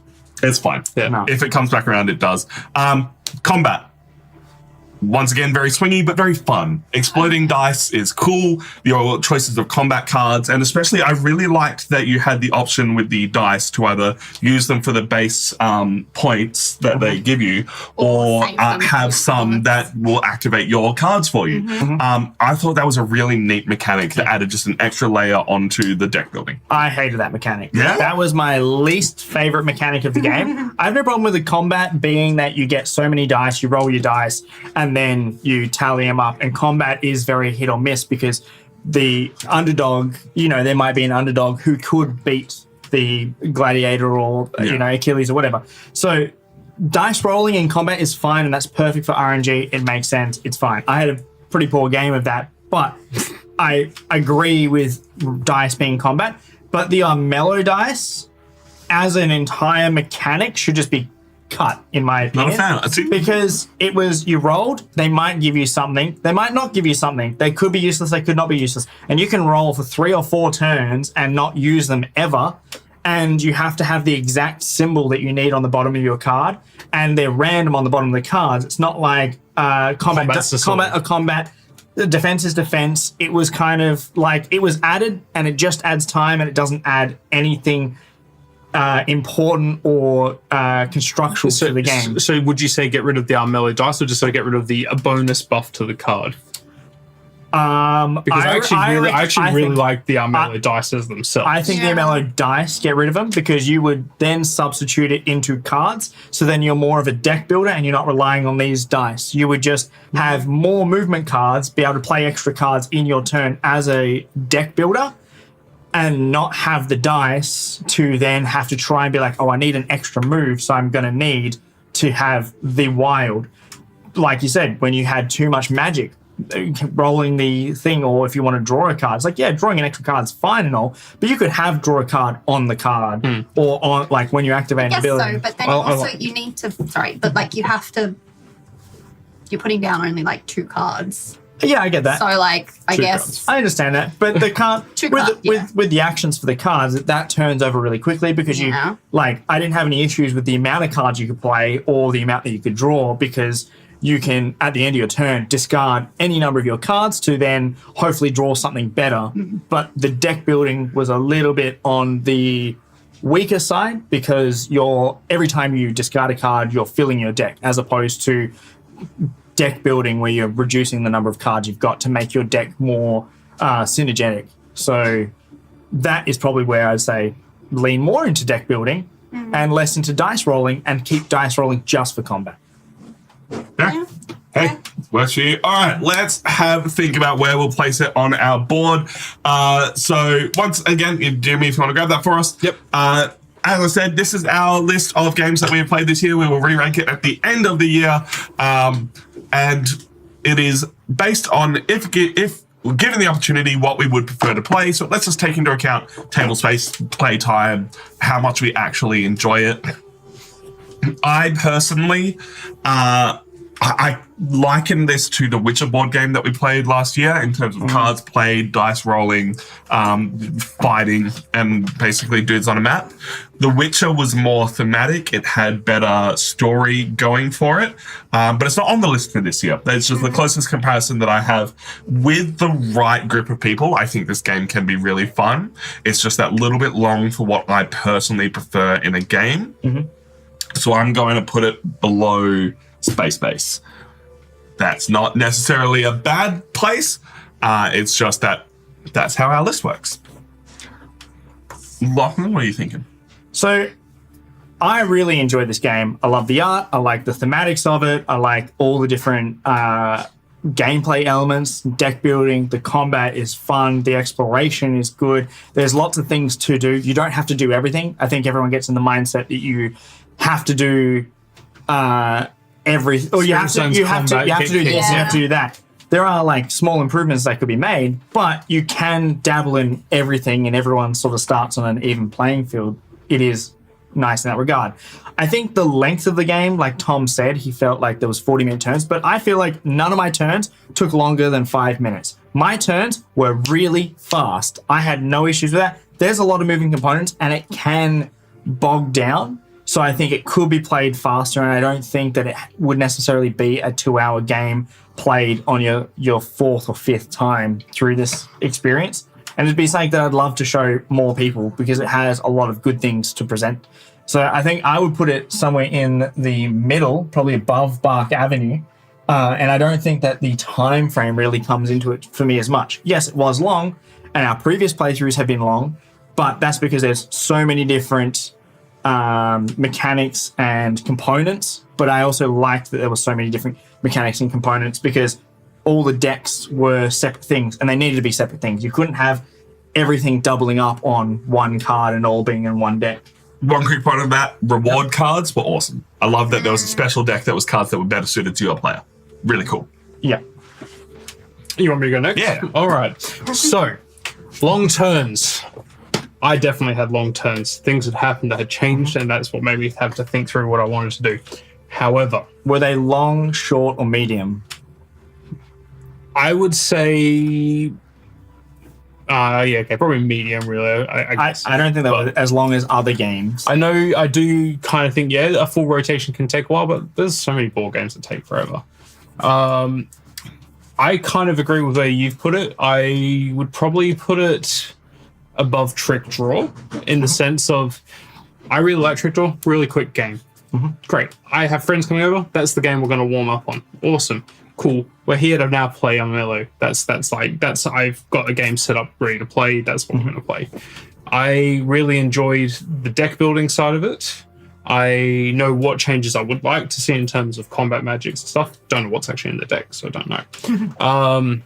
It's fine. If it comes back around, it does. Combat. Once again, very swingy, but very fun. Exploding dice is cool. Your choices of combat cards, and especially I really liked that you had the option with the dice to either use them for the base points that they give you, or have some that will activate your cards for you. I thought that was a really neat mechanic that added just an extra layer onto the deck building. I hated that mechanic. Yeah? That was my least favorite mechanic of the game. I have no problem with the combat being that you get so many dice, you roll your dice, and then you tally them up. And combat is very hit or miss, because the underdog, there might be an underdog who could beat the gladiator or, Achilles or whatever. So dice rolling in combat is fine, and that's perfect for RNG. It makes sense. It's fine. I had a pretty poor game of that, but I agree with dice being combat. But the Armello dice, as an entire mechanic, should just be cut, in my opinion. Not a fan. Because it was, you rolled, they might give you something, they might not give you something, they could be useless, they could not be useless, and you can roll for 3 or 4 turns and not use them ever, and you have to have the exact symbol that you need on the bottom of your card, and they're random on the bottom of the cards. It's not like combat, defense is defense. It was kind of like, it was added, and it just adds time, and it doesn't add anything important or constructual to the game. So would you say get rid of the Armello dice, or just say get rid of the bonus buff to the card? Because I actually really like the Armello dices themselves. I think the Armello dice, get rid of them, because you would then substitute it into cards. So then you're more of a deck builder, and you're not relying on these dice. You would just have more movement cards, be able to play extra cards in your turn as a deck builder, and not have the dice to then have to try and be like, oh, I need an extra move, so I'm going to need to have the wild. Like you said, when you had too much magic, rolling the thing, or if you want to draw a card, it's like, yeah, drawing an extra card is fine and all, but you could have draw a card on the card or on, like, when you activate an ability. So, but then also you need to, you have to you're putting down only like 2 cards. Yeah, I get that. So like, I Two guess cards. I understand that, but the card Two with, cards, yeah. with the actions for the cards, that turns over really quickly because Yeah. you like. I didn't have any issues with the amount of cards you could play or the amount that you could draw because you can at the end of your turn discard any number of your cards to then hopefully draw something better. But the deck building was a little bit on the weaker side because every time you discard a card, you're filling your deck as opposed to deck building where you're reducing the number of cards you've got to make your deck more synergetic. So that is probably where I'd say lean more into deck building and less into dice rolling and keep dice rolling just for combat. Yeah. Hey, works for you. All right, let's have a think about where we'll place it on our board. So once again, Jimmy, if you want to grab that for us. Yep. As I said, this is our list of games that we have played this year. We will re-rank it at the end of the year. And it is based on, if given the opportunity, what we would prefer to play. So let's just take into account table space, play time, how much we actually enjoy it. I personally, I liken this to the Witcher board game that we played last year in terms of cards played, dice rolling, fighting, and basically dudes on a map. The Witcher was more thematic. It had better story going for it, but it's not on the list for this year. It's just the closest comparison that I have. With the right group of people, I think this game can be really fun. It's just that little bit long for what I personally prefer in a game. So I'm going to put it below Space Base. That's not necessarily a bad place. It's just that that's how our list works. Lachlan, what are you thinking? So I really enjoyed this game. I love the art. I like the thematics of it. I like all the different gameplay elements, deck building. The combat is fun. The exploration is good. There's lots of things to do. You don't have to do everything. I think everyone gets in the mindset that you have to do you have to do this, you have to do that. There are like small improvements that could be made, but you can dabble in everything and everyone sort of starts on an even playing field. It is nice in that regard. I think the length of the game, like Tom said, he felt like there was 40-minute turns, but I feel like none of my turns took longer than 5 minutes. My turns were really fast. I had no issues with that. There's a lot of moving components and it can bog down. So I think it could be played faster, and I don't think that it would necessarily be a 2-hour game played on your 4th or 5th time through this experience. And it'd be something that I'd love to show more people because it has a lot of good things to present. So I think I would put it somewhere in the middle, probably above Bark Avenue. And I don't think that the time frame really comes into it for me as much. Yes, it was long, and our previous playthroughs have been long, but that's because there's so many different mechanics and components. But I also liked that there were so many different mechanics and components because all the decks were separate things and they needed to be separate things. You couldn't have everything doubling up on one card and all being in one deck. One quick point on that, reward cards were awesome. I love that there was a special deck that was cards that were better suited to your player. Really cool. Yeah. You want me to go next? Yeah. All right. So, long turns. I definitely had long turns. Things had happened that had changed, and that's what made me have to think through what I wanted to do. However, Were they long, short, or medium? I would say, probably medium, really. I guess. I don't think that was as long as other games. I know I do kind of think, a full rotation can take a while, but there's so many board games that take forever. I kind of agree with where you've put it. I would probably put it above Trick Draw in the sense of I really like Trick Draw, really quick game. Great. I have friends coming over. That's the game we're going to warm up on. Awesome. Cool. We're here to now play Armello. That's I've got a game set up ready to play. That's what I'm going to play. I really enjoyed the deck building side of it. I know what changes I would like to see in terms of combat magics and stuff. Don't know what's actually in the deck, so I don't know.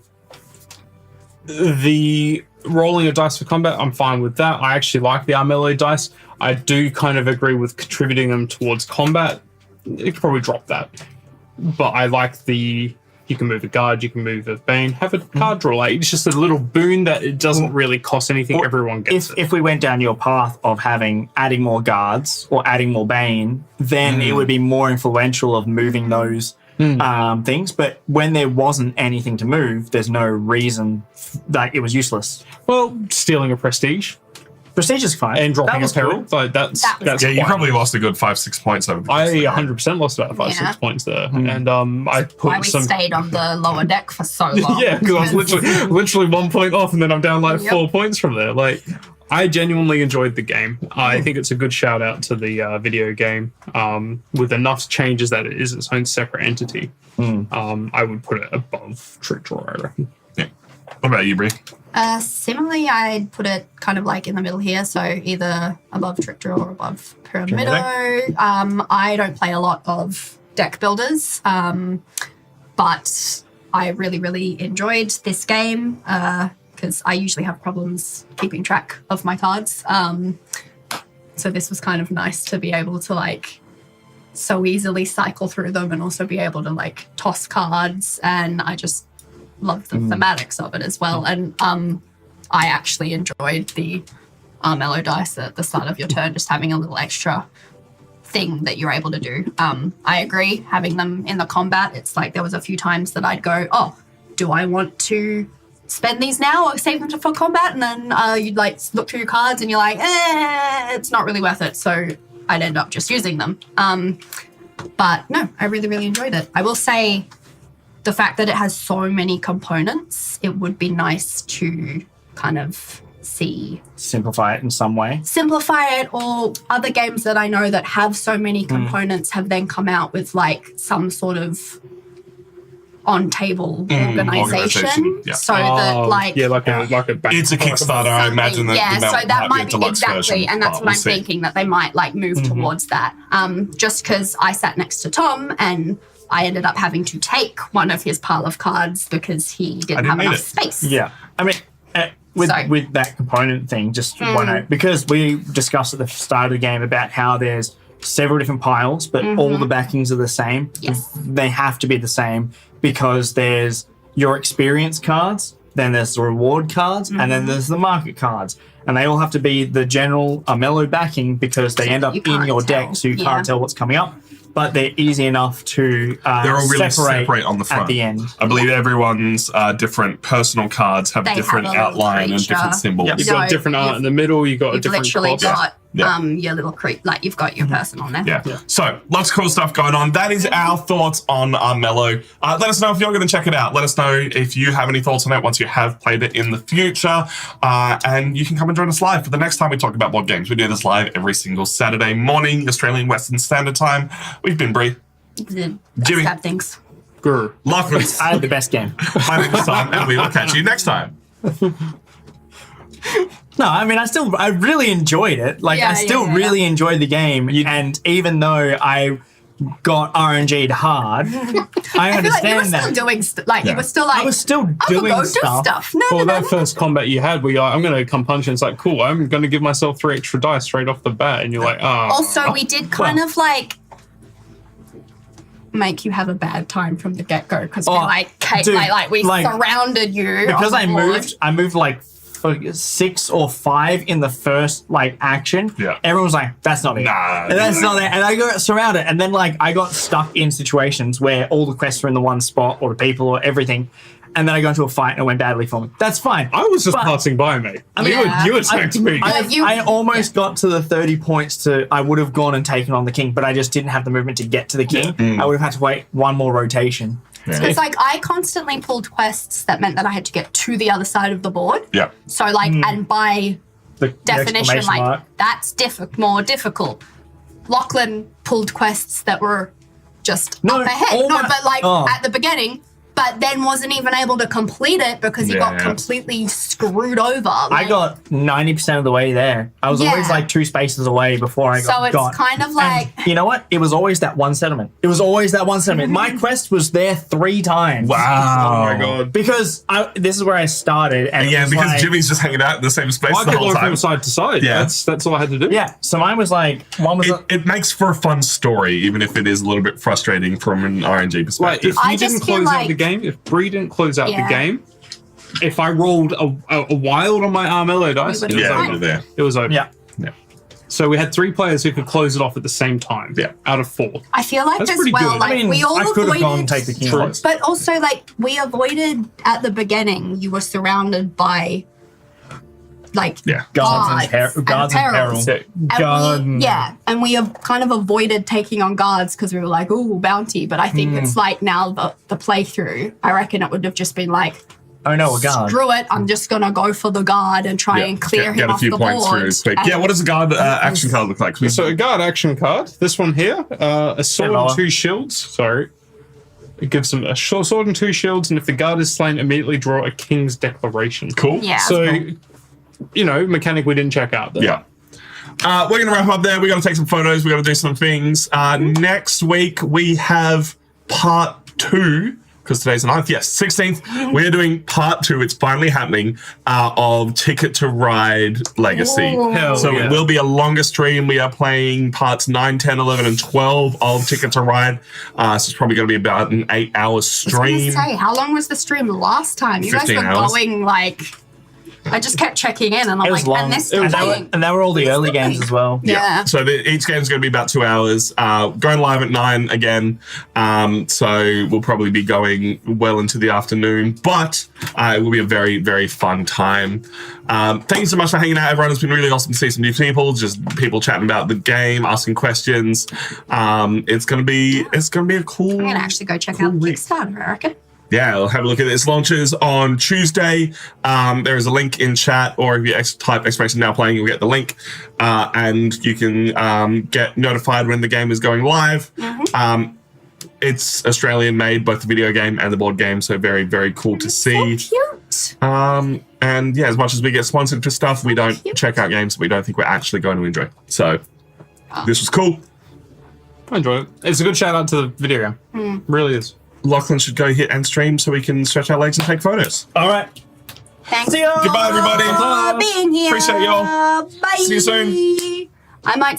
The rolling of dice for combat, I'm fine with that. I actually like the Armello dice. I do kind of agree with contributing them towards combat. You could probably drop that. But I like you can move a guard, you can move a bane, have a card draw. Like, it's just a little boon that it doesn't really cost anything. Everyone gets it. If we went down your path of adding more guards or adding more bane, then it would be more influential of moving those things. But when there wasn't anything to move, there's no reason that it was useless. Well, stealing a prestige Prestige is fine. and That dropping a was peril, cool. like that's Yeah, you fine. probably lost a good 5-6 points over. I this. 100% lost about 5-6 Yeah. points there, and I Why put we some. stayed on the lower deck for so long. Yeah, because I was literally 1 point off, and then I'm down like Yep. 4 points from there. Like, I genuinely enjoyed the game. I think it's a good shout out to the video game. With enough changes that it is its own separate entity. I would put it above Trick Draw, I reckon. Yeah. What about you, Brie? Similarly, I'd put it kind of like in the middle here, so either above Trick Draw or above Pyramido. I don't play a lot of deck builders, but I really, really enjoyed this game because I usually have problems keeping track of my cards. So this was kind of nice to be able to like so easily cycle through them and also be able to like toss cards, and I just love the thematics of it as well. And I actually enjoyed the Armello dice at the start of your turn, just having a little extra thing that you're able to do. I agree, having them in the combat, it's like there was a few times that I'd go, oh, do I want to spend these now or save them for combat? And then you'd like look through your cards and you're like, it's not really worth it. So I'd end up just using them. But no, I really, really enjoyed it. I will say the fact that it has so many components, it would be nice to kind of see Simplify it in some way. simplify it, or other games that I know that have so many components have then come out with like some sort of on-table organization, yeah. so that like like a back. It's a Kickstarter. I imagine that yeah, that so that might a be deluxe exactly, version, and that's but what I'm we'll see. thinking, that they might like move towards that. Just because I sat next to Tom and I ended up having to take one of his pile of cards because he didn't have need enough it. space. Yeah. I mean, with that component thing, just one note, because we discussed at the start of the game about how there's several different piles, but all the backings are the same. Yes. They have to be the same because there's your experience cards, then there's the reward cards, and then there's the market cards. And they all have to be the general Armello backing because they end up You in can't your tell. deck, so you Yeah. can't tell what's coming up. But they're easy enough to They're all really separate on the front. at the end. I believe everyone's different personal cards have They different have a little outline and creature. different symbols. You've No, got different art you've- in the middle. You've got a You've different literally cloth. got Yeah. your little like you've got your person on there. Yeah. So lots of cool stuff going on. That is our thoughts on Armello. Let us know if you're going to check it out. Let us know if you have any thoughts on it once you have played it in the future. And you can come and join us live for the next time we talk about board games. We do this live every single Saturday morning, Australian Western Standard Time. We've been Brie, The Jimmy. bad things. Grr. Lachlan, I had the best game. my name is Tom, and we will catch you next time. No, I mean, I really enjoyed it. Like, Yeah, I still yeah. really enjoyed the game. And even though I got RNG'd hard, I I feel like you were understand still that. doing you were still like I was still I will doing go stuff. do stuff. No, Well, no, that no. first combat you had, where you're like, I'm going to come punch, and it's like, cool, I'm going to give myself 3 extra dice straight off the bat. And you're like, oh. Also, we did kind of like make you have a bad time from the get go because we Oh, like dude, we like, surrounded you Because on I the board. moved like 6 or 5 in the first like action. Yeah. Everyone was like, "That's not it. Nah. That's not it." And I got surrounded, and then like I got stuck in situations where all the quests were in the one spot, or the people, or everything. And then I got into a fight and it went badly for me. That's fine. I was just But- passing by, mate. Yeah. You attacked me. I almost got to the 30 points I would have gone and taken on the king, but I just didn't have the movement to get to the king. I would have had to wait one more rotation. It's like I constantly pulled quests that meant that I had to get to the other side of the board. Yeah. So like, and by The definition, exclamation like mark. that's more difficult. Lachlan pulled quests that were just No, up ahead. all No, my- but like oh. at the beginning, but then wasn't even able to complete it because he got Yeah. completely screwed over. I Like, got 90% of the way there. I was always Yeah. like 2 spaces away before I so it's got. kind of like And you know what? It was always that one settlement. It was always that one settlement. My quest was there 3 times. Wow. Oh my god. Because this is where I started. And it Yeah, was because like- Jimmy's just hanging out in the same space I the kept whole going time. from side to side. Yeah. That's all I had to do. Yeah, so mine was like, one was. It makes for a fun story, even if it is a little bit frustrating from an RNG Like, perspective. if I you just didn't feel close out like- the game, if Bree didn't close out Yeah. the game, if I rolled a wild on my Armello dice, We it would've was yeah, fine. over. over there. It was over. Yeah. Yeah. So we had 3 players who could close it off at the same time. Yeah. Out of 4. I feel like That's as pretty well, good. like I mean, we all I could have gone avoided, and take the king. True. Off. but also like we avoided at the beginning. You were surrounded by like Yeah. Guards and guards and perils. peril. And and we have kind of avoided taking on guards because we were like, "Ooh, bounty." But I think it's like now the playthrough. I reckon it would have just been like, Oh no, a guard. "Screw it! I'm just gonna go for the guard and try and clear him Get a off few the points board." through quick. And- Yeah, what does a guard action card look like? So a guard action card. This one here, a sword Lower. and 2 shields. Sorry. It gives them a sword and 2 shields, and if the guard is slain, immediately draw a king's declaration. Cool. Yeah. So, cool. you know, mechanic we didn't check out there. Yeah. We're going to wrap up there. We're going to take some photos. We're going to do some things. Next week, we have part 2, because today's the 9th. Yes, 16th. We're doing part 2. It's finally happening of Ticket to Ride Legacy. Hell So yeah. it will be a longer stream. We are playing parts 9, 10, 11, and 12 of Ticket to Ride. So it's probably going to be about an 8-hour I was stream. gonna say, how long was the stream last time? You guys 15 were hours. going like. I just kept checking in, and I'm It like, was long. and this and, that thing. and that were all the early games as well. Yeah. So each game is going to be about 2 hours. Going live at 9 again. So we'll probably be going well into the afternoon, but it will be a very, very fun time. Thank you so much for hanging out, everyone. It's been really awesome to see some new people, just people chatting about the game, asking questions. It's gonna be a cool. I'm gonna actually go check out the Kickstarter, I reckon. Yeah, I'll have a look at it. It launches on Tuesday. There is a link in chat, or if you type exclamation now playing, you'll get the link. And you can get notified when the game is going live. It's Australian made, both the video game and the board game, so very, very cool to see. So cute. And yeah, as much as we get sponsored for stuff, we don't check out games that we don't think we're actually going to enjoy. So this was cool. I enjoy it. It's a good shout out to the video game. Really is. Lachlan should go hit end stream so we can stretch our legs and take photos. All right. Thanks See ya. Goodbye, everybody. for being here. Appreciate y'all. Bye. See you soon. I might